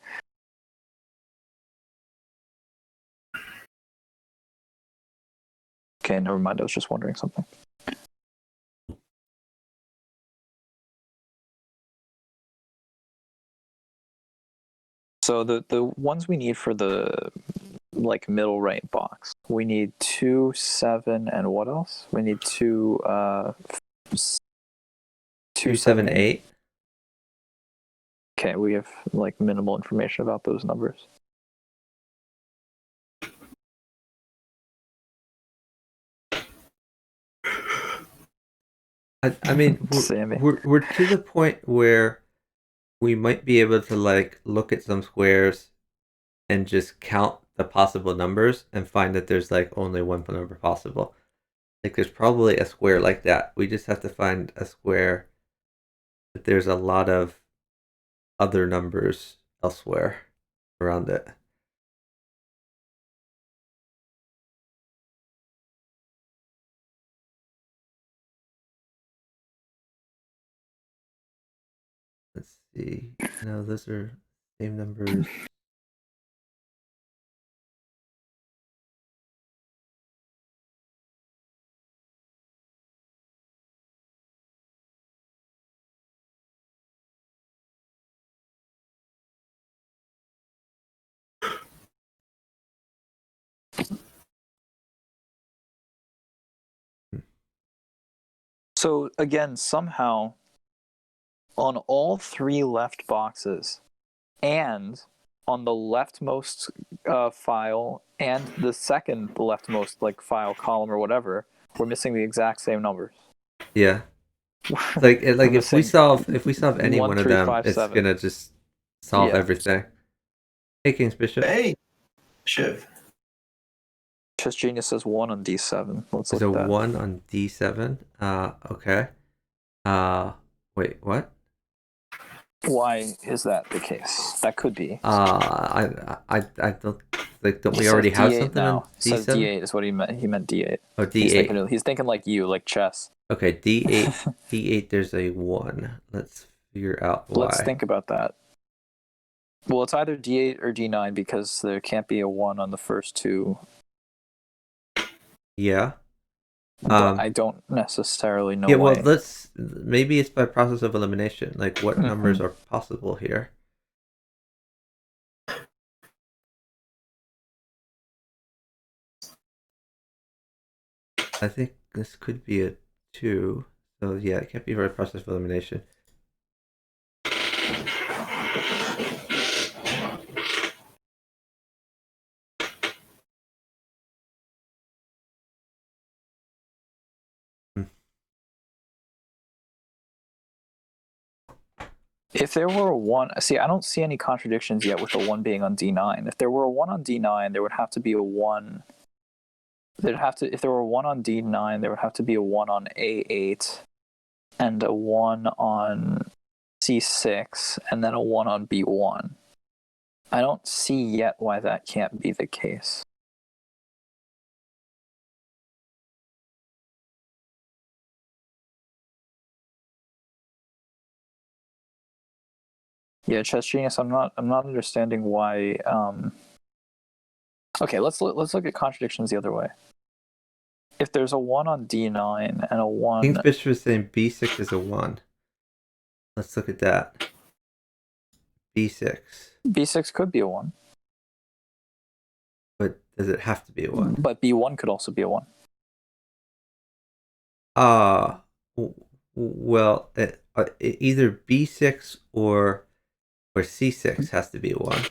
Okay, never mind. I was just wondering something. So the ones we need for the middle right box, we need 2, 7, and what else? We need 2 2, 7, 8. Okay, we have minimal information about those numbers. I mean, Sammy. we're to the point where we might be able to look at some squares and just count the possible numbers and find that there's only one number possible. There's probably a square like that. We just have to find a square that there's a lot of other numbers elsewhere around it. Let's see. No, those are same numbers. So again, somehow, on all 3 left boxes, and on the leftmost file and the second leftmost file column or whatever, we're missing the exact same numbers. Yeah. If we solve any 1, one of 3, them, 5, it's 7. gonna just solve Yeah. everything. Hey, King's Bishop. Hey, Shiv. Chess Genius says 1 on D7. Let's There's look a at that. 1 on D7. Okay. Wait, what? Why is that the case? That could be. I don't don't we He already says have D8 something now. on He says D7? D8 is what he meant. He meant D8. Oh, D8. He's thinking like you, like chess. Okay, D8. D8. There's a 1. Let's figure out why. Let's think about that. Well, it's either D8 or D9 because there can't be a 1 on the first 2. Yeah. But I don't necessarily know Yeah, why. well, maybe it's by process of elimination. What numbers are possible here? I think this could be a 2. So yeah, it can't be by process of elimination. If there were a 1, see, I don't see any contradictions yet with the 1 being on D9. If there were a 1 on D9, there would have to be a 1. If there were a 1 on D9, there would have to be a 1 on A8 and a 1 on C6 and then a 1 on B1. I don't see yet why that can't be the case. Yeah, Chess Genius, I'm not understanding why. Okay, let's look at contradictions the other way. If there's a 1 on D9 and a 1... King's Bishop is saying B6 is a 1. Let's look at that. B6. B6 could be a 1. But does it have to be a 1? But B1 could also be a 1. Well, either B6 or C6 has to be a 1.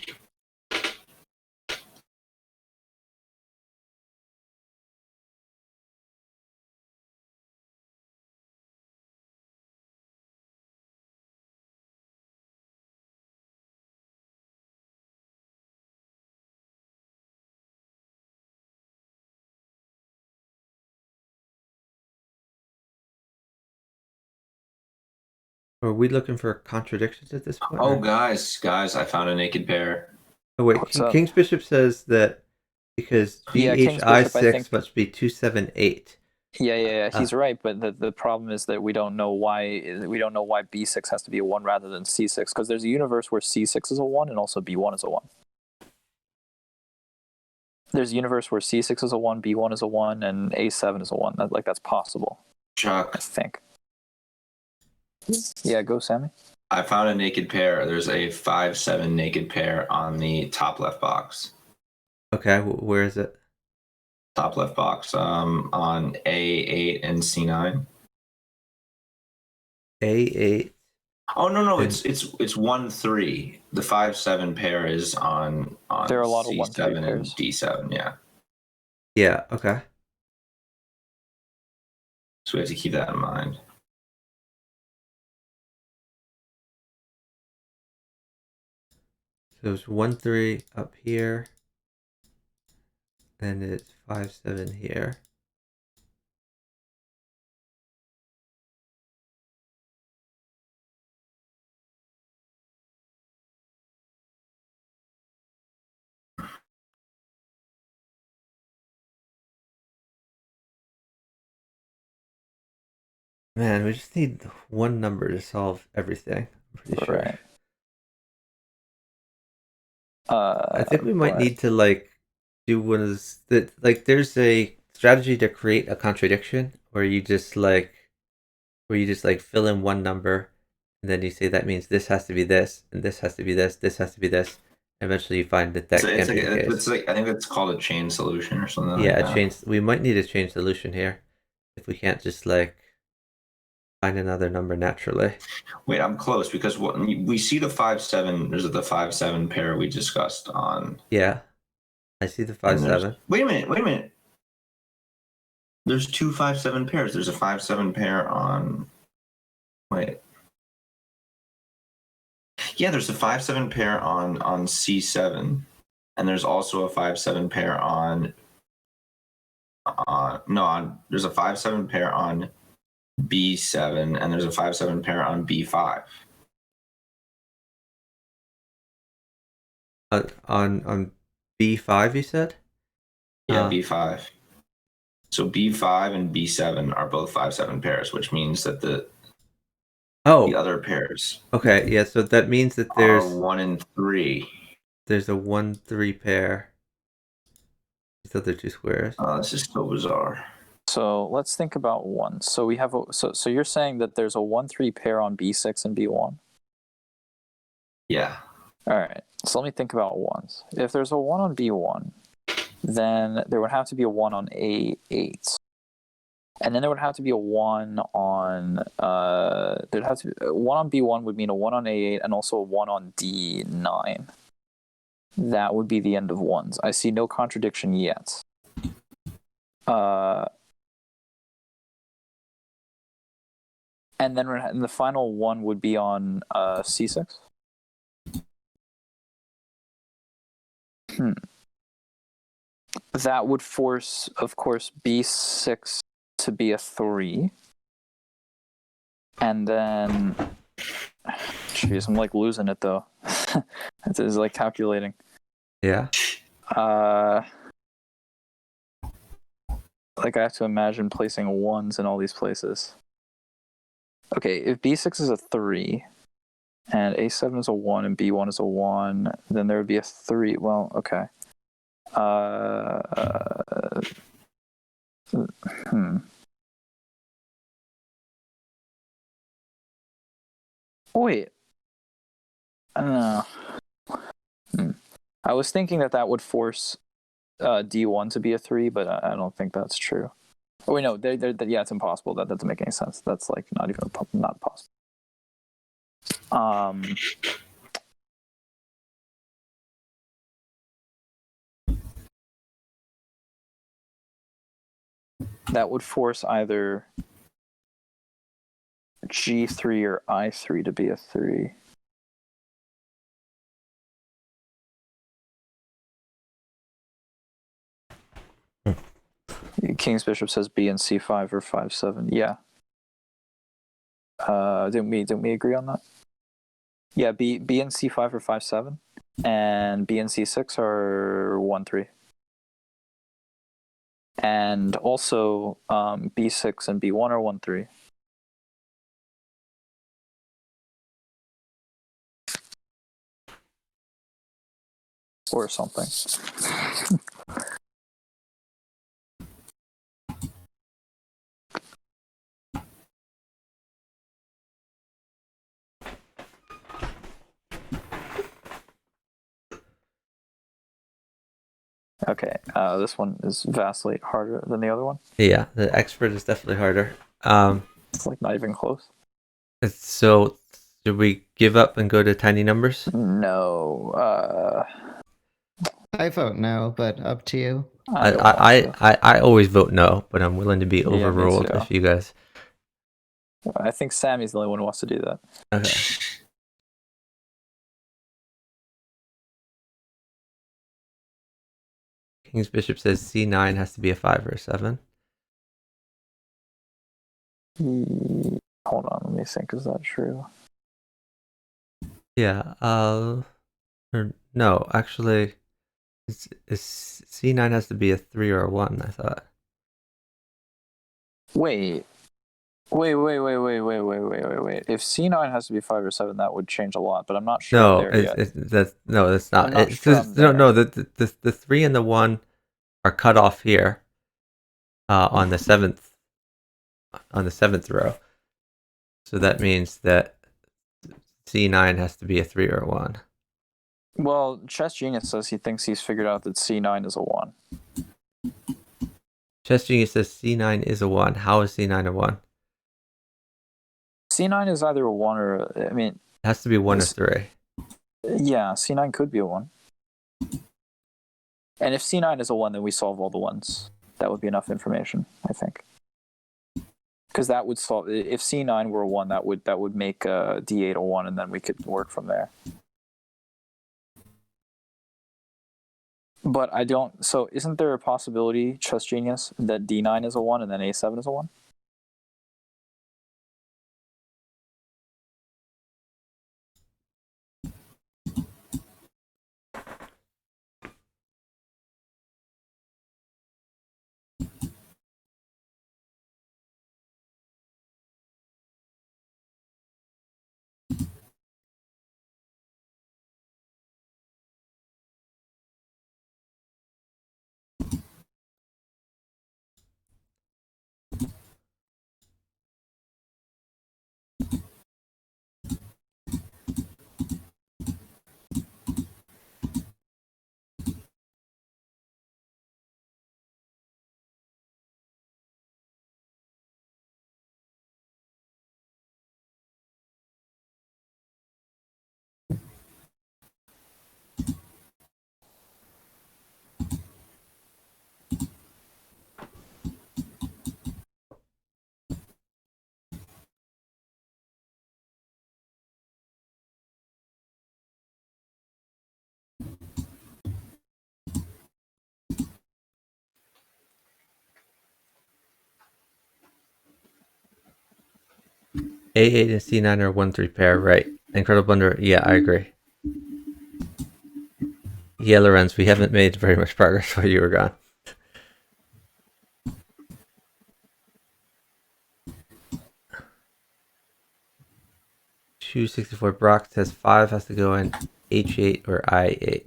Are we looking for contradictions at this point? Oh, or- guys, I found a naked pair. Oh wait, What's up? King's Bishop says that because Yeah, King's BHI Bishop, I 6 think- must be 278. Yeah. He's right, but the problem is that we don't know why B6 has to be a 1 rather than C6, because there's a universe where C6 is a 1 and also B1 is a 1. There's a universe where C6 is a 1, B1 is a 1, and A7 is a 1. That's possible, I Chuck, think. Yeah, go, Sammy. I found a naked pair. There's a 5-7 naked pair on the top left box. Okay, where is it? Top left box. On A8 and C9. A8. Oh no, it's 1-3. The 5-7 pair is on There are a lot of C7 1-3 and pairs. D7. Yeah, Yeah, okay. so we have to keep that in mind. So it's 1-3 up here. And it's 5-7 here. Man, we just need one number to solve everything. I'm pretty sure. Right. I think we might but- need to do one of those that there's a strategy to create a contradiction where you just fill in one number and then you say that means this has to be this and this has to be this has to be this. Eventually you find that It's can't be the case. it's like I think it's called a chain solution or something. Yeah, like a that. change. We might need a change solution here if we can't just find another number naturally. Wait, I'm close because what we see the 5-7. There's the 5-7 pair we discussed on. Yeah, I see the and there's- 5-7. Wait a minute. There's two 5-7 pairs. There's a 5-7 pair on. Wait. Yeah, there's a 5-7 pair on C7, and there's also a 5-7 pair on. There's a 5-7 pair on B7, and there's a 5-7 pair on B5. On B5, you said? Yeah, B5. So B5 and B7 are both 5-7 pairs, which means that the other pairs Okay, yeah, so that means that are there's 1 and 3. There's a 1-3 pair. These other two squares. Oh, this is so bizarre. So let's think about 1. So we have so you're saying that there's a 1-3 pair on B6 and B1? Yeah. All right. So let me think about 1s. If there's a 1 on B1, then there would have to be a 1 on A8. And then there would have to be a 1 on there'd have to be, 1 on B1 would mean a 1 on A8 and also a 1 on D9. That would be the end of 1s. I see no contradiction yet. And then the final 1 would be on C6. That would force, of course, B6 to be a 3. And then... Jeez, I'm losing it though. It is calculating. Yeah. I have to imagine placing 1s in all these places. Okay, if B6 is a 3, and A7 is a 1, and B1 is a 1, then there would be a 3. Well, okay. Wait. I was thinking that would force D1 to be a 3, but I don't think that's true. Oh wait, no, yeah, it's impossible. That doesn't make any sense. That's not even not possible. That would force either G3 or I3 to be a 3. King's Bishop says B and C5 or 5-7. Yeah. Didn't we agree on that? Yeah, B and C5 are 5-7, and B and C6 are 1-3. And also B6 and B1 are 1-3. Or something. Okay, this one is vastly harder than the other one. Yeah, the expert is definitely harder. It's like not even close. So should we give up and go to tiny numbers? No. I vote no, but up to you. I don't want to. I always vote no, but I'm willing to be Yeah, me overruled too. if you guys. I think Sammy's the only one who wants to do that. Okay. King's Bishop says C9 has to be a 5 or a 7. Hold on, let me think. Is that true? Yeah. Or no, actually, it's C9 has to be a 3 or a 1. I thought. Wait. If C9 has to be 5 or 7, that would change a lot. But I'm not sure. No, I'm there yet. that's not. I'm not It's sure just, I'm there. no. The 3 and the 1 are cut off here. On the seventh row. So that means that C9 has to be a 3 or a 1. Well, Chess Genius says he thinks he's figured out that C9 is a 1. Chess Genius says C9 is a 1. How is C9 a 1? C9 is either a 1 or it has to be 1 or 3. Yeah, C9 could be a 1. And if C9 is a 1, then we solve all the 1s. That would be enough information, I think. Because that would solve. If C9 were a 1, that would make D8 a 1, and then we could work from there. But I don't. So isn't there a possibility, Chess Genius, that D9 is a 1 and then A7 is a 1? A8 and C9 are 1-3 pair, right? Incredible Blunder, yeah, I agree. Yeah, Lorenz, we haven't made very much progress while you were gone. 264 Brock says 5 has to go in H8 or I8.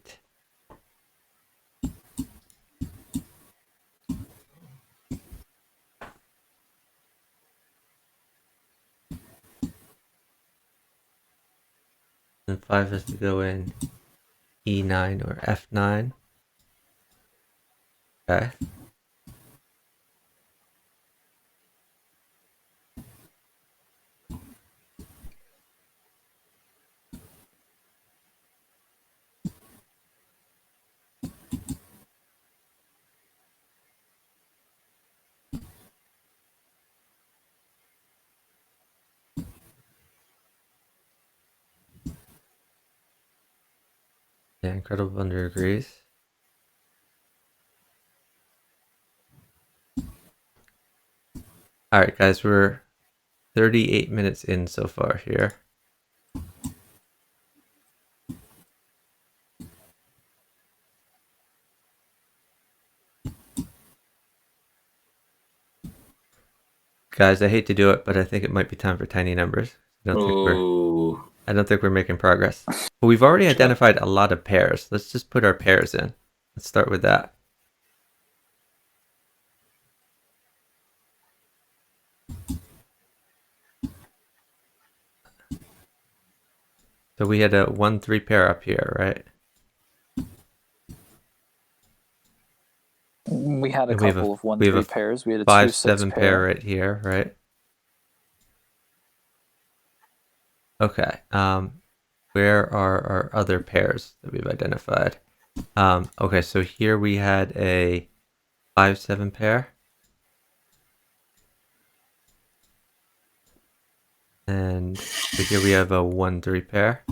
And 5 has to go in E9 or F9. Okay. Yeah, Incredible Blunder agrees. Alright guys, we're 38 minutes in so far here. Guys, I hate to do it, but I think it might be time for tiny numbers. I don't think we're making progress. But we've already identified a lot of pairs. Let's just put our pairs in. Let's start with that. So we had a 1-3 pair up here, right? We had a And we have couple of we have 1-3 pairs. We had a 5-7 2-6 pair right here, right? Okay. Where are our other pairs that we've identified? Okay, so here we had a 5-7 pair. And so here we have a 1-3 pair.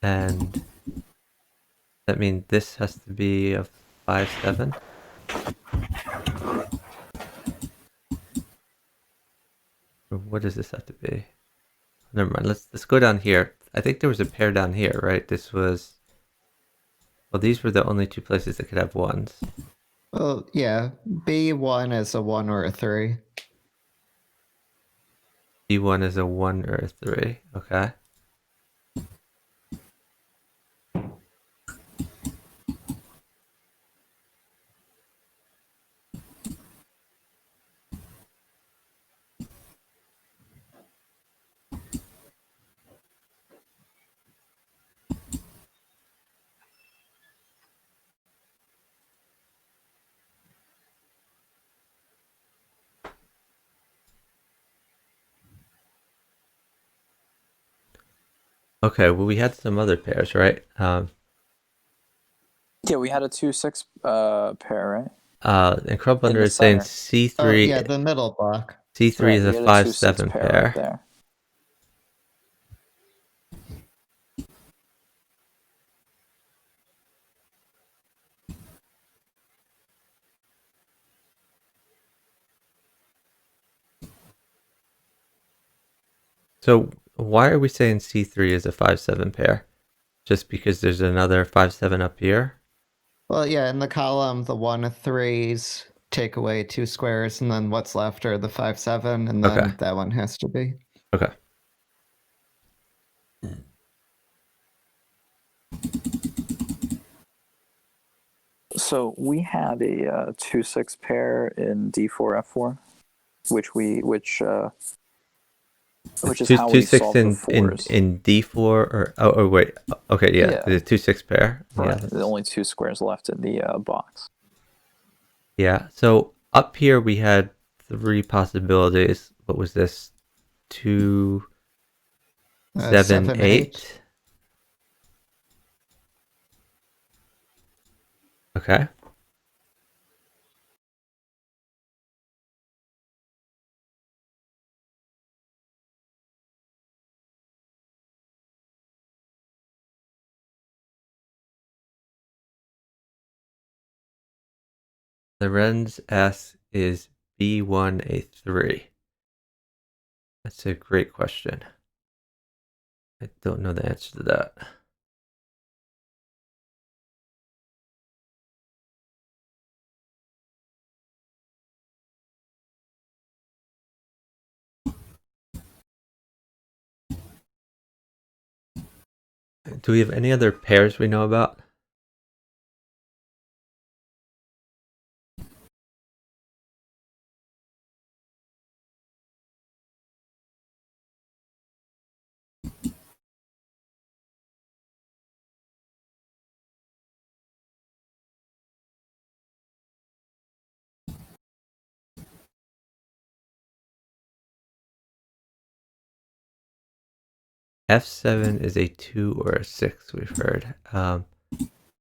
And that means this has to be a 5-7. Or what does this have to be? Never mind. Let's go down here. I think there was a pair down here, right? This was. Well, these were the only two places that could have ones. Well, yeah. B1 is a 1 or a 3. B1 is a 1 or a 3. Okay. Okay, well, we had some other pairs, right? Yeah, we had a 2-6 pair, right? And Crumb Blender the is saying center. C3. Oh, yeah, the middle block. C3 Right, is we a had 5-7 2-6 pair. right there. So why are we saying C3 is a 5-7 pair? Just because there's another 5-7 up here? Well, yeah, in the column, the 1-3s take away 2 squares, and then what's left are the 5-7, and then Okay. that one has to be. Okay. So we had a 2-6 pair in D4 F4, which is how we 2-6 solved the in fours. in D4 or oh wait, okay, yeah, the 2-6 pair. Right, Yeah, the only 2 squares left in the box. yeah. So up here we had 3 possibilities. What was this? 2, 7, 7, 8. Okay. Lorenz S is B1A3. That's a great question. I don't know the answer to that. Do we have any other pairs we know about? F7 is a 2 or a 6, we've heard.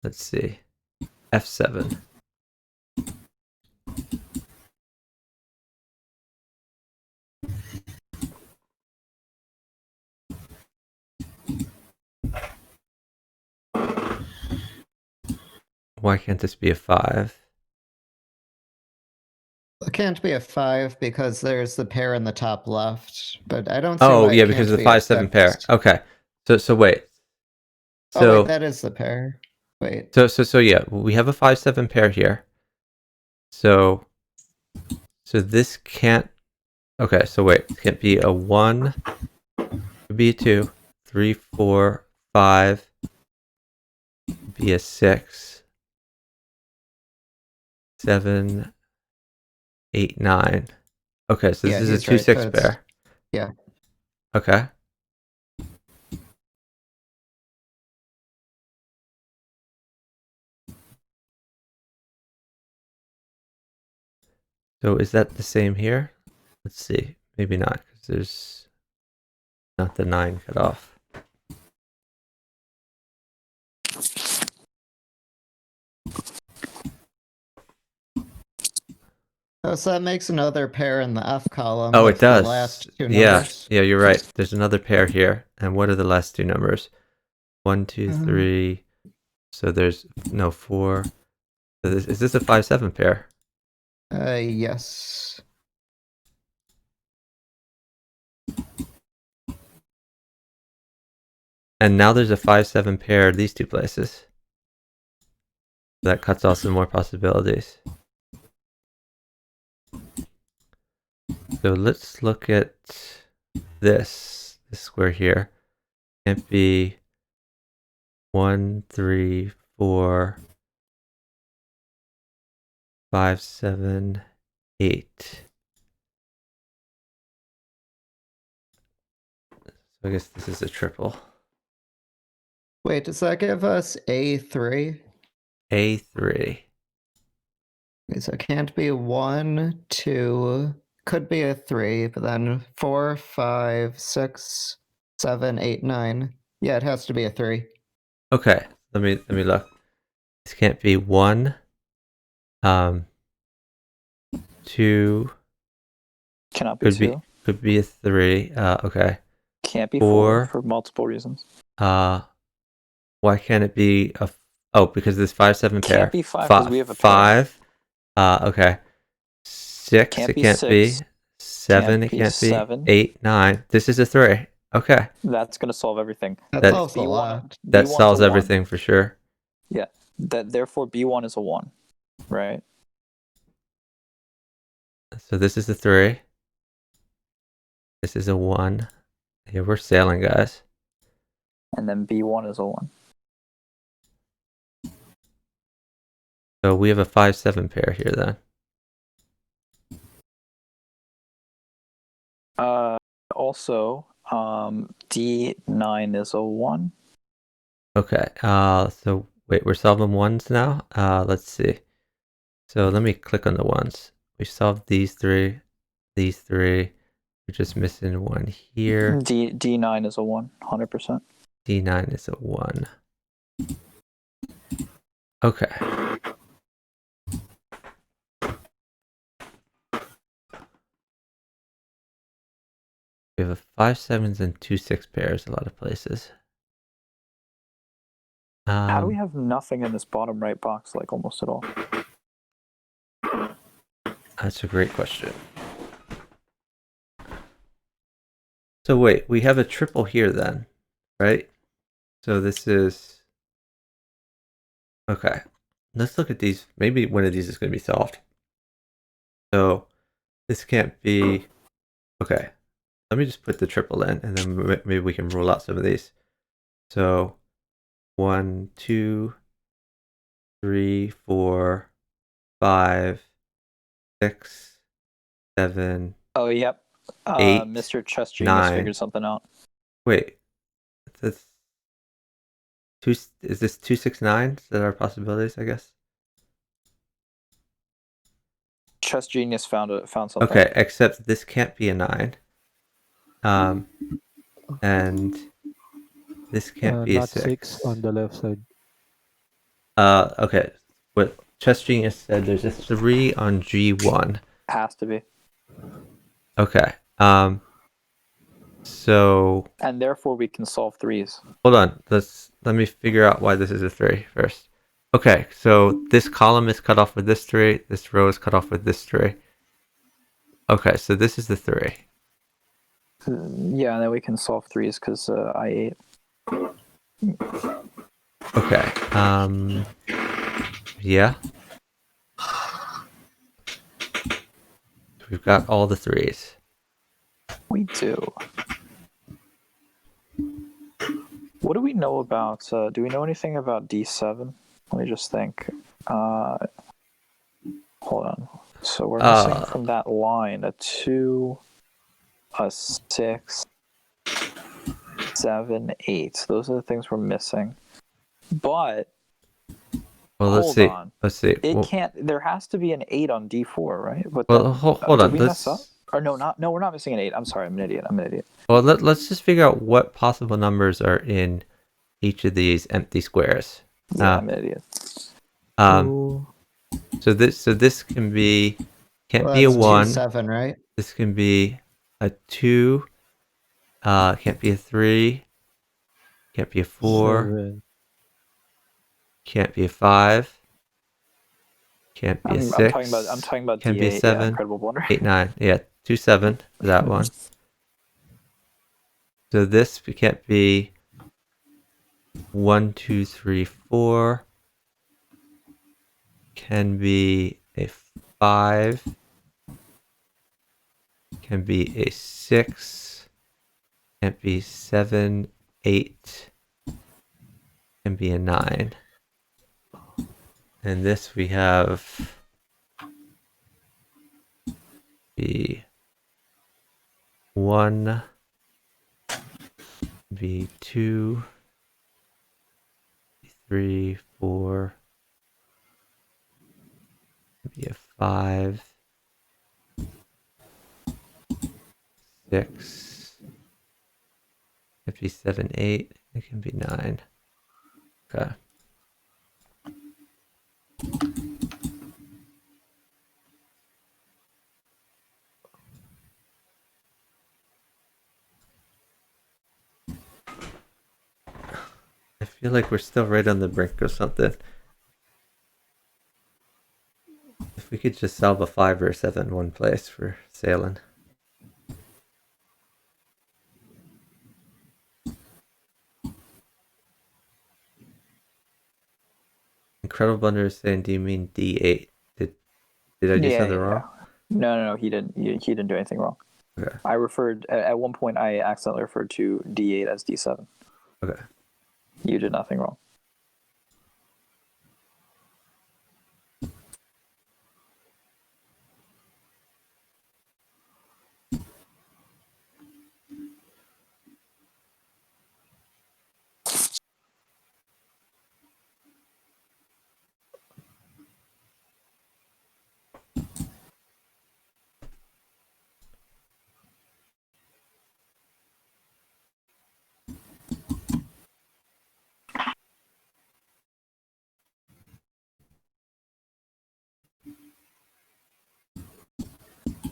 Let's see. F7. Why can't this be a 5? It can't be a 5 because there's the pair in the top left, but I don't see Oh, why yeah, it because can't of the be 5-7 a pair. 6. Okay. So wait. Oh, wait, So that is the pair. Wait. so yeah, we have a 5-7 pair here. So this can't. Okay, so wait, it can't be a 1. Could be a 2, 3, 4, 5. Be a 6, 7, 8, 9. Okay, so this Yeah, is a he's 2-6 right, so it's- pair. yeah. Okay. So is that the same here? Let's see. Maybe not, because there's not the 9 cut off. Oh, so that makes another pair in the F column. Oh, it What's the does. last two Yeah, numbers? yeah, you're right. There's another pair here. And what are the last two numbers? 1, 2, 3. So there's no 4. So is this a 5-7 pair? Yes. And now there's a 5-7 pair these two places. That cuts off some more possibilities. So let's look at this square here. Can't be 1, 3, 4, 5, 7, 8. So I guess this is a triple. Wait, does that give us A3? A3. Okay, so it can't be 1, 2, could be a 3, but then 4, 5, 6, 7, 8, 9. Yeah, it has to be a 3. Okay, let me look. This can't be 1, 2. Cannot be 2. Could be a 3. Okay. Can't be 4 for multiple reasons. Why can't it be a? Oh, because this 5-7 pair. Can't be 5 because we have a pair. 5. Okay. 6. Can't It be can't be. 6. 7. Can't It be can't 7. be. 8, 9. This is a 3. Okay. That's going to solve everything. That solves a lot. That B1's solves a 1. everything for sure. Yeah. Therefore, B1 is a 1, right? So this is a 3. This is a 1. Yeah, we're sailing, guys. And then B1 is a 1. So we have a 5-7 pair here then. Also, D9 is a 1. Okay. So wait, we're solving ones now. Let's see. So let me click on the ones. We solved these 3, these 3. We're just missing 1 here. D9 is a 1, 100%. D9 is a 1. Okay. We have a 5-7s and 2-6 pairs a lot of places. How do we have nothing in this bottom right box, like almost at all? That's a great question. So wait, we have a triple here then, right? So this is... Okay. Let's look at these. Maybe one of these is going to be solved. So this can't be... Okay. Let me just put the triple in, and then maybe we can rule out some of these. So 1, 2, 3, 4, 5, 6, 7. Oh, yep. 8, Mr. Chess Genius 9. figured something out. Wait. That's is this 2, 6, 9? Is that our possibilities, I guess? Chess Genius found something. Okay, except this can't be a 9. And this can't be a Not 6 on the left side. Okay. What Chess Genius said, there's a 3 on G1. Has to be. Okay. So. And therefore we can solve 3s. Hold on. Let me figure out why this is a 3 first. Okay, so this column is cut off with this 3. This row is cut off with this 3. Okay, so this is the 3. Yeah, and then we can solve 3s because I 8. Okay. Yeah. We've got all the 3s. We do. What do we know about? Do we know anything about D7? Let me just think. Hold on. So we're missing from that line a 2, a 6, 7, 8. Those are the things we're missing. But Well, let's hold see. on. Let's see. It Well, can't. There has to be an 8 on D4, right? But well then, hold did on. we mess up? Let's. Or no, no, we're not missing an 8. I'm sorry, I'm an idiot. Well, let's just figure out what possible numbers are in each of these empty squares. Yeah, I'm an idiot. So this can be Well, be a that's 1. 7, right? This can be a 2. Can't be a 3. Can't be a 4. 7. Can't be a 5. Can't be a 6. I'm talking about Can't D8. be a 7. Yeah, Incredible Blunder. 8, 9. Yeah, 2, 7 for that one. So this can't be 1, 2, 3, 4. Can be a 5. Can be a 6. Can't be 7, 8. Can be a 9. And this we have be 1, be 2, 3, 4, be a 5, 6, it can be 7, 8, it can be 9. Okay. I feel like we're still right on the brink of something. If we could just solve a 5 or a 7 in one place for sailing. Incredible Blunder is saying, do you mean D8? Did I do something wrong? No, he didn't. He didn't do anything wrong. Okay. I referred at one point. I accidentally referred to D8 as D7. Okay. You did nothing wrong.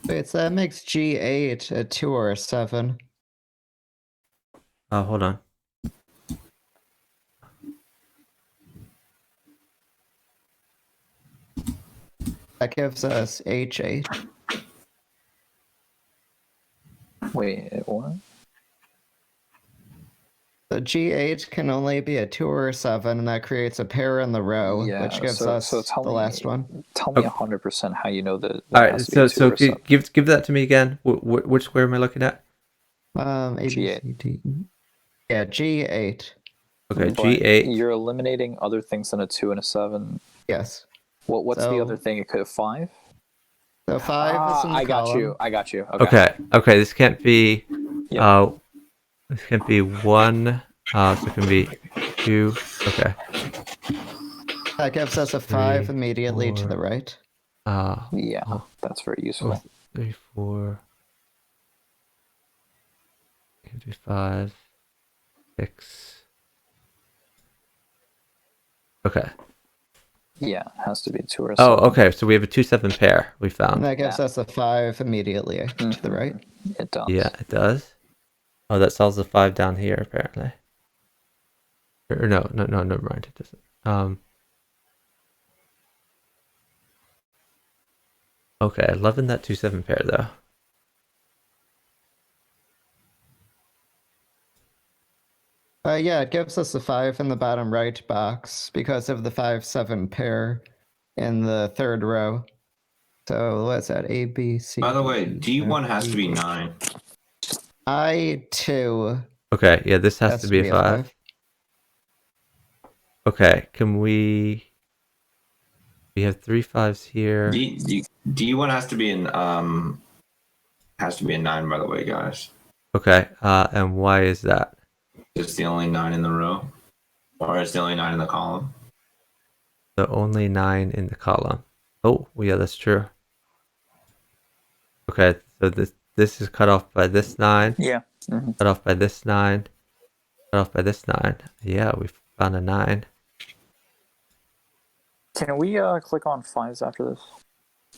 Wait, so that makes G8 a 2 or a 7. Oh, hold on. That gives us H8. Wait, what? The G8 can only be a 2 or a 7, and that creates a pair in the row, which gives us tell the me, last one. Tell me 100% how you know that. All right, so give that to me again. Which square am I looking at? A, B, G8. C, D. Yeah, G8. Okay, But G8. You're eliminating other things than a 2 and a 7. Yes. What's the So- other thing? It could have 5. So 5 is in the I got column. I got you. Okay. This can't be. Yep. This can't be 1. So it can be 2. Okay. That gives us a 5 3, immediately to 4. the right. Yeah, that's very useful. 3, 4. Can't be 5, 6. Okay. Yeah, it has to be 2 or 7. Oh, okay. So we have a 2-7 pair we And found. that gives us a 5 immediately to the right. It does. Yeah, it does. Oh, that solves the 5 down here apparently. Or no, never mind. It doesn't. Okay, loving that 2-7 pair though. Yeah, it gives us a 5 in the bottom right box because of the 5-7 pair in the third row. So what's that? A, B, C. By the way, D, D1 F, has to E, be H. 9. I2 Okay, yeah, this has to be a be 5. Okay, can we have 3 5s here. D1 has to be in has to be a 9, by the way, guys. Okay, and why is that? It's the only 9 in the row. Or it's the only 9 in the column. The only 9 in the column. Oh, yeah, that's true. Okay, so this is cut off by this 9. Yeah. Cut off by this 9. Cut off by this 9. Yeah, we found a 9. Can we click on 5s after this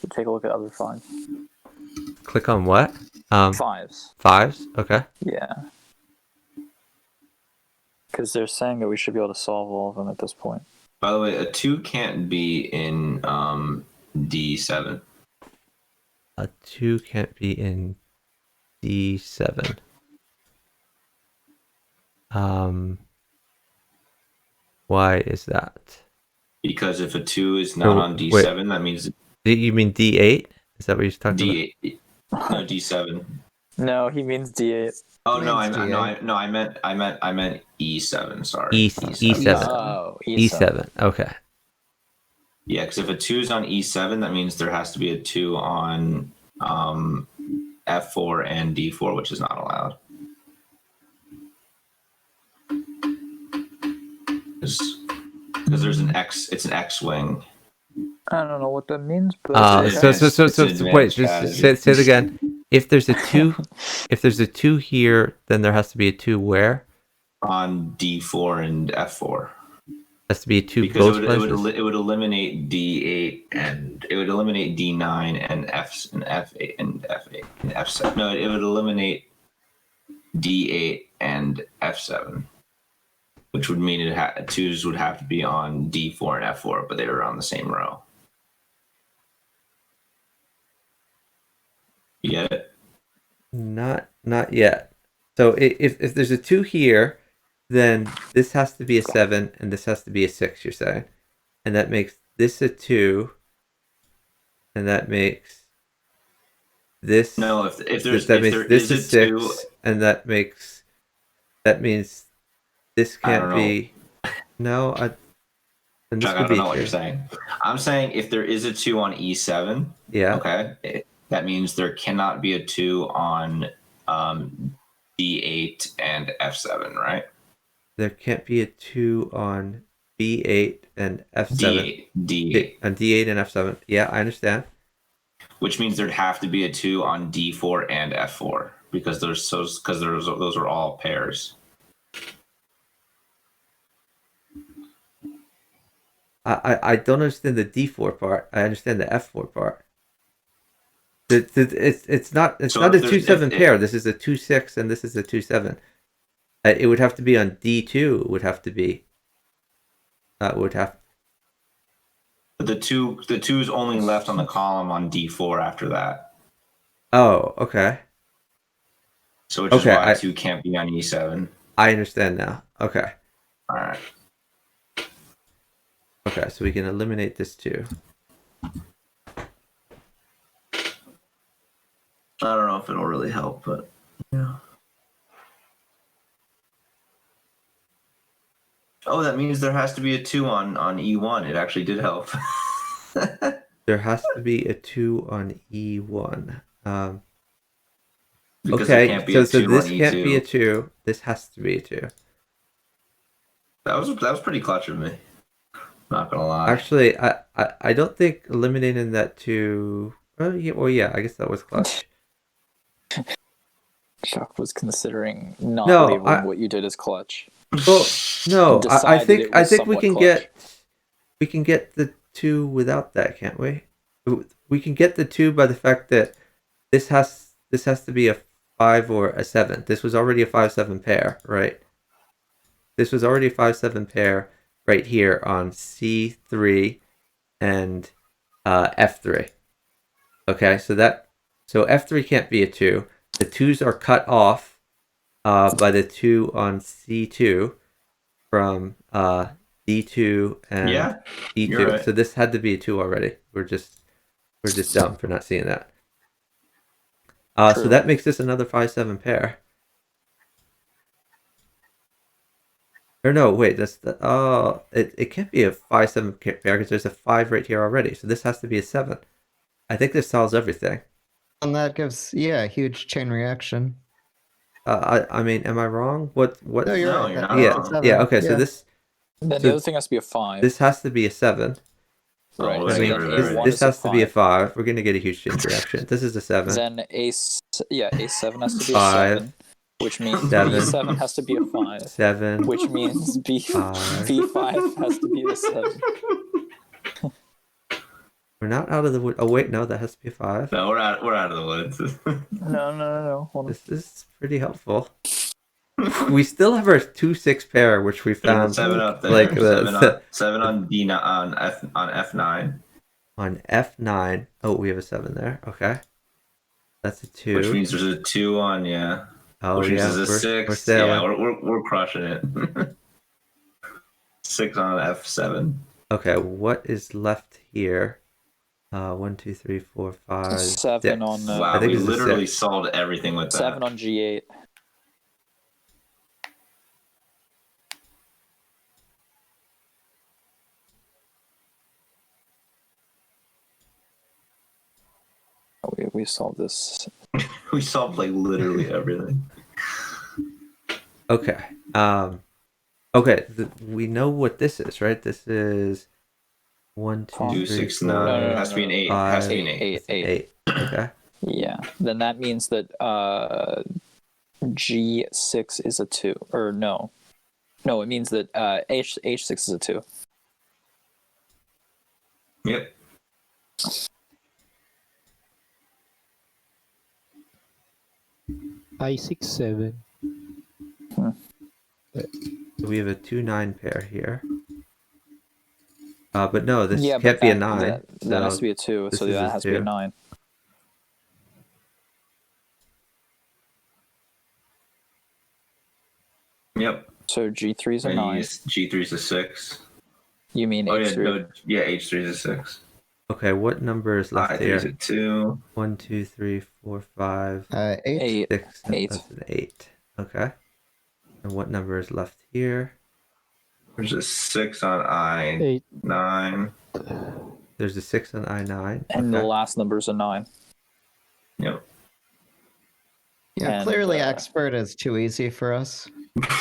to take a look at other 5s? Click on what? 5s. 5s? Okay. Yeah. Because they're saying that we should be able to solve all of them at this point. By the way, a 2 can't be in D7. A 2 can't be in D7. Why is that? Because if a 2 is not on D7, wait. that means You mean D8? Is that what you're talking D8. No, D7. No, he means D8. Oh no, Means I meant E7. Sorry, E7. Oh, E7. Okay. Yeah, because if a 2 is on E7, that means there has to be a 2 on F4 and D4, which is not allowed. Because there's an X, it's an X-wing. I don't know what that means, but So wait, just say it again. If there's a 2, if there's a 2 here, then there has to be a 2 where? On D4 and F4. Has to be a 2 because both it would eliminate D8 and it would eliminate D9 and F and F8 and F8 and F7. No, it would eliminate D8 and F7, which would mean twos would have to be on D4 and F4, but they were on the same row. You get it? Not yet. So if there's a 2 here, then this has to be a 7 and this has to be a 6, you're saying. And that makes this a 2. And that makes this No, if this there is a 6 2, and that means this can't be no, then this Chuck, I could don't be know what 2. you're saying. I'm saying if there is a 2 on E7, Yeah. okay, that means there cannot be a 2 on D8 and F7, right? There can't be a 2 on B8 and F7. D8. On D8 and F7. Yeah, I understand. Which means there'd have to be a 2 on D4 and F4 because those are all pairs. I don't understand the D4 part. I understand the F4 part. It's not a 2-7 pair. This is a 2-6 and this is a 2-7. It would have to be on D2. It would have to be. But the two's only left on the column on D4 after that. Oh, okay. So which is why 2 can't be on E7. I understand now. Okay. All right. Okay, so we can eliminate this 2. I don't know if it'll really help, but yeah. Oh, that means there has to be a 2 on E1. It actually did help. There has to be a 2 on E1. Because okay, there can't be a 2 so this on E2. can't be a 2. This has to be a 2. That was pretty clutch of me. Not gonna lie. Actually, I don't think eliminating that 2. Oh yeah, I guess that was clutch. Chuck was considering not labeling what you did as clutch. Well, no, I think we can clutch. get the 2 without that, can't we? We can get the 2 by the fact that this has to be a 5 or a 7. This was already a 5-7 pair, right? This was already a 5-7 pair right here on C3 and F3. Okay, so F3 can't be a 2. The 2s are cut off by the 2 on C2 from D2 and Yeah, E2. you're right. So this had to be a 2 already. We're just dumb for not seeing that. So True. that makes this another 5-7 pair. Or no, wait, that's the it can't be a 5-7 pair because there's a 5 right here already. So this has to be a 7. I think this solves everything. And that gives, yeah, a huge chain reaction. I mean, am I wrong? What? No, you're No, right. you're That not makes Yeah, it wrong. seven. yeah. Okay, so this Then So- the other thing has to be a 5. this has to be a 7. Right. Oh, I so mean, then right, A1 right, right. this is a has to be a 5. 5. We're gonna get a huge chain reaction. This is a 7. Then A7 has to be a 5, 7, which means 7, B7 has to be a 5, 7. which means Five. B5 has to be a 7. We're not out of the wood. Oh wait, no, that has to be a 5. No, we're out of the woods. No. Hold on. This is pretty helpful. We still have our 2-6 pair, which we There's found a 7 up there. like seven on D9 on F9, on F9. Oh, we have a 7 there. Okay, that's a 2. which means there's a 2 on Oh which means yeah, there's a we're 6. sailing. Yeah, we're crushing it. 6 on F7. Okay, what is left here? 1, 2, 3, 4, 5, 7 6. on, Wow, I think we it's a literally 6. solved everything with that. 7 on G8. We solved this. We solved like literally everything. Okay. Okay. We know what this is, right? This is 1, 2, 2, 3, 6, 4, 9. No, Has to be an 8. five, Has to be an 8. 8. Okay. Yeah. Then that means that G6 is a 2. Or no. No, it means that H6 is a 2. Yep. I6, 7. So we have a 2-9 pair here. But no, this Yeah, can't but be a that- 9. That has so to be a 2, this so is that a has to be a 2. 9. Yep. So G3 is a And 9. G3 is a 6. You mean Oh yeah, H3? no, yeah, H3 is a 6. Okay, what number is left I3 is a here? 2. 1, 2, 3, 4, 5, 8. 8. 6. 8. That's an 8. Okay. And what number is left here? There's a 6 on I9. 8. There's a 6 on I9. And the Okay. last number is a 9. Yep. Yeah, And, clearly expert is too easy for us.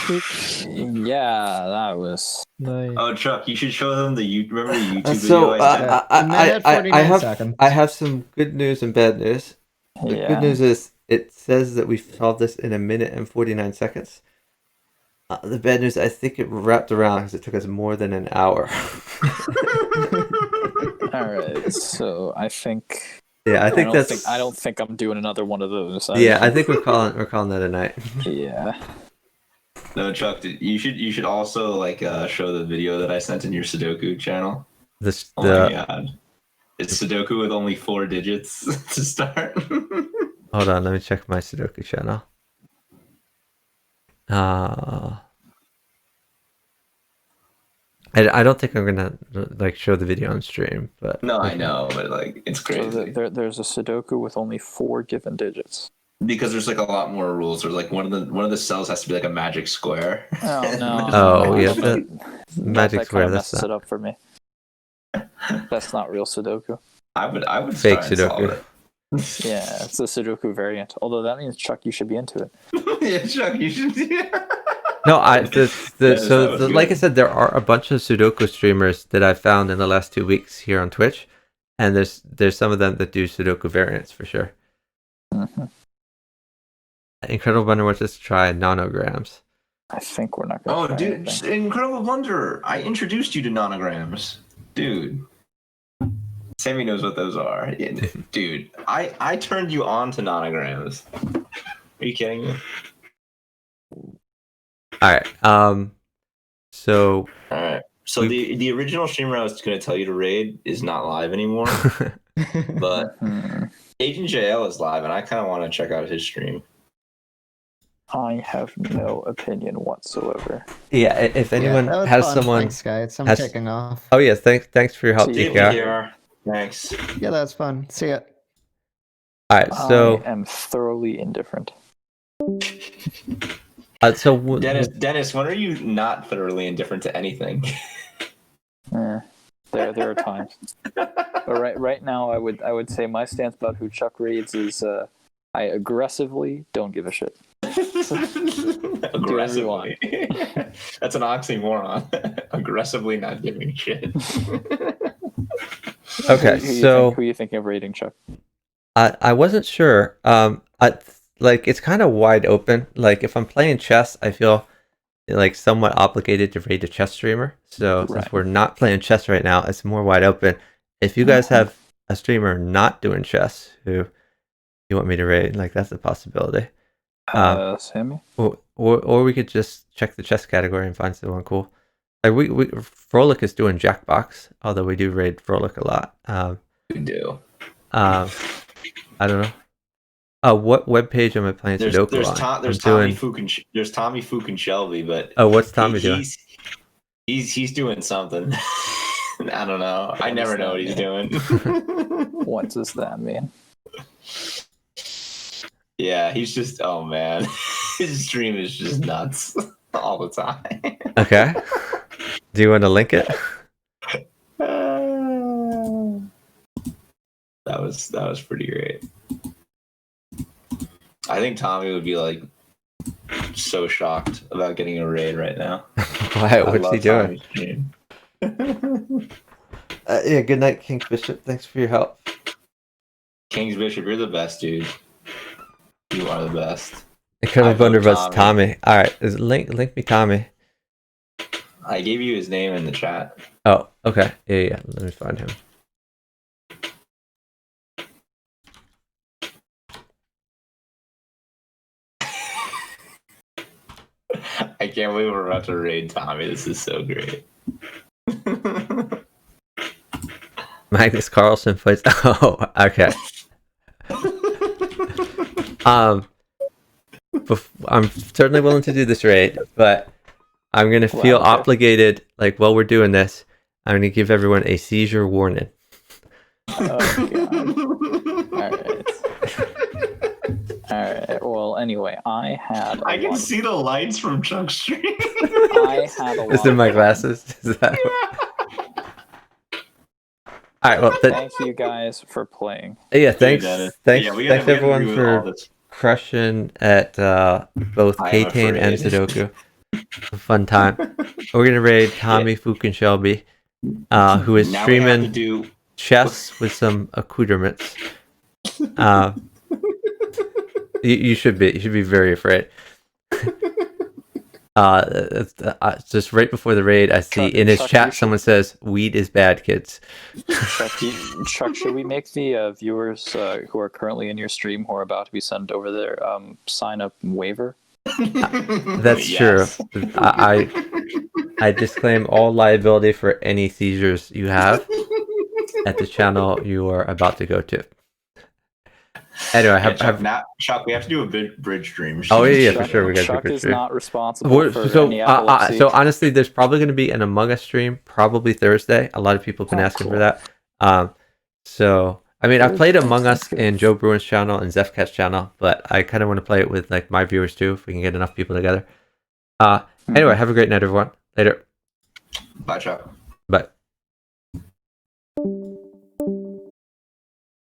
6, Yeah, that was. 9. Oh, Chuck, you should show them remember the YouTube So video I sent? A minute, 49 seconds. I have some good news and bad news. The Yeah. good news is it says that we've solved this in 1 minute and 49 seconds. The bad news, I think it wrapped around because it took us more than an hour. All right, so I think. Yeah, I think I don't think I'm doing another one of those. Yeah, I think we're calling that a night. Yeah. No, Chuck, you should also like show the video that I sent in your Sudoku channel. This Oh my god. It's Sudoku with only 4 digits to start. Hold on, let me check my Sudoku channel. I don't think I'm gonna like show the video on stream, but No, I know, but like it's crazy. So there's a Sudoku with only 4 given digits. Because there's like a lot more rules. There's like one of the cells has to be like a magic square. Oh no! Oh, yeah, that magic that square. kind of That's messes not it up for me. That's not real Sudoku. I would fake try and solve Sudoku. it. Yeah, it's the Sudoku variant. Although that means Chuck, you should be into it. Yeah, Chuck, you should. No, That was like I good. said, there are a bunch of Sudoku streamers that I've found in the last 2 weeks here on Twitch, and there's some of them that do Sudoku variants for sure. Mm-hmm. Incredible Wonder wants us to try nanograms. I think we're not going to. Oh, try dude, anything. Incredible Wonder! I introduced you to nanograms, dude. Sammy knows what those are, dude. I turned you on to nanograms. Are you kidding me? All right. So All right. So the original streamer I was going to tell you to raid is not live anymore. But Agent JL is live, and I kind of want to check out his stream. I have no opinion whatsoever. Yeah, if anyone that was has fun. someone Thanks, guys. I'm has- taking off. Oh yeah, thanks for your help, See you. DKR. Thanks. Yeah, that's fun. See ya. All right, so I am thoroughly indifferent. Dennis, when are you not thoroughly indifferent to anything? There are times, but right now I would say my stance about who Chuck raids is I aggressively don't give a shit. Aggressively. That's an oxymoron. Aggressively not giving a shit. okay, so who are you thinking of raiding, Chuck? I wasn't sure. It's kind of wide open. Like if I'm playing chess, I feel like somewhat obligated to raid a chess streamer. So since we're not playing chess right now, it's more wide open. If you guys have a streamer not doing chess who you want me to raid, like that's a possibility. Sammy? Or we could just check the chess category and find someone cool. Like we Frolic is doing Jackbox, although we do raid Frolic a lot. We do. I don't know. What webpage am I playing Sudoku on? There's Tommy Fook and Shelby, but what's Tommy doing? He's doing something. I don't know. I never know what he's doing. What does that mean? Yeah, he's just man. His stream is just nuts all the time. Okay. Do you want to link it? That was pretty great. I think Tommy would be like so shocked about getting a raid right now. Why? What's he doing? Yeah, good night, King's Bishop. Thanks for your help. King's Bishop, you're the best, dude. You are the best. I couldn't have wondered about Tommy. All right, link me Tommy. I gave you his name in the chat. Oh, okay. Yeah. Let me find him. I can't believe we're about to raid Tommy. This is so great. Magnus Carlsen plays. Oh, okay. I'm certainly willing to do this raid, but I'm gonna feel obligated. Like while we're doing this, I'm gonna give everyone a seizure warning. Oh god! All right. Well, anyway, I can see the lights from Chuck's stream. I had a lot. Is it my glasses? Is that? All right. Well, thank you guys for playing. Yeah. Thanks everyone for crushing at both KTANE and Sudoku. Fun time. We're gonna raid Tommy Fook and Shelby, who is streaming chess with some accoutrements. You should be very afraid. Just right before the raid, I see in his chat someone says, "Weed is bad, kids." Chuck, should we make the viewers who are currently in your stream who are about to be sent over there sign up waiver? That's true. I disclaim all liability for any seizures you have at the channel you are about to go to. Anyway, Chuck, we have to do a bridge stream. Oh yeah, for sure. We got Chuck to do is not responsible for any epilepsy. So honestly, there's probably going to be an Among Us stream, probably Thursday. A lot of people have been asking for that. So I mean, I've played Among Us in Joe Bruin's channel and Zefcat's channel, but I kind of want to play it with like my viewers too, if we can get enough people together. Anyway, have a great night, everyone. Later. Bye, Chuck. Bye.